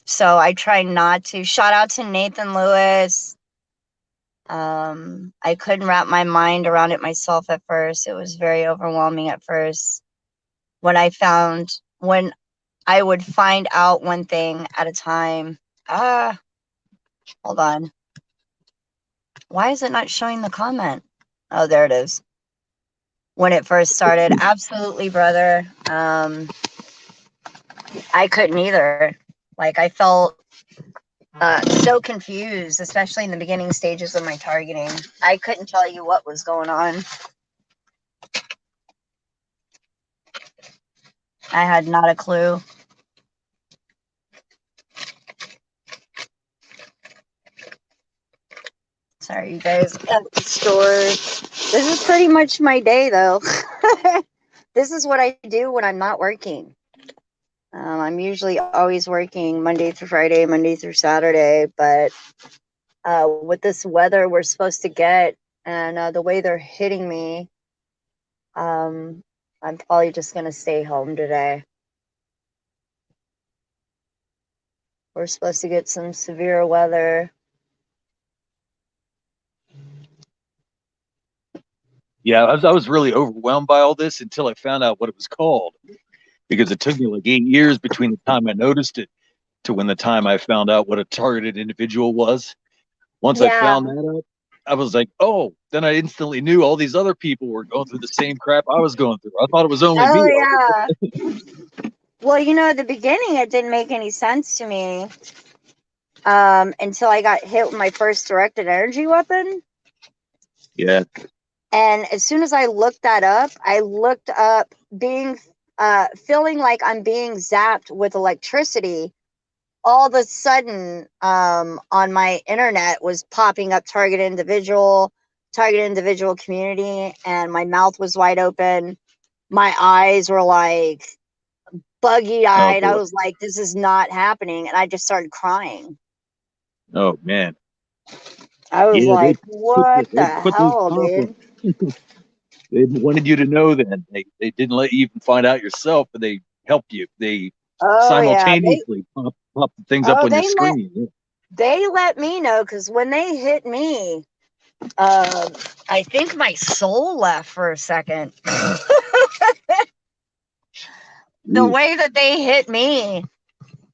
So I try not to. Shout out to Nathan Lewis. I couldn't wrap my mind around it myself at first. It was very overwhelming at first. When I would find out one thing at a time. Hold on. Why is it not showing the comment? Oh, there it is. When it first started. Absolutely, brother. I couldn't either. Like, I felt so confused, especially in the beginning stages of my targeting. I couldn't tell you what was going on. I had not a clue. Sorry, you guys, at the store. This is pretty much my day, though. This is what I do when I'm not working. I'm usually always working Monday through Friday, Monday through Saturday, but with this weather we're supposed to get and the way they're hitting me, I'm probably just going to stay home today. We're supposed to get some severe weather. Yeah, I was really overwhelmed by all this until I found out what it was called, because it took me like 8 years between the time I noticed it to when the time I found out what a targeted individual was. Once I Yeah. found that out, I was like, oh, then I instantly knew all these other people were going through the same crap I was going through. I thought it was only me. Oh yeah. Well, at the beginning it didn't make any sense to me. Until I got hit with my first directed energy weapon. Yeah. And as soon as I looked that up, I looked up feeling like I'm being zapped with electricity. All of a sudden, on my internet was popping up target individual community, and my mouth was wide open. My eyes were like buggy eyed. I boy. was like, this is not happening. And I just started crying. Oh man. I was Yeah, like, they what they the put those hell, pop-ups. dude? They wanted you to know that they didn't let you even find out yourself, but they helped you. They Oh yeah. simultaneously pop the things up on your screen. Yeah. They let me know, because when they hit me, I think my soul left for a second. The way that they hit me,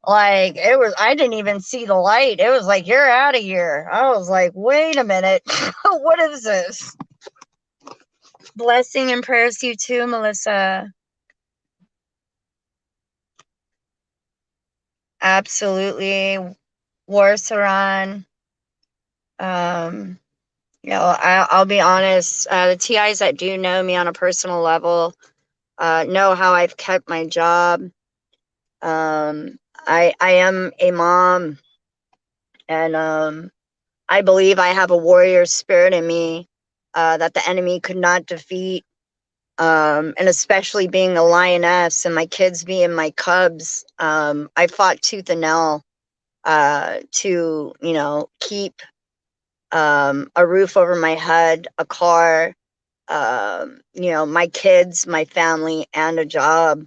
like, I didn't even see the light. It was like, you're out of here. I was like, wait a minute. What is this? Blessing and prayers to you too, Melissa. Absolutely. War Saran. I'll be honest. The TIs that do know me on a personal level know how I've kept my job. I am a mom, and I believe I have a warrior spirit in me that the enemy could not defeat. And especially being a lioness and my kids being my cubs, I fought tooth and nail to, keep a roof over my head, a car, my kids, my family, and a job.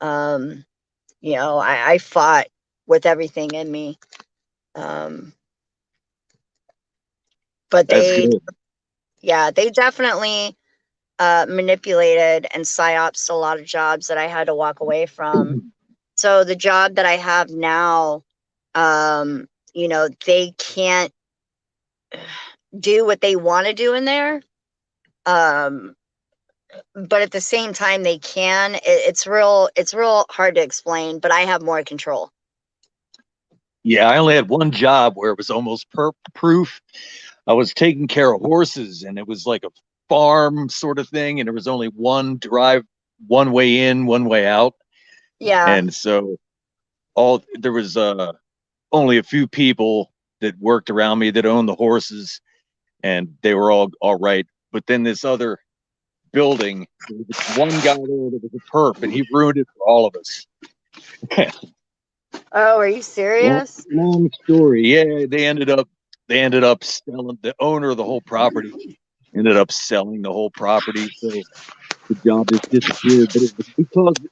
I fought with everything in me. But they definitely manipulated and psyopsed a lot of jobs that I had to walk away from. So the job that I have now, they can't do what they want to do in there. But at the same time they can. It's real hard to explain, but I have more control. Yeah, I only had one job where it was almost proof. I was taking care of horses, and it was like a farm sort of thing, and there was only one drive, one way in, one way out. Yeah. And so there was only a few people that worked around me that owned the horses, and they were all right. But then this other building, there was one guy there that was a perp, and he ruined it for all of us. Oh, are you serious? Long story. Yeah, they ended up selling. The owner of the whole property ended up selling the whole property, so the job just disappeared. But it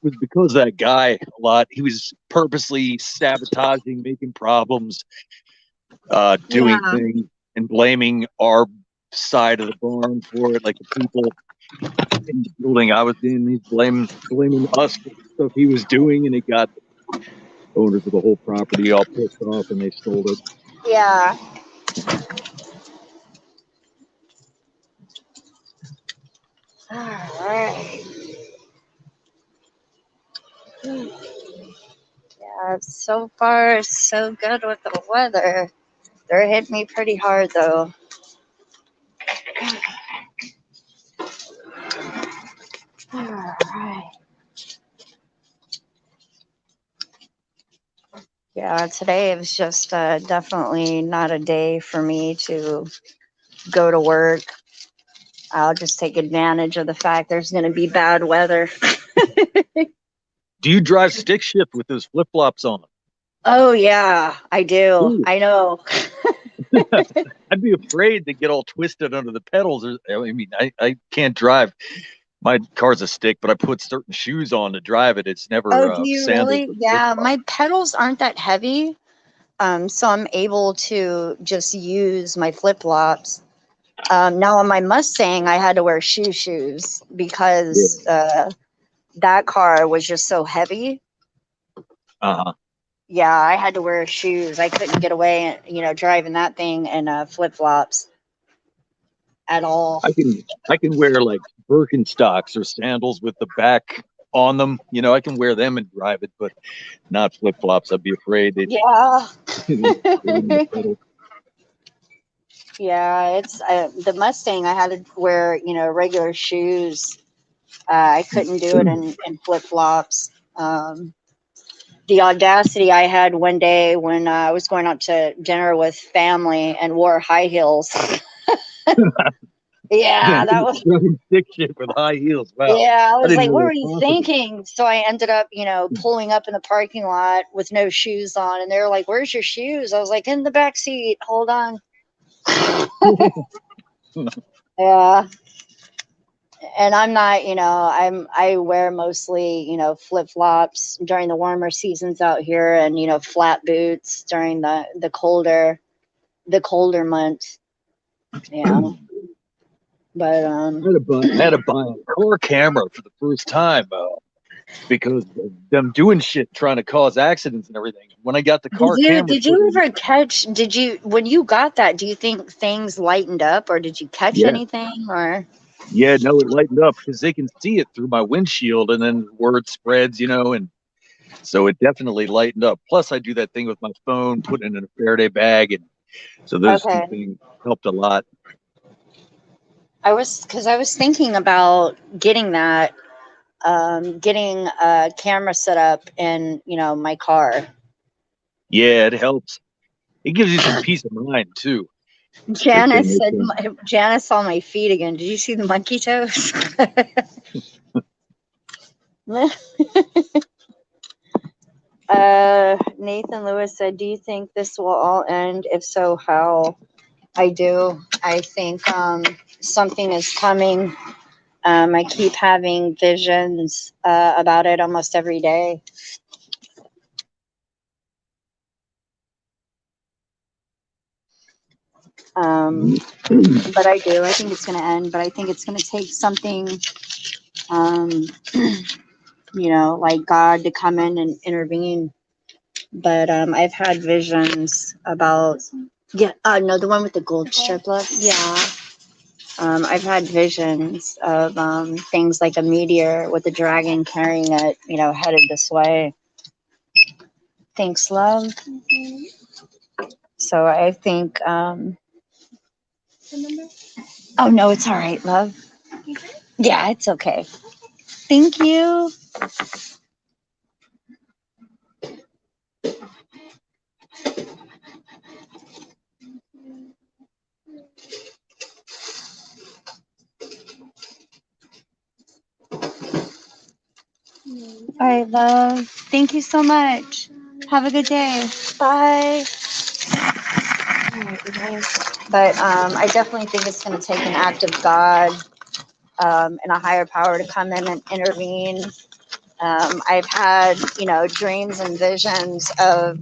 was because that guy a lot. He was purposely sabotaging, making problems, doing things, and blaming our side of the barn for it. Like the people in the building I was in, he's blaming us for the stuff he was doing, and it got the owners of the whole property all pissed off, and they sold it. Yeah. All right. Yeah, so far so good with the weather. They're hitting me pretty hard though. All right. Yeah, today was just definitely not a day for me to go to work. I'll just take advantage of the fact there's going to be bad weather. Do you drive stick shift with those flip flops on? Oh yeah, I do. Ooh. I know. I'd be afraid to get all twisted under the pedals. I mean, I can't drive. My car's a stick, but I put certain shoes on to drive it. It's never. Oh, do you really? Yeah, my pedals aren't that heavy, so I'm able to just use my flip flops. Now on my Mustang, I had to wear shoes because that car was just so heavy. Uh-huh. Yeah, I had to wear shoes. I couldn't get away, driving that thing in flip flops at all. I can wear like Birkenstocks or sandals with the back on them. You know, I can wear them and drive it, but not flip flops. I'd be afraid they'd Yeah. hit the pedal. Yeah, it's the Mustang. I had to wear, regular shoes. I couldn't do it in flip flops. The audacity I had one day when I was going out to dinner with family and wore high heels. Yeah, that was. Running stick shit with high heels. Wow. Yeah, I I was didn't like, know what that were was you possible. thinking? So I ended up, pulling up in the parking lot with no shoes on. And they were like, where's your shoes? I was like, in the back seat. Hold on. Yeah. And I'm not, I wear mostly, flip flops during the warmer seasons out here and, flat boots during the colder months. Yeah. But I had to buy a car camera for the first time because of them doing shit, trying to cause accidents and everything. When I got the car camera, did you ever catch? When you got that? Do you think things lightened up, or did you catch Yeah. anything? Or Yeah, no, it lightened up because they can see it through my windshield, and then word spreads, and so it definitely lightened up. Plus, I do that thing with my phone, put it in a Faraday bag, and so those two okay. things helped a lot. I was thinking about getting that, getting a camera set up in my car. Yeah, it helps. It gives you some peace of mind too. Janice said, Janice saw my feet again. Did you see the monkey toes? Nathan Lewis said, do you think this will all end? If so, how? I do. I think something is coming. I keep having visions about it almost every day. But I do. I think it's going to end. But I think it's going to take something, like God to come in and intervene. But I've had visions about, no, the one with the gold strip look. Yeah. I've had visions of things like a meteor with a dragon carrying it, headed this way. Thanks, love. Mm-hmm. So I think, oh no, it's all right, love. Yeah, it's okay. Thank you. All right, love. Thank you so much. Have a good day. Bye. But I definitely think it's going to take an act of God and a higher power to come in and intervene. I've had, dreams and visions of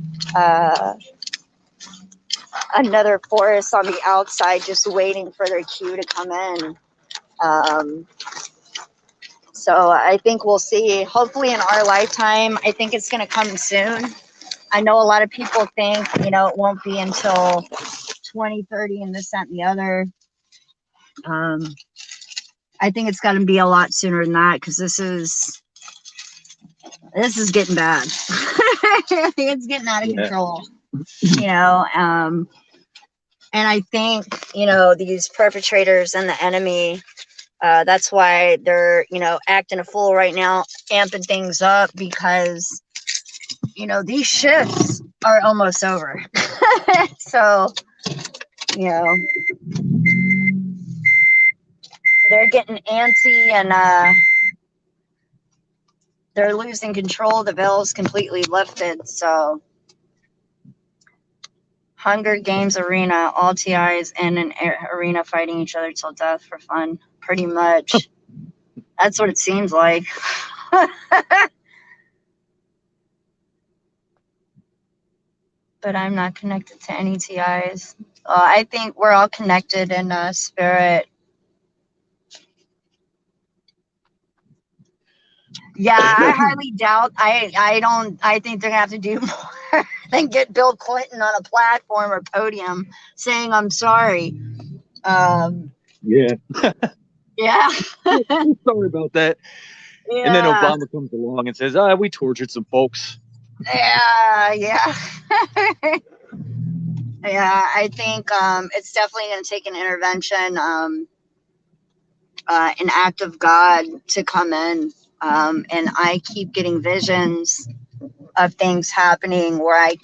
another force on the outside just waiting for their cue to come in. So I think we'll see. Hopefully in our lifetime, I think it's going to come soon. I know a lot of people think, it won't be until 2030 and this, that, and the other. I think it's got to be a lot sooner than that because this is getting bad. It's getting out of control. And I think, these perpetrators and the enemy, that's why they're, acting a fool right now, amping things up because, these shifts are almost over. So, they're getting antsy and they're losing control. The veil's completely lifted. So, Hunger Games arena, all TIs in an arena fighting each other till death for fun. Pretty much. That's what it seems like. But I'm not connected to any TIs. I think we're all connected in spirit. Yeah, I highly doubt. I think they're gonna have to do more. and get Bill Clinton on a platform or podium saying I'm sorry. Yeah. Yeah. Sorry about that. Yeah. And then Obama comes along and says, we tortured some folks. Yeah. Yeah, I think it's definitely going to take an intervention, an act of God to come in. And I keep getting visions of things happening where I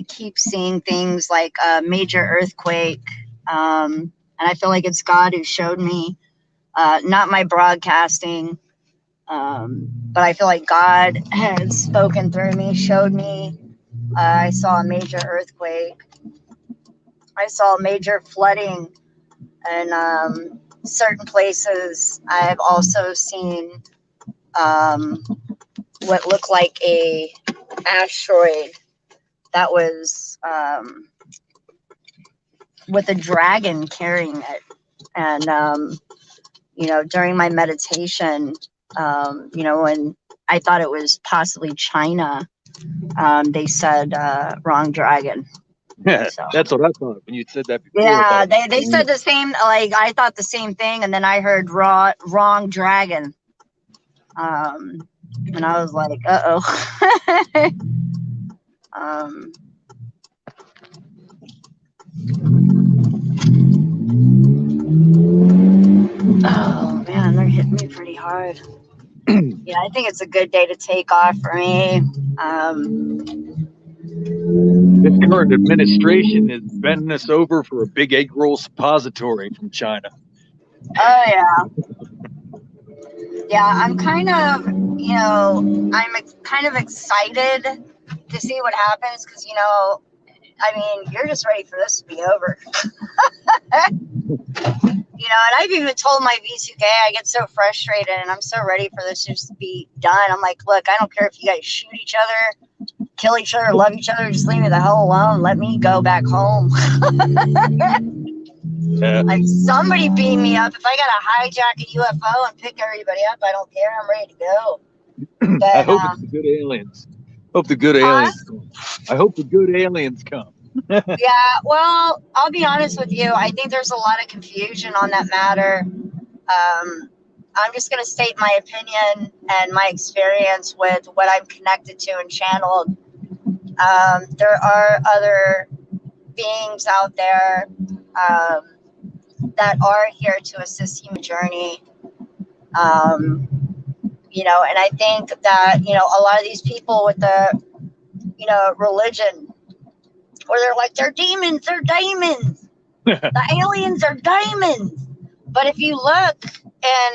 keep seeing things like a major earthquake. And I feel like it's God who showed me, not my broadcasting, but I feel like God has spoken through me, showed me. I saw a major earthquake. I saw major flooding in certain places. I've also seen what looked like a asteroid that was with a dragon carrying it. And during my meditation, when I thought it was possibly China, they said wrong dragon. Yeah, So. that's what I thought when you said that before. Yeah, they said the same. Like I thought the same thing, and then I heard wrong dragon. And I was like, uh-oh. Oh man, they're hitting me pretty hard. Yeah, I think it's a good day to take off for me. This current administration is bending us over for a big egg roll suppository from China. Oh yeah. Yeah, I'm kind of, excited to see what happens because, you're just ready for this to be over. And I've even told my V2K, I get so frustrated and I'm so ready for this to just be done. I'm like, look, I don't care if you guys shoot each other, kill each other, love each other, just leave me the hell alone. Let me go back home. Yeah. Like somebody beam me up. If I gotta hijack a UFO and pick everybody up, I don't care. I'm ready to go. But, I hope it's the good aliens. Hope the good aliens come. I hope the good aliens come. Yeah, well, I'll be honest with you. I think there's a lot of confusion on that matter. I'm just going to state my opinion and my experience with what I'm connected to and channeled. There are other beings out there that are here to assist human journey. And I think that, a lot of these people with the, religion, where they're like, they're demons, they're diamonds. The aliens are diamonds. But if you look in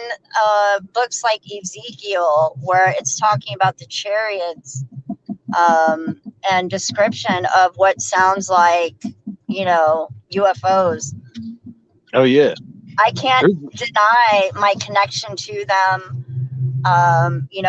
books like Ezekiel, where it's talking about the chariots and description of what sounds like, UFOs. Oh, yeah. I can't deny my connection to them.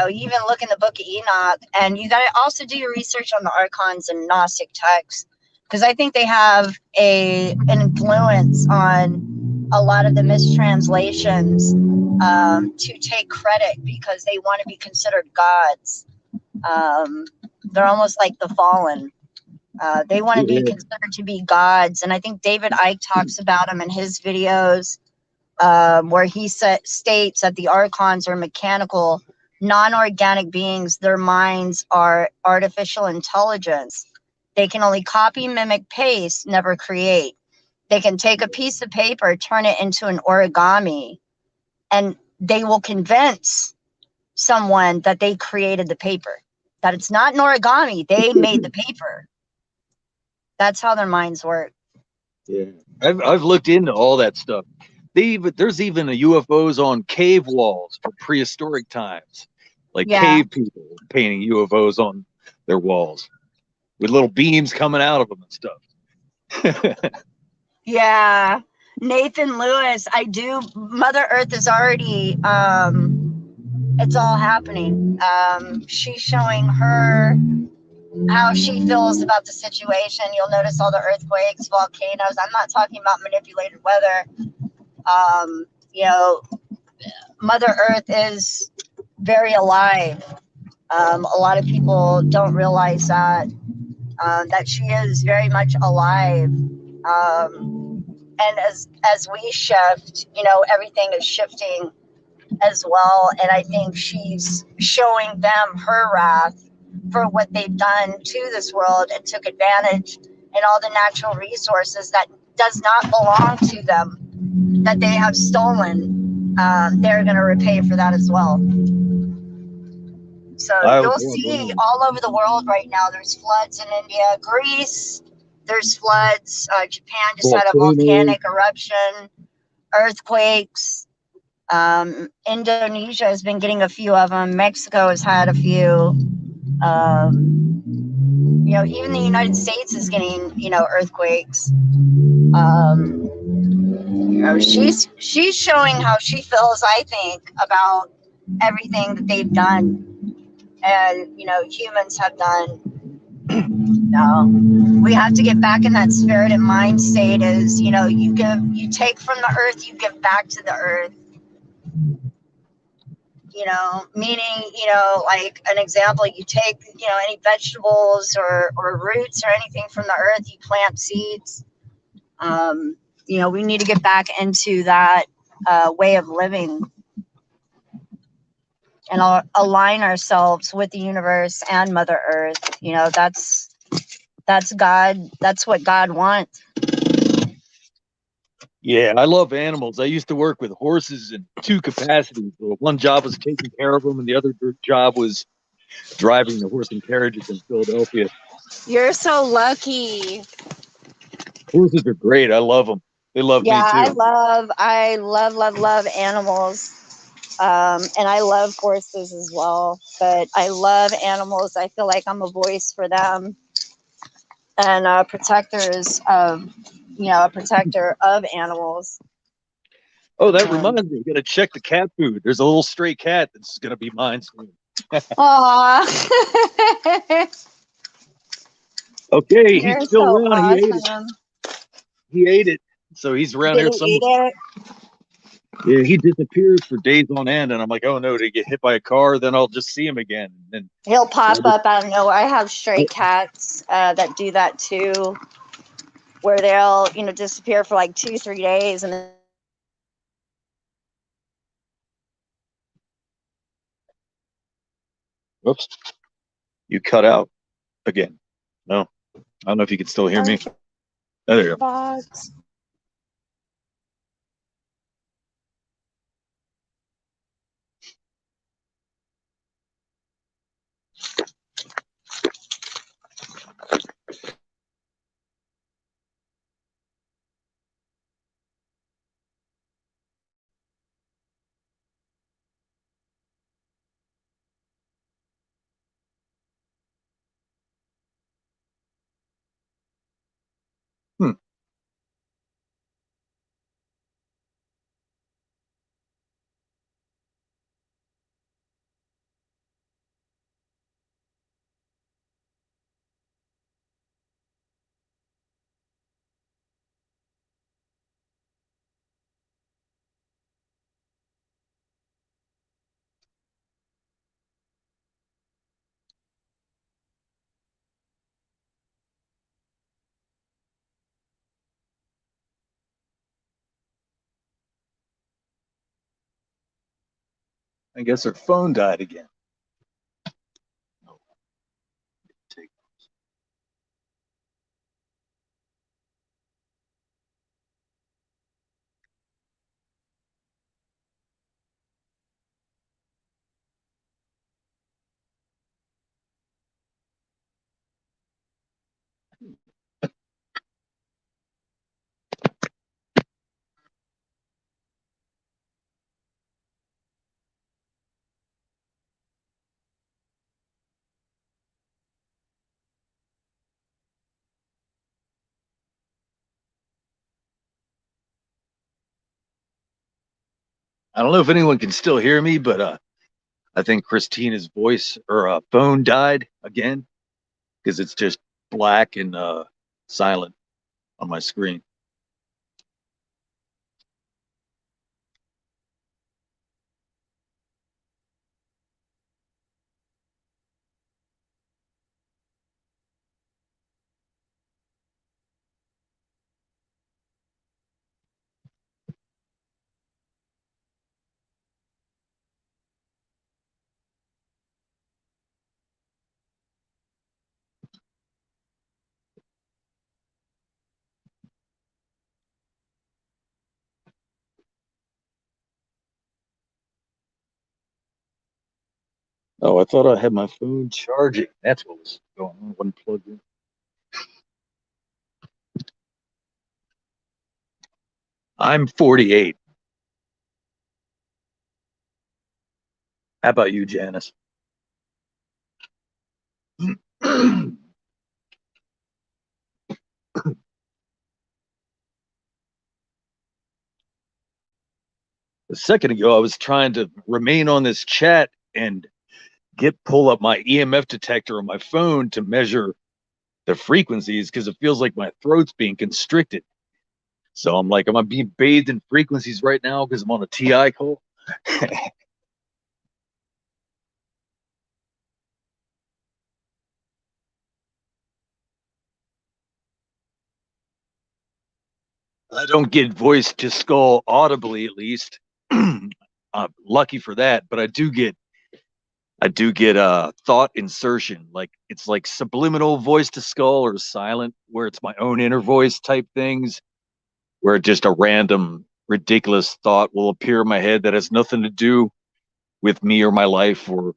Even look in the book of Enoch, and you got to also do your research on the archons and Gnostic texts, because I think they have an influence on a lot of the mistranslations to take credit because they want to be considered gods. They're almost like the fallen. They want to be considered to be gods, and I think David Icke talks about them in his videos. Where he states that the archons are mechanical, non-organic beings. Their minds are artificial intelligence. They can only copy, mimic, paste, never create. They can take a piece of paper, turn it into an origami, and they will convince someone that they created the paper, that it's not an origami. They made the paper. That's how their minds work. Yeah, I've looked into all that stuff. There's even UFOs on cave walls from prehistoric times, like cave people painting UFOs on their walls with little beams coming out of them and stuff. Yeah, Nathan Lewis. Mother Earth is already. It's all happening. She's showing how she feels about the situation. You'll notice all the earthquakes, volcanoes. I'm not talking about manipulated weather. Mother Earth is very alive. A lot of people don't realize that. that she is very much alive. And as we shift, everything is shifting as well. And I think she's showing them her wrath for what they've done to this world and took advantage in all the natural resources that does not belong to them, that they have stolen. They're going to repay for that as well. So you'll see all over the world right now, there's floods in India, Greece, there's floods. Japan just had a volcanic eruption, earthquakes. Indonesia has been getting a few of them. Mexico has had a few. Even the United States is getting, earthquakes. She's showing how she feels, I think, about everything that they've done and, humans have done. No, we have to get back in that spirit and mind state is, you take from the earth, you give back to the earth. Meaning, like an example, you take, any vegetables or roots or anything from the earth, you plant seeds. We need to get back into that way of living and align ourselves with the universe and Mother Earth. That's God. That's what God wants. Yeah, I love animals. I used to work with horses in two capacities. One job was taking care of them, and the other job was driving the horse and carriages in Philadelphia. You're so lucky. Horses are great. I love them. They love me too. I love animals. And I love horses as well, but I love animals. I feel like I'm a voice for them and a protector of animals. Oh, that reminds me. You got to check the cat food. There's a little stray cat that's going to be mine soon. Aww. Okay, You're he's still so around. awesome. He ate it. So he's around here somewhere. Eat it? Yeah, he disappears for days on end, and I'm like, oh no, did he get hit by a car? Then I'll just see him again. And He'll pop up out of nowhere. I have stray cats that do that too, where they'll, disappear for like 2-3 days and then whoops, you cut out again. No, I don't know if you can still hear me. Oh, there you go. box. I guess her phone died again. I don't know if anyone can still hear me, but I think Christina's voice or phone died again because it's just black and silent on my screen. Oh, I thought I had my phone charging. That's what was going on. It wasn't plugged in. I'm 48. How about you, Janice? A second ago, I was trying to remain on this chat and pull up my EMF detector on my phone to measure the frequencies because it feels like my throat's being constricted. So I'm like, am I being bathed in frequencies right now because I'm on a TI call? I don't get voice to skull audibly, at least. I'm lucky for that, but I do get thought insertion. Like it's like subliminal voice to skull or silent, where it's my own inner voice type things, where just a random ridiculous thought will appear in my head that has nothing to do with me or my life, or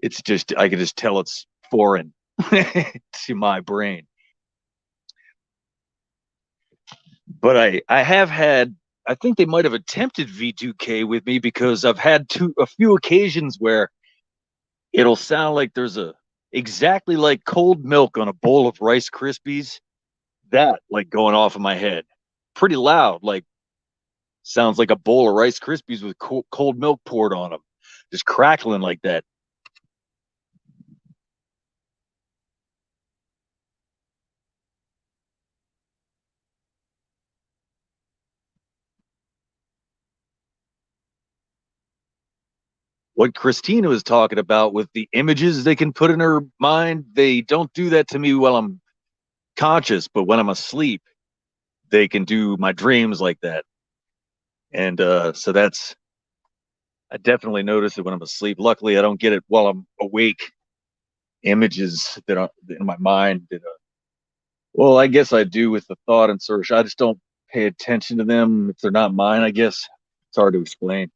it's just I can just tell it's foreign to my brain. But I have had, I think they might have attempted V2K with me because I've had a few occasions where it'll sound like there's a exactly like cold milk on a bowl of Rice Krispies, that like going off in my head pretty loud, like sounds like a bowl of Rice Krispies with cold milk poured on them, just crackling like that. What Christina was talking about with the images they can put in her mind, they don't do that to me while I'm conscious, but when I'm asleep, they can do my dreams like that. And so that's, I definitely notice it when I'm asleep. Luckily, I don't get it while I'm awake. Images that are in my mind that, well, I guess I do with the thought insertion. I just don't pay attention to them if they're not mine. I guess it's hard to explain.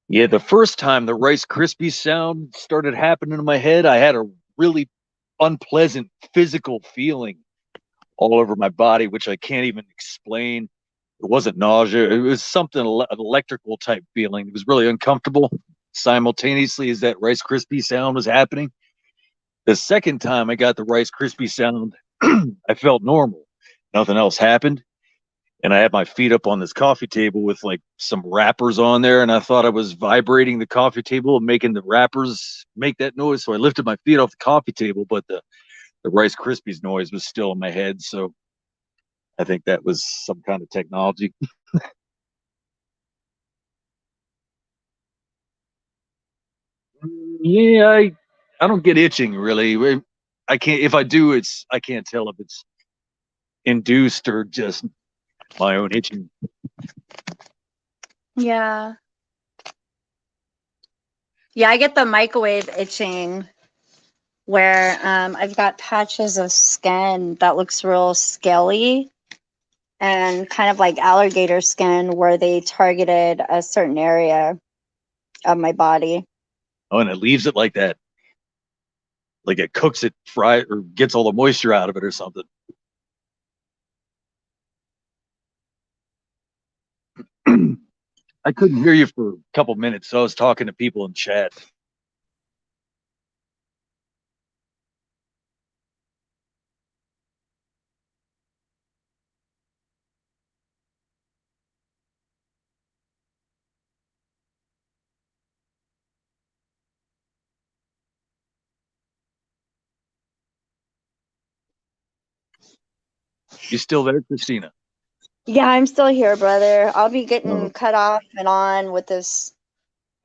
Yeah, the first time the Rice Krispies sound started happening in my head, I had a really unpleasant physical feeling all over my body, which I can't even explain. It wasn't nausea. It was something an electrical type feeling. It was really uncomfortable simultaneously as that Rice Krispie sound was happening. The second time I got the Rice Krispie sound, I felt normal. Nothing else happened. And I had my feet up on this coffee table with like some wrappers on there. And I thought I was vibrating the coffee table and making the wrappers make that noise. So I lifted my feet off the coffee table, but the Rice Krispies noise was still in my head. So I think that was some kind of technology. Yeah, I don't get itching really. I can't, if I do, I can't tell if it's induced or just my own itching. Yeah. Yeah, I get the microwave itching where I've got patches of skin that looks real scaly and kind of like alligator skin where they targeted a certain area of my body. Oh, and it leaves it like that. Like it cooks it, fry or gets all the moisture out of it or something. I couldn't hear you for a couple minutes, so I was talking to people in chat. You still there, Christina? Yeah, I'm still here, brother. I'll be getting Oh, cut off and on with this.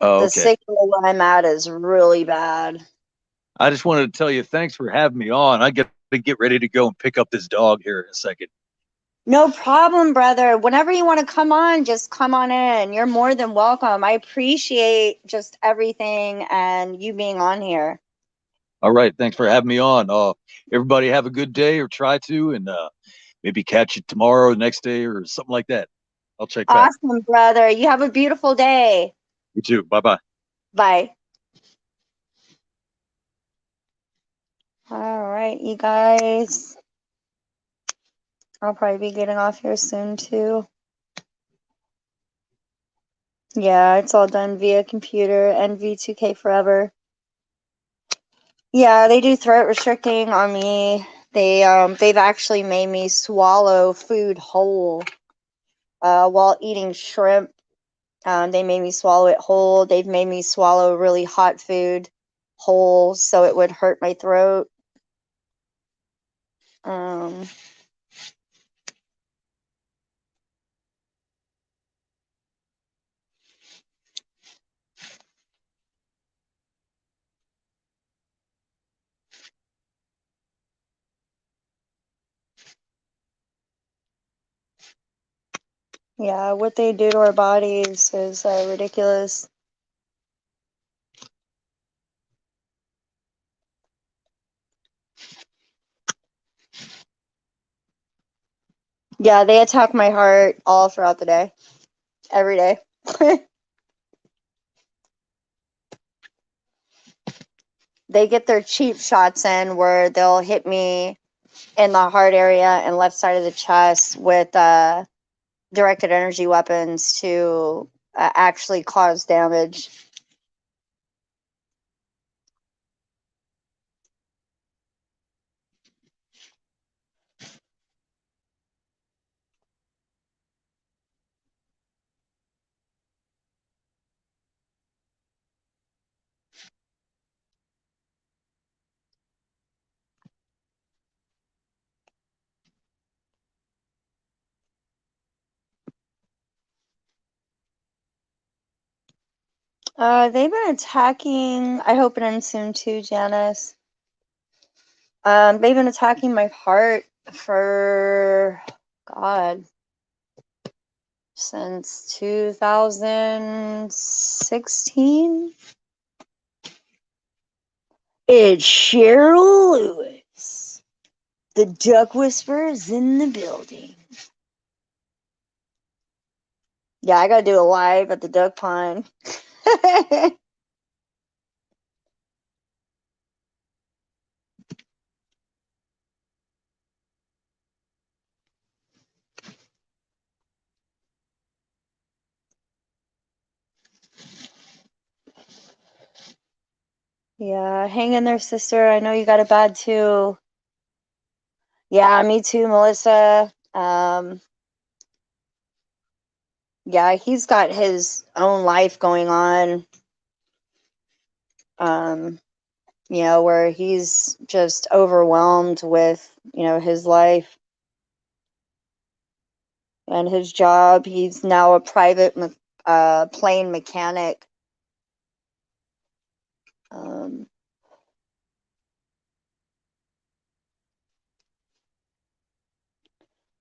oh, The okay. signal where I'm at is really bad. I just wanted to tell you thanks for having me on. I get to get ready to go and pick up this dog here in a second. No problem, brother. Whenever you want to come on, just come on in. You're more than welcome. I appreciate just everything and you being on here. All right. Thanks for having me on. Everybody have a good day or try to, and maybe catch you tomorrow, the next day, or something like that. I'll check back. Awesome, brother. You have a beautiful day. You too. Bye bye. Bye. All right, you guys. I'll probably be getting off here soon too. Yeah, it's all done via computer and V2K forever. Yeah, they do throat restricting on me. They've actually made me swallow food whole while eating shrimp. They made me swallow it whole. They've made me swallow really hot food whole so it would hurt my throat. Yeah, what they do to our bodies is ridiculous. Yeah, they attack my heart all throughout the day, every day. They get their cheap shots in where they'll hit me in the heart area and left side of the chest with directed energy weapons to actually cause damage. They've been attacking. I hope it ends soon too, Janice. They've been attacking my heart for God since 2016. It's Cheryl Lewis. The Duck Whisperer's in the building. Yeah, I gotta do a live at the Duck Pond. Yeah, hang in there, sister. I know you got it bad too. Yeah, me too, Melissa. Yeah, he's got his own life going on. Where he's just overwhelmed with, his life and his job. He's now a private plane mechanic.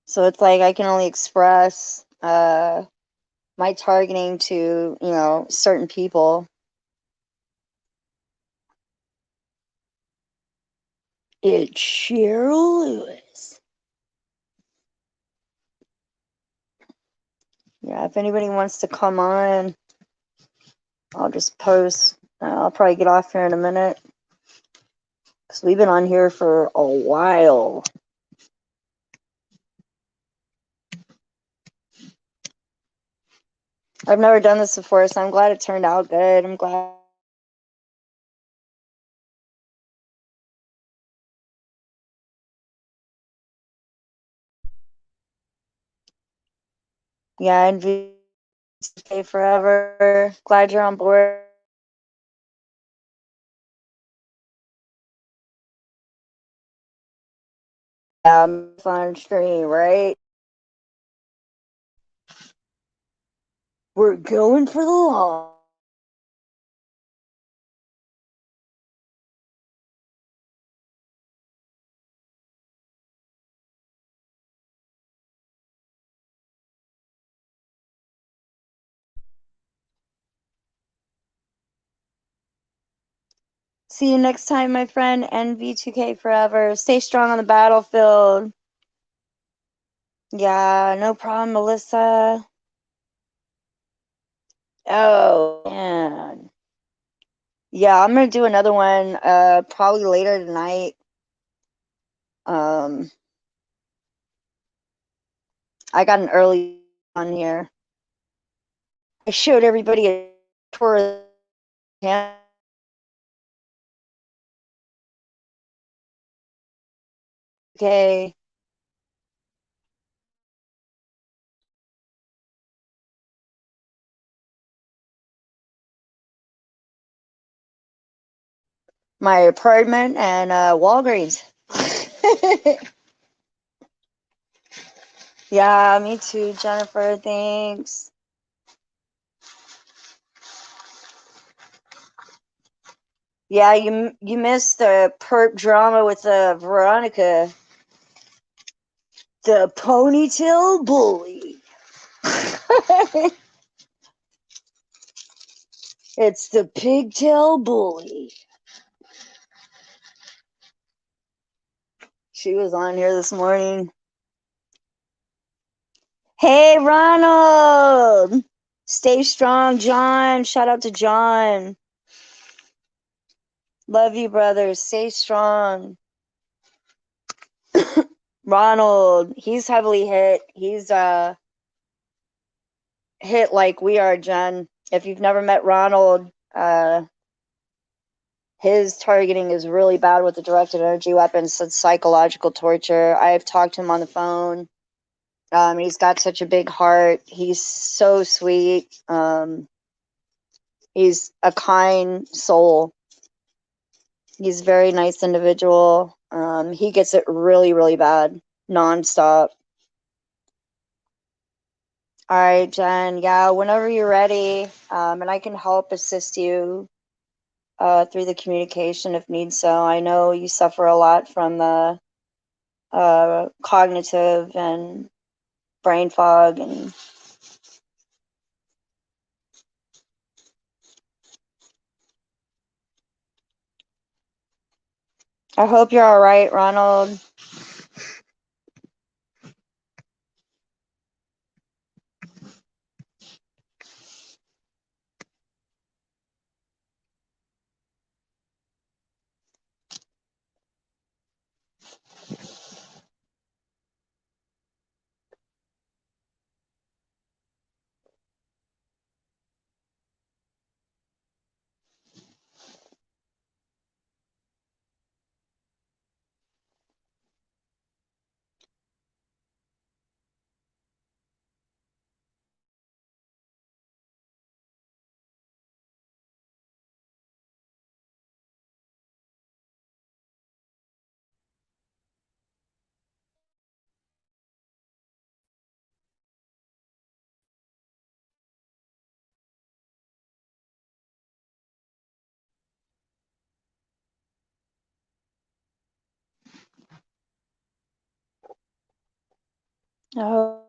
So it's like I can only express my targeting to, certain people. It's Cheryl Lewis. Yeah, if anybody wants to come on, I'll just post. I'll probably get off here in a minute. Because we've been on here for a while. I've never done this before, so I'm glad it turned out good. I'm glad. Yeah, and stay forever. Glad you're on board. Fun stream, right? We're going for the long. See you next time, my friend. NV2K forever. Stay strong on the battlefield. Yeah, no problem, Melissa. Oh, man. Yeah, I'm gonna do another one probably later tonight. I got an early on here. I showed everybody a tour of the okay. My apartment and Walgreens. Yeah, me too, Jennifer. Thanks. Yeah, you missed the perp drama with Veronica, the ponytail bully. It's the pigtail bully. She was on here this morning. Hey, Ronald. Stay strong, John. Shout out to John. Love you, brothers. Stay strong. Ronald, he's heavily hit. He's hit like we are, Jen. If you've never met Ronald, his targeting is really bad with the directed energy weapons. It's psychological torture. I've talked to him on the phone. He's got such a big heart. He's so sweet. He's a kind soul. He's a very nice individual. He gets it really, really bad, nonstop. All right, Jen. Yeah, whenever you're ready, and I can help assist you through the communication if need so. I know you suffer a lot from the cognitive and brain fog, and I hope you're all right, Ronald. Oh.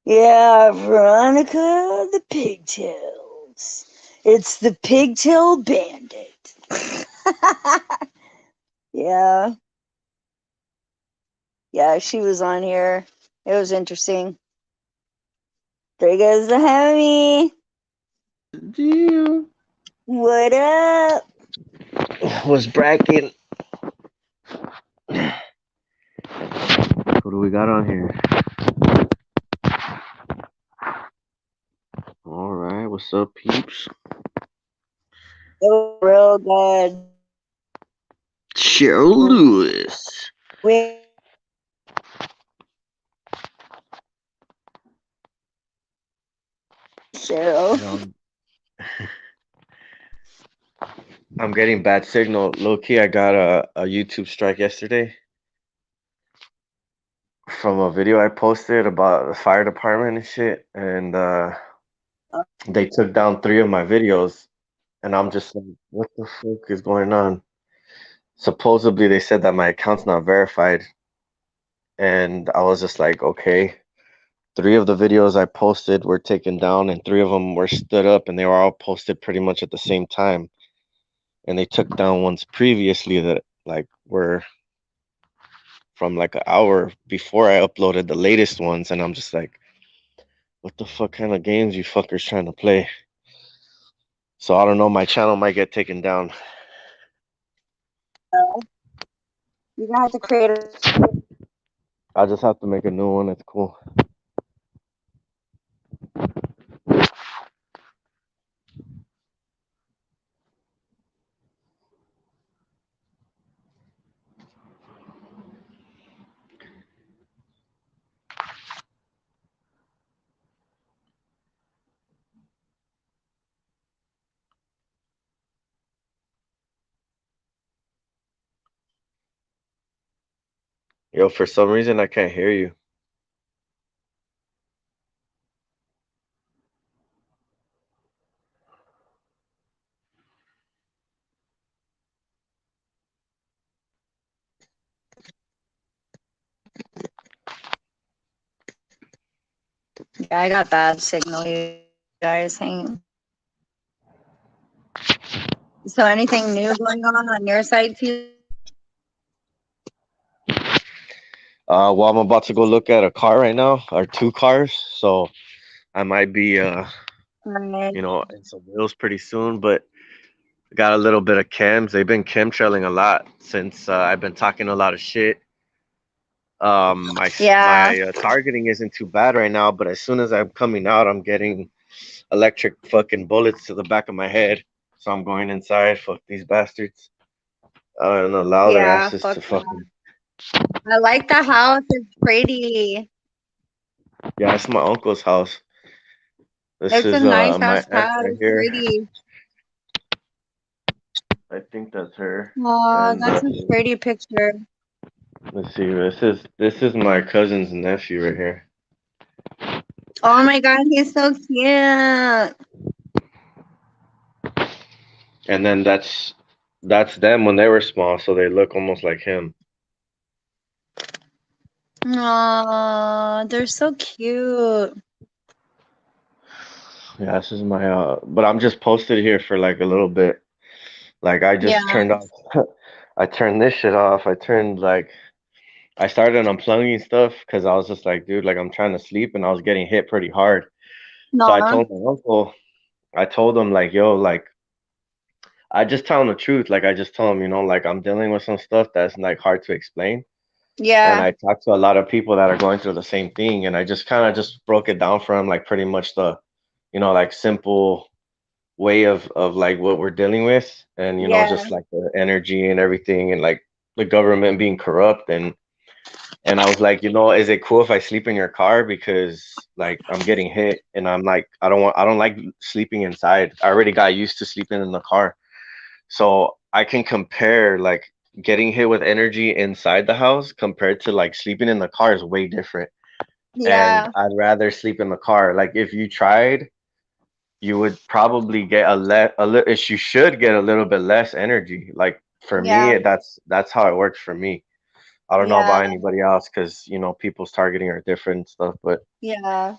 Yeah, Veronica the Pigtails. It's the Pigtail Bandit. Yeah. Yeah, she was on here. It was interesting. There goes the homie. Damn. What up? Was bracket. What do we got on here? All right, what's up, peeps? Oh, real good. Cheryl Lewis. We you. You know, I'm getting bad signal. Low key, I got a YouTube strike yesterday from a video I posted about the fire department and shit, and they took down 3 of my videos, and I'm just like, what the fuck is going on? Supposedly, they said that my account's not verified, and I was just like, okay. 3 of the videos I posted were taken down, and 3 of them were stood up, and they were all posted pretty much at the same time. And they took down ones previously that like were from like an hour before I uploaded the latest ones, and I'm just like, what the fuck kind of games you fuckers trying to play? So I don't know, my channel might get taken down. You're gonna have to create a. I'll just have to make a new one. It's cool. Yo, for some reason I can't hear you. Yeah, I got bad signal, you guys. Hang. So anything new going on your side, too? Well, I'm about to go look at a car right now, or 2 cars. So I might be Right. in some wheels pretty soon, but got a little bit of chems. They've been chemtrailing a lot since I've been talking a lot of shit. My targeting isn't too bad right now, but as soon as I'm coming out, I'm getting electric fucking bullets to the back of my head. So I'm going inside. Fuck these bastards. And allow their Yeah, asses fuck to that. fucking. I like the house. It's pretty. Yeah, it's my uncle's house. This It's a is nice my house, aunt Pat. right It's here. pretty. I think that's her. Oh, And that's a pretty picture. let's see. This is my cousin's nephew right here. Oh my God, he's so cute. And then that's them when they were small, so they look almost like him. Oh, they're so cute. Yeah, this is my but I'm just posted here for like a little bit. Like I just Yeah. turned off I turned this shit off. I started unplugging stuff because I was just like, dude, like I'm trying to sleep and I was getting hit pretty hard. So I No. told my uncle, I told him like, yo, like I just tell him the truth. Like I just tell him, like I'm dealing with some stuff that's like hard to explain. And Yeah. I talked to a lot of people that are going through the same thing, and I just kind of just broke it down for him, like pretty much the, like simple way of like what we're dealing with, and Yeah. just like the energy and everything, and like the government being corrupt, and I was like, is it cool if I sleep in your car because like I'm getting hit, and I'm like, I don't like sleeping inside. I already got used to sleeping in the car, so I can compare like getting hit with energy inside the house compared to like sleeping in the car is way different. And Yeah. I'd rather sleep in the car. Like if you tried, you would probably get you should get a little bit less energy. Like for Yeah. me, that's how it works for me. I don't know Yeah. about anybody else because people's targeting are different and stuff, but Yeah.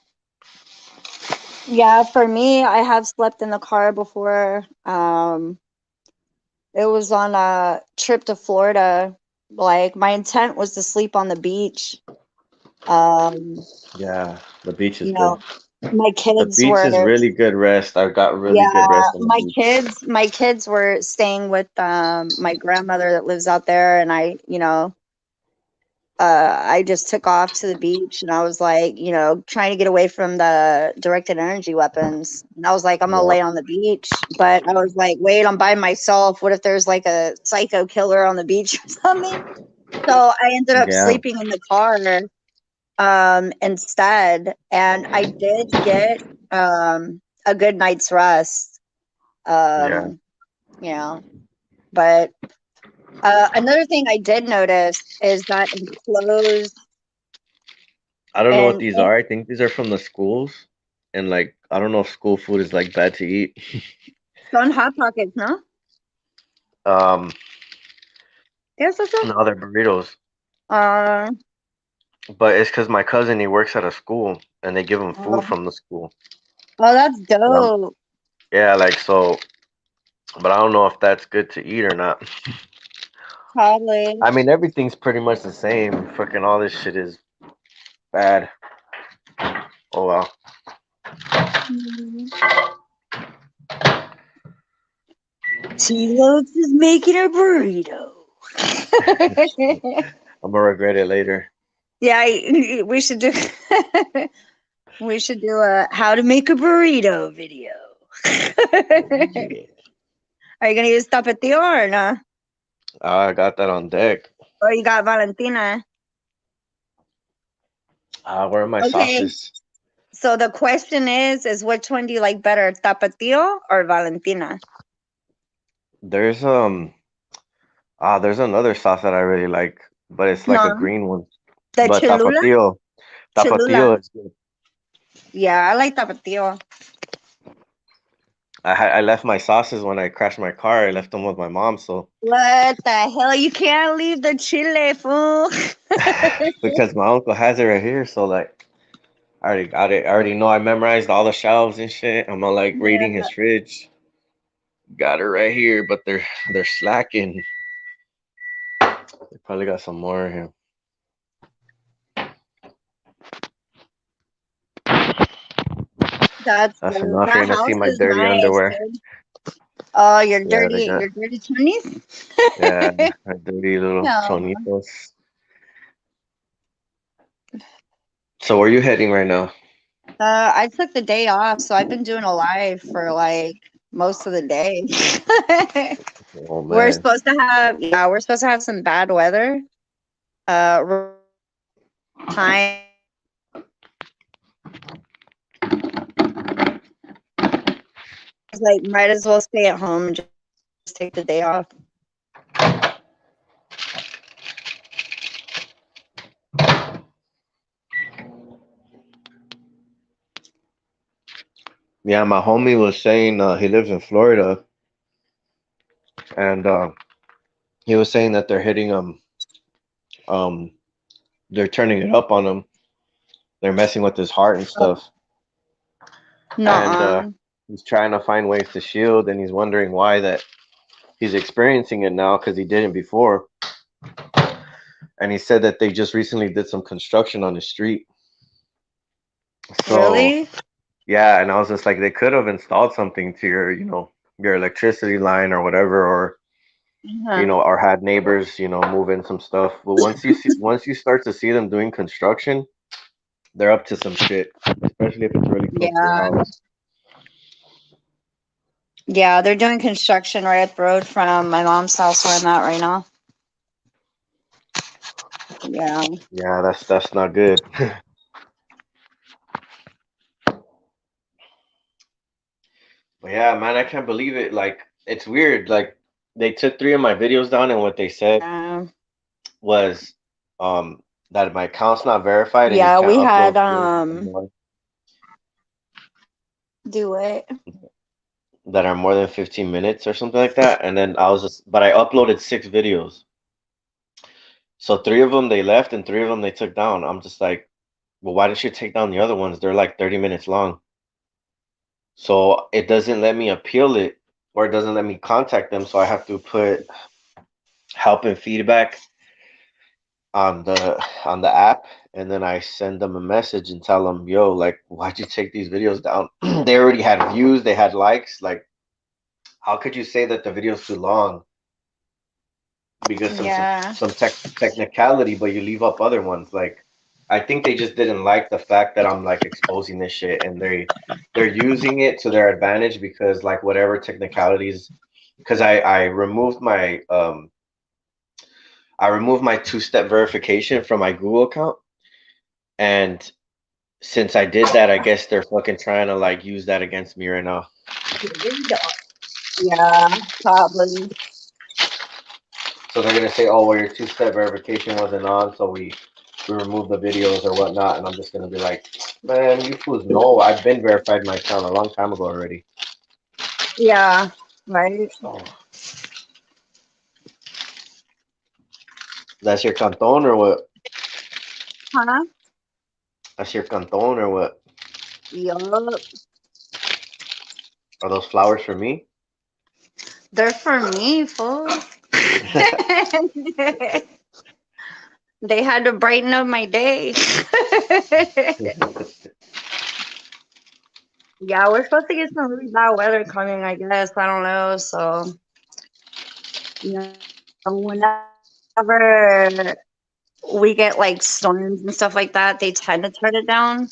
Yeah. For me, I have slept in the car before. It was on a trip to Florida. Like my intent was to sleep on the beach. Um, yeah, the beach is you good. know, my The kids beach were, is really good rest. I got really good yeah, rest on the beach. my kids were staying with my grandmother that lives out there, and I just took off to the beach, and I was like, trying to get away from the directed energy weapons. And I was like, I'm gonna Yeah. lay on the beach, but I was like, wait, I'm by myself. What if there's like a psycho killer on the beach or something? So I ended up Yeah. sleeping in the car instead, and I did get a good night's rest. Yeah. You know, but another thing I did notice is that enclosed I don't know what and these are. I think these are from the schools, and like I don't know if school food is like bad to eat. on Hot Pockets, no? Um, Yes, that's it. no, they're burritos, Uh, but it's because my cousin he works at a school, and they give him food oh, from the school. that's Um, dope. yeah, like so, but I don't know if that's good to eat or not. Probably. I mean, everything's pretty much the same. Fucking all this shit is bad. Oh well. T-Lopes is making a burrito. I'm gonna regret it later. Yeah, we should do. We should do a how to make a burrito video. Yeah. Are you gonna use tapatio or no? I got that on deck. Or you got Valentina? Where are my Okay. sauces? So the question is which one do you like better, tapatio or Valentina? There's there's another sauce that I really like, but it's like a No, green one. the But Cholula. tapatio is good. Yeah, I like tapatio. I left my sauces when I crashed my car. I left them with my mom, so What the hell? You can't leave the chile, fool. because my uncle has it right here, so like I already got it. I already know I memorized all the shelves and shit. I'm like reading his fridge. Got it right here, but they're slacking. They probably got some more here. That's enough. that You're gonna see house my is dirty nice, underwear. dude. Oh, your Yeah, they got dirty chonies? yeah, my dirty little No. chonitos. So where you heading right now? I took the day off, so I've been doing a live for like most of the day. Oh We're man. supposed to have some bad weather. Time like might as well stay at home and just take the day off. Yeah, my homie was saying he lives in Florida, and he was saying that they're hitting um they're turning it up on him. They're messing with his heart and stuff. And Nuh-uh. he's trying to find ways to shield, and he's wondering why that he's experiencing it now because he didn't before. And he said that they just recently did some construction on the street. So Really? yeah, and I was just like, they could have installed something to your, your electricity line or whatever, or or had neighbors, move in some stuff. But once you start to see them doing construction, they're up to some shit, especially if it's really close to your house. Yeah, they're doing construction right up the road from my mom's house where I'm at right now. Yeah. Yeah, that's not good. But yeah, man, I can't believe it. Like, it's weird. Like, they took 3 of my videos down, and what they said was that my account's not verified. And yeah, you can't we had upload do it. that are more than 15 minutes or something like that. And then but I uploaded 6 videos. So 3 of them they left, and 3 of them they took down. I'm just like, well, why did you take down the other ones? They're like 30 minutes long. So it doesn't let me appeal it, or it doesn't let me contact them. So I have to put help and feedback on the app, and then I send them a message and tell them, yo, like, why'd you take these videos down? They already had views, they had likes. Like, how could you say that the video's too long? Because some technicality, but you leave up other ones. Like, I think they just didn't like the fact that I'm like exposing this shit, and they're using it to their advantage because like whatever technicalities, because I removed my 2-step verification from my Google account, and since I did that, I guess they're fucking trying to like use that against me right now. Yeah, probably. So they're gonna say, "Oh, well, your two-step verification wasn't on, so we removed the videos or whatnot." And I'm just gonna be like, "Man, you fools know I've been verified my account a long time ago already." Yeah, right. Oh. That's your canton or what? Huh? That's your canton or what? Yup. Are those flowers for me? They're for me, fool. They had to brighten up my day. Yeah, we're supposed to get some really bad weather coming, I guess. I don't know. So, you know, whenever we get like storms and stuff like that, they tend to turn it down.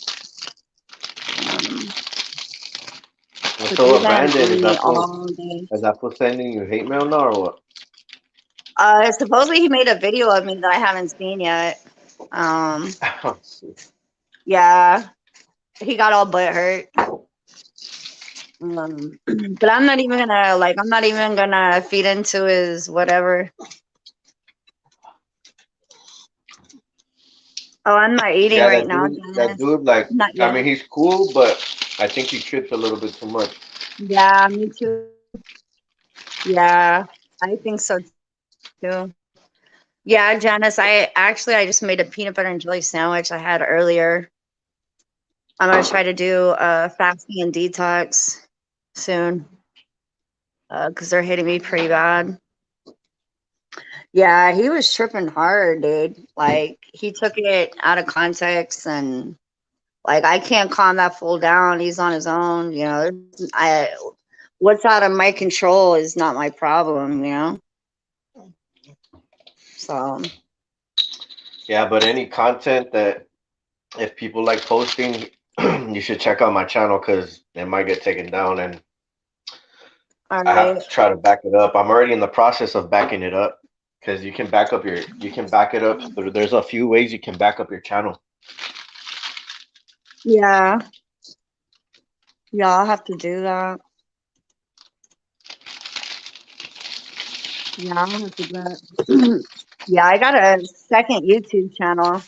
But So they've what, been Brandon? on me all day. Is that for sending you hate mail now or what? Supposedly he made a video of me that I haven't seen yet. Yeah, he got all butt hurt. But I'm not even gonna feed into his whatever. Oh, I'm not eating Yeah, right now, that Janice. dude, like, Not I yet. mean, he's cool, but I think he trips a little bit too much. Yeah, me too. Yeah, I think so too. Yeah, Janice, I just made a peanut butter and jelly sandwich I had earlier. I'm gonna try to do fasting and detox soon. Because they're hitting me pretty bad. Yeah, he was tripping hard, dude. Like he took it out of context, and like I can't calm that fool down. He's on his own, you know. What's out of my control is not my problem, you know. So Yeah, but any content that if people like posting, you should check out my channel because it might get taken down, and all I have right, to try to back it up. I'm already in the process of backing it up because you can back it up. There's a few ways you can back up your channel. yeah, I'll have to do that. Yeah, I'll have to do that. Yeah, I got a second YouTube channel.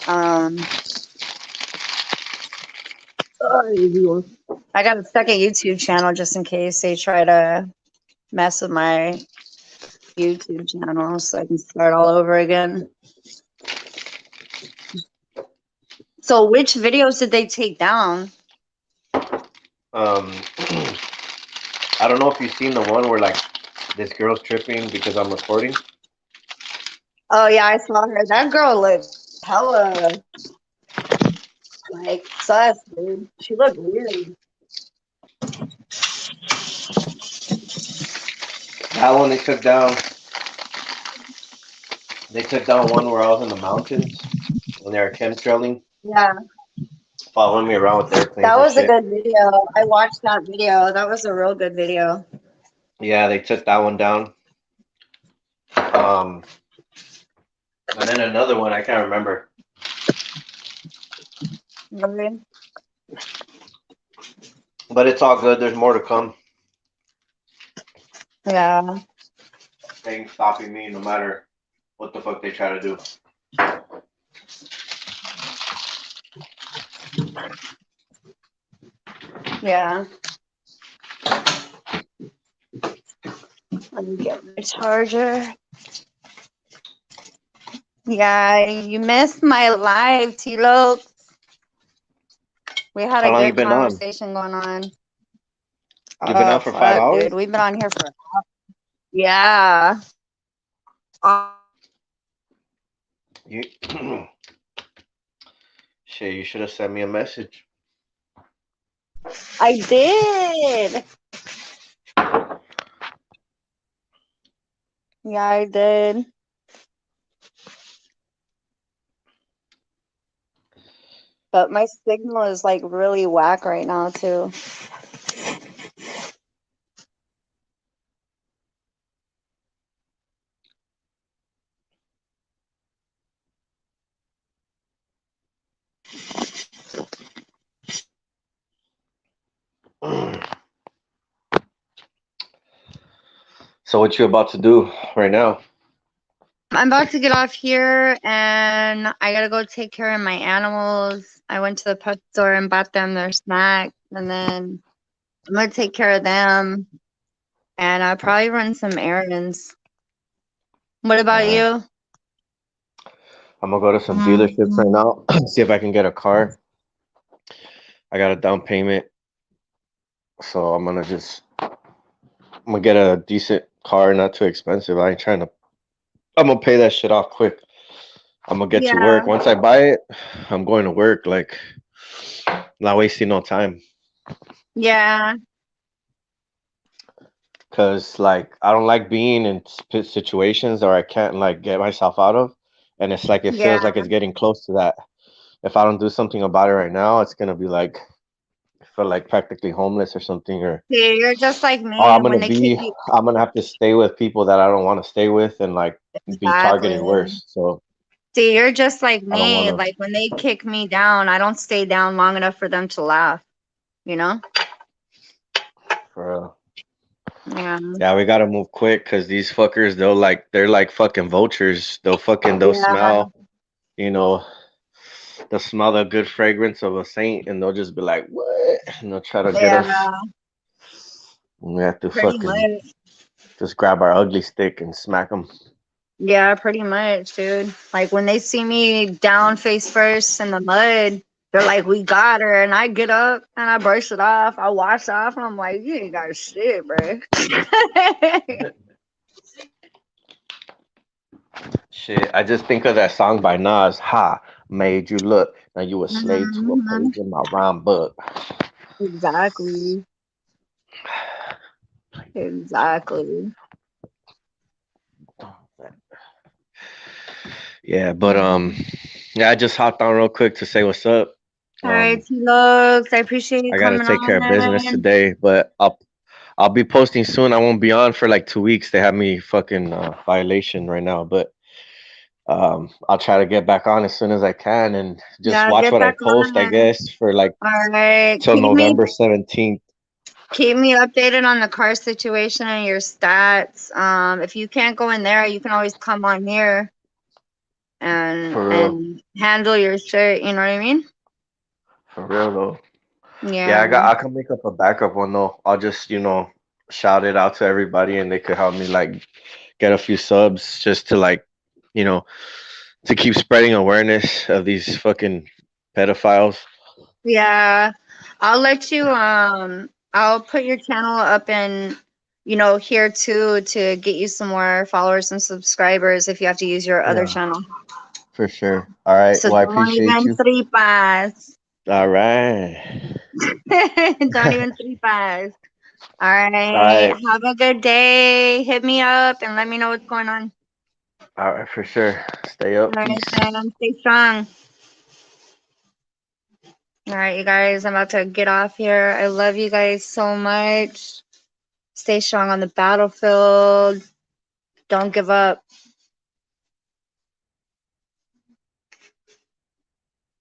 I got a second YouTube channel just in case they try to mess with my YouTube channel, so I can start all over again. So, which videos did they take down? I don't know if you've seen the one where like this girl's tripping because I'm recording. Oh yeah, I saw her. That girl looked hella like sus, dude. She looked weird. That one they took down. They took down one where I was in the mountains when they were chemtrailing, Yeah, following me around with airplanes that and was a shit. good video. I watched that video. That was a real good video. Yeah, they took that one down. And then another one I can't remember. Really? But it's all good. There's more to come. Yeah. They ain't stopping me no matter what the fuck they try to do. Yeah. Let me get my charger. Yeah, you missed my live, Tilo. We had How a long you good been on? conversation going on. You've been on for 5 hours? Dude, we've been on here for yeah. You shit, you should have sent me a message. I did. Yeah, I did. But my signal is like really whack right now too. So what you about to do right now? I'm about to get off here and I gotta go take care of my animals. I went to the pet store and bought them their snacks, and then I'm gonna take care of them, and I'll probably run some errands. What about Alright. you? I'm gonna go to some dealerships right now, see if I can get a car. I got a down payment, so I'm gonna get a decent car, not too expensive. I ain't trying to. I'm gonna pay that shit off quick. I'm gonna get to Yeah, work. Once I buy it, I'm going to work. Like, not wasting no time. yeah, Cause like I don't like being in situations or I can't like get myself out of, and it's like it yeah. feels like it's getting close to that. If I don't do something about it right now, it's gonna be like I feel like practically homeless or something, See, you're just like me or when they keep you. I'm gonna have to stay with people that I don't want to stay with and like be targeted Exactly. worse. So See, you're just like I don't want me. to. Like when they kick me down, I don't stay down long enough for them to laugh, you know? For Yeah. yeah, we gotta move quick because these fuckers, they're like fucking vultures. They'll Yeah. smell, you know, they'll smell the good fragrance of a saint and they'll just be like, what? And they'll try to get us. Yeah. And we have to Pretty fucking much. just grab our ugly stick and smack them. Yeah, pretty much, dude. Like when they see me down face first in the mud, they're like, "We got her," and I get up and I brush it off. I wash off, and I'm like, "You ain't got shit, bro." Shit, I just think of that song by Nas, Ha, made you look. Now you a slave to a Mhm. page in my rhyme book. Exactly. Exactly. Yeah, but yeah, I just hopped on real quick to say what's up. All right, T-Lux, I appreciate you I gotta coming take care of business on. today, but I'll be posting soon. I won't be on for like 2 weeks. They have me fucking violation right now, but I'll try to get back on as soon as I can and just Yeah, watch get what I back post, I on. guess, for like All right, till November 17th. keep me updated on the car situation and your stats. If you can't go in there, you can always come on here For real. and handle your shit. You know what I mean? For real though. Yeah, Yeah. I can make up a backup one though. I'll just, shout it out to everybody and they could help me like get a few subs just to like, you know, to keep spreading awareness of these fucking pedophiles. Yeah. I'll let you I'll put your channel up in here too to get you some more followers and subscribers if you have to use your other Yeah, channel. for sure. All right. So Well, I don't appreciate even you. tripas. All right. Don't even tripas. All All right. right. Have a good day. Hit me up and let me know what's going on. All right, for sure. Stay up. All right, Peace. Sam. Stay strong. All right, you guys. I'm about to get off here. I love you guys so much. Stay strong on the battlefield. Don't give up.